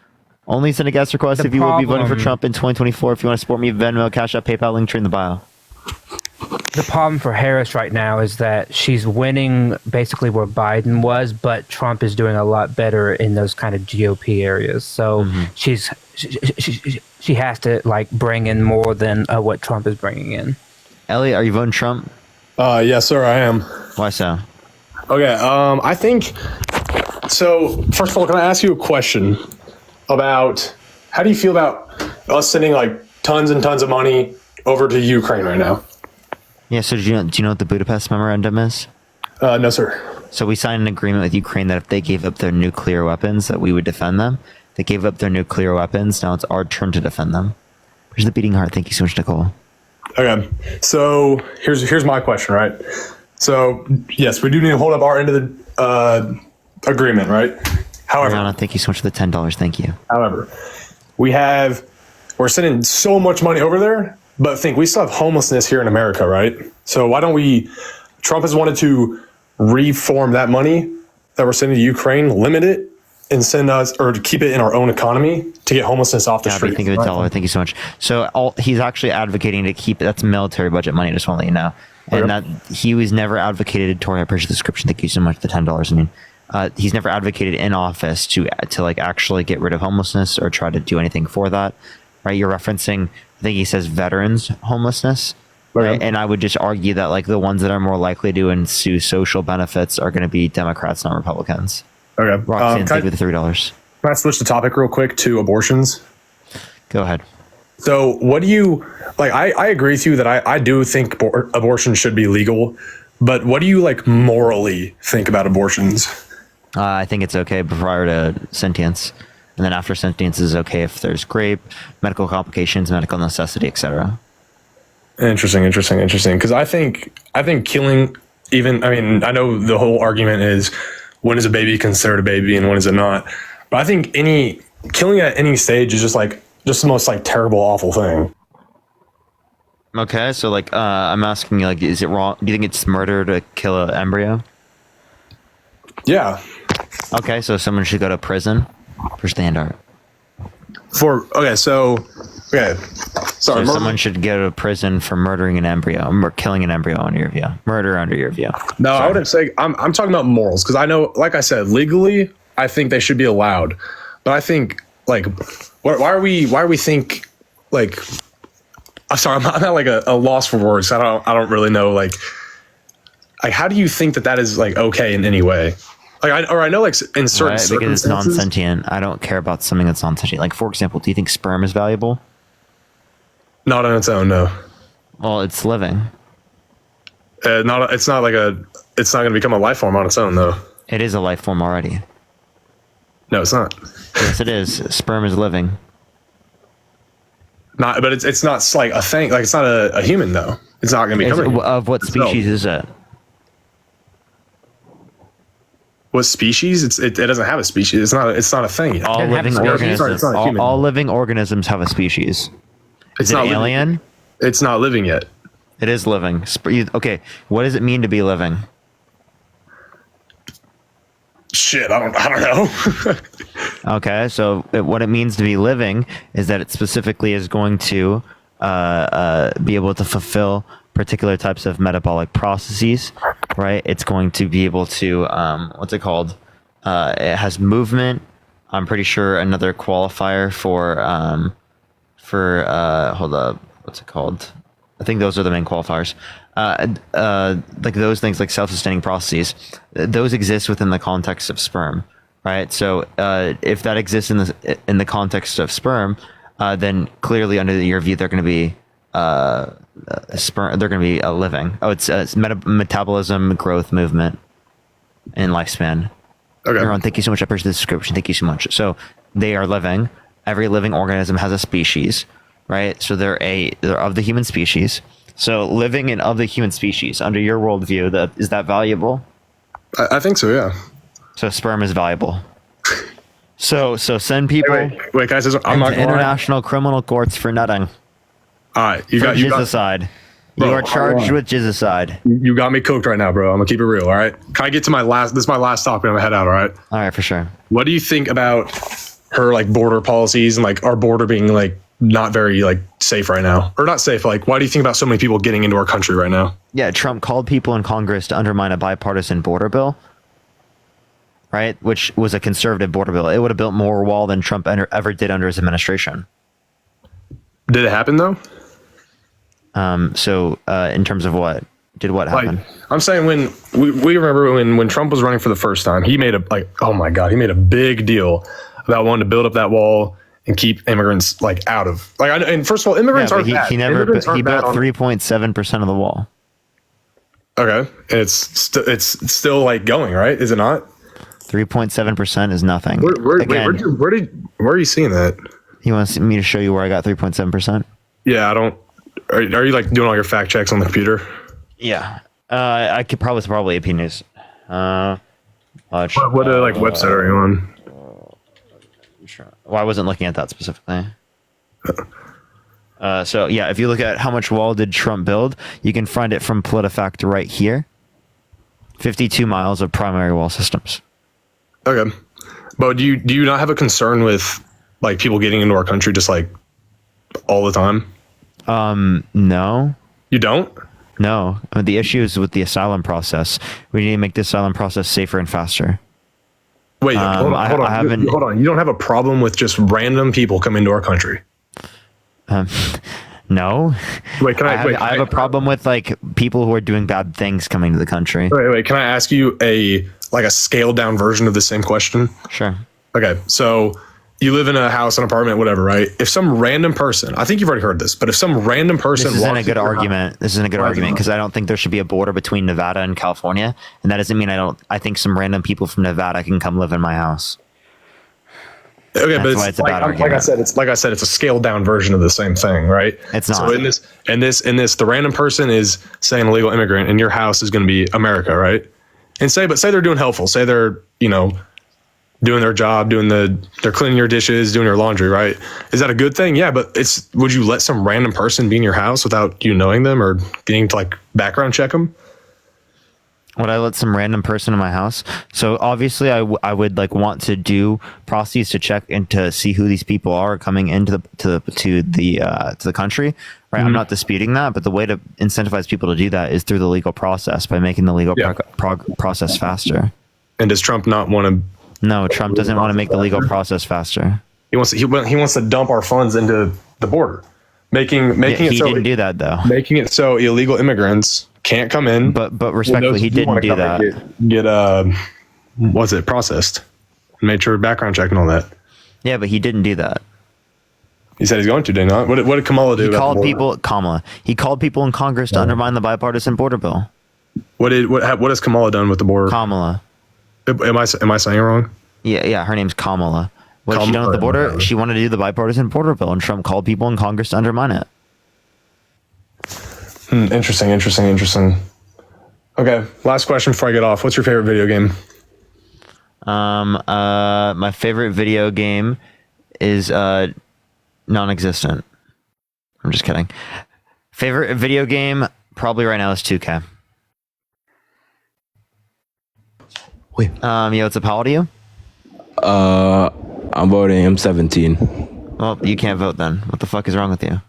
Only send a guest request if you will be voting for Trump in 2024. If you want to support me, Venmo, Cash App, PayPal, link tree in the bio. The problem for Harris right now is that she's winning basically where Biden was, but Trump is doing a lot better in those kind of GOP areas. So she has to bring in more than what Trump is bringing in. Elliot, are you voting Trump? Yes, sir, I am. Why so? Okay, I think so. First of all, can I ask you a question about how do you feel about us sending tons and tons of money over to Ukraine right now? Yeah, so do you know what the Budapest Memorandum is? No, sir. So we signed an agreement with Ukraine that if they gave up their nuclear weapons, that we would defend them. They gave up their nuclear weapons. Now it's our turn to defend them. Where's the beating heart? Thank you so much, Nicole. Okay, so here's my question, right? So yes, we do need to hold up our end of the agreement, right? However, Rihanna, thank you so much for the $10. Thank you. However, we're sending so much money over there, but think we still have homelessness here in America, right? So why don't Trump has wanted to reform that money that we're sending to Ukraine, limit it, and send us, or to keep it in our own economy to get homelessness off the street. Think of a dollar. Thank you so much. So he's actually advocating to keep that's military budget money. Just want to let you know, and that he was never advocated. Tori, I appreciate the description. Thank you so much. The $10. I mean, he's never advocated in office to like actually get rid of homelessness or try to do anything for that. Right? You're referencing. I think he says veterans homelessness. Right? And I would just argue that like the ones that are more likely to ensue social benefits are going to be Democrats, not Republicans. Okay. Roxanne, thank you for the $3. Can I switch the topic real quick to abortions? Go ahead. So what do you like? I agree with you that I do think abortion should be legal, but what do you like morally think about abortions? I think it's okay prior to sentience, and then after sentience is okay if there's rape, medical complications, medical necessity, etc. Interesting. Because I think killing even. I mean, I know the whole argument is when is a baby considered a baby and when is it not. But I think killing at any stage is just the most like terrible, awful thing. Okay, so like I'm asking you, like, is it wrong? Do you think it's murder to kill an embryo? Yeah. Okay, so someone should go to prison for stand art. Sorry, So murder. someone should go to prison for murdering an embryo or killing an embryo under your view. Murder under your view. No, Sorry. I wouldn't say. I'm talking about morals because I know, like I said, legally, I think they should be allowed. But I think like, why are we think like? I'm sorry, I'm at like a loss for words. I don't really know like how do you think that is like okay in any way? Like I know like in certain circumstances. Because it's non-sentient. I don't care about something that's non-sentient. Like for example, do you think sperm is valuable? Not on its own, no. Well, it's living. It's not going to become a life form on its own, though. It is a life form already. No, it's not. Yes, it is. Sperm is living. But it's not like a thing. Like it's not a human though. It's not going to become. Of what species is it? What species? It doesn't have a species. It's not a thing yet. All living organisms. All living organisms have a species. Is it alien? It's not living yet. It is living. Okay, what does it mean to be living? Shit, I don't know. Okay, so what it means to be living is that it specifically is going to be able to fulfill particular types of metabolic processes, right? It's going to be able to, what's it called? It has movement. I'm pretty sure another qualifier for hold up, what's it called? I think those are the main qualifiers. Like those things, like self-sustaining processes, those exist within the context of sperm, right? So if that exists in the context of sperm, then clearly under your view, they're going to be sperm. They're going to be a living. Oh, it's metabolism, growth, movement, and lifespan. Okay. Aaron, thank you so much. I appreciate the description. Thank you so much. So they are living. Every living organism has a species, right? So they're of the human species. So living and of the human species, under your worldview, is that valuable? I think so, yeah. So sperm is valuable. So send people wait guys, I'm not to international criminal courts for nutting. All right, you got jizzicide. You are charged with jizzicide. You got me cooked right now, bro. I'm gonna keep it real. All right. Can I get to my last? This is my last topic. I'm gonna head out. All right. All right, for sure. What do you think about her like border policies and like our border being like not very like safe right now, or not safe? Like, why do you think about so many people getting into our country right now? Yeah, Trump called people in Congress to undermine a bipartisan border bill, right? Which was a conservative border bill. It would have built more wall than Trump ever did under his administration. Did it happen though? So in terms of what happened? Like, I'm saying when we remember when Trump was running for the first time, he made he made a big deal about wanting to build up that wall and keep immigrants like out of like. And first of all, immigrants aren't bad. He built 3.7% of the wall. Okay, it's still like going, right? Is it not? 3.7% is nothing. Where are you seeing that? You want me to show you where I got 3.7%? Yeah, I don't. Are you like doing all your fact checks on the computer? Yeah, I could probably AP News. Watch. What like website are you on? Well, I wasn't looking at that specifically. So yeah, if you look at how much wall did Trump build, you can find it from PolitiFact right here. 52 miles of primary wall systems. Okay. But do you not have a concern with like people getting into our country just like all the time? No. You don't? No. The issue is with the asylum process. We need to make the asylum process safer and faster. Wait, hold on. Hold on. You don't have a problem with just random people coming to our country? No. Wait, I have a problem with like people who are doing bad things coming to the country. Wait. Can I ask you a scaled down version of the same question? Sure. Okay. So you live in a house, an apartment, whatever, right? If some random person, I think you've already heard this, but if some random person, this isn't a good argument. This isn't a good argument because I don't think there should be a border between Nevada and California, and that doesn't mean I think some random people from Nevada can come live in my house. Okay, That's but it's a bad argument. like I said, it's a scaled down version of the same thing, right? It's not. So in this, the random person is saying illegal immigrant, and your house is going to be America, right? And say they're doing helpful. Say they're doing their job, they're cleaning your dishes, doing your laundry, right? Is that a good thing? Yeah, but would you let some random person be in your house without you knowing them or getting to like background check them? Would I let some random person in my house? So obviously I would like want to do processes to check and to see who these people are coming into the country, right? Mm-hmm. I'm not disputing that, but the way to incentivize people to do that is through the legal process by making the legal process faster. And does Trump not want to? No, Trump doesn't want to make the legal process faster. He wants to dump our funds into the border, making it so he didn't do that though. Making it so illegal immigrants can't come in. But respectfully, he didn't do that. Get processed, made sure background check and all that. Yeah, but he didn't do that. He said he's going to, did he not? What did Kamala do? He called people in Congress to undermine the bipartisan border bill. What has Kamala done with the border? Kamala. Am I saying it wrong? Yeah. Her name's Kamala. What has she done with the border? She wanted to do the bipartisan border bill, and Trump called people in Congress to undermine it. Interesting. Okay, last question before I get off. What's your favorite video game? My favorite video game is non-existent. I'm just kidding. Favorite video game probably right now is 2K. Wait. What's up? How old are you? I'm voting. I'm 17. Well, you can't vote then. What the fuck is wrong with you?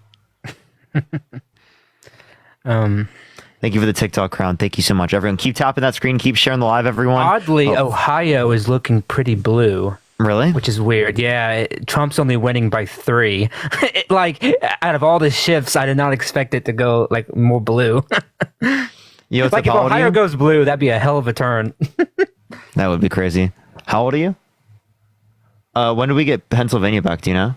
Thank you for the TikTok crown. Thank you so much, everyone. Keep tapping that screen. Keep sharing the live, everyone. Oddly, Ohio is looking pretty blue. Really? Which is weird. Yeah, Trump's only winning by 3. Out of all the shifts, I did not expect it to go like more blue. If Ohio goes blue, that'd be a hell of a turn. That would be crazy. How old are you? When do we get Pennsylvania back? Do you know?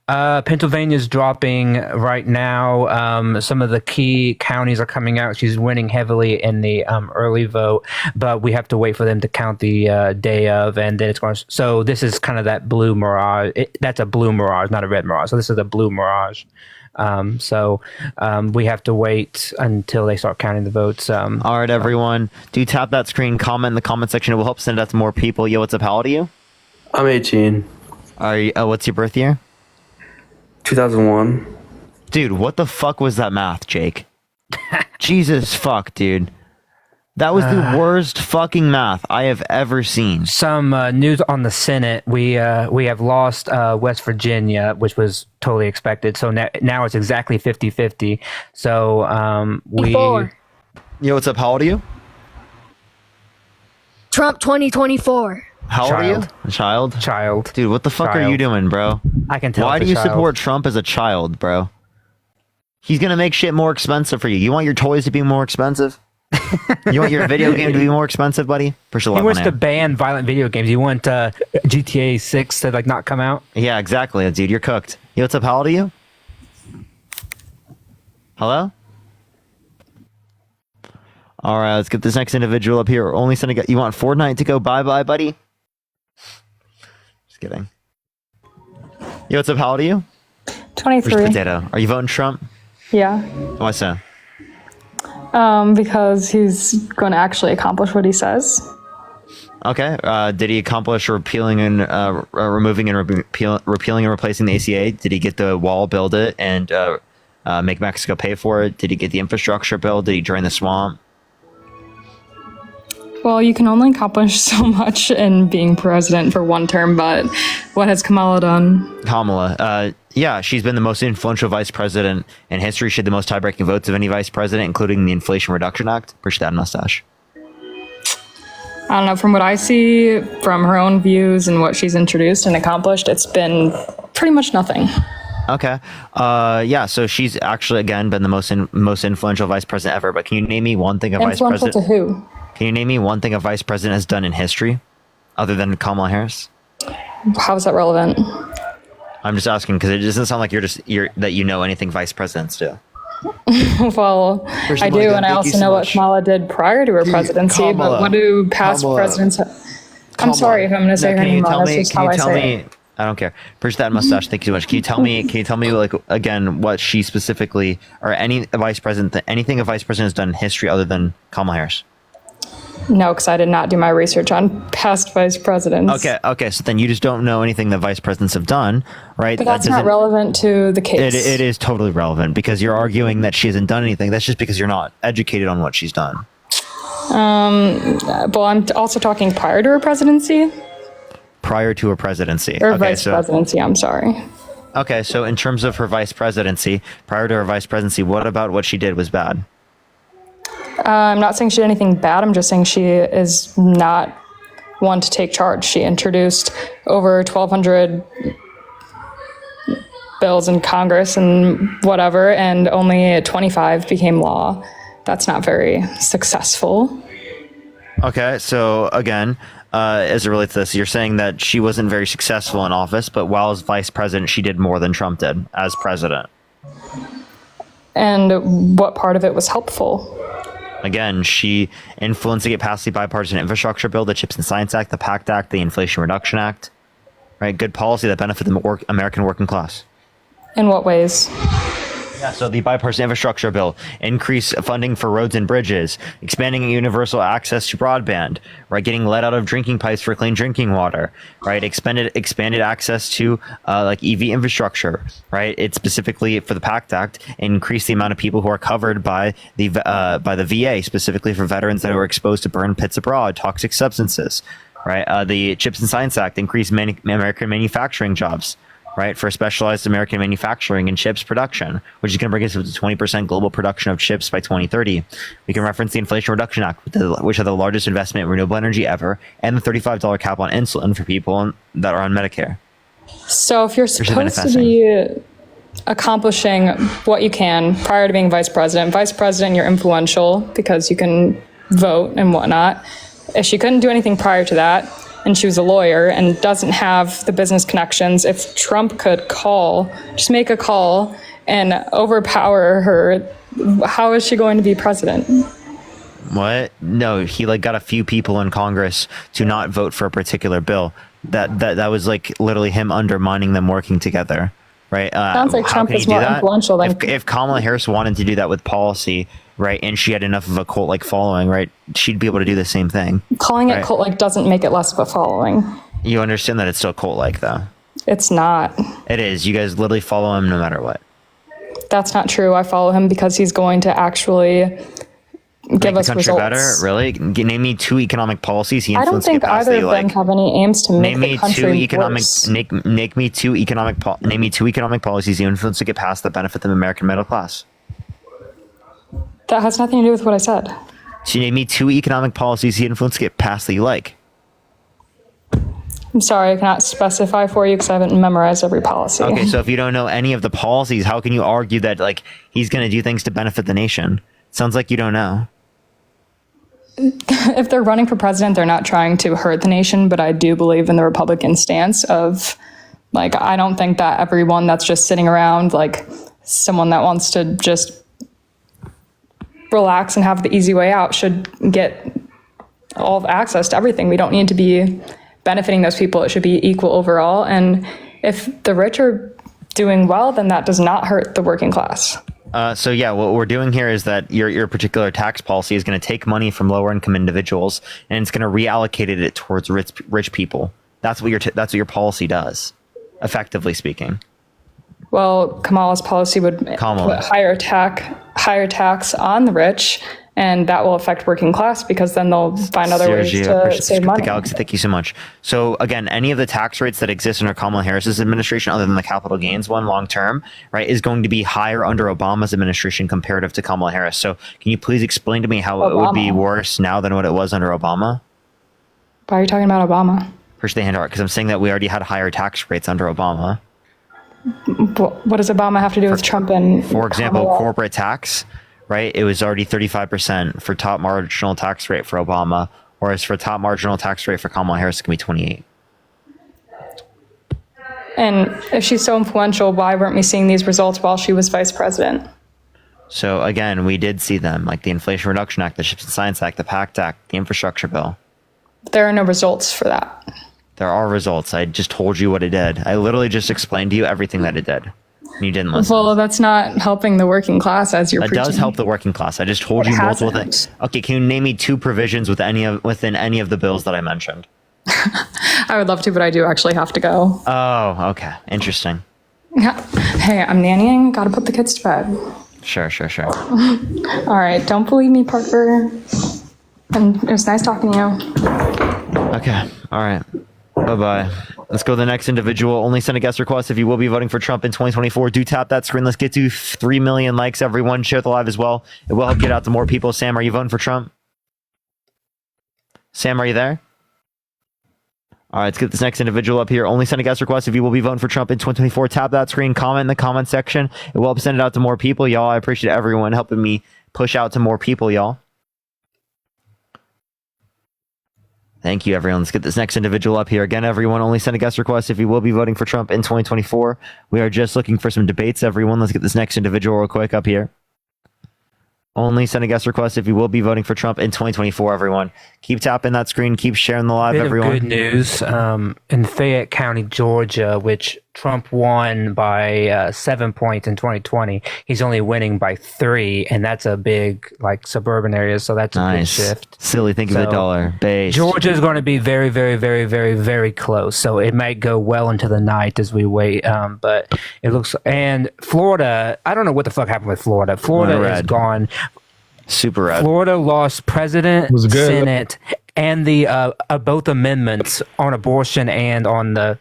Pennsylvania's dropping right now. Some of the key counties are coming out. She's winning heavily in the early vote, but we have to wait for them to count the day of, and then it's going to. So this is kind of that blue mirage. That's a blue mirage, not a red mirage. So this is a blue mirage. We have to wait until they start counting the votes. All right, everyone. Do tap that screen, comment in the comment section. It will help send it out to more people. Yo, what's up? How old are you? I'm 18. Are you? What's your birth year? 2001. Dude, what the fuck was that math, Jake? Jesus fuck, dude. That was the worst fucking math I have ever seen. Some news on the Senate. We have lost West Virginia, which was totally expected. So now it's exactly 50-50. So we... Yo, what's up? How old are you? Trump 2024. How old are you? Child. Dude, what the fuck are you doing, bro? I can tell. Why do you support Trump as a child, bro? He's gonna make shit more expensive for you. You want your toys to be more expensive? You want your video game to be more expensive, buddy? He wants to ban violent video games. You want GTA 6 to not come out? Yeah, exactly, dude. You're cooked. Yo, what's up? How old are you? Hello? All right, let's get this next individual up here. Only sending. You want Fortnite to go bye-bye, buddy? Just kidding. Yo, what's up? How old are you? 23. Where's Potato? Are you voting Trump? Yeah. Why so? Because he's going to actually accomplish what he says. Okay. Did he accomplish repealing and removing and repealing and replacing the ACA? Did he get the wall, build it, and make Mexico pay for it? Did he get the infrastructure bill? Did he drain the swamp? Well, you can only accomplish so much in being president for one term, but what has Kamala done? Kamala, yeah, she's been the most influential vice president in history. She had the most tie-breaking votes of any vice president, including the Inflation Reduction Act. Push that mustache. I don't know, from what I see, from her own views and what she's introduced and accomplished, it's been pretty much nothing. Okay. Yeah, so she's actually, again, been the most influential vice president ever. But can you name me one thing a vice Influential president... to who? Can you name me one thing a vice president has done in history other than Kamala Harris? How is that relevant? I'm just asking because it doesn't sound like that you know anything vice presidents do. Well, I do, and I also know what Kamala did prior to her presidency, but what do past presidents have? I'm sorry if I'm going to say her name wrong. That's just how I say it. I don't care. Push that mustache. Thank you so much. Can you tell me like again what she specifically or anything a vice president has done in history other than Kamala Harris? No, because I did not do my research on past vice presidents. Okay. So then you just don't know anything that vice presidents have done, right? But that's not relevant to the case. It is totally relevant because you're arguing that she hasn't done anything. That's just because you're not educated on what she's done. Well, I'm also talking prior to her presidency. Prior to her presidency. Or vice presidency, I'm sorry. Okay, so in terms of her vice presidency, prior to her vice presidency, what about what she did was bad? I'm not saying she did anything bad. I'm just saying she is not one to take charge. She introduced over 1,200 bills in Congress and whatever, and only 25 became law. That's not very successful. Okay, so again, as it relates to this, you're saying that she wasn't very successful in office, but while as vice president, she did more than Trump did as president. And what part of it was helpful? Again, she influenced to get past the bipartisan infrastructure bill, the CHIPS and Science Act, the PACT Act, the Inflation Reduction Act. Right? Good policy that benefit the American working class. In what ways? Yeah, so the bipartisan infrastructure bill, increase funding for roads and bridges, expanding universal access to broadband, right? Getting let out of drinking pipes for clean drinking water, right? Expanded access to like EV infrastructure, right? It's specifically for the PACT Act, increase the amount of people who are covered by the VA, specifically for veterans that were exposed to burn pits abroad, toxic substances, right? The CHIPS and Science Act, increase American manufacturing jobs. Right, for specialized American manufacturing and chips production, which is going to bring us to 20% global production of chips by 2030. We can reference the Inflation Reduction Act, which had the largest investment in renewable energy ever, and the $35 cap on insulin for people that are on Medicare. So if you're supposed to be accomplishing what you can prior to being vice president, you're influential because you can vote and whatnot. If she couldn't do anything prior to that, and she was a lawyer and doesn't have the business connections, if Trump could just make a call and overpower her, how is she going to be president? What? No, he got a few people in Congress to not vote for a particular bill. That was literally him undermining them working together, right? Sounds like Trump is more influential than... If Kamala Harris wanted to do that with policy, right, and she had enough of a cult-like following, right, she'd be able to do the same thing. Calling it cult-like doesn't make it less of a following. You understand that it's still cult-like, though? It's not. It is. You guys literally follow him no matter what. That's not true. I follow him because he's going to actually give us results. Better? Really? Name me 2 economic policies he influenced. I don't think either of them have any aims to make the country worse. Name me two economic policies he influenced to get past that benefit the American middle class. That has nothing to do with what I said. So you name me 2 economic policies he influenced to get past that you like. I'm sorry, I cannot specify for you because I haven't memorized every policy. Okay, so if you don't know any of the policies, how can you argue that he's going to do things to benefit the nation? Sounds like you don't know. If they're running for president, they're not trying to hurt the nation, but I do believe in the Republican stance of, I don't think that everyone that's just sitting around, someone that wants to just relax and have the easy way out should get all of access to everything. We don't need to be benefiting those people. It should be equal overall. And if the rich are doing well, then that does not hurt the working class. So yeah, what we're doing here is that your particular tax policy is going to take money from lower income individuals and it's going to reallocate it towards rich people. That's what your policy does, effectively speaking. Well, Kamala's policy would put higher tax on the rich, and that will affect working class because then they'll find other ways to save money. Galaxy, thank you so much. So again, any of the tax rates that exist under Kamala Harris's administration, other than the capital gains one long term, right, is going to be higher under Obama's administration comparative to Kamala Harris. So can you please explain to me how it would be worse now than what it was under Obama? Why are you talking about Obama? Push the hand out, because I'm saying that we already had higher tax rates under Obama. What does Obama have to do with Trump and For example, Kamala? corporate tax, right? It was already 35% for top marginal tax rate for Obama, whereas for top marginal tax rate for Kamala Harris, it can be 28. And if she's so influential, why weren't we seeing these results while she was vice president? So again, we did see them, like the Inflation Reduction Act, the Chips and Science Act, the PACT Act, the Infrastructure Bill. There are no results for that. There are results. I just told you what it did. I literally just explained to you everything that it did. And you didn't listen. Well, that's not helping the working class as you're preaching. It does help the working class. I just told you multiple things. Okay, can you name me 2 provisions within any of the bills that I mentioned? I would love to, but I do actually have to go. Oh, okay. Interesting. Yeah. Hey, I'm nannying. Gotta put the kids to bed. Sure. All right. Don't believe me, Parker. And it was nice talking to you. Okay. All right. Bye-bye. Let's go to the next individual. Only send a guest request if you will be voting for Trump in 2024. Do tap that screen. Let's get to 3 million likes, everyone. Share the live as well. It will help get out to more people. Sam, are you voting for Trump? Sam, are you there? All right, let's get this next individual up here. Only send a guest request if you will be voting for Trump in 2024. Tap that screen. Comment in the comment section. It will help send it out to more people, y'all. I appreciate everyone helping me push out to more people, y'all. Thank you, everyone. Let's get this next individual up here. Again, everyone, only send a guest request if you will be voting for Trump in 2024. We are just looking for some debates, everyone. Let's get this next individual real quick up here. Only send a guest request if you will be voting for Trump in 2024, everyone. Keep tapping that screen. Keep sharing the live, everyone. Good news. In Fayette County, Georgia, which Trump won by 7 points in 2020, he's only winning by 3, and that's a big, suburban area, so that's a big shift. Silly, think of the dollar. Base. Georgia is going to be very, very, very, very, very close, so it might go well into the night as we wait, but it looks... And Florida, I don't know what the fuck happened with Florida. Florida is gone... Super red. Florida lost president, Senate, and the both amendments on abortion and on the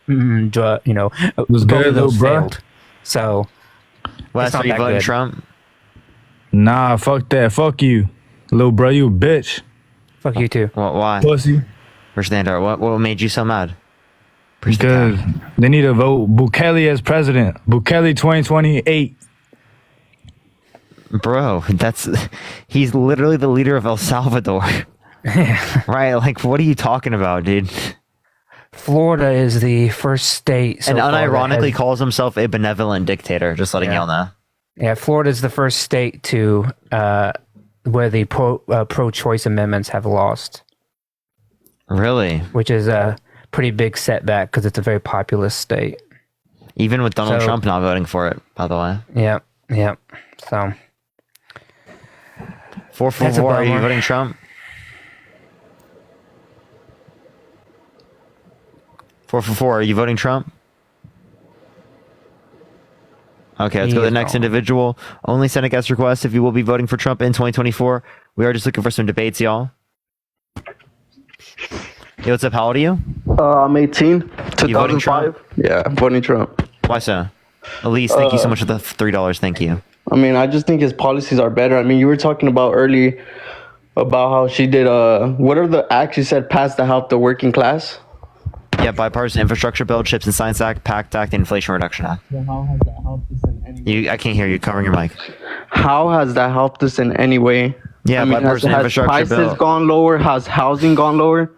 was both good, of those bro. failed. So, Wes, are you voting Trump? Nah, fuck that. Fuck you, little bro. You a bitch. Fuck you too. Why? Pussy. Where's the hand? What made you so mad? Because they need to vote Bukele as president. Bukele 2028. Bro, he's literally the leader of El Salvador. Right? What are you talking about, dude? Florida is the first state. And unironically calls himself a benevolent dictator, just letting y'all know. Yeah, Florida is the first state to where the pro-choice amendments have lost. Really? Which is a pretty big setback because it's a very populous state. Even with Donald Trump not voting for it, by the way. Yeah. So... 444, are you voting Trump? 444, are you voting Trump? Okay, let's go to the next individual. Only send a guest request if you will be voting for Trump in 2024. We are just looking for some debates, y'all. Hey, what's up? How old are you? I'm 18. You voting Trump? Yeah, I'm voting Trump. Why so? Elise, thank you so much for the $3. Thank you. I mean, I just think his policies are better. I mean, you were talking about earlier about how she did, what are the acts you said passed to help the working class? Yeah, bipartisan infrastructure bill, Chips and Science Act, PACT Act, Inflation Reduction Act. So how has that helped us in any way? I can't hear you. Covering your mic. How has that helped us in any way? Yeah, bipartisan infrastructure bill. Has prices gone lower? Has housing gone lower?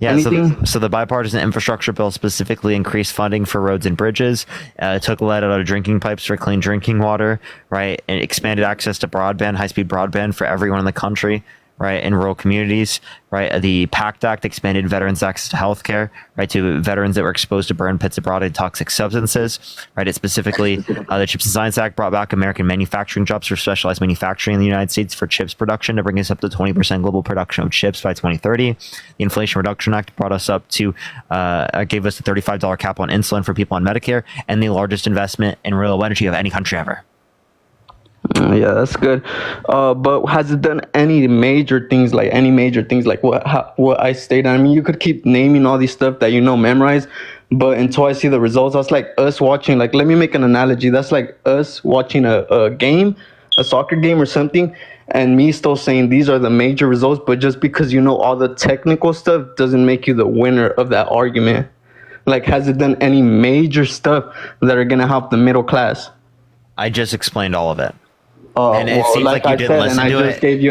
Yeah, so the bipartisan infrastructure bill specifically increased funding for roads and bridges. It took lead out of drinking pipes for clean drinking water, right? It expanded access to broadband, high-speed broadband for everyone in the country, right, in rural communities, right? The PACT Act expanded veterans' access to healthcare, right, to veterans that were exposed to burn pits abroad and toxic substances, right? It specifically, the Chips and Science Act brought back American manufacturing jobs for specialized manufacturing in the United States for chips production to bring us up to 20% global production of chips by 2030. The Inflation Reduction Act brought us up to, gave us a $35 cap on insulin for people on Medicare, and the largest investment in renewable energy of any country ever. Yeah, that's good. But has it done any major things like what I stated? I mean, you could keep naming all these stuff that memorize, but until I see the results, that's like us watching. Like, let me make an analogy. That's like us watching a game, a soccer game or something, and me still saying these are the major results, but just because you know all the technical stuff doesn't make you the winner of that argument. Like, has it done any major stuff that are gonna help the middle class? I just explained all of it. And it seems like you didn't listen to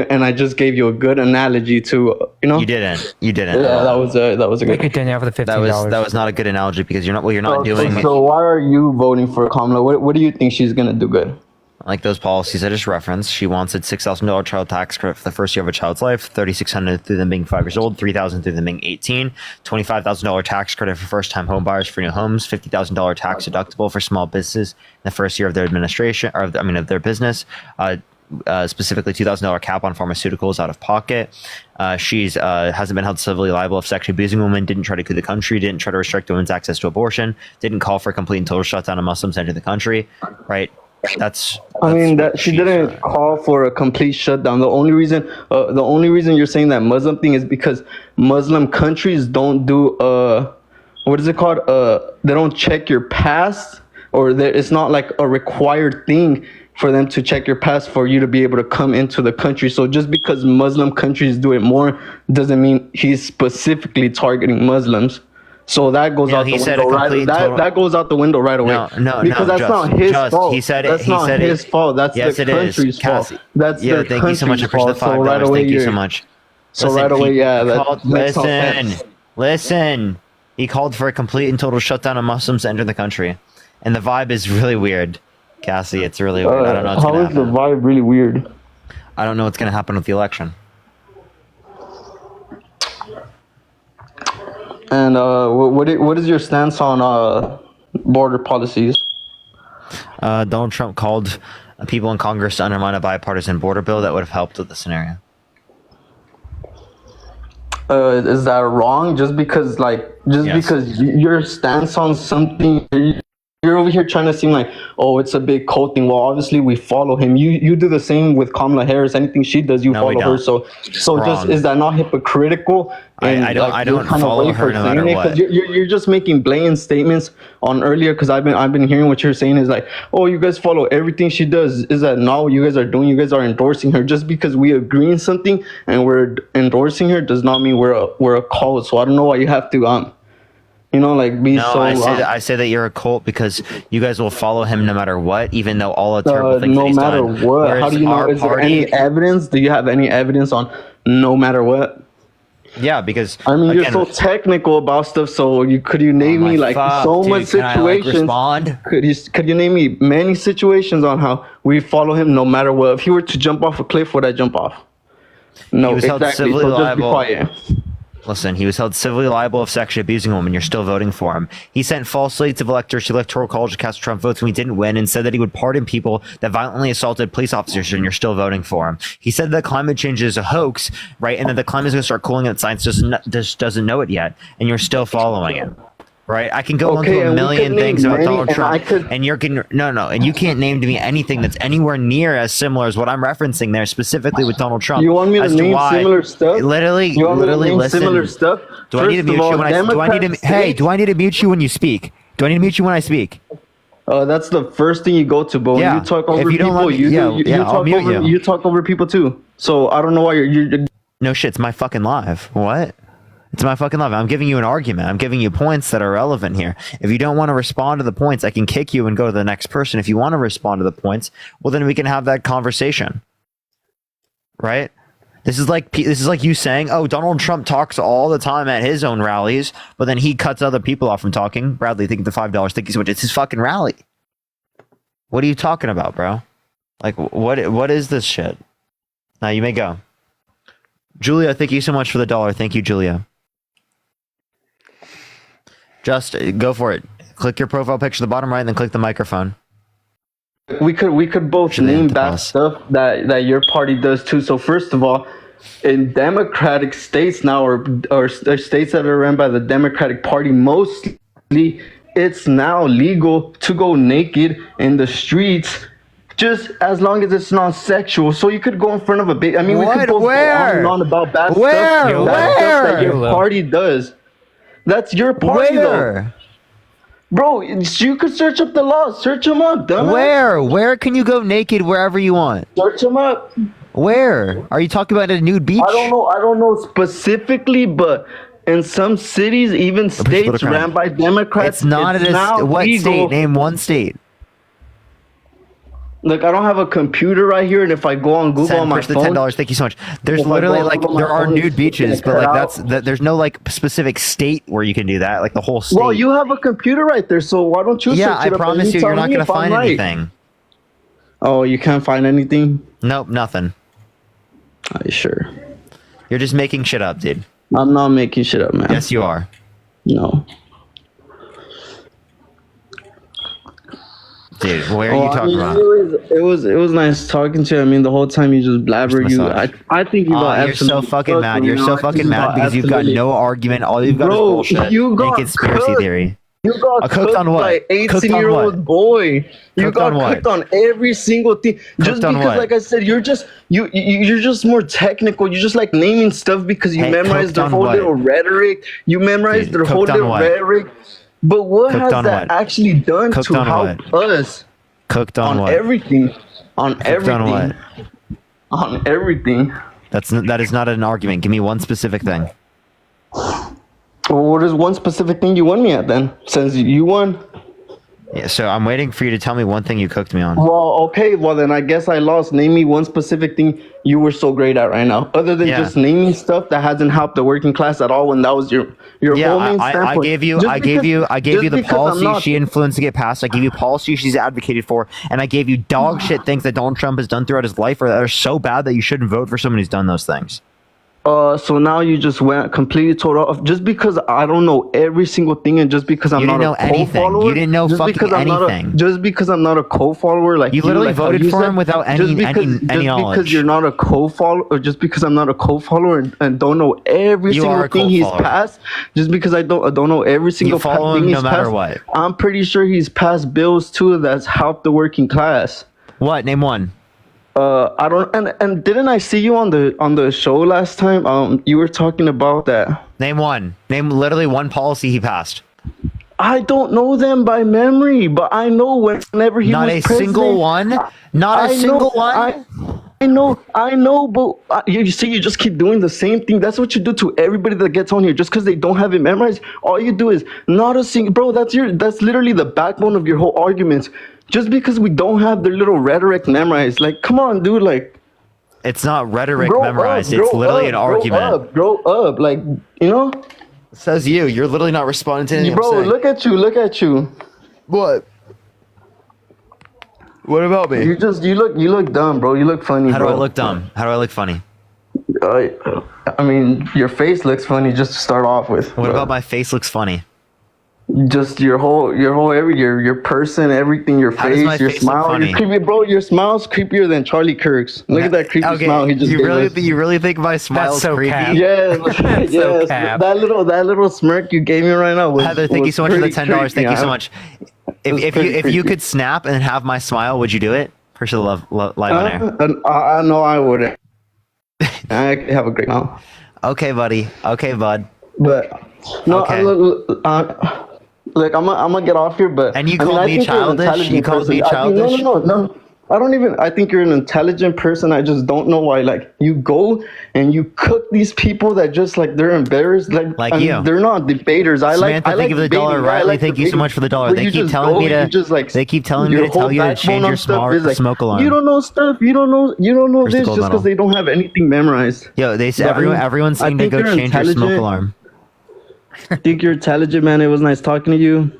it. I just gave you a good analogy to, You didn't. Yeah, that was a good. Continue for the $15. That was not a good analogy because you're not doing. So why are you voting for Kamala? What do you think she's gonna do good? Like those policies I just referenced, she wants a $6,000 child tax credit for the first year of a child's life, $3,600 through them being 5 years old, $3,000 through them being 18, $25,000 tax credit for first-time home buyers for new homes, $50,000 tax deductible for small businesses in the first year of their administration, of their business. Specifically, $2,000 cap on pharmaceuticals out of pocket. She's hasn't been held civilly liable of sexually abusing women. Didn't try to coup the country. Didn't try to restrict women's access to abortion. Didn't call for a complete and total shutdown of Muslims entering the country. Right. I mean that she didn't call for a complete shutdown. The only reason you're saying that Muslim thing is because Muslim countries don't do what is it called? They don't check your past, or it's not like a required thing for them to check your past for you to be able to come into the country. So just because Muslim countries do it more doesn't mean he's specifically targeting Muslims. So that goes out the window right. That goes out the window right away. No, because that's not his fault. He said it. That's not his fault. That's the country's fault. That's the thank you so much. I appreciate the $5. Right away, thank you so much. So right away, Listen. He called for a complete and total shutdown of Muslims to enter the country, and the vibe is really weird, Cassie. It's really weird. I don't know. How is the vibe really weird? I don't know what's going to happen with the election. And what is your stance on border policies? Donald Trump called people in Congress to undermine a bipartisan border bill that would have helped with the scenario. Is that wrong? Just because because your stance on something, you're over here trying to seem like, oh, it's a big cult thing. Well, obviously we follow him. You do the same with Kamala Harris. Anything she does, you follow her. So just is that not hypocritical? And I don't follow her no matter what. You're just making blatant statements on earlier, because I've been hearing what you're saying is like, oh, you guys follow everything she does. Is that not what you guys are doing? You guys are endorsing her. Just because we agree on something and we're endorsing her does not mean we're a cult. So I don't know why you have to I say that you're a cult because you guys will follow him no matter what, even though all the terrible things no he's matter done. what. Whereas How do you know? Is there any evidence? Do you have any evidence on no matter what? Yeah, because you're so technical about stuff. So could you name me much situations? Could you name me many situations on how we follow him no matter what? If he were to jump off a cliff, would I jump off? No, exactly. So just be quiet. Listen, he was held civilly liable of sexually abusing a woman. You're still voting for him. He sent false slates of electors to Electoral College to cast Trump votes when he didn't win, and said that he would pardon people that violently assaulted police officers, and you're still voting for him. He said that climate change is a hoax, right? And that the climate is going to start cooling, and science just doesn't know it yet, and you're still following it. Right, I can go into a million things about Donald Trump, and you can't name to me anything that's anywhere near as similar as what I'm referencing there, specifically with Donald Trump. You want me to name similar stuff? Literally, listen. Similar stuff? Do I need to mute you when do I need to mute you when you speak? Do I need to mute you when I speak? That's the first thing you go to, but when you talk over people, you talk over people too. So I don't know why you're no shit. It's my fucking live. What? It's my fucking life. I'm giving you an argument. I'm giving you points that are relevant here. If you don't want to respond to the points, I can kick you and go to the next person. If you want to respond to the points, well, then we can have that conversation. Right? This is like you saying, oh, Donald Trump talks all the time at his own rallies, but then he cuts other people off from talking. Bradley, thank you the $5. Thank you so much. It's his fucking rally. What are you talking about, bro? Like, what is this shit? Now you may go. Julia, thank you so much for the $1. Thank you, Julia. Just go for it. Click your profile picture at the bottom right, and then click the microphone. We could both name back stuff that your party does too. So first of all, in democratic states now, or states that are run by the Democratic Party, mostly it's now legal to go naked in the streets, just as long as it's not sexual. So you could go in front of a baby. I mean, we could both go on and on about bad stuff. Stuff that your party does. That's your party, though. Bro, you could search up the laws. Search them up, dumbass. Where can you go naked wherever you want? Search them up. Where? Are you talking about a nude beach? I don't know specifically, but in some cities, even states ran by Democrats, it's not what legal. State? Name one state. Look, I don't have a computer right here, and if I go on Google on my phone, $10. Thank you so much. There's literally there are nude beaches, but like there's no like specific state where you can do that. Like the whole state. Well, you have a computer right there, so why don't you? Yeah, search it I up promise you're not going to find anything. Oh, you can't find anything? Nope, nothing. Are you sure? You're just making shit up, dude. I'm not making shit up, man. Yes, you are. No. Dude, where are you talking about? It was nice talking to you. I mean, the whole time you just blabber. I think you got. You're so fucking mad. You're so fucking mad because you've got no argument. All you've got is bullshit and conspiracy theory. You got cooked on what? By 18-year-old boy. You got cooked on every single thing. Just because, like I said, you're just more technical. You just like naming stuff because you memorized their whole little rhetoric. You memorized their whole little rhetoric. But what has that actually done to help us? Cooked on what? Everything. On everything. On everything. That is not an argument. Give me one specific thing. Well, what is one specific thing you won me at then? Since you won. Yeah, so I'm waiting for you to tell me one thing you cooked me on. Well, okay. Well, then I guess I lost. Name me one specific thing you were so great at right now, other than just naming stuff that hasn't helped the working class at all. When that was your whole main standpoint. I gave you the policy she influenced to get passed. I gave you policy she's advocated for, and I gave you dog shit things that Donald Trump has done throughout his life, or that are so bad that you shouldn't vote for someone who's done those things. So now you just went completely total off just because I don't know every single thing, and just because I'm not a co-follower. You didn't know fucking anything. Just because I'm not a co-follower, like you literally voted for him without any knowledge. Because you're not a co-follower, or just because I'm not a co-follower and don't know every single thing he's passed. Just because I don't know every single thing he's passed. No matter what. I'm pretty sure he's passed bills too that's helped the working class. What? Name one. I don't, and didn't I see you on the show last time? You were talking about that. Name one. Name literally one policy he passed. I don't know them by memory, but I know whenever he was president. Not a single one. Not a single one. I know, but you see, you just keep doing the same thing. That's what you do to everybody that gets on here. Just because they don't have it memorized, all you do is not a single. Bro, that's literally the backbone of your whole arguments. Just because we don't have their little rhetoric memorized, like, come on, dude, like. It's not rhetoric memorized. It's literally an argument. Grow up, like, you know. Says you. You're literally not responding to anything. Bro, look at you. What? What about me? You look dumb, bro. You look funny. How do I look dumb? How do I look funny? I mean, your face looks funny just to start off with. What about my face looks funny? Just your person, everything, your face, your smile, you're creepy, bro. Your smile's creepier than Charlie Kirk's. Look at that creepy smile he just gave us. You really think my smile's creepy? Yes, that little smirk you gave me right now. Heather, thank you so much for the $10. Thank you so much. If you could snap and have my smile, would you do it? Appreciate the live on air. I know I would. I have a great smile. Okay, buddy. Okay, bud. But no, look, I'm gonna get off here, but and you call me childish. You call me childish. No. I think you're an intelligent person. I just don't know why. Like, you go and you cook these people that just like they're embarrassed. Like you. They're not debaters. Samantha, think of the $1. Riley, thank you so much for the $1. They keep telling me to. They keep telling me to tell you to change your smoke alarm. You don't know stuff. You don't know this just because they don't have anything memorized. Yo, they say everyone's saying to go change your smoke alarm. I think you're intelligent, man. It was nice talking to you.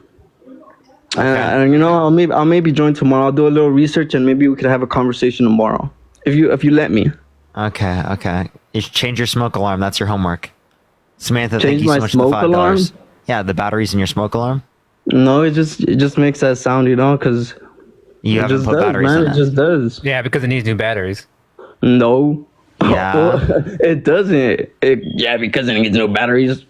And you know, I'll maybe join tomorrow. I'll do a little research and maybe we could have a conversation tomorrow if you let me. Okay. You should change your smoke alarm. That's your homework. Samantha, thank Change you so my much for the smoke alarm? $5. Yeah, the batteries in your smoke alarm. No, it just makes that sound, because You it haven't just put does, batteries man. in It just does. Yeah, because it needs new batteries. No. Yeah. It doesn't. Yeah, because it needs no batteries.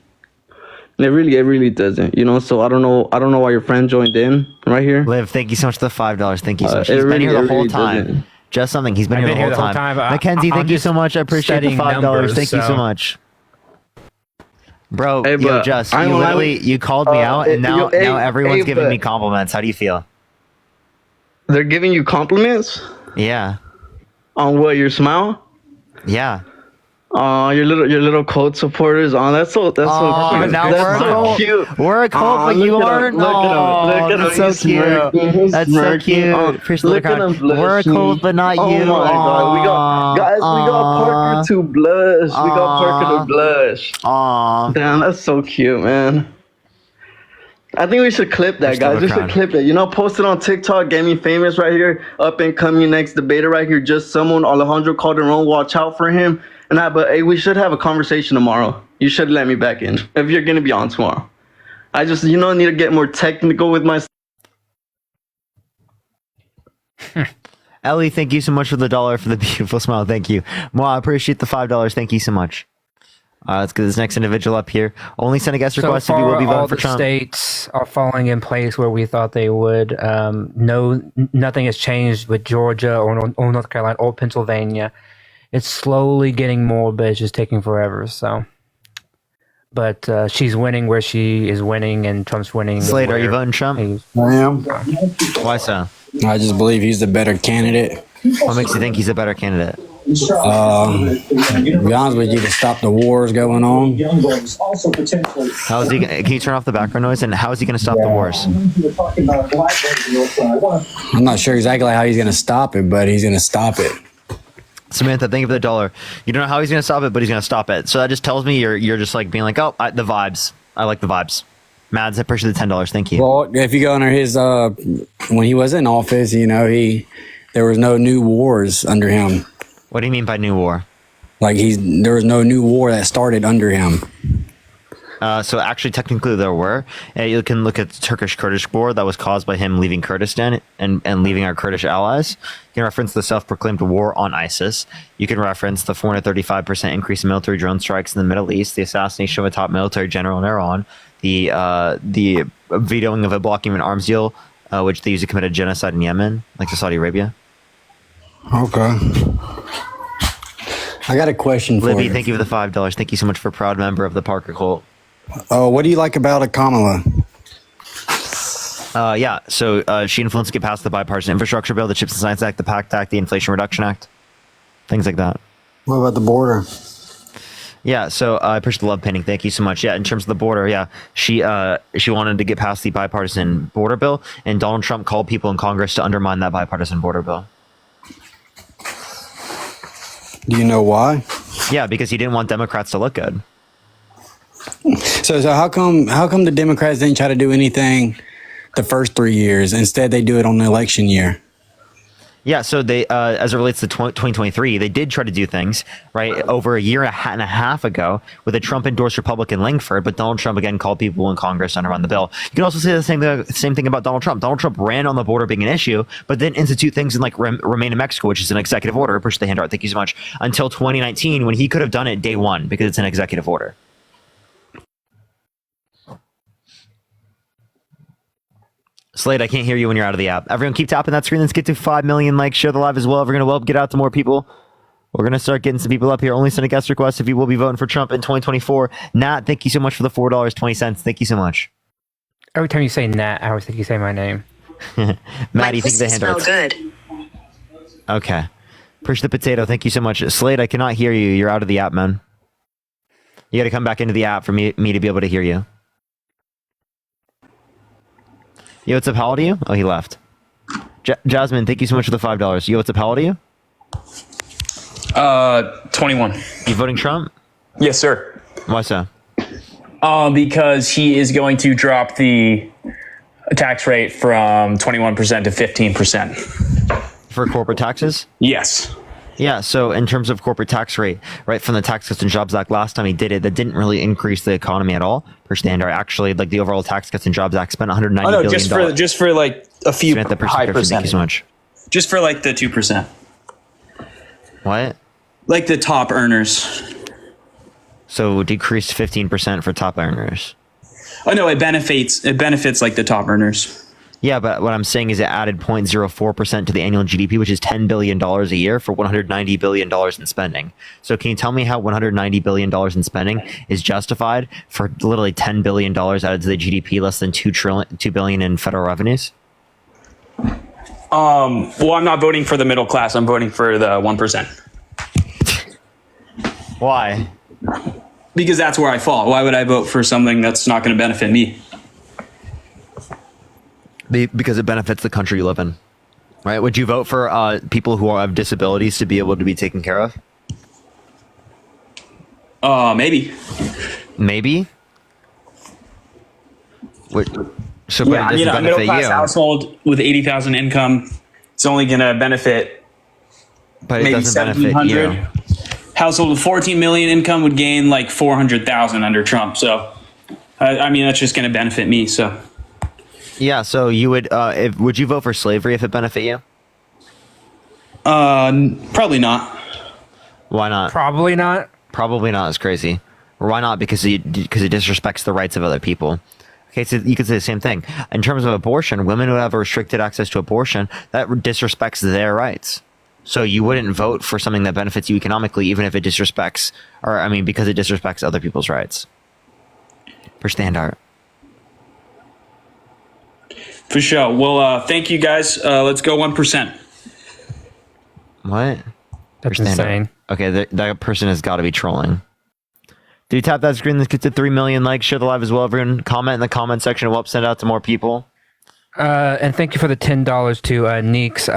It really doesn't. So I don't know why your friend joined in right here. Liv, thank you so much for the $5. Thank you so much. It He's been here the really whole time. doesn't. Just something. He's been I've here been the whole time. Mackenzie, I'm thank you just so much. I appreciate the studying $5. numbers, Thank you so so- much. Bro, Hey, yo, but Just, I you don't know, literally, you called me out, and now everyone's giving but me compliments. How do you feel? they're giving you compliments Yeah. on what, your smile? Yeah. Your little cult supporters. That's so cute. Now That's so cute. We're a cult, but you aren't. Look at him. That's so He's cute. smirking. He's That's so smirking. cute. Appreciate Look the at him comment. We're a blushing. cult, but not Oh you. my God. We got Parker to blush. We got Parker to blush. Aw. Damn, that's so cute, man. I think we should clip that, guys. We should clip it. Post it on TikTok. Get me famous right here. Up and coming next debater right here. Just someone, Alejandro Calderon. Watch out for him. But hey, we should have a conversation tomorrow. You should let me back in if you're gonna be on tomorrow. I just, need to get more technical with my. Ellie, thank you so much for the $1 for the beautiful smile. Thank you. Mo, I appreciate the $5. Thank you so much. Let's get this next individual up here. Only send a guest request if you will be voting for Trump. All the states are falling in place where we thought they would. Nothing has changed with Georgia or North Carolina or Pennsylvania. It's slowly getting more, but it's just taking forever. So, but she's winning where she is winning, and Trump's winning. Slade, are you voting Trump? I am. Why so? I just believe he's the better candidate. What makes you think he's a better candidate? To be honest with you, to stop the wars going on. How is he? Can you turn off the background noise? And how is he going to stop the wars? I'm not sure exactly how he's going to stop it, but he's going to stop it. Samantha, thank you for the $1. You don't know how he's going to stop it, but he's going to stop it. So that just tells me you're just like being like, the vibes. I like the vibes. Mads, I appreciate the $10. Thank you. Well, if you go under his when he was in office, there was no new wars under him. What do you mean by new war? Like there was no new war that started under him. So actually, technically, there were. You can look at the Turkish-Kurdish war that was caused by him leaving Kurdistan and leaving our Kurdish allies. You can reference the self-proclaimed war on ISIS. You can reference the 435% increase in military drone strikes in the Middle East, the assassination of a top military general in Iran, the vetoing of a blocking of an arms deal, which they used to commit a genocide in Yemen, like to Saudi Arabia. Okay. I got a question for you. Libby, thank you for the $5. Thank you so much for proud member of the Parker cult. What do you like about Kamala? So she influenced to get passed the bipartisan infrastructure bill, the Chips and Science Act, the PACT Act, the Inflation Reduction Act, things like that. What about the border? Yeah, so I appreciate the love painting. Thank you so much. Yeah, in terms of the border, she wanted to get past the bipartisan border bill, and Donald Trump called people in Congress to undermine that bipartisan border bill. Do you know why? Yeah, because he didn't want Democrats to look good. So how come the Democrats didn't try to do anything the first 3 years? Instead, they do it on the election year. Yeah, so they, as it relates to 2023, they did try to do things, right, over a year and a half ago with a Trump-endorsed Republican Langford, but Donald Trump again called people in Congress to undermine the bill. You can also say the same thing about Donald Trump. Donald Trump ran on the border being an issue, but then institute things in like Remain in Mexico, which is an executive order, push the hand out, thank you so much, until 2019 when he could have done it day one because it's an executive order. Slade, I can't hear you when you're out of the app. Everyone keep tapping that screen. Let's get to 5 million likes. Share the live as well. We're going to get out to more people. We're going to start getting some people up here. Only send a guest request if you will be voting for Trump in 2024. Nat, thank you so much for the $4.20. Thank you so much. Every time you say Nat, I always think you say my name. Maddie, think the hand smell good. Okay. Push the potato. Thank you so much. Slade, I cannot hear you. You're out of the app, man. You got to come back into the app for me to be able to hear you. Yo, what's up? How old are you? Oh, he left. Jasmine, thank you so much for the $5. Yo, what's up? How old are you? 21. You voting Trump? Yes, sir. Why so? Because he is going to drop the tax rate from 21% to 15%. For corporate taxes? Yes. Yeah, so in terms of corporate tax rate, right, from the Tax Cuts and Jobs Act, last time he did it, that didn't really increase the economy at all. Per standard, actually, like the overall Tax Cuts and Jobs Act spent $190 billion. just for like a few high Thank you percentage. so much. Just for like the 2%. What? Like the top earners. So decreased 15% for top earners. Oh no, it benefits like the top earners. Yeah, but what I'm saying is it added 0.04% to the annual GDP, which is $10 billion a year for $190 billion in spending. So can you tell me how $190 billion in spending is justified for literally $10 billion added to the GDP, less than $2 billion in federal revenues? Well, I'm not voting for the middle class. I'm voting for the 1%. Why? Because that's where I fall. Why would I vote for something that's not going to benefit me? Because it benefits the country you live in, right? Would you vote for people who have disabilities to be able to be taken care of? Maybe. Maybe? So, Yeah, but it doesn't a middle benefit class you. household with 80,000 income, it's only going to benefit But it maybe doesn't benefit 1,700. you. Household with 14 million income would gain like 400,000 under Trump. So, I mean, that's just going to benefit me. So, Yeah, so you would would you vote for slavery if it benefit you? probably not. Why not? Probably not. Probably not. It's crazy. Why not? Because it disrespects the rights of other people. Okay, so you could say the same thing. In terms of abortion, women who have restricted access to abortion, that disrespects their rights. So you wouldn't vote for something that benefits you economically, even if it disrespects, because it disrespects other people's rights. For standard. For sure. Well, thank you guys. Let's go 1%. What? That's insane. Okay, that person has got to be trolling. Do you tap that screen? Let's get to 3 million likes. Share the live as well, everyone. Comment in the comment section. We'll send out to more people. And thank you for the $10 to Neeks. The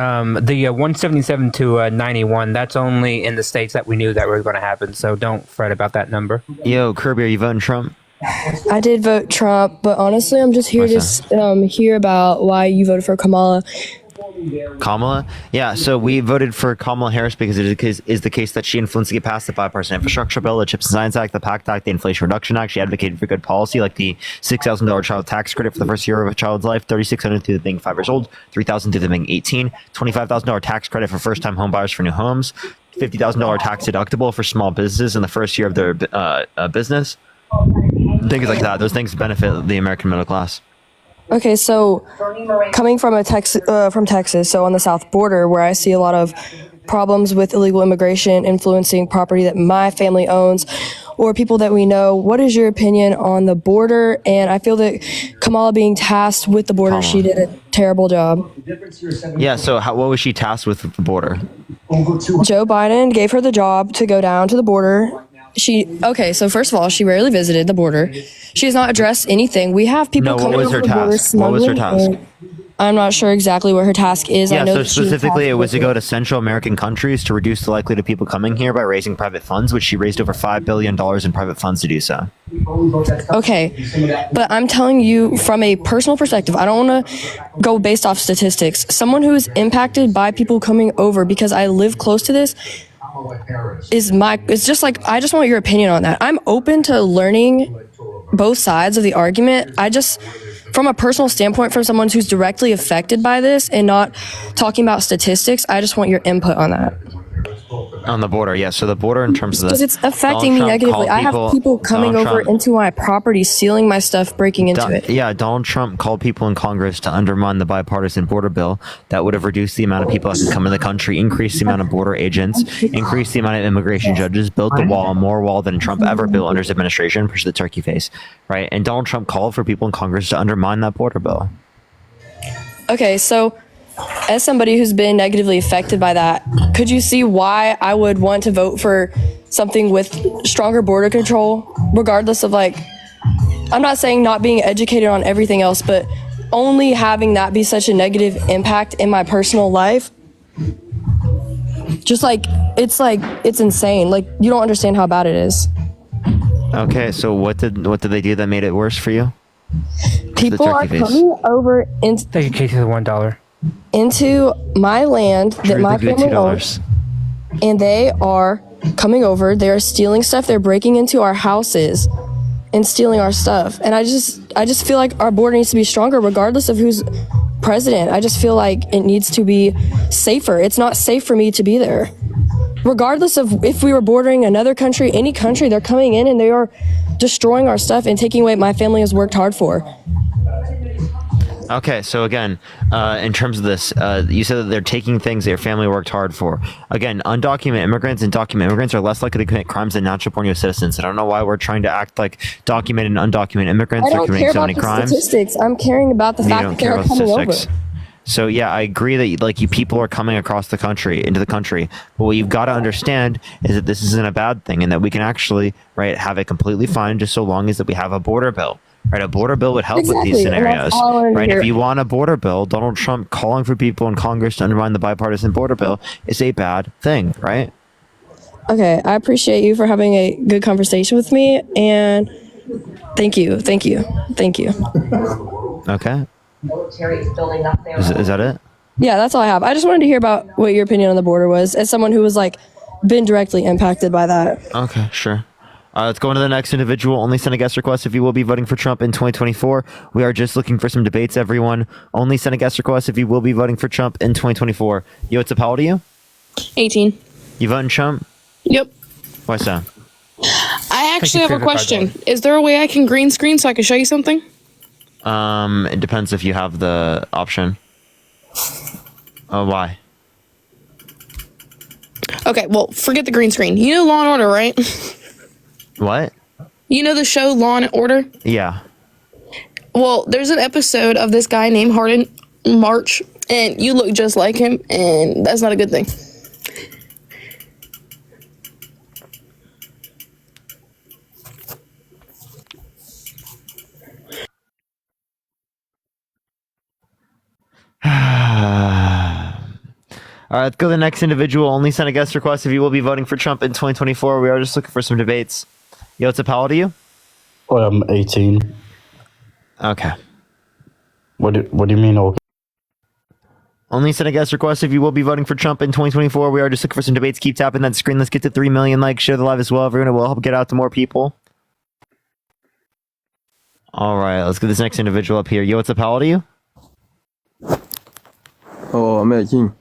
177 to 91, that's only in the states that we knew that were going to happen. So don't fret about that number. Yo, Kirby, are you voting Trump? I did vote Trump, but honestly, I'm just here to hear about why you voted for Kamala. Kamala? Yeah, so we voted for Kamala Harris because it is the case that she influenced to get past the bipartisan infrastructure bill, the CHIPS and Science Act, the PACT Act, the Inflation Reduction Act. She advocated for good policy like the $6,000 child tax credit for the first year of a child's life, $3,600 through them being 5 years old, $3,000 through them being 18, $25,000 tax credit for first-time home buyers for new homes, $50,000 tax deductible for small businesses in the first year of their business. Things like that. Those things benefit the American middle class. Okay, so coming from Texas, so on the south border, where I see a lot of problems with illegal immigration influencing property that my family owns or people that we know, what is your opinion on the border? And I feel that Kamala being tasked with the border, she did a terrible job. Yeah, so what was she tasked with the border? Joe Biden gave her the job to go down to the border. So first of all, she rarely visited the border. She has not addressed anything. We have people coming over the border smuggling. What was her task? I'm not sure exactly what her task is. Yeah, I know so that she specifically it was to go to Central American countries to reduce the likelihood of people coming here by raising private funds, which she raised over $5 billion in private funds to do so. Okay, but I'm telling you from a personal perspective, I don't want to go based off statistics. Someone who is impacted by people coming over, because I live close to this, it's just like, I just want your opinion on that. I'm open to learning both sides of the argument. From a personal standpoint, from someone who's directly affected by this and not talking about statistics, I just want your input on that. On the border, yeah. So the border in terms of Because it's affecting me negatively. I have people coming over into my property, stealing my stuff, breaking into it. Yeah, Donald Trump called people in Congress to undermine the bipartisan border bill that would have reduced the amount of people that can come in the country, increased the amount of border agents, increased the amount of immigration judges, built the wall, more wall than Trump ever built under his administration, push the turkey face, right? And Donald Trump called for people in Congress to undermine that border bill. Okay, so as somebody who's been negatively affected by that, could you see why I would want to vote for something with stronger border control, regardless of I'm not saying not being educated on everything else, but only having that be such a negative impact in my personal life? Just it's insane. You don't understand how bad it is. Okay, so what did they do that made it worse for you? People are coming over into Thank you, Casey, the $1. into my land that my family owns. and they are coming over. They are stealing stuff. They're breaking into our houses and stealing our stuff. And I just feel like our border needs to be stronger regardless of who's president. I just feel like it needs to be safer. It's not safe for me to be there. Regardless of if we were bordering another country, any country, they're coming in and they are destroying our stuff and taking away what my family has worked hard for. Okay, so again, in terms of this, you said that they're taking things their family worked hard for. Again, undocumented immigrants and documented immigrants are less likely to commit crimes than natural-born U.S. citizens. I don't know why we're trying to act like documented and undocumented immigrants I are don't committing care so about many the crimes. statistics. I'm caring about the You fact don't that they care are about coming over. statistics. So yeah, I agree that like you people are coming across the country into the country, but what you've got to understand is that this isn't a bad thing, and that we can actually have it completely fine just so long as that we have a border bill. Right, a border bill would help with these Exactly, and scenarios. that's all I wanted to Right, hear. if you want a border bill, Donald Trump calling for people in Congress to undermine the bipartisan border bill is a bad thing, right? Okay, I appreciate you for having a good conversation with me, and thank you. Okay, Military is building up there. is that it? Yeah, that's all I have. I just wanted to hear about what your opinion on the border was, as someone who was like been directly impacted by that. Okay, sure. Let's go on to the next individual. Only send a guest request if you will be voting for Trump in 2024. We are just looking for some debates, everyone. Only send a guest request if you will be voting for Trump in 2024. Yo, what's up? How old are you? 18. You voting Trump? Yep. Why so? I actually have a question. Is there a way I can green screen so I can show you something? It depends if you have the option. Why? Okay, well, forget the green screen. You know Law and Order, right? What? You know the show Law and Order? Yeah. Well, there's an episode of this guy named Harden March, and you look just like him, and that's not a good thing. All right, let's go to the next individual. Only send a guest request if you will be voting for Trump in 2024. We are just looking for some debates. Yo, what's up? How old are you? I'm 18. Okay. What do you mean? Okay. Only send a guest request if you will be voting for Trump in 2024. We are just looking for some debates. Keep tapping that screen. Let's get to 3 million likes. Share the live as well. Everyone, it will help get out to more people. All right, let's get this next individual up here. Yo, what's up? How old are you? Oh, I'm 18.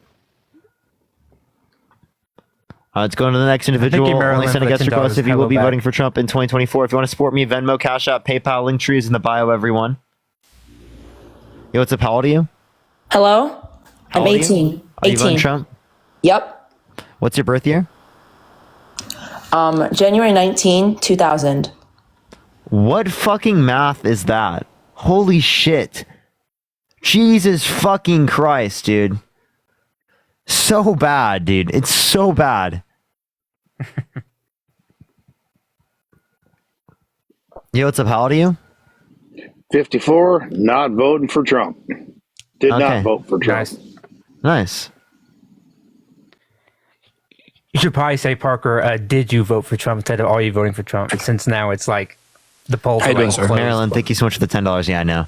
Let's go on to the next individual. Marilyn, Only send a for guest $10. request if you will Hello be back. voting for Trump in 2024. If you want to support me, Venmo, Cash App, PayPal, link tree is in the bio, everyone. Yo, what's up? How old are you? Hello? How I'm old are you? 18. Are you voting 18. Trump? Yep. What's your birth year? January 19, 2000. What fucking math is that? Holy shit. Jesus fucking Christ, dude. So bad, dude. It's so bad. Yo, what's up? How old are you? 54, not voting for Trump. Did Okay. not vote for Trump. Nice. You should probably say, Parker, did you vote for Trump instead of are you voting for Trump? Since now it's like the polls are like closed. Marilyn, thank you so much for the $10. Yeah, I know.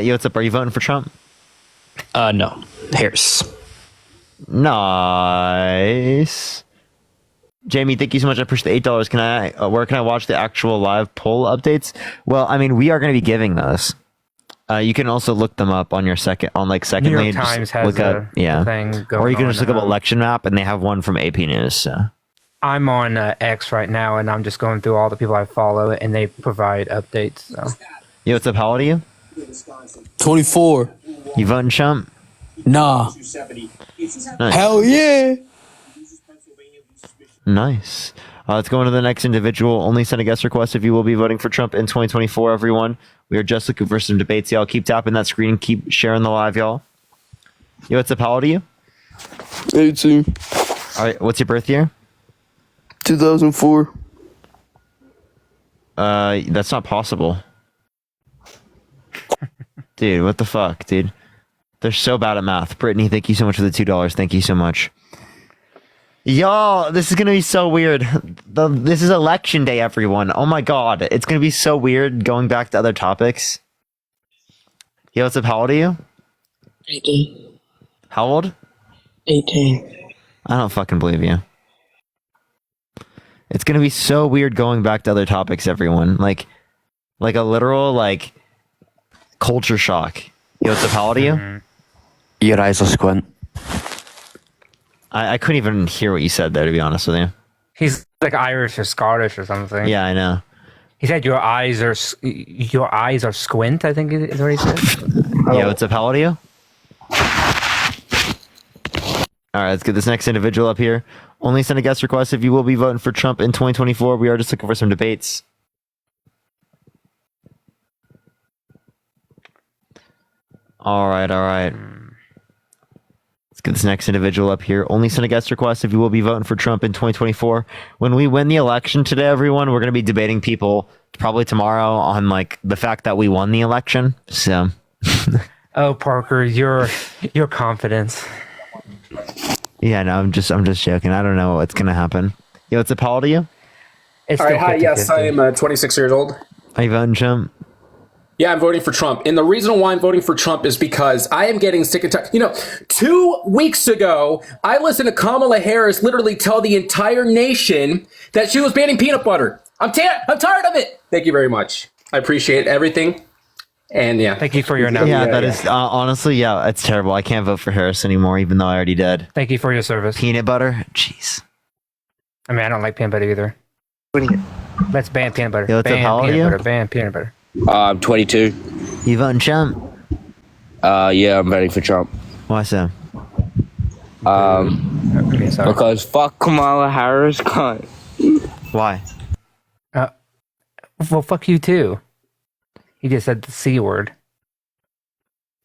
Yo, what's up? Are you voting for Trump? No. Harris. Nice. Jamie, thank you so much. I appreciate the $8. Can I? Where can I watch the actual live poll updates? Well, I mean, we are going to be giving those. You can also look them up on your second New Secondly. York just Times has look up, a thing going or you can on, just look up election map, and they have one from AP News. So. I'm on X right now, and I'm just going through all the people I follow, and they provide updates. So. Yo, what's up? How old are you? 24. You voting Trump? Nah. Nice. Hell yeah. Nice. Let's go on to the next individual. Only send a guest request if you will be voting for Trump in 2024, everyone. We are just looking for some debates, y'all. Keep tapping that screen. Keep sharing the live, y'all. Yo, what's up? How old are you? 18. All right, what's your birth year? 2004. That's not possible. Dude, what the fuck, dude? They're so bad at math. Brittany, thank you so much for the $2. Thank you so much. Y'all, this is going to be so weird. This is election day, everyone. Oh my god. It's going to be so weird going back to other topics. Yo, what's up? How old are you? 18. How old? 18. I don't fucking believe you. It's gonna be so weird going back to other topics, everyone. Like a literal like culture shock. Yo, what's up? How old are you? Your eyes are squint. I couldn't even hear what you said there, to be honest with you. He's like Irish or Scottish or something. Yeah, I know. He said your eyes are squint, I think is what he said. Yeah, what's up? How old are you? All right, let's get this next individual up here. Only send a guest request if you will be voting for Trump in 2024. We are just looking for some debates. All right. Let's get this next individual up here. Only send a guest request if you will be voting for Trump in 2024. When we win the election today, everyone, we're going to be debating people probably tomorrow on like the fact that we won the election. So, oh, Parker, your confidence. Yeah, no, I'm just joking. I don't know what's going to happen. Yo, what's up? How old are you? All right, hi. Yes, I am 26 years old. Are you voting Trump? Yeah, I'm voting for Trump. And the reason why I'm voting for Trump is because I am getting sick and tired. 2 weeks ago, I listened to Kamala Harris literally tell the entire nation that she was banning peanut butter. I'm tired of it. Thank you very much. I appreciate everything. And yeah. Thank you for your announcement. Yeah, that is honestly, yeah, it's terrible. I can't vote for Harris anymore, even though I already did. Thank you for your service. Peanut butter? Jeez. I mean, I don't like peanut butter either. Let's ban peanut butter. Yo, what's up? How old are you? Ban peanut butter. I'm 22. You voting Trump? Yeah, I'm voting for Trump. Why so? Because fuck Kamala Harris. Why? Well, fuck you too. He just said the C word.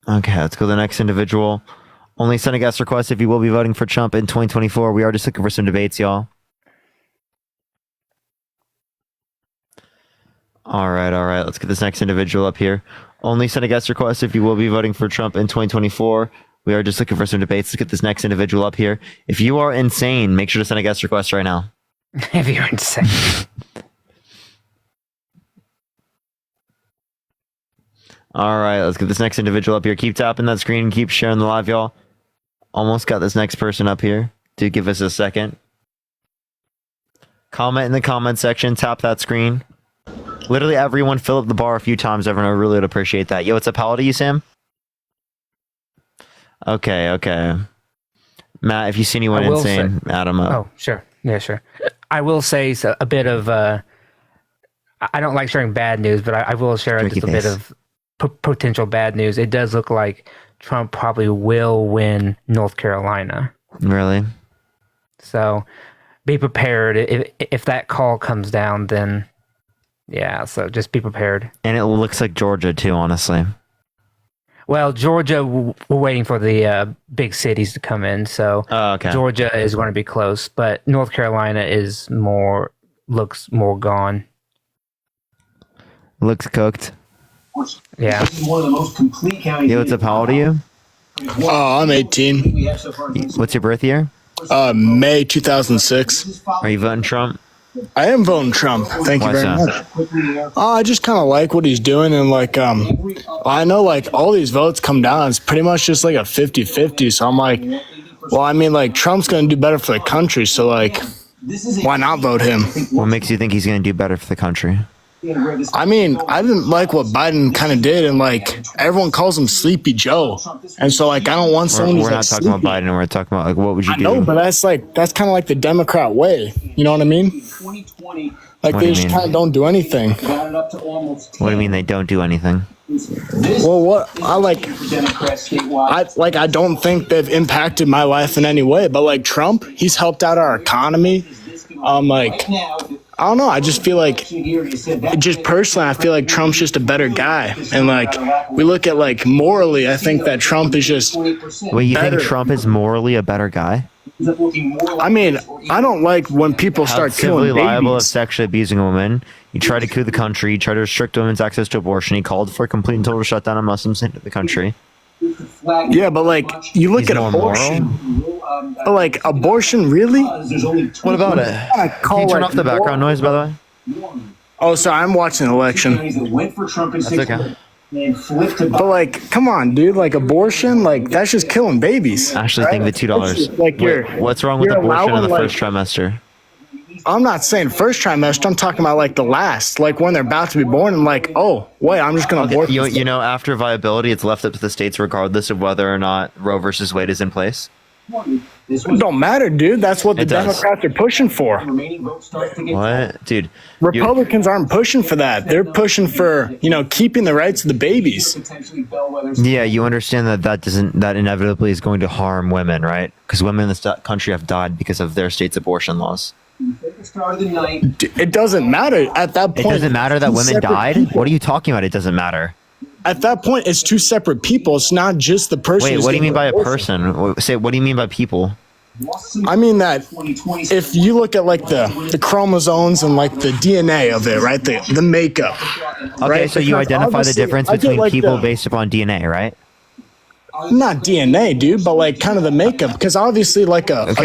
Okay, let's go to the next individual. Only send a guest request if you will be voting for Trump in 2024. We are just looking for some debates, y'all. All right. Let's get this next individual up here. Only send a guest request if you will be voting for Trump in 2024. We are just looking for some debates. Let's get this next individual up here. If you are insane, make sure to send a guest request right now. If you're insane. All right, let's get this next individual up here. Keep tapping that screen. Keep sharing the live, y'all. Almost got this next person up here. Do give us a second. Comment in the comment section. Tap that screen. Literally everyone fill up the bar a few times. Everyone, I really would appreciate that. Yo, what's up? How old are you, Sam? Okay. Matt, if you see anyone insane, add them up. Oh, sure. Yeah, sure. I will say a bit of... I don't like sharing bad news, but I will share just a bit of potential bad news. It does look like Trump probably will win North Carolina. Really? So be prepared. If that call comes down, then... Yeah, so just be prepared. And it looks like Georgia, too, honestly. Well, Georgia, we're waiting for the big cities to come in, so Georgia is going to be close, but North Carolina looks more gone. Looks cooked. Yeah. This is one of the most complete counties. Yo, what's up? How old are you? I'm 18. What's your birth year? May 2006. Are you voting Trump? I am voting Trump. Thank you very much. I just kind of like what he's doing, and I know all these votes come down. It's pretty much just like a 50-50. So I'm like, well, I mean, Trump's going to do better for the country. So why not vote him? What makes you think he's going to do better for the country? I mean, I didn't like what Biden kind of did, and everyone calls him Sleepy Joe, and so I don't want someone. We're not talking about Biden. We're talking about what would you do? No, but that's kind of like the Democrat way. You know what I mean? They just kind of don't do anything. What do you mean they don't do anything? Well, what I don't think they've impacted my life in any way, but Trump, he's helped out our economy. I don't know. I just feel just personally, I feel like Trump's just a better guy. And we look at morally, I think that Trump is just. Wait, you think Trump is morally a better guy? I mean, I don't like when people start killing babies. Liable of sexually abusing a woman. He tried to coup the country. He tried to restrict women's access to abortion. He called for a complete and total shutdown of Muslims into the country. Yeah, but you look at abortion. But abortion, really? What about it? Can you turn off the background noise, by the way? Oh, sorry, I'm watching an election. That's okay. But come on, dude. Abortion, that's just killing babies. Ashley, think the $2. What's wrong with abortion in the first trimester? I'm not saying first trimester. I'm talking about like the last, like when they're about to be born, and like, oh wait, I'm just gonna abort. You know, after viability, it's left up to the states regardless of whether or not Roe versus Wade is in place. It don't matter, dude. That's what the Democrats are pushing for. What, dude? Republicans aren't pushing for that. They're pushing for, you know, keeping the rights of the babies. Yeah, you understand that inevitably is going to harm women, right? Because women in this country have died because of their state's abortion laws. It doesn't matter at that point. It doesn't matter that women died? People. What are you talking about? It doesn't matter. At that point, it's two separate people. It's not just the person. Wait, what do you mean by a person? What do you mean by people? I mean that if you look at like the chromosomes and like the DNA of it, right? The makeup. Okay, right? so you identify the difference between like people based upon DNA, right? Not DNA, dude, but like kind of the makeup. Because obviously, like what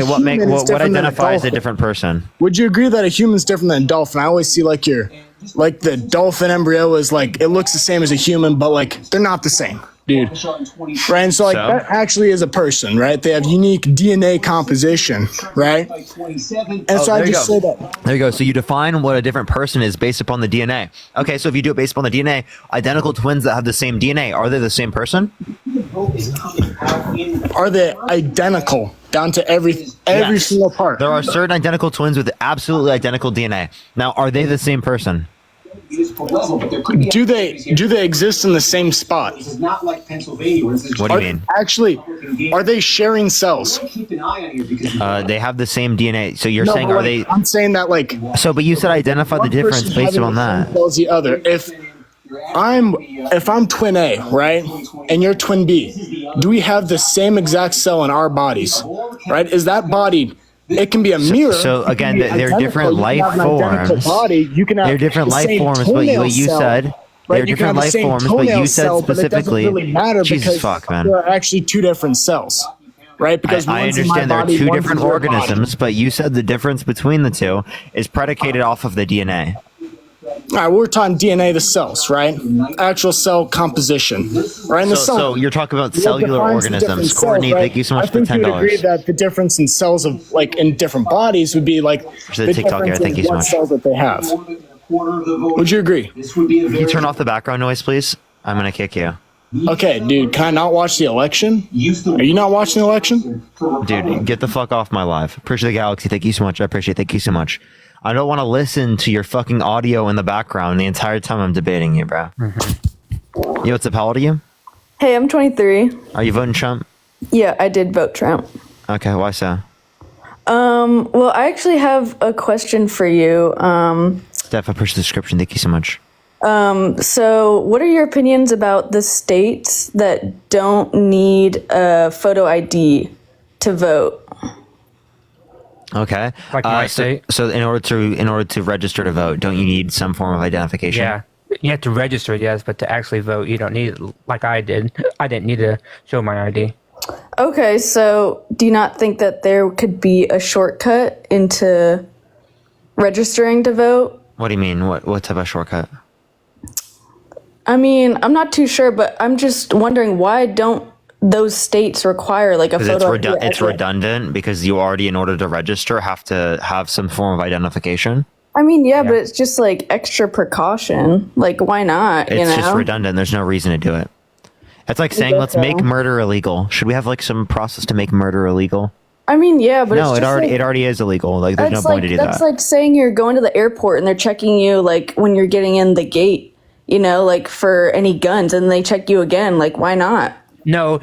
identifies a different person? Would you agree that a human's different than a dolphin? I always see like the dolphin embryo is like it looks the same as a human, but like they're not the same, dude. Right, and so like that actually is a person, right? They have unique DNA composition, right? And so I just say that. There you go. So you define what a different person is based upon the DNA. Okay, so if you do it based upon the DNA, identical twins that have the same DNA, are they the same person? Are they identical down to every single part? There are certain identical twins with absolutely identical DNA. Now, are they the same person? Do they exist in the same spot? What do you mean? Actually, are they sharing cells? They have the same DNA. So you're saying, are they? I'm saying that like. So, but you said identify the difference based on that. The other. If I'm twin A, right, and you're twin B, do we have the same exact cell in our bodies? Right? Is that body? It can be a mirror. So again, they're different life forms. They're different life forms, but what you said. They're different life forms, but you said specifically. Jesus fuck, man. There are actually two different cells, right? Because I understand there are two different organisms, but you said the difference between the two is predicated off of the DNA. All right, we're talking DNA, the cells, right? Actual cell composition, right? And so you're talking about cellular organisms. Courtney, thank you so much for $10. I think you'd agree that the difference in cells of like in different bodies would be like the TikTok here. Thank you so much. Cells that they have. Would you agree? Can you turn off the background noise, please? I'm gonna kick you. Okay, dude. Can I not watch the election? Are you not watching the election? Dude, get the fuck off my live. Appreciate the galaxy. Thank you so much. I appreciate it. Thank you so much. I don't want to listen to your fucking audio in the background the entire time I'm debating you, bro. Mm-hmm. Yo, what's up? How old are you? Hey, I'm 23. Are you voting Trump? Yeah, I did vote Trump. Okay, why so? Well, I actually have a question for you. Steph, I appreciate the description. Thank you so much. So what are your opinions about the states that don't need a photo ID to vote? Okay. Like my state. So in order to register to vote, don't you need some form of identification? Yeah. You have to register, yes, but to actually vote, you don't need it like I did. I didn't need to show my ID. Okay, so do you not think that there could be a shortcut into registering to vote? What do you mean? What type of shortcut? I mean, I'm not too sure, but I'm just wondering, why don't those states require like a photo ID? It's redundant because you already, in order to register, have to have some form of identification. I mean, yeah, but it's just like extra precaution. Like, why not? It's just redundant. There's no reason to do it. It's like saying, let's make murder illegal. Should we have like some process to make murder illegal? I mean, yeah, but no, it's just it already is illegal. Like, there's no point to do that. That's like saying you're going to the airport and they're checking you like when you're getting in the gate, you know, like for any guns, and they check you again. Like, why not? No,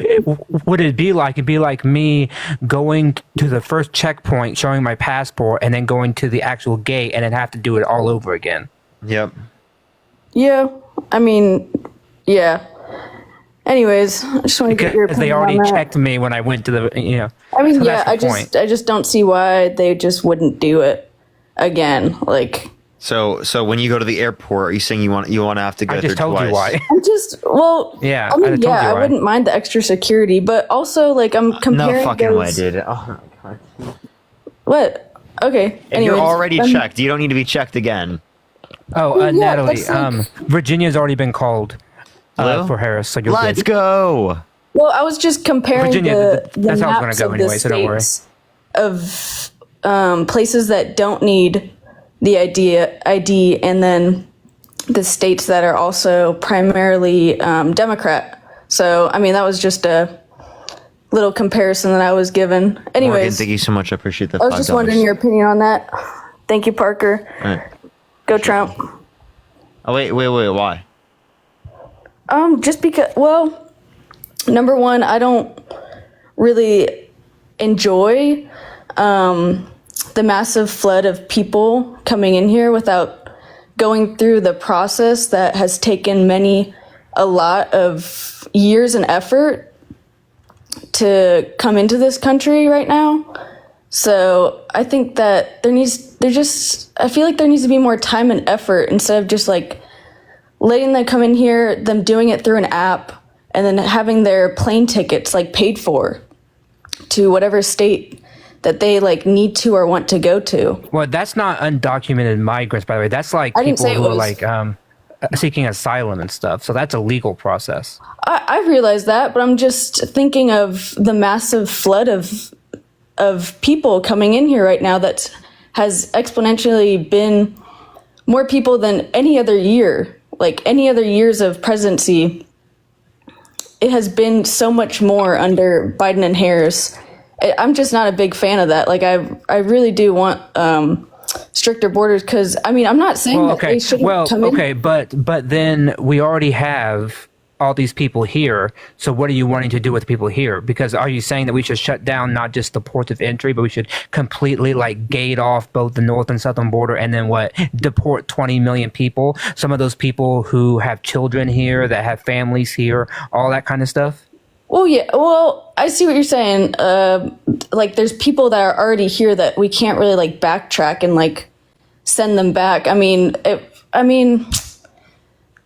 would it be like? It'd be like me going to the first checkpoint, showing my passport, and then going to the actual gate, and then have to do it all over again. Yep. Yeah, I mean, yeah. Anyways, I just want to get your opinion. They already on that. checked me when I went to the, you know. I mean, so yeah, I just don't see why they just wouldn't do it again. Like. So when you go to the airport, are you saying you want to have to go through twice? I just told you why. I'm just yeah. I mean, I wouldn't mind the extra security, but also like I'm comparing. No fucking way, dude. Oh my god. What? Okay. If you're already checked, you don't need to be checked again. Oh, Natalie. Virginia's already been called for Harris. So Let's go. Well, I was just comparing Virginia, the that's how I was maps gonna go of anyway, the so don't worry. states places that don't need the ID, and then the states that are also primarily Democrat. So, I mean, that was just a little comparison that I was given. Anyways, Morgan, thank you so much. I appreciate that. I was just wondering your opinion on that. Thank you, Parker. All right. Go Trump. Oh, wait. Why? Just because, well, number one, I don't really enjoy the massive flood of people coming in here without going through the process that has taken a lot of years and effort to come into this country right now. So I think that I feel like there needs to be more time and effort instead of just like letting them come in here, them doing it through an app, and then having their plane tickets like paid for to whatever state that they like need to or want to go to. Well, that's not undocumented migrants, by the way. That's like people who are like seeking asylum and stuff. So that's a legal process. I realize that, but I'm just thinking of the massive flood of people coming in here right now that has exponentially been more people than any other year. Like any other years of presidency, it has been so much more under Biden and Harris. I'm just not a big fan of that. Like I really do want stricter borders because I mean I'm not saying that they shouldn't come in. but then we already have all these people here. So what are you wanting to do with people here? Because are you saying that we should shut down not just the ports of entry, but we should completely like gate off both the north and southern border, and then deport 20 million people? Some of those people who have children here, that have families here, all that kind of stuff. Well, yeah. Well, I see what you're saying. Like, there's people that are already here that we can't really like backtrack and like send them back. I mean,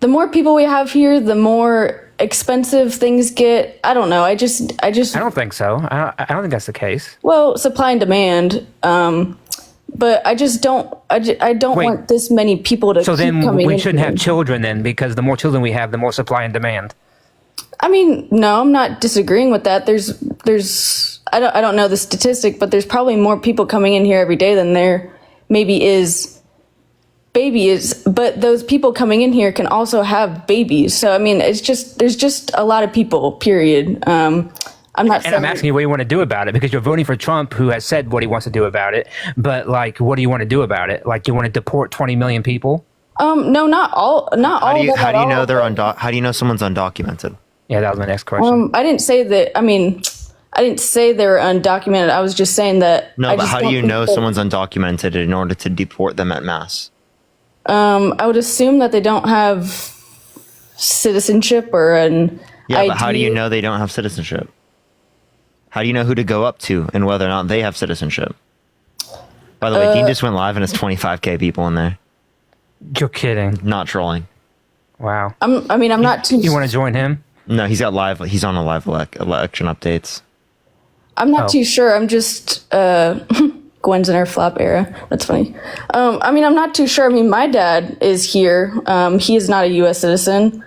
the more people we have here, the more expensive things get. I don't know. I don't think so. I don't think that's the case. Well, supply and demand. But I just don't. I don't want this many people to. So keep then coming we in shouldn't here. have children then, because the more children we have, the more supply and demand. I mean, no, I'm not disagreeing with that. There's I don't know the statistic, but there's probably more people coming in here every day than there maybe is babies. But those people coming in here can also have babies. So I mean, there's just a lot of people. Period. I'm asking you what you want to do about it, because you're voting for Trump, who has said what he wants to do about it. But like, what do you want to do about it? Like, you want to deport 20 million people? No, not all. How do you know they're how do you know someone's undocumented? Yeah, that was my next question. I didn't say that. I mean, I didn't say they were undocumented. I was just saying that. No, but how do you know someone's undocumented in order to deport them en masse? I would assume that they don't have citizenship or an Yeah, ID. but how do you know they don't have citizenship? How do you know who to go up to and whether or not they have citizenship? By the way, Dean just went live and it's 25K people in there. You're kidding. Not trolling. Wow. I'm not too. You want to join him? No, he's on a live election updates. I'm not too sure. I'm just Gwen's in her flop era. That's funny. I'm not too sure. I mean, my dad is here. He is not a U.S. citizen.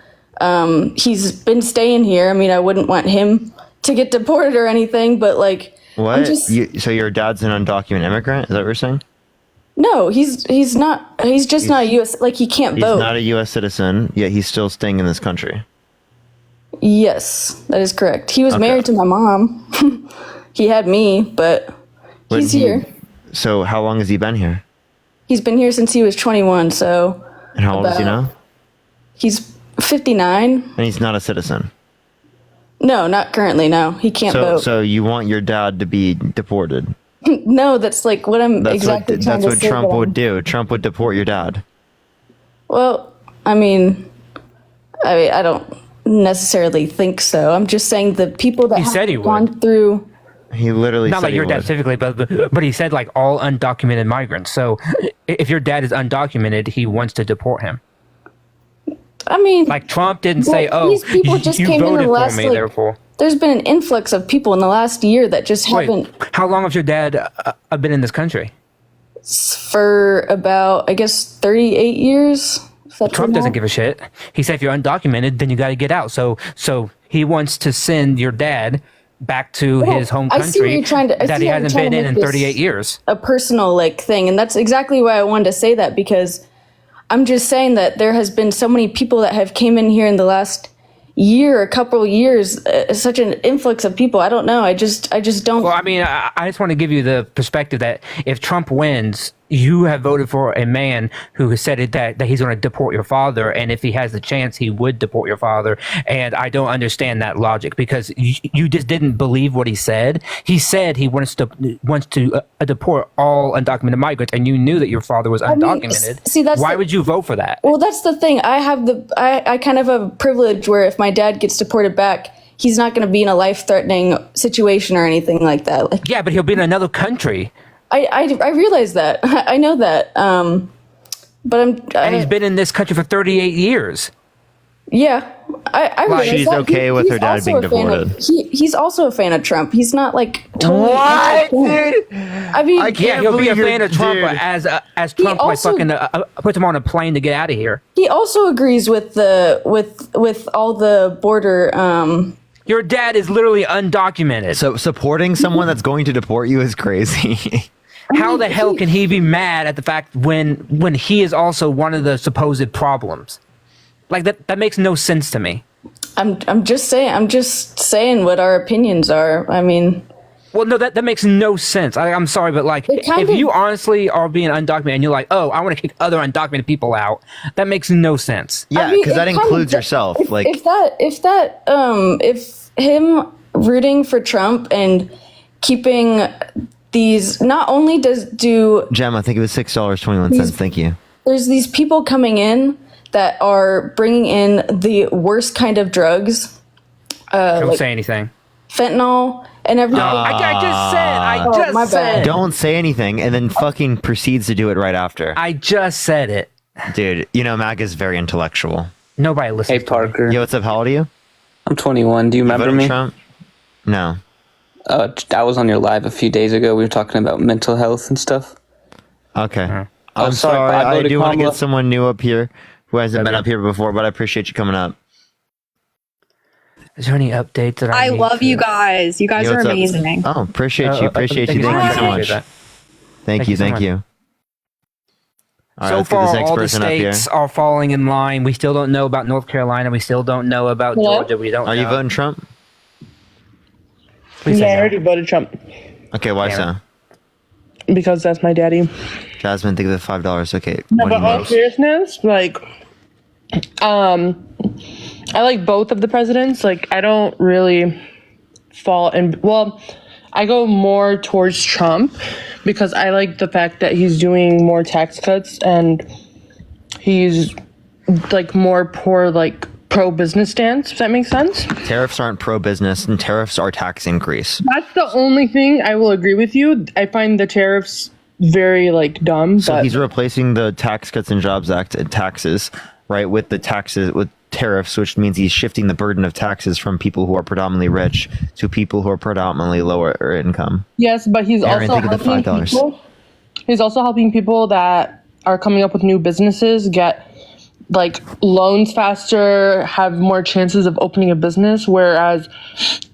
He's been staying here. I mean, I wouldn't want him to get deported or anything, but like, what? So your dad's an undocumented immigrant? Is that what you're saying? No, he's not. He's just not a U.S. Like, he can't vote. He's not a U.S. citizen, yet he's still staying in this country. Yes, that is correct. He was married to my mom. He had me, but he's here. So how long has he been here? He's been here since he was 21. So. And how old is he now? He's 59. And he's not a citizen. No, not currently. No, he can't vote. So you want your dad to be deported? No, that's like what I'm exactly trying to say. That's what Trump would do. Trump would deport your dad. Well, I mean, I don't necessarily think so. I'm just saying the people that have gone through. He literally not said like your dad specifically, but he said like all undocumented migrants. So if your dad is undocumented, he wants to deport him. I mean, like Trump didn't say, "Oh, these people just you came in voted the last, for me, therefore." There's been an influx of people in the last year that just haven't. How long has your dad been in this country? For about, I guess, 38 years. Trump doesn't give a shit. He said if you're undocumented, then you got to get out. So he wants to send your dad back to his home I see what country you're trying to- I that see he how you're hasn't trying been to in make 38 this years. a personal thing, and that's exactly why I wanted to say that, because I'm just saying that there has been so many people that have came in here in the last year, a couple of years, such an influx of people. I don't know. I just don't. Well, I mean, I just want to give you the perspective that if Trump wins, you have voted for a man who has said that he's going to deport your father, and if he has the chance, he would deport your father. And I don't understand that logic, because you just didn't believe what he said. He said he wants to deport all undocumented migrants, and you knew that your father was undocumented. See, that's why would you vote for that? Well, that's the thing. I kind of have a privilege where if my dad gets deported back, he's not going to be in a life-threatening situation or anything like that. Yeah, but he'll be in another country. I realize that. I know that. But and he's been in this country for 38 years. Yeah, I realize she's that. okay with her dad being deported. He's also a fan of Trump. He's not totally. What, dude? I mean, He'll be a fan of Trump as Trump puts him on a plane to get out of here. He also agrees with all the border. Your dad is literally undocumented. So supporting someone that's going to deport you is crazy. How the hell can he be mad at the fact when he is also one of the supposed problems? Like that makes no sense to me. I'm just saying what our opinions are. I mean, well, no, that makes no sense. I'm sorry, but if you honestly are being undocumented and you're like, oh, I want to kick other undocumented people out, that makes no sense. Yeah, because that includes yourself. If him rooting for Trump and keeping these, not only Gem, I think it was $6.21. Thank you. There's these people coming in that are bringing in the worst kind of drugs. Don't say anything. Fentanyl and everything. No, I just said. Don't say anything and then fucking proceeds to do it right after. I just said it. Dude, MAGA is very intellectual. Nobody listens. Hey, Parker. Yo, what's up? How old are you? I'm 21. Do you remember me? Trump? No. I was on your live a few days ago. We were talking about mental health and stuff. Okay. I'm sorry. I do want to get someone new up here who hasn't been up here before, but I appreciate you coming up. Is there any updates that I love you guys. You guys are amazing. Oh, appreciate you. Thank you so much. Thank you. All so right, far, all the states are falling in line. We still don't know about North Carolina. We still don't know about Georgia. We don't know. Are you voting Trump? Yeah, I already voted Trump. Okay, why so? Because that's my daddy. Jasmine, think of the $5. Okay. No, but all seriousness, I like both of the presidents. I don't really fall in. Well, I go more towards Trump because I like the fact that he's doing more tax cuts and he's more pro-business stance, if that makes sense. Tariffs aren't pro-business and tariffs are tax increase. That's the only thing I will agree with you. I find the tariffs very dumb. So he's replacing the Tax Cuts and Jobs Act and taxes, right, with tariffs, which means he's shifting the burden of taxes from people who are predominantly rich to people who are predominantly lower income. Yes, but he's Aaron, also helping people. He's also helping people that are coming up with new businesses get loans faster, have more chances of opening a business. Whereas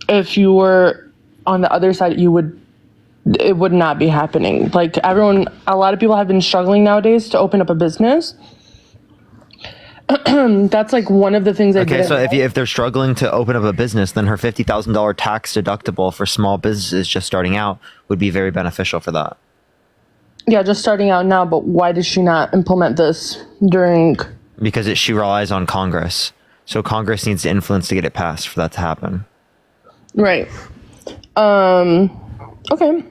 if you were on the other side, it would not be happening. A lot of people have been struggling nowadays to open up a business. That's one of the things I did. Okay, so if they're struggling to open up a business, then her $50,000 tax deductible for small businesses just starting out would be very beneficial for that. Yeah, just starting out now, but why does she not implement this during... Because she relies on Congress. So Congress needs to influence to get it passed for that to happen. Right. Okay.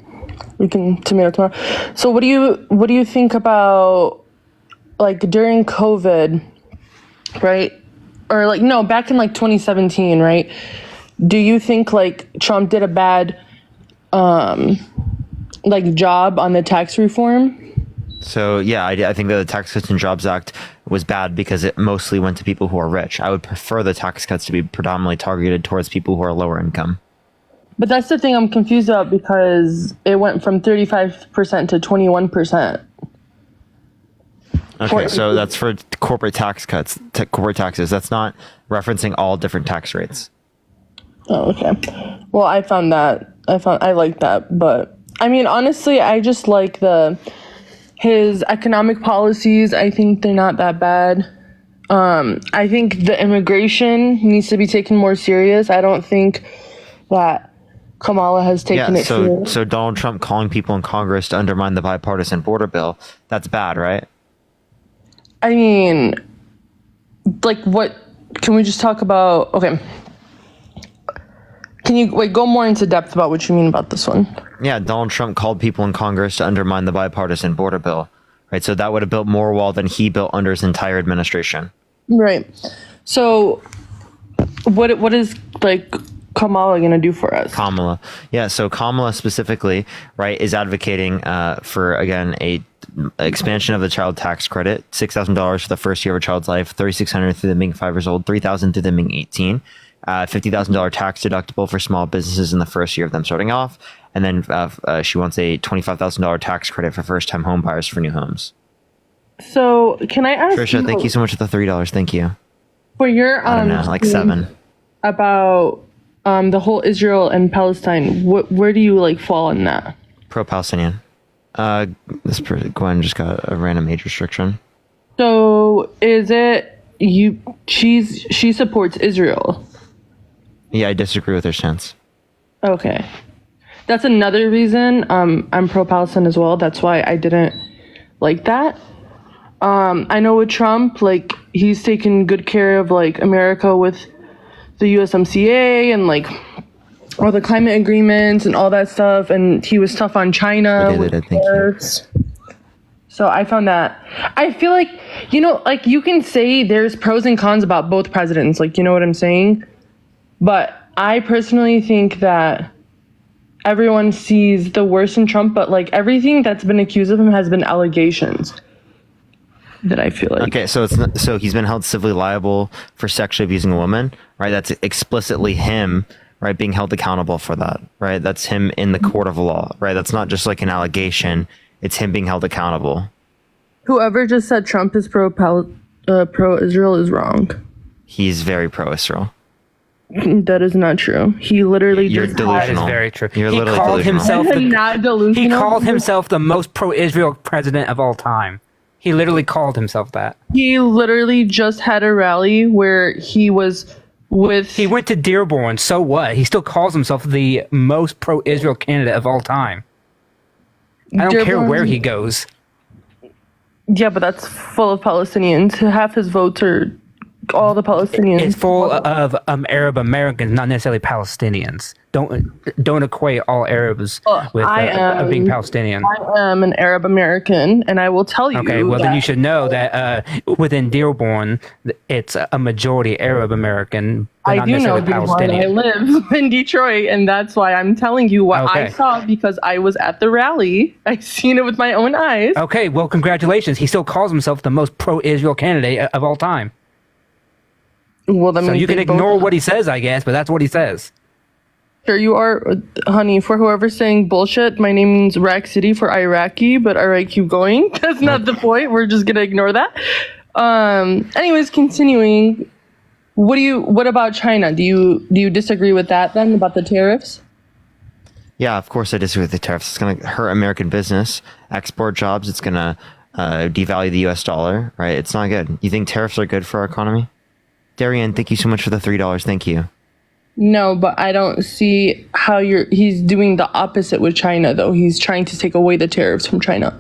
We can tomorrow. So what do you think about during COVID, right? Or no, back in 2017, right? Do you think Trump did a bad job on the tax reform? So yeah, I think that the Tax Cuts and Jobs Act was bad because it mostly went to people who are rich. I would prefer the tax cuts to be predominantly targeted towards people who are lower income. But that's the thing I'm confused about because it went from 35% to 21%. Okay, so that's for corporate tax cuts, corporate taxes. That's not referencing all different tax rates. Oh, okay. Well, I like that, but I mean, honestly, I just like his economic policies. I think they're not that bad. I think the immigration needs to be taken more serious. I don't think that Kamala has taken it serious. So Donald Trump calling people in Congress to undermine the bipartisan border bill, that's bad, right? I mean, like, what can we just talk about? Okay. Can you go more into depth about what you mean about this one? Yeah, Donald Trump called people in Congress to undermine the bipartisan border bill, right? So that would have built more wall than he built under his entire administration. Right. So what is like Kamala going to do for us? Kamala. Yeah, so Kamala specifically, right, is advocating for, again, a expansion of the child tax credit, $6,000 for the first year of a child's life, $3,600 through them being 5 years old, $3,000 through them being 18, $50,000 tax deductible for small businesses in the first year of them starting off, and then she wants a $25,000 tax credit for first-time home buyers for new homes. So can I ask Trisha, thank you so much for the $3. Thank you. For your I don't know, like 7. About the whole Israel and Palestine, where do you like fall in that? Pro-Palestinian. This Gwen just got a random age restriction. So is it she supports Israel? Yeah, I disagree with her stance. Okay. That's another reason I'm pro-Palestine as well. That's why I didn't like that. I know with Trump, like, he's taken good care of, like, America with the USMCA and, like, all the climate agreements and all that stuff, and he was tough on China with tariffs. So I found that, I feel like, like, you can say there's pros and cons about both presidents, like, you know what I'm saying? But I personally think that everyone sees the worst in Trump, but, like, everything that's been accused of him has been allegations. That I feel like. Okay, so he's been held civilly liable for sexually abusing a woman, right? That's explicitly him, right, being held accountable for that, right? That's him in the court of law, right? That's not just like an allegation. It's him being held accountable. Whoever just said Trump is pro-Israel is wrong. He's very pro-Israel. That is not true. He literally You're delusional. That is very true. You're he literally called delusional. himself he called himself the most pro-Israel president of all time. He literally called himself that. He literally just had a rally where he was with... He went to Dearborn, so what? He still calls himself the most pro-Israel candidate of all time. I don't care where he goes. Yeah, but that's full of Palestinians. Half his votes are all the Palestinians. It's full of Arab Americans, not necessarily Palestinians. Don't equate all Arabs with being Palestinian. I am an Arab American, and I will tell you. Okay, well then you should know that within Dearborn, it's a majority Arab American, but not necessarily Palestinian. I live in Detroit, and that's why I'm telling you what I saw, because I was at the rally. I've seen it with my own eyes. Okay, well congratulations. He still calls himself the most pro-Israel candidate of all time. Well, that so means you can ignore what he says, I guess, but that's what he says. Sure you are, honey. For whoever's saying bullshit, my name's Rack City for Iraqi, but alright, keep going. That's not the point. We're just gonna ignore that. Anyways, continuing. What about China? Do you disagree with that then, about the tariffs? Yeah, of course I disagree with the tariffs. It's gonna hurt American business, export jobs. It's gonna devalue the US dollar, right? It's not good. You think tariffs are good for our economy? Darian, thank you so much for the $3. Thank you. No, but I don't see how he's doing the opposite with China, though. He's trying to take away the tariffs from China.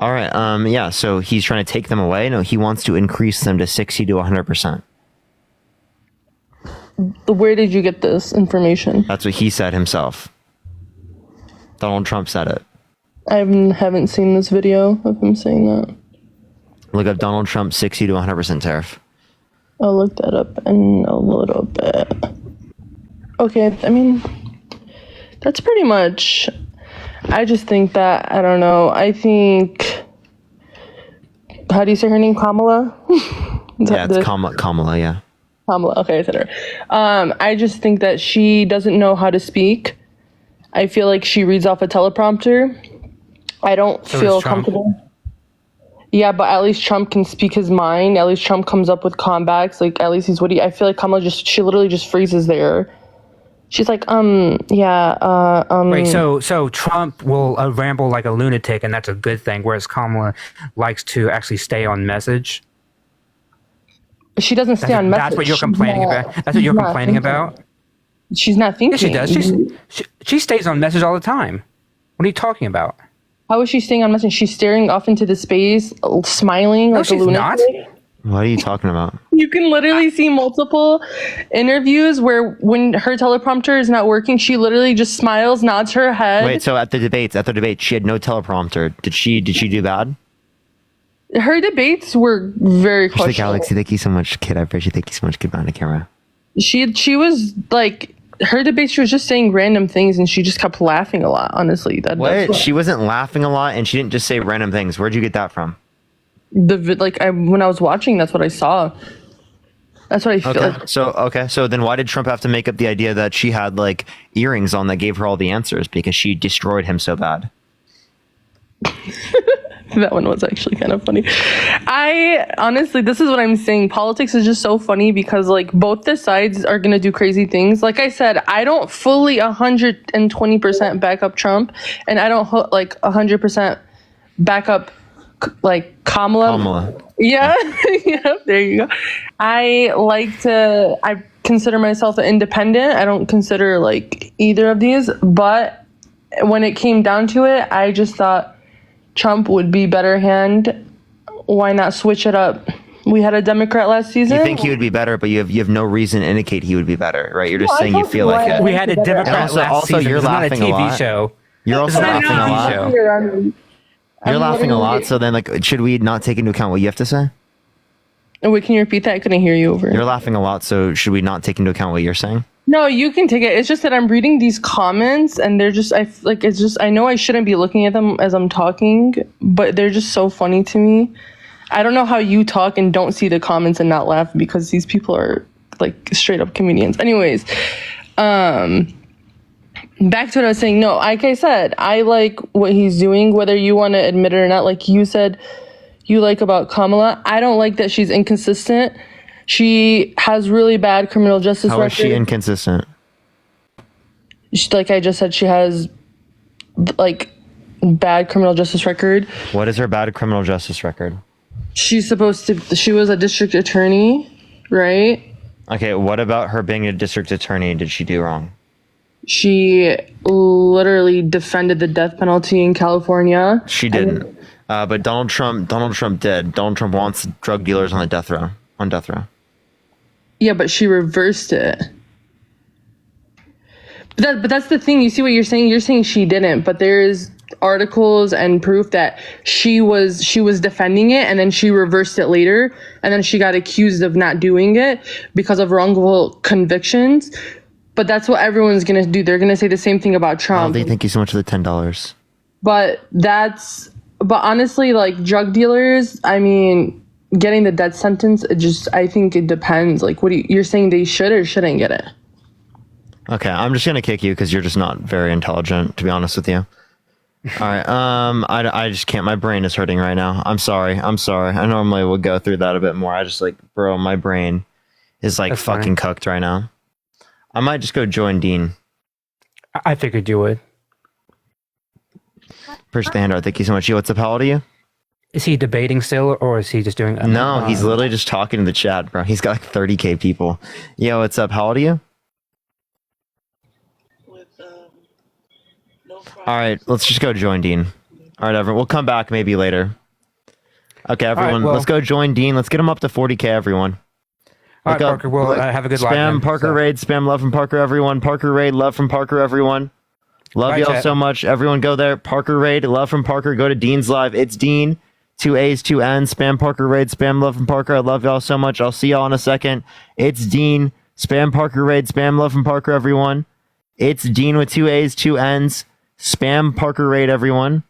All right. Yeah. So he's trying to take them away. No, he wants to increase them to 60 to 100%. Where did you get this information? That's what he said himself. Donald Trump said it. I haven't seen this video of him saying that. Look up Donald Trump 60 to 100% tariff. I'll look that up in a little bit. Okay, I mean, that's pretty much... I just think that, I don't know, I think... How do you say her name? Kamala? Yeah, it's Kamala, yeah. Kamala, okay, I said her. I just think that she doesn't know how to speak. I feel like she reads off a teleprompter. I don't feel comfortable. Yeah, but at least Trump can speak his mind. At least Trump comes up with comebacks. Like, at least he's witty. I feel like Kamala she literally just freezes there. She's like, Wait, so Trump will ramble like a lunatic, and that's a good thing, whereas Kamala likes to actually stay on message. She doesn't stay on message. That's what you're complaining about. That's what you're complaining about. She's not thinking. Yes, she does. She stays on message all the time. What are you talking about? How is she staying on message? She's staring off into the space, smiling like a lunatic. Not. What are you talking about? You can literally see multiple interviews where when her teleprompter is not working, she literally just smiles, nods her head. Wait, so at the debates, she had no teleprompter. Did she do bad? Her debates were very She's like, questionable. Alexi, thank you so much, kid. I appreciate thank you so much, kid, behind the camera. She was like, her debates, she was just saying random things and she just kept laughing a lot, honestly. What? She wasn't laughing a lot and she didn't just say random things. Where'd you get that from? When I was watching, that's what I saw. That's what I feel like. So then why did Trump have to make up the idea that she had like earrings on that gave her all the answers? Because she destroyed him so bad. That one was actually kind of funny. Honestly, this is what I'm saying. Politics is just so funny because like both the sides are going to do crazy things. Like I said, I don't fully 120% back up Trump, and I don't 100% back up like Kamala. Yeah. Yeah, there you go. I consider myself an independent. I don't consider like either of these, but when it came down to it, I just thought Trump would be better hand. Why not switch it up? We had a Democrat last season. You think he would be better, but you have no reason to indicate he would be better, right? You're just saying you feel like it. We had a Democrat last season. You're laughing not a a lot. TV show. You're also laughing a lot. You're laughing a lot. So then, like, should we not take into account what you have to say? Wait, can you repeat that? I couldn't hear you over. You're laughing a lot. So should we not take into account what you're saying? No, you can take it. It's just that I'm reading these comments and they're just, I know I shouldn't be looking at them as I'm talking, but they're just so funny to me. I don't know how you talk and don't see the comments and not laugh because these people are like straight up comedians. Anyways, back to what I was saying. No, like I said, I like what he's doing, whether you want to admit it or not. Like you said, you like about Kamala. I don't like that she's inconsistent. She has really bad criminal justice record. How is she inconsistent? Like I just said, she has like bad criminal justice record. What is her bad criminal justice record? She was a district attorney, right? Okay, what about her being a district attorney did she do wrong? She literally defended the death penalty in California. She didn't. But Donald Trump did. Donald Trump wants drug dealers on death row. Yeah, but she reversed it. But that's the thing. You see what you're saying? You're saying she didn't, but there's articles and proof that she was defending it and then she reversed it later and then she got accused of not doing it because of wrongful convictions. But that's what everyone's going to do. They're going to say the same thing about Trump. Thank you so much for the $10. But honestly, like drug dealers, I mean, getting the death sentence, I think it depends. Like, you're saying they should or shouldn't get it? Okay, I'm just gonna kick you because you're just not very intelligent, to be honest with you. All right, I just can't. My brain is hurting right now. I'm sorry. I normally would go through that a bit more. I just bro, my brain is That's fucking cooked right now. I might just go join Dean. I figured you would. Appreciate the handout. Thank you so much. What's up? How old are you? Is he debating still, or is he just doing? No, he's literally just talking to the chat, bro. He's got like 30K people. Yo, what's up? How old are you? All right, let's just go join Dean. All right, everyone. We'll come back maybe later. Okay, everyone. Let's go join Dean. Let's get him up to 40K, everyone. All right, Parker. Well, have a good life. Spam Parker raid. Spam love from Parker, everyone. Parker raid. Love from Parker, everyone. Love y'all so much. Everyone go there. Parker raid. Love from Parker. Go to Dean's live. It's Dean. 2 A's, 2 N's. Spam Parker raid. Spam love from Parker. I love y'all so much. I'll see y'all in a second. It's Dean. Spam Parker raid. Spam love from Parker, everyone. It's Dean with 2 A's, 2 N's. Spam Parker raid, everyone.